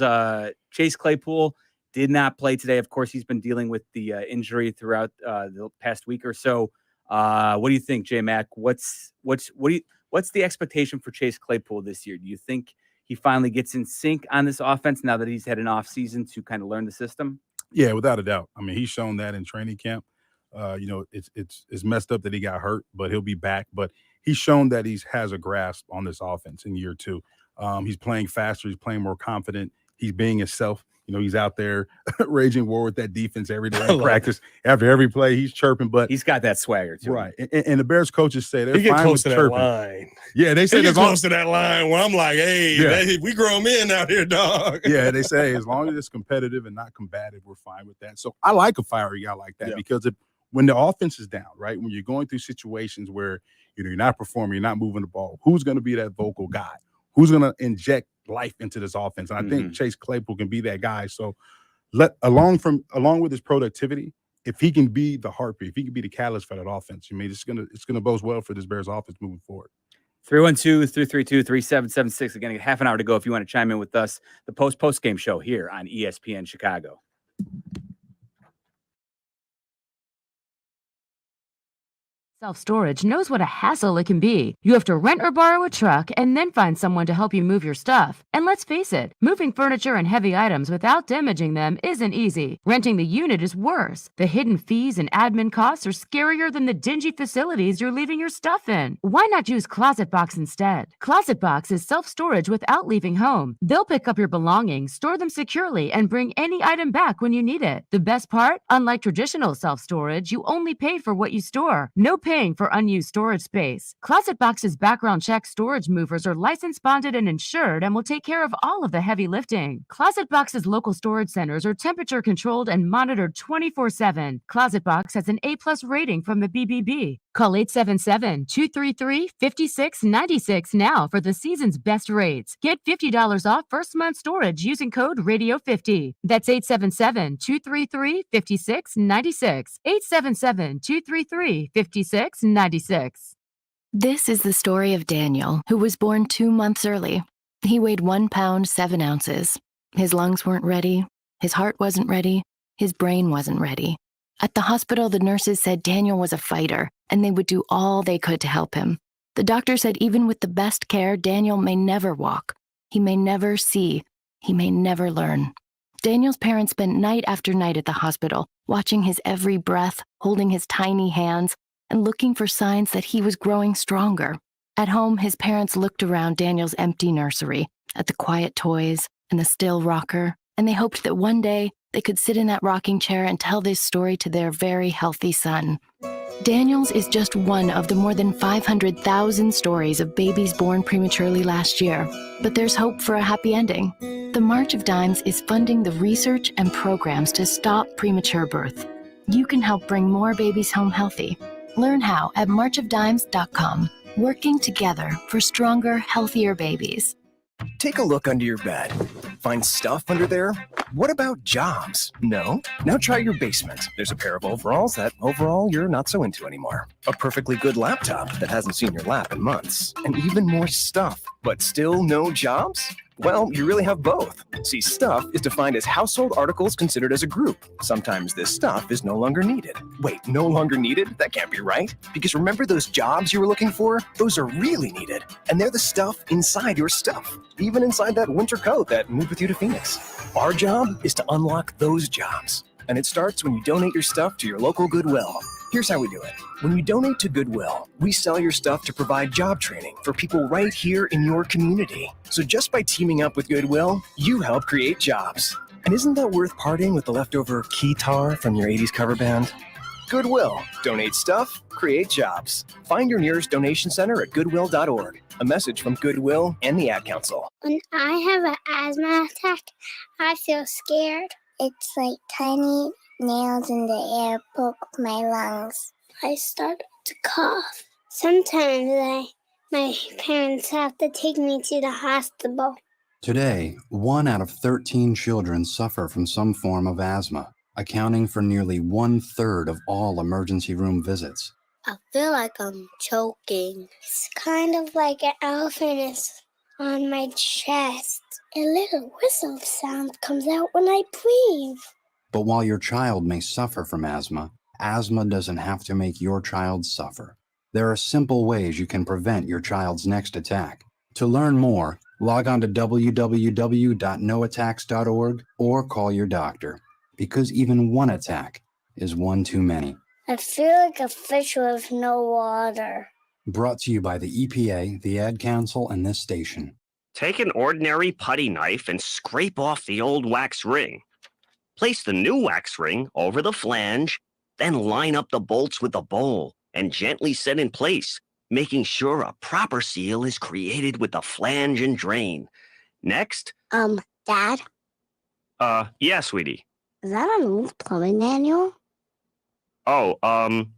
Chase Claypool did not play today. Of course, he's been dealing with the injury throughout the past week or so. What do you think, Jmack? What's the expectation for Chase Claypool this year? Do you think he finally gets in sync on this offense now that he's had an off season to kind of learn the system? Yeah, without a doubt. I mean, he's shown that in training camp. It's messed up that he got hurt, but he'll be back. But he's shown that he has a grasp on this offense in year two. He's playing faster. He's playing more confident. He's being himself. You know, he's out there raging war with that defense every day in practice. After every play, he's chirping. But he's got that swagger too, right? And the Bears coaches say they're get fine close with to chirping. that line. Yeah, they say He they're get close to that line where I'm like, hey, we grown men out here, dog. Yeah, they say as long as it's competitive and not combative, we're fine with that. So I like a fiery guy like that because when the offense is down, right, when you're going through situations where you're not performing, you're not moving the ball, who's going to be that vocal guy? Who's going to inject life into this offense? And I think Chase Claypool can be that guy. So along with his productivity, if he can be the heartbeat, if he can be the catalyst for that offense, I mean, it's gonna bode well for this Bears offense moving forward. 312-332-3776. Again, half an hour to go if you want to chime in with us. The post-game show here on ESPN Chicago. Self-storage knows what a hassle it can be. You have to rent or borrow a truck and then find someone to help you move your stuff. And let's face it, moving furniture and heavy items without damaging them isn't easy. Renting the unit is worse. The hidden fees and admin costs are scarier than the dingy facilities you're leaving your stuff in. Why not use Closet Box instead? Closet Box is self-storage without leaving home. They'll pick up your belongings, store them securely, and bring any item back when you need it. The best part? Unlike traditional self-storage, you only pay for what you store. No paying for unused storage space. Closet Box's background check storage movers are licensed, bonded, and insured and will take care of all of the heavy lifting. Closet Box's local storage centers are temperature controlled and monitored 24/7. Closet Box has an A+ rating from the BBB. Call 877-233-5696 now for the season's best rates. Get $50 off first month storage using code RADIO50. That's 877-233-5696. 877-233-5696. This is the story of Daniel, who was born 2 months early. He weighed 1 pound, 7 ounces. His lungs weren't ready. His heart wasn't ready. His brain wasn't ready. At the hospital, the nurses said Daniel was a fighter, and they would do all they could to help him. The doctor said even with the best care, Daniel may never walk. He may never see. He may never learn. Daniel's parents spent night after night at the hospital, watching his every breath, holding his tiny hands, and looking for signs that he was growing stronger. At home, his parents looked around Daniel's empty nursery, at the quiet toys and the still rocker, and they hoped that one day they could sit in that rocking chair and tell this story to their very healthy son. Daniel's is just one of the more than 500,000 stories of babies born prematurely last year, but there's hope for a happy ending. The March of Dimes is funding the research and programs to stop premature birth. You can help bring more babies home healthy. Learn how at marchofdimes.com. Working together for stronger, healthier babies. Take a look under your bed. Find stuff under there? What about jobs? No? Now try your basement. There's a pair of overalls that overall you're not so into anymore. A perfectly good laptop that hasn't seen your lap in months. And even more stuff, but still no jobs? Well, you really have both. See, stuff is defined as household articles considered as a group. Sometimes this stuff is no longer needed. Wait, no longer needed? That can't be right. Because remember those jobs you were looking for? Those are really needed. And they're the stuff inside your stuff. Even inside that winter coat that moved with you to Phoenix. Our job is to unlock those jobs. And it starts when you donate your stuff to your local Goodwill. Here's how we do it. When you donate to Goodwill, We sell your stuff to provide job training for people right here in your community. So just by teaming up with Goodwill, you help create jobs. And isn't that worth parting with the leftover keytar from your 80s cover band? Goodwill. Donate stuff, create jobs. Find your nearest donation center at goodwill.org. A message from Goodwill and the Ad Council. When I have an asthma attack, I feel scared. It's like tiny nails in the air poke my lungs. I start to cough. Sometimes my parents have to take me to the hospital. Today, 1 out of 13 children suffer from some form of asthma, accounting for nearly 1/3 of all emergency room visits. I feel like I'm choking. It's kind of like an elephant is on my chest. A little whistle sound comes out when I breathe. But while your child may suffer from asthma, asthma doesn't have to make your child suffer. There are simple ways you can prevent your child's next attack. To learn more, log on to www.noattacks.org or call your doctor, because even one attack is one too many. I feel like a fish with no water. Brought to you by the EPA, the Ad Council, and this station. Take an ordinary putty knife and scrape off the old wax ring. Place the new wax ring over the flange, then line up the bolts with the bowl and gently set in place, making sure a proper seal is created with the flange and drain. Next. Dad? Yeah, sweetie. Is that an old plumbing manual? Oh,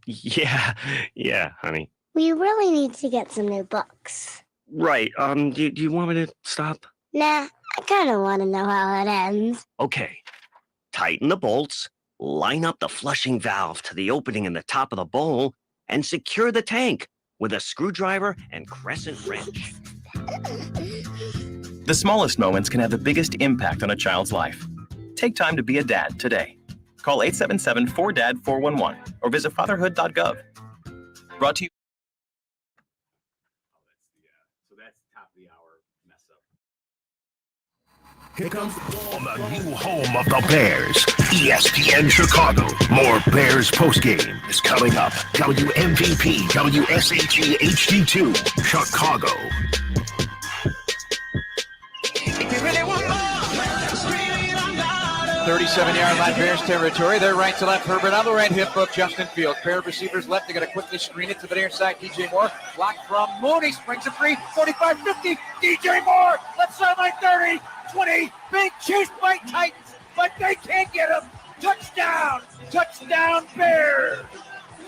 yeah, honey. We really need to get some new books. Right, do you want me to stop? Nah, I kind of want to know how it ends. Okay. Tighten the bolts, line up the flushing valve to the opening in the top of the bowl, and secure the tank with a screwdriver and crescent wrench. The smallest moments can have the biggest impact on a child's life. Take time to be a dad today. Call 877-4DAD-411 or visit fatherhood.gov. Brought to you. So that's top of the hour mess up. Here comes the new home of the Bears, ESPN Chicago. More Bears postgame is coming up. WMVP, WSHE HD2, Chicago. 37-yard line, Bears territory. They're right to left. Herbert on the right hip of Justin Fields. Pair of receivers left. They're going to quickly screen it to the near side. DJ Moore blocked from Mooney. Springs a free. 45-50. DJ Moore. Left sideline 30. 20. Big chased by Titans, but they can't get him. Touchdown. Touchdown Bears.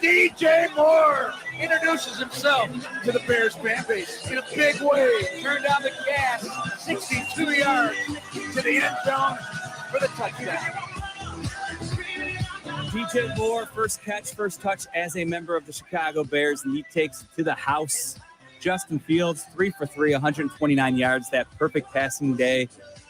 DJ Moore introduces himself to the Bears fan base in a big way. Turned down the gas. 62 yards to the end zone for the touchdown. DJ Moore, first catch, first touch as a member of the Chicago Bears, and he takes it to the house. Justin Fields, 3 for 3, 129 yards, that perfect passing day.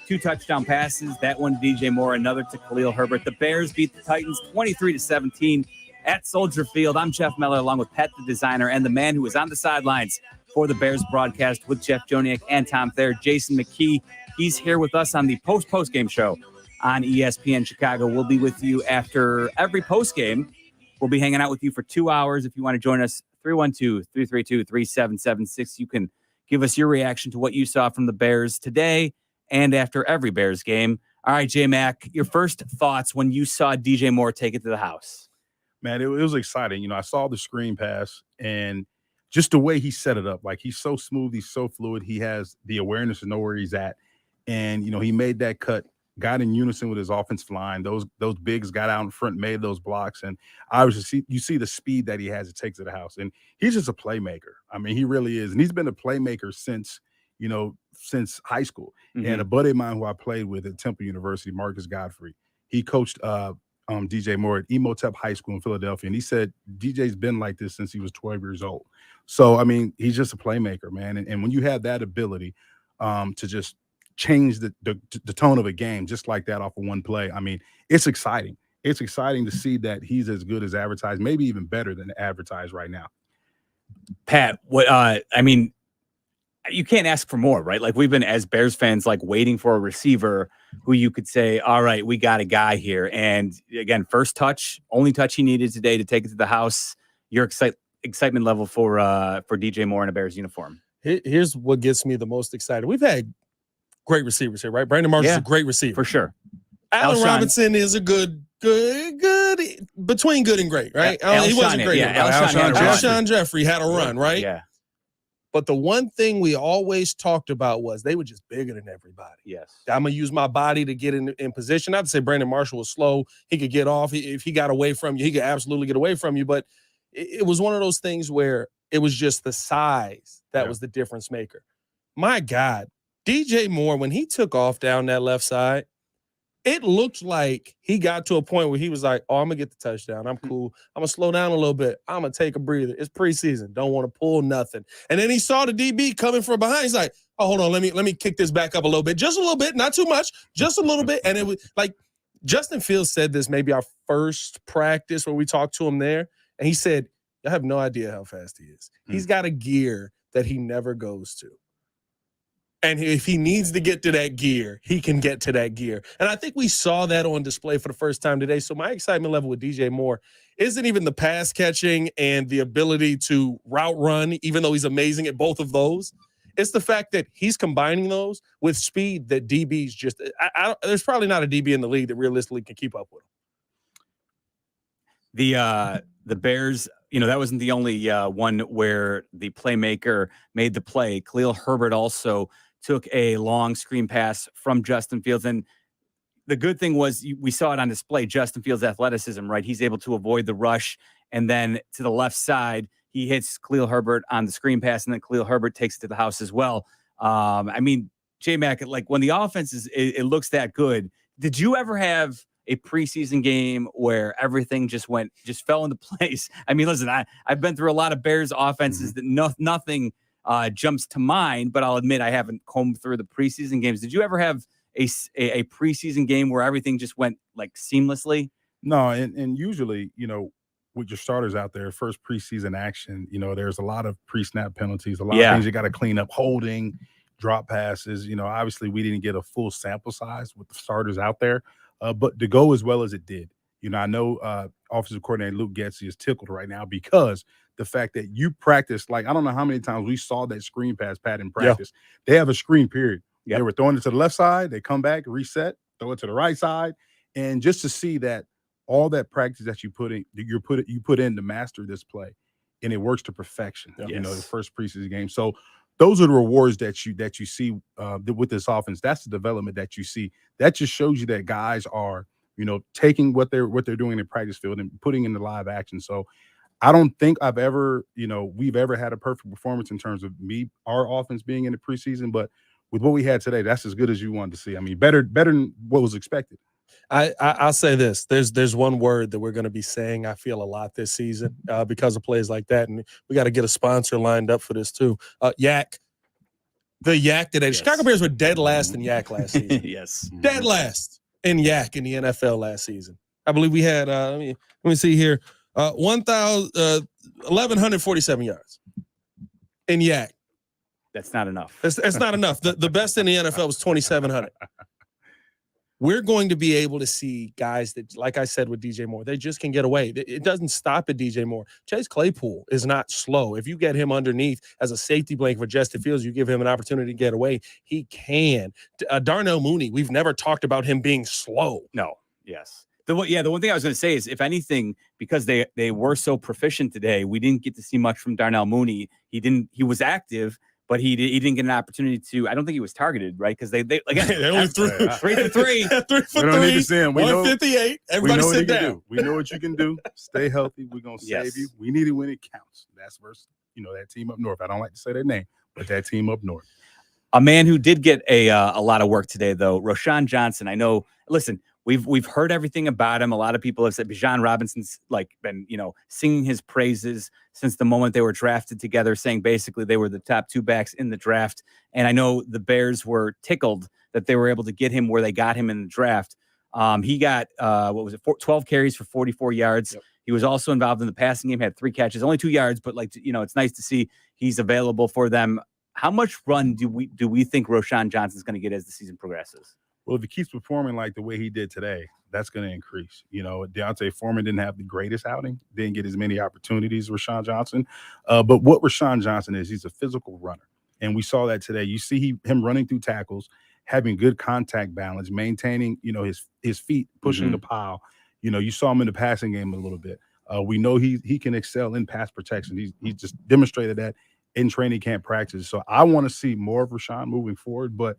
2 touchdown passes, that one to DJ Moore, another to Khalil Herbert. The Bears beat the Titans 23-17 at Soldier Field. I'm Jeff Meller, along with Pat the designer, and the man who was on the sidelines for the Bears broadcast with Jeff Joniak and Tom Thayer, Jason McKee. He's here with us on the post-game show on ESPN Chicago. We'll be with you after every postgame. We'll be hanging out with you for 2 hours. If you want to join us, 312-332-3776. You can give us your reaction to what you saw from the Bears today and after every Bears game. All right, Jmack, your first thoughts when you saw DJ Moore take it to the house. Man, it was exciting. You know, I saw the screen pass and just the way he set it up. Like, he's so smooth, he's so fluid. He has the awareness to know where he's at. And, you know, he made that cut, got in unison with his offensive line. Those bigs got out in front, made those blocks. And obviously, you see the speed that he has to take to the house. And he's just a playmaker. I mean, he really is. And he's been a playmaker since high school. Mm-hmm. And a buddy of mine who I played with at Temple University, Marcus Godfrey, he coached DJ Moore at Emotep High School in Philadelphia. And he said DJ's been like this since he was 12 years old. So, I mean, he's just a playmaker, man. And when you have that ability to just change the tone of a game just like that off of one play, I mean, it's exciting. It's exciting to see that he's as good as advertised, maybe even better than advertised right now. Pat, I mean, you can't ask for more, right? Like, we've been, as Bears fans, like waiting for a receiver who you could say, all right, we got a guy here. And again, first touch, only touch he needed today to take it to the house. You're excitement level for DJ Moore in a Bears uniform? Here's what gets me the most excited. We've had great receivers here, right? Brandon Marshall's a great receiver. For sure. Allen Robinson is a good, between good and great, right? He wasn't great. Alshon Jeffrey had a run, right? Yeah. But the one thing we always talked about was they were just bigger than everybody. Yes. I'm going to use my body to get in position. Not to say Brandon Marshall was slow. He could get off. If he got away from you, he could absolutely get away from you. But it was one of those things where it was just the size that was the difference maker. My God, DJ Moore, when he took off down that left side, it looked like he got to a point where he was like, oh, I'm going to get the touchdown. I'm cool. I'm going to slow down a little bit. I'm going to take a breather. It's preseason. Don't want to pull nothing. And then he saw the DB coming from behind. He's like, oh, hold on. Let me kick this back up a little bit. Just a little bit. Not too much. Just a little bit. And it was like Justin Fields said this maybe our first practice where we talked to him there. And he said, I have no idea how fast he is. He's got a gear that he never goes to. And if he needs to get to that gear, he can get to that gear. And I think we saw that on display for the first time today. So my excitement level with DJ Moore isn't even the pass catching and the ability to route run, even though he's amazing at both of those. It's the fact that he's combining those with speed that DBs just there's probably not a DB in the league that realistically can keep up with him. The Bears, that wasn't the only one where the playmaker made the play. Khalil Herbert also took a long screen pass from Justin Fields. And the good thing was we saw it on display, Justin Fields' athleticism, right? He's able to avoid the rush. And then to the left side, he hits Khalil Herbert on the screen pass, and then Khalil Herbert takes it to the house as well. Jmack, like when the offense it looks that good, did you ever have a preseason game where everything just fell into place? I mean, listen, I've been through a lot of Bears offenses that nothing jumps to mind, but I'll admit I haven't combed through the preseason games. Did you ever have a preseason game where everything just went like seamlessly? No, and usually, with your starters out there, first preseason action, there's a lot of pre-snap penalties, a lot of things you got to clean up, holding, drop passes. Obviously we didn't get a full sample size with the starters out there, but to go as well as it did. I know offensive coordinator Luke Getsy is tickled right now because the fact that you practice, like, I don't know how many times we saw that screen pass pat in practice. They have a screen period. They were throwing it to the left side. They come back, reset, throw it to the right side. And just to see that all that practice that you put in to master this play, and it works to perfection, the first preseason game. So those are the rewards that you see with this offense. That's the development that you see. That just shows you that guys are, taking what they're doing in the practice field and putting in the live action. So I don't think we've ever had a perfect performance in terms of our offense being in the preseason, but with what we had today, that's as good as you wanted to see. I mean, better than what was expected. I'll say this. There's one word that we're going to be saying, I feel, a lot this season because of plays like that. And we got to get a sponsor lined up for this too. Yak. The Yak today. The Chicago Bears were dead last in Yak last season. Yes. Dead last in Yak in the NFL last season. I believe we had, let me see here, 1,147 yards in Yak. That's not enough. It's not enough. The best in the NFL was 2,700. We're going to be able to see guys that, like I said with DJ Moore, they just can get away. It doesn't stop at DJ Moore. Chase Claypool is not slow. If you get him underneath as a safety blanket for Justin Fields, you give him an opportunity to get away, he can. Darnell Mooney, we've never talked about him being slow. No. Yes. The one thing I was going to say is, if anything, because they were so proficient today, we didn't get to see much from Darnell Mooney. He was active, but he didn't get an opportunity to. I don't think he was targeted, right? Because they only threw 3 for 3. 3 for 3. We don't need to see him. 158. Everybody sit down. We know what you can do. Stay healthy. We're gonna save you. We need it when it counts. That's versus that team up north. I don't like to say their name, but that team up north. A man who did get a lot of work today, though, Roschon Johnson. I know. Listen. We've heard everything about him. A lot of people have said Bijan Robinson's been singing his praises since the moment they were drafted together, saying basically they were the top 2 backs in the draft. And I know the Bears were tickled that they were able to get him where they got him in the draft. He got 12 carries for 44 yards. Yep. He was also involved in the passing game, had 3 catches, only 2 yards, but it's nice to see he's available for them. How much run do we think Roschon Johnson's going to get as the season progresses? Well, if he keeps performing like the way he did today, that's going to increase. Deontay Foreman didn't have the greatest outing, didn't get as many opportunities as Rashawn Johnson. But what Rashawn Johnson is, he's a physical runner. And we saw that today. You see him running through tackles, having good contact balance, maintaining, his feet, pushing the pile. You saw him in the passing game a little bit. We know he can excel in pass protection. He's just demonstrated that in training camp practice. So I want to see more of Rashawn moving forward, but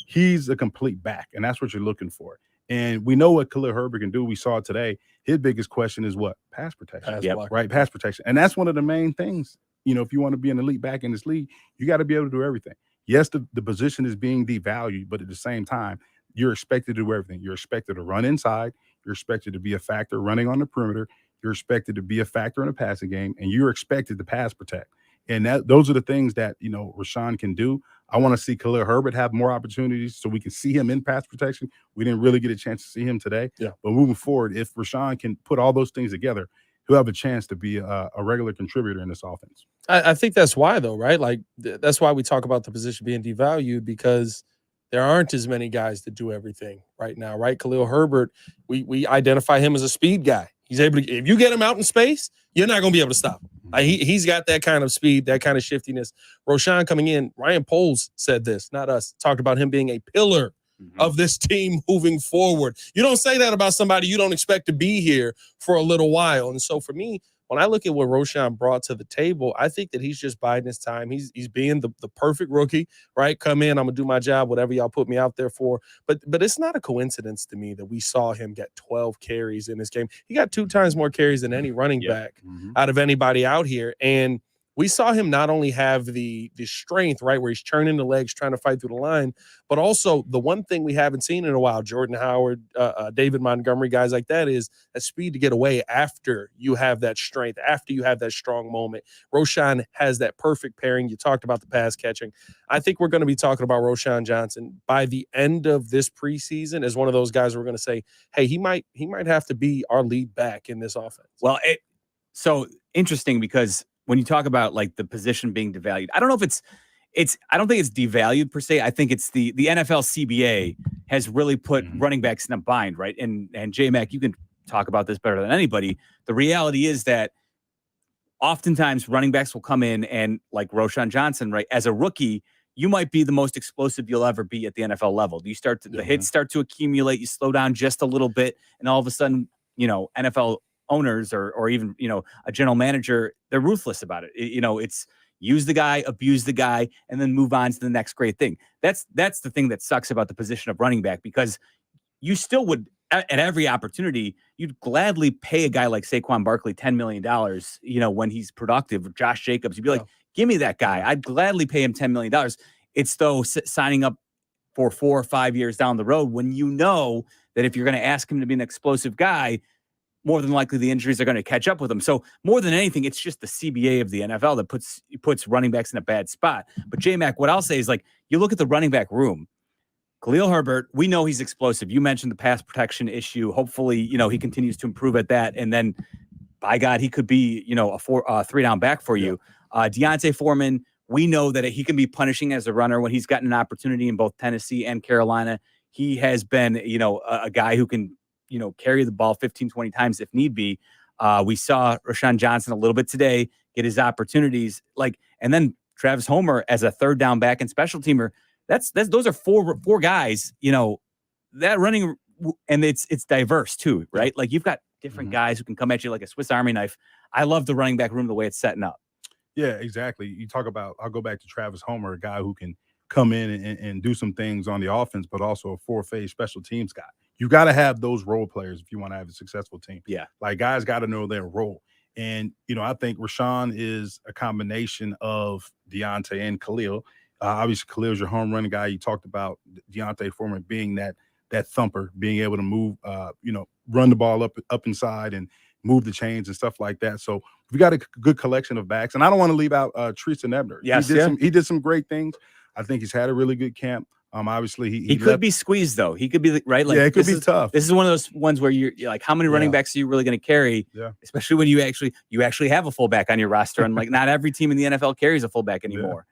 he's a complete back, and that's what you're looking for. And we know what Khalil Herbert can do. We saw it today. His biggest question is what? Pass protection. Right? Pass protection. And that's one of the main things. If you want to be an elite back in this league, you got to be able to do everything. Yes, the position is being devalued, but at the same time, you're expected to do everything. You're expected to run inside. You're expected to be a factor running on the perimeter. You're expected to be a factor in the passing game, and you're expected to pass protect. And those are the things that, Rashawn can do. I want to see Khalil Herbert have more opportunities so we can see him in pass protection. We didn't really get a chance to see him today. Yeah. But moving forward, if Rashawn can put all those things together, he'll have a chance to be a regular contributor in this offense. I think that's why, though, right? Like, that's why we talk about the position being devalued, because there aren't as many guys that do everything right now, right? Khalil Herbert, we identify him as a speed guy. He's able to, if you get him out in space, you're not going to be able to stop him. Like he's got that kind of speed, that kind of shiftiness. Rashawn coming in, Ryan Poles said this, not us, talked about him being a pillar of this team moving forward. You don't say that about somebody you don't expect to be here for a little while. And so for me, when I look at what Rashawn brought to the table, I think that he's just biding his time. He's being the perfect rookie, right? Come in, I'm gonna do my job, whatever y'all put me out there for. But it's not a coincidence to me that we saw him get 12 carries in this game. He got 2 times more carries than any running back out of anybody out here. And we saw him not only have the strength, right, where he's churning the legs, trying to fight through the line, but also the one thing we haven't seen in a while, Jordan Howard, David Montgomery, guys like that, is that speed to get away after you have that strength, after you have that strong moment. Rashawn has that perfect pairing. You talked about the pass catching. I think we're going to be talking about Rashawn Johnson by the end of this preseason as one of those guys we're going to say, hey, he might have to be our lead back in this offense. Well, so interesting, because when you talk about like the position being devalued, I don't know if I don't think it's devalued per se. I think it's the NFL CBA has really put running backs in a bind, right? And Jmack, you can talk about this better than anybody. The reality is that oftentimes running backs will come in and, like Rashawn Johnson, right, as a rookie, you might be the most explosive you'll ever be at the NFL level. You the hits start to accumulate, you slow down just a little bit, and all of a sudden, NFL owners or even, a general manager, they're ruthless about it. It's use the guy, abuse the guy, and then move on to the next great thing. That's the thing that sucks about the position of running back, because you still would, at every opportunity, you'd gladly pay a guy like Saquon Barkley $10 million, when he's productive, or Josh Jacobs. You'd be like, give me that guy. I'd gladly pay him $10 million. It's though signing up for 4 or 5 years down the road, when you know that if you're going to ask him to be an explosive guy, more than likely the injuries are going to catch up with him. So more than anything, it's just the CBA of the NFL that puts running backs in a bad spot. But Jmack, what I'll say is, like, you look at the running back room, Khalil Herbert, we know he's explosive. You mentioned the pass protection issue. Hopefully, he continues to improve at that. And then, by God, he could be, a 3-down back for you. Deontay Foreman, we know that he can be punishing as a runner when he's gotten an opportunity in both Tennessee and Carolina. He has been, a guy who can, carry the ball 15, 20 times if need be. We saw Rashawn Johnson a little bit today get his opportunities. And then Travis Homer as a 3rd-down back and special teamer. Those are four guys, that running, and it's diverse too, right? Like, you've got different guys who can come at you like a Swiss Army knife. I love the running back room the way it's setting up. Yeah, exactly. You talk about, I'll go back to Travis Homer, a guy who can come in and do some things on the offense, but also a 4-phase special teams guy. You got to have those role players if you want to have a successful team. Yeah. Like, guys got to know their role. And, I think Rashawn is a combination of Deontay and Khalil. Obviously, Khalil's your home running guy. You talked about Deontay Foreman being that thumper, being able to move, run the ball up inside and move the chains and stuff like that. So we got a good collection of backs. And I don't want to leave out Treason Ebner. Yes, he did some great things. I think he's had a really good camp. Obviously, he could be squeezed, though. He could be right. Like, it could be tough. This is one of those ones where you're like, how many running backs are you really going to carry? Yeah. Especially when you actually have a fullback on your roster, and like, not every team in the NFL carries a fullback anymore.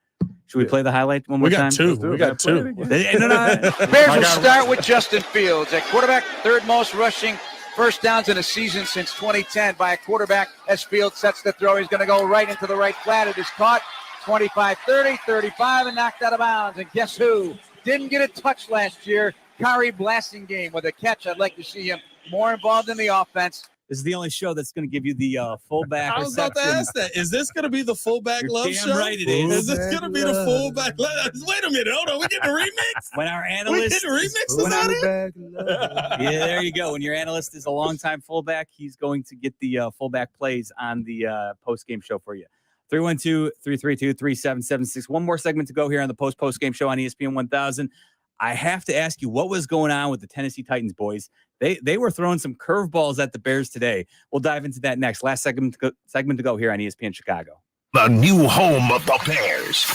Should we play the highlight one more time? We got two. Bears will start with Justin Fields at quarterback, third most rushing first downs in a season since 2010 by a quarterback. As Fields sets the throw, he's going to go right into the right flat. It is caught 25-30, 35, and knocked out of bounds. And guess who didn't get a touch last year? Kari Blasingame with a catch. I'd like to see him more involved in the offense. This is the only show that's going to give you the fullback I was about to ask that. Is this going to be the fullback You're love damn show? right it is. Is this going to be the fullback love? Wait a minute. Hold on. We getting a remix? When our We analyst getting remixes out here? Yeah, there you go. When your analyst is a longtime fullback, he's going to get the fullback plays on the post-game show for you. 312-332-3776. One more segment to go here on the post-game show on ESPN 1000. I have to ask you, what was going on with the Tennessee Titans, boys? They were throwing some curveballs at the Bears today. We'll dive into that next. Last segment to go here on ESPN Chicago. The new home of the Bears.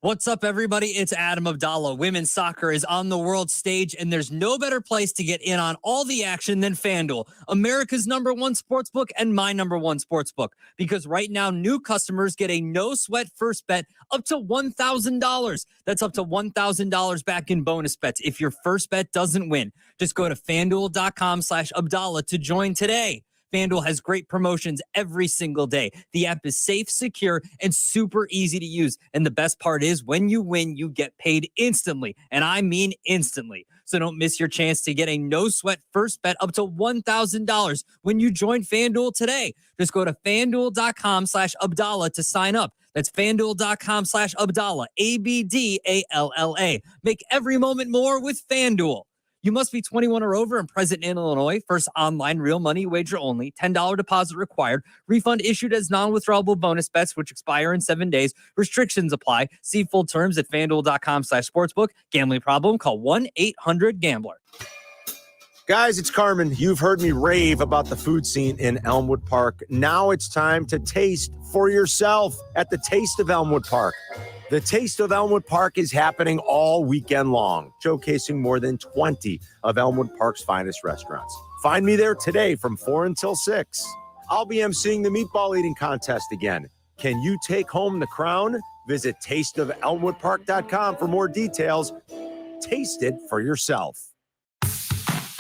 What's up, everybody? It's Adam Abdallah. Women's soccer is on the world stage, and there's no better place to get in on all the action than FanDuel, America's #1 sportsbook and my #1 sportsbook. Because right now, new customers get a no-sweat first bet up to $1,000. That's up to $1,000 back in bonus bets if your first bet doesn't win. Just go to FanDuel.com/Abdallah to join today. FanDuel has great promotions every single day. The app is safe, secure, and super easy to use. And the best part is when you win, you get paid instantly. And I mean instantly. So don't miss your chance to get a no-sweat first bet up to $1,000 when you join FanDuel today. Just go to FanDuel.com/Abdallah to sign up. That's FanDuel.com/Abdallah, ABDALLA. Make every moment more with FanDuel. You must be 21 or over and present in Illinois. First online real money wager only. $10 deposit required. Refund issued as non-withdrawable bonus bets, which expire in 7 days. Restrictions apply. See full terms at FanDuel.com/sportsbook. Gambling problem? Call 1-800-GAMBLER. Guys, it's Carmen. You've heard me rave about the food scene in Elmwood Park. Now it's time to taste for yourself at the Taste of Elmwood Park. The Taste of Elmwood Park is happening all weekend long, showcasing more than 20 of Elmwood Park's finest restaurants. Find me there today from 4 until 6. I'll be emceeing the meatball eating contest again. Can you take home the crown? Visit tasteofelmwoodpark.com for more details. Taste it for yourself.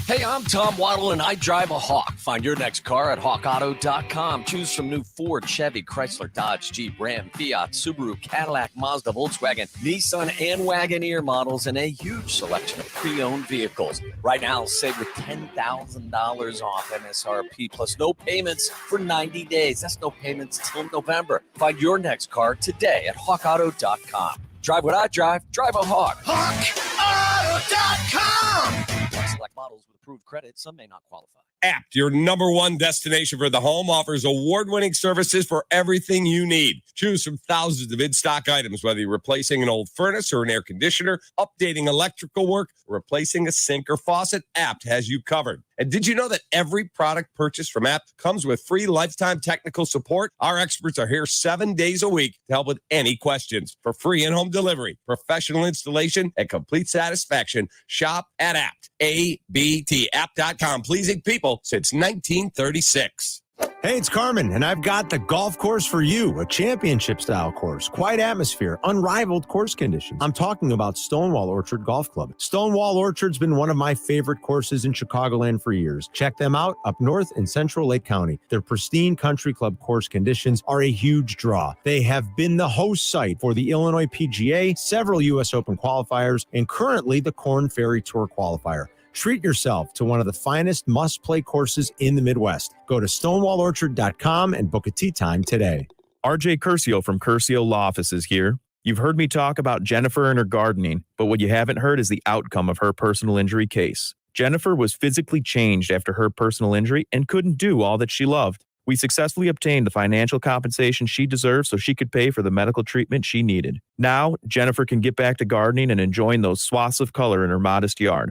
Hey, I'm Tom Waddle, and I drive a Hawk. Find your next car at hawkauto.com. Choose from new Ford, Chevy, Chrysler, Dodge, Jeep, Ram, Fiat, Subaru, Cadillac, Mazda, Volkswagen, Nissan, and Wagoneer models, and a huge selection of pre-owned vehicles. Right now, save with $10,000 off MSRP, plus no payments for 90 days. That's no payments till November. Find your next car today at hawkauto.com. Drive what I drive a Hawk. HawkAuto.com. Select models with approved credit. Some may not qualify. Apt, your #1 destination for the home, offers award-winning services for everything you need. Choose from thousands of in-stock items, whether you're replacing an old furnace or an air conditioner, updating electrical work, or replacing a sink or faucet. Apt has you covered. And did you know that every product purchased from Apt comes with free lifetime technical support? Our experts are here 7 days a week to help with any questions. For free in-home delivery, professional installation, and complete satisfaction, shop at Apt. ABT, apt.com, pleasing people since 1936. Hey, it's Carmen, and I've got the golf course for you, a championship-style course, quiet atmosphere, unrivaled course conditions. I'm talking about Stonewall Orchard Golf Club. Stonewall Orchard's been one of my favorite courses in Chicagoland for years. Check them out up north in Central Lake County. Their pristine country club course conditions are a huge draw. They have been the host site for the Illinois PGA, several U.S. Open qualifiers, and currently the Korn Ferry Tour qualifier. Treat yourself to one of the finest must-play courses in the Midwest. Go to stonewallorchard.com and book a tee time today. RJ Curcio from Curcio Law Offices here. You've heard me talk about Jennifer and her gardening, but what you haven't heard is the outcome of her personal injury case. Jennifer was physically changed after her personal injury and couldn't do all that she loved. We successfully obtained the financial compensation she deserved so she could pay for the medical treatment she needed. Now, Jennifer can get back to gardening and enjoying those swaths of color in her modest yard,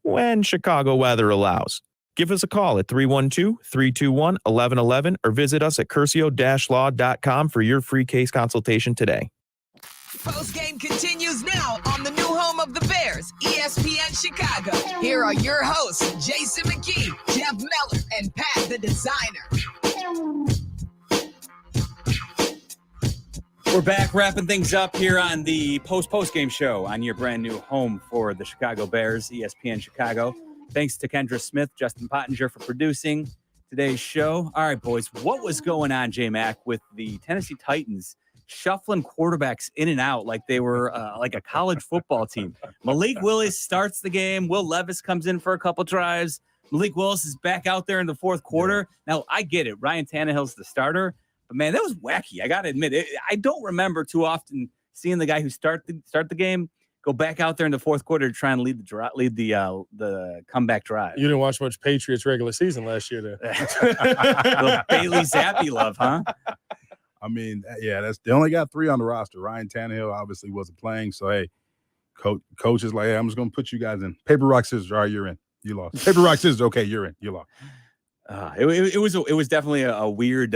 when Chicago weather allows. Give us a call at 312-321-1111 or visit us at curcio-law.com for your free case consultation today. Postgame continues now on the new home of the Bears, ESPN Chicago. Here are your hosts, Jason McKee, Jeff Meller, and Pat the Designer. We're back wrapping things up here on the post-game show on your brand new home for the Chicago Bears, ESPN Chicago. Thanks to Kendra Smith, Justin Pottinger for producing today's show. All right, boys, what was going on, Jmack, with the Tennessee Titans shuffling quarterbacks in and out like they were like a college football team? Malik Willis starts the game. Will Levis comes in for a couple drives. Malik Willis is back out there in the fourth quarter. Now, I get it. Ryan Tannehill's the starter. But, man, that was wacky. I got to admit it. I don't remember too often seeing the guy who start the game go back out there in the fourth quarter to try and lead the comeback drive. You didn't watch much Patriots regular season last year, there. Bailey Zappi love, huh? I mean, yeah, they only got 3 on the roster. Ryan Tannehill obviously wasn't playing, so hey, coach is like, hey, I'm just gonna put you guys in. Paper, rock, scissors. All right, you're in. You lost. Paper, rock, scissors. Okay, you're in. You lost. It was definitely a weird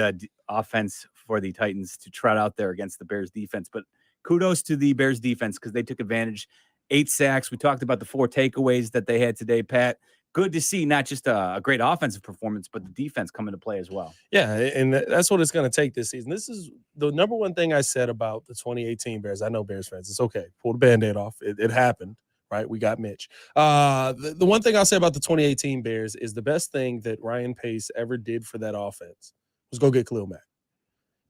offense for the Titans to trot out there against the Bears defense, but kudos to the Bears defense because they took advantage. 8 sacks. We talked about the 4 takeaways that they had today, Pat. Good to see not just a great offensive performance, but the defense come into play as well. Yeah, and that's what it's going to take this season. This is the number one thing I said about the 2018 Bears. I know Bears fans. It's okay. Pull the Band-Aid off. It happened. Right, we got Mitch. The one thing I'll say about the 2018 Bears is the best thing that Ryan Pace ever did for that offense was go get Khalil Mack,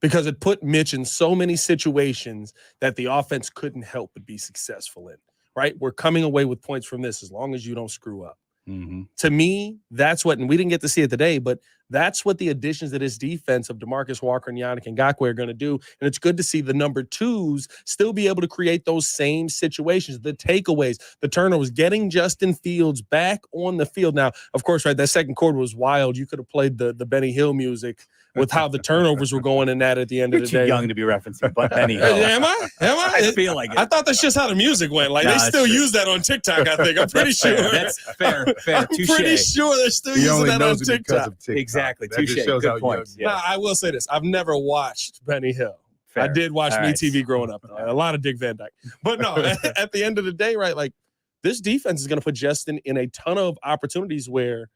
because it put Mitch in so many situations that the offense couldn't help but be successful in. Right, we're coming away with points from this as long as you don't screw up. Mm-hmm. To me, that's what, and we didn't get to see it today, but that's what the additions to this defense of DeMarcus Walker and Yannick Ngakoue are going to do. And it's good to see the number 2s still be able to create those same situations, the takeaways, the turnovers, getting Justin Fields back on the field. Now, of course, right, that second quarter was wild. You could have played the Benny Hill music with how the turnovers were going in that at the end of the day. You're too young to be referencing Benny Hill. Am I? I feel like it. I thought that's just how the music went. Like, they still use that on TikTok, I think. I'm pretty sure. That's fair. I'm pretty sure they're still using that on TikTok. Exactly. That just shows Good how point. young- Now, I will say this. I've never watched Benny Hill. Fair. I did watch All Me right. TV growing up. A lot of Dick Van Dyke. But no, at the end of the day, right, like, this defense is going to put Justin in a ton of opportunities where,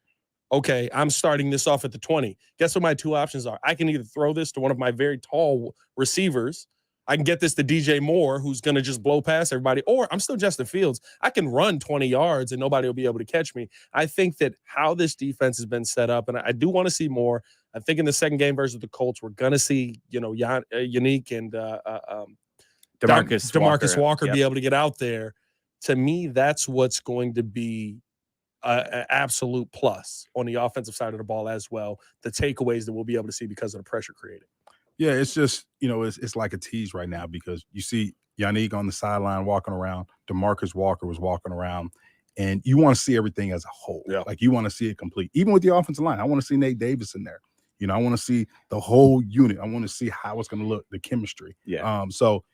okay, I'm starting this off at the 20. Guess what my 2 options are? I can either throw this to one of my very tall receivers. I can get this to DJ Moore, who's going to just blow past everybody, or I'm still Justin Fields. I can run 20 yards and nobody will be able to catch me. I think that how this defense has been set up, and I do want to see more. I think in the second game versus the Colts, we're going to see, Yannick and DeMarcus Walker be able to get out there. To me, that's what's going to be an absolute plus on the offensive side of the ball as well. The takeaways that we'll be able to see because of the pressure created. Yeah, it's just, it's like a tease right now because you see Yannick on the sideline walking around. DeMarcus Walker was walking around. And you want to see everything as a whole. Yeah. Like, you want to see it complete. Even with the offensive line, I want to see Nate Davis in there. I want to see the whole unit. I want to see how it's going to look, the chemistry. Yeah. So,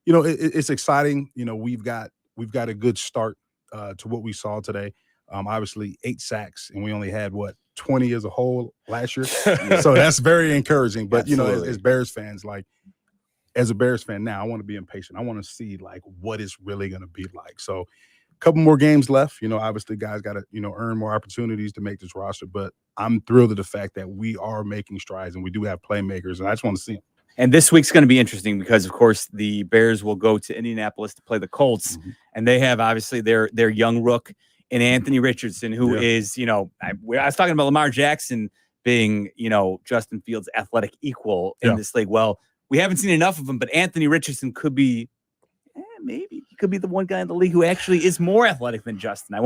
it's exciting. We've got a good start to what we saw today. Obviously 8 sacks, and we only had 20 as a whole last year. So that's very encouraging. But as Bears fans, as a Bears fan now, I want to be impatient. I want to see what it's really going to be like. So a couple more games left. Obviously guys got to earn more opportunities to make this roster. But I'm thrilled at the fact that we are making strides and we do have playmakers, and I just want to see them. And this week's going to be interesting because, of course, the Bears will go to Indianapolis to play the Colts, and they have obviously their young rook in Anthony Richardson, who is, I was talking about Lamar Jackson being, Justin Fields' athletic equal in this league. Well, we haven't seen enough of him, but Anthony Richardson could be, maybe he could be the one guy in the league who actually is more athletic than Justin. I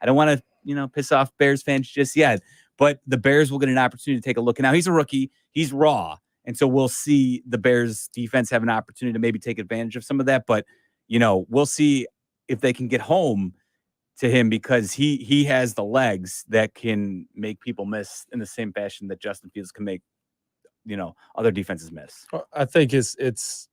don't want to, piss off Bears fans just yet, but the Bears will get an opportunity to take a look. And now he's a rookie, he's raw. And so we'll see the Bears defense have an opportunity to maybe take advantage of some of that. But, we'll see if they can get home to him because he has the legs that can make people miss in the same fashion that Justin Fields can make, other defenses miss. I think it's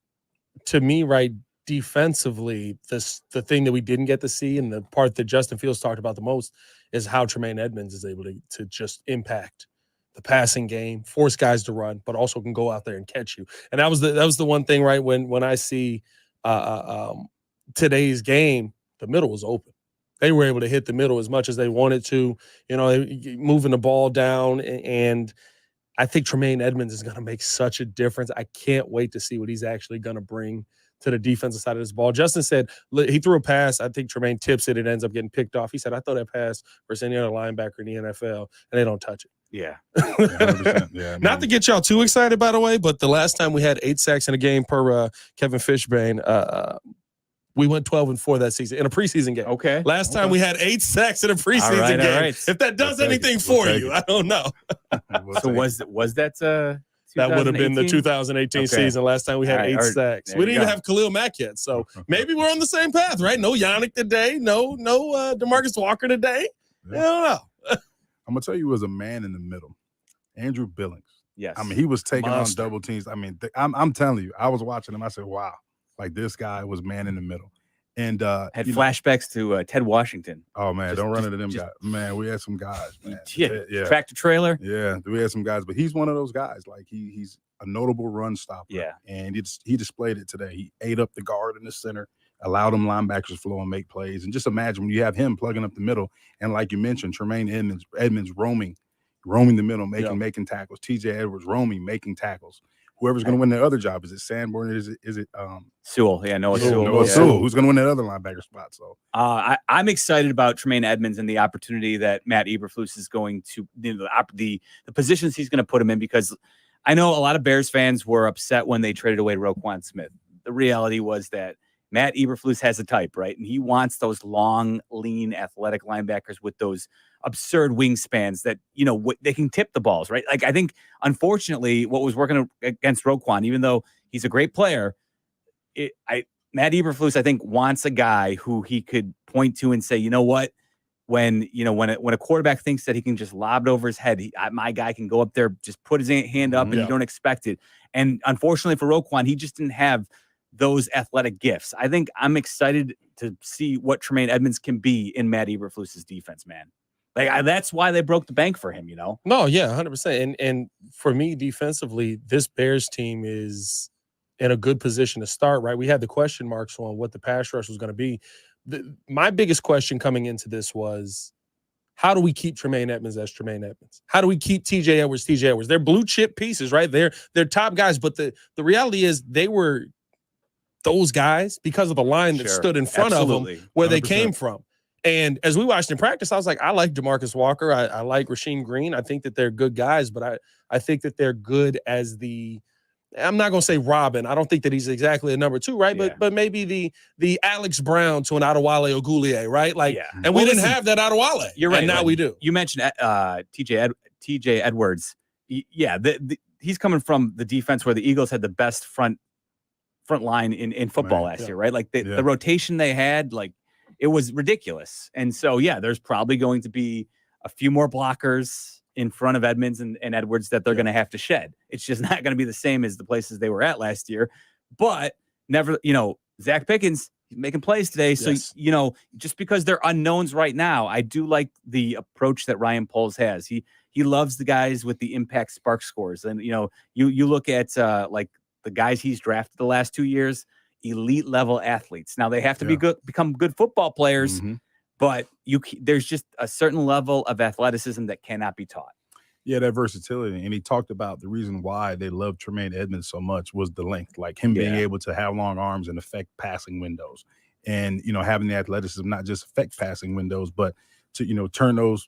to me, right, defensively, the thing that we didn't get to see and the part that Justin Fields talked about the most is how Tremaine Edmonds is able to just impact the passing game, force guys to run, but also can go out there and catch you. And that was the one thing, right? When I see today's game, the middle was open. They were able to hit the middle as much as they wanted to, moving the ball down. And I think Tremaine Edmonds is going to make such a difference. I can't wait to see what he's actually going to bring to the defensive side of this ball. Justin said he threw a pass. I think Tremaine tips it. It ends up getting picked off. He said, I throw that pass versus any other linebacker in the NFL, and they don't touch it. Yeah. 100%. Yeah, Not to get y'all too excited, by the way, but the last time we had 8 sacks in a game per Kevin Fishbane, we went 12-4 that season in a preseason game. Okay. Last time we had 8 sacks in a preseason game. Right. If that does anything for you, I don't know. So was that that would have been the 2018 season. Last time we had 8 sacks. We didn't even have Khalil Mack yet. So maybe we're on the same path, right? No Yannick today. No DeMarcus Walker today. Yeah. I don't know. I'm going to tell you, as a man in the middle, Andrew Billings. Yes. I mean, he was taking Monster. on double teams. I mean, I'm telling you, I was watching him. I said, wow, like this guy was man in the middle. And had flashbacks to Ted Washington. Oh, man, don't run into them guys. Man, we had some guys, man. Yeah. Tractor trailer. Yeah, we had some guys, but he's one of those guys. Like he's a notable run stopper. Yeah. And he displayed it today. He ate up the guard in the center, allowed them linebackers to flow and make plays. And just imagine when you have him plugging up the middle, and like you mentioned, Tremaine Edmonds roaming the middle, making tackles. TJ Edwards roaming, making tackles. Whoever's going to win the other job, is it Sanborn? Is it Sewell? Yeah, Noah Sewell. Noah Sewell. Who's going to win that other linebacker spot? So I'm excited about Tremaine Edmonds and the opportunity that Matt Eberflus is going to the positions he's going to put him in, because I know a lot of Bears fans were upset when they traded away Roquan Smith. The reality was that Matt Eberflus has a type, right? And he wants those long, lean, athletic linebackers with those absurd wingspans that, they can tip the balls, right? Like, I think, unfortunately, what was working against Roquan, even though he's a great player, Matt Eberflus, I think, wants a guy who he could point to and say, you know what? When a quarterback thinks that he can just lob it over his head, my guy can go up there, just put his hand up, and you don't expect it. And unfortunately for Roquan, he just didn't have those athletic gifts. I think I'm excited to see what Tremaine Edmonds can be in Matt Eberflus's defense, man. Like that's why they broke the bank for him, No, yeah, 100%. And for me, defensively, this Bears team is in a good position to start, right? We had the question marks on what the pass rush was going to be. My biggest question coming into this was, how do we keep Tremaine Edmonds as Tremaine Edmonds? How do we keep TJ Edwards, TJ Edwards? They're blue chip pieces, right? They're top guys, but the reality is they were those guys because of the line that stood in front of them where 100%. They came from. And as we watched in practice, I was like, I like DeMarcus Walker. I like Rasheem Green. I think that they're good guys, but I think that they're good as I'm not going to say Robin. I don't think that he's exactly a number 2, right? But maybe the Alex Brown to an Adewale Ogulie, right? Like, and we didn't have that Adewale. You're right. And now we do. You mentioned TJ Edwards. Yeah, he's coming from the defense where the Eagles had the best front line in football last year, right? Like the rotation they had, like it was ridiculous. And so, there's probably going to be a few more blockers in front of Edmonds and Edwards that they're going to have to shed. It's just not going to be the same as the places they were at last year. But never, Zach Pickens, he's making plays today. So, just because they're unknowns right now, I do like the approach that Ryan Poles has. He loves the guys with the impact spark scores. And, you look at like the guys he's drafted the last 2 years, elite level athletes. Now they have to become good football players, but there's just a certain level of athleticism that cannot be taught. Yeah, that versatility. And he talked about the reason why they loved Tremaine Edmonds so much was the length, like him being able to have long arms and affect passing windows. And, having the athleticism, not just affect passing windows, but to, turn those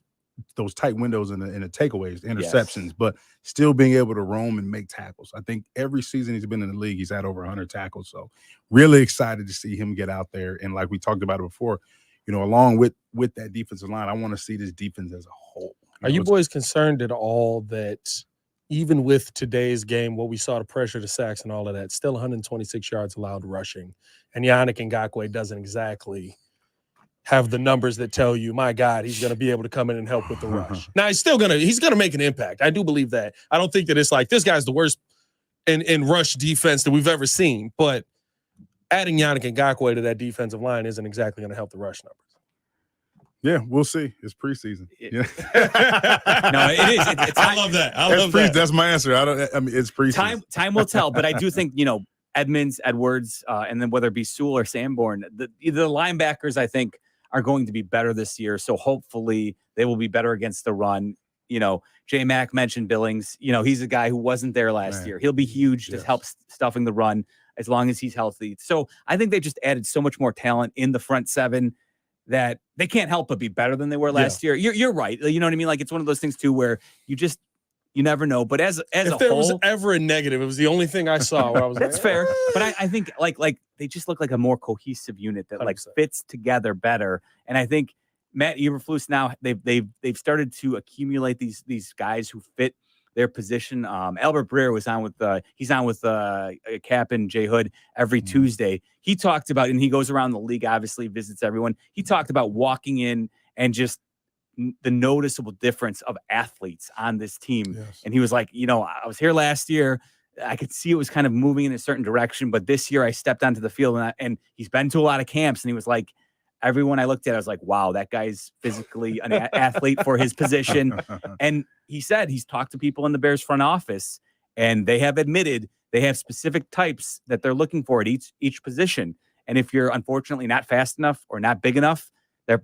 tight windows in the takeaways, the interceptions, but still being able to roam and make tackles. I think every season he's been in the league, he's had over 100 tackles. So really excited to see him get out there. And like we talked about it before, along with that defensive line, I want to see this defense as a whole. Are you boys concerned at all that even with today's game, what we saw, the pressure, the sacks and all of that, still 126 yards allowed rushing, and Yannick Ngakoue doesn't exactly have the numbers that tell you, my God, he's going to be able to come in and help with the rush. Now he's going to make an impact. I do believe that. I don't think that it's like this guy's the worst in rush defense that we've ever seen, but adding Yannick Ngakoue to that defensive line isn't exactly going to help the rush numbers. Yeah, we'll see. It's preseason. No, it is. I love that. I love that. That's my answer. It's preseason. Time will tell, but I do think, Edmonds, Edwards, and then whether it be Sewell or Sanborn, the linebackers, I think, are going to be better this year. So hopefully they will be better against the run. Jmack mentioned Billings. He's a guy who wasn't there last year. He'll be huge to help stuffing the run as long as he's healthy. So I think they just added so much more talent in the front seven that they can't help but be better than they were last year. You're right. You know what I mean? Like, it's one of those things too where you never know. But as if a there whole, was ever a negative, it was the only thing I saw where I was that's fair. But I think like they just look like a more cohesive unit that 100%. Fits together better. And I think Matt Eberflus now they've started to accumulate these guys who fit their position. Albert Breer was on with he's on with Cap and Jay Hood every Tuesday. He talked about, and he goes around the league, obviously visits everyone. He talked about walking in and just the noticeable difference of athletes on this team. Yes. And he was like, I was here last year. I could see it was kind of moving in a certain direction, but this year I stepped onto the field and he's been to a lot of camps, and he was like, everyone I looked at, I was like, wow, that guy's physically an athlete for his position. And he said he's talked to people in the Bears front office, and they have admitted they have specific types that they're looking for at each position. And if you're unfortunately not fast enough or not big enough,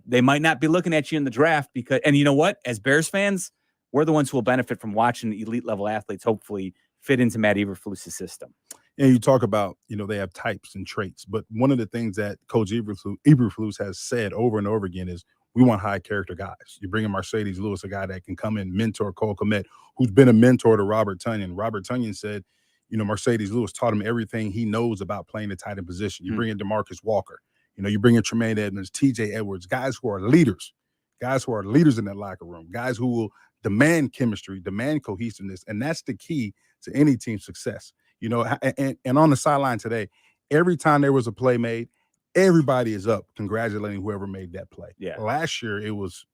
they might not be looking at you in the draft and you know what? As Bears fans, we're the ones who will benefit from watching the elite level athletes hopefully fit into Matt Eberflus' system. And you talk about, they have types and traits, but one of the things that Coach Eberflus has said over and over again is we want high character guys. You bring in Mercedes Lewis, a guy that can come in, mentor Cole Kmet, who's been a mentor to Robert Tonyan. Robert Tonyan said, Mercedes Lewis taught him everything he knows about playing the tight end position. You bring in DeMarcus Walker, you bring in Tremaine Edmonds, TJ Edwards, guys who are leaders in that locker room, guys who will demand chemistry, demand cohesiveness. And that's the key to any team's success. And on the sideline today, every time there was a play made, everybody is up congratulating whoever made that play. Yeah. Last year, there wasn't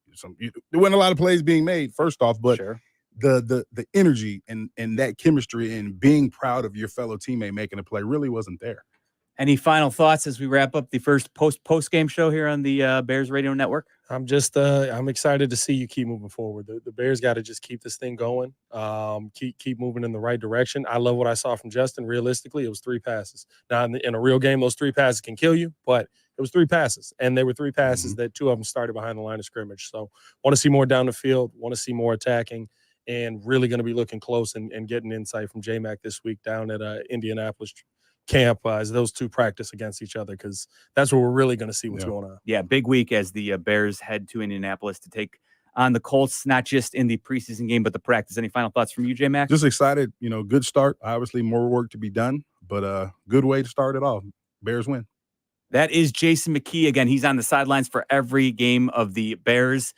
a lot of plays being made, first off, but the energy and that chemistry and being proud of your fellow teammate making a play really wasn't there. Any final thoughts as we wrap up the first post-game show here on the Bears Radio Network? I'm just I'm excited to see you keep moving forward. The Bears got to just keep this thing going, keep moving in the right direction. I love what I saw from Justin. Realistically, it was 3 passes. Now, in a real game, those 3 passes can kill you, but it was 3 passes, and they were 3 passes that 2 of them started behind the line of scrimmage. So want to see more down the field, want to see more attacking, and really going to be looking close and getting insight from Jmack this week down at Indianapolis camp as those 2 practice against each other, because that's where we're really going to see what's going on. Yeah, big week as the Bears head to Indianapolis to take on the Colts, not just in the preseason game, but the practice. Any final thoughts from you, Jmack? Just excited. Good start. Obviously, more work to be done, but good way to start it off. Bears win. That is Jason Mckee. Again, he's on the sidelines for every game of the Bears.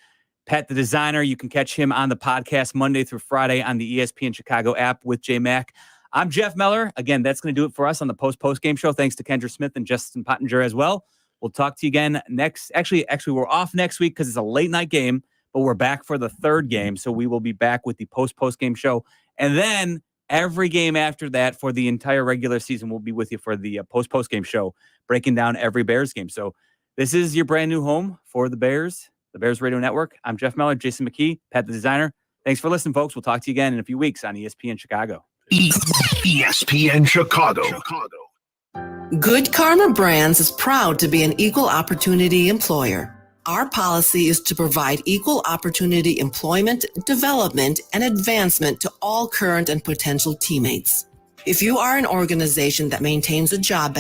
Pat, the designer, you can catch him on the podcast Monday through Friday on the ESPN Chicago app with Jmack. I'm Jeff Meller. Again, that's going to do it for us on the post-game show. Thanks to Kendra Smith and Justin Pottinger as well. We'll talk to you again next. Actually, we're off next week because it's a late night game, but we're back for the 3rd game. So we will be back with the post-game show. And then every game after that for the entire regular season, we'll be with you for the post-game show, breaking down every Bears game. So this is your brand new home for the Bears Radio Network. I'm Jeff Meller, Jason Mckee, Pat the designer. Thanks for listening, folks. We'll talk to you again in a few weeks on ESPN Chicago. ESPN Chicago. Good Karma Brands is proud to be an equal opportunity employer. Our policy is to provide equal opportunity employment, development, and advancement to all current and potential teammates. If you are an organization that maintains a job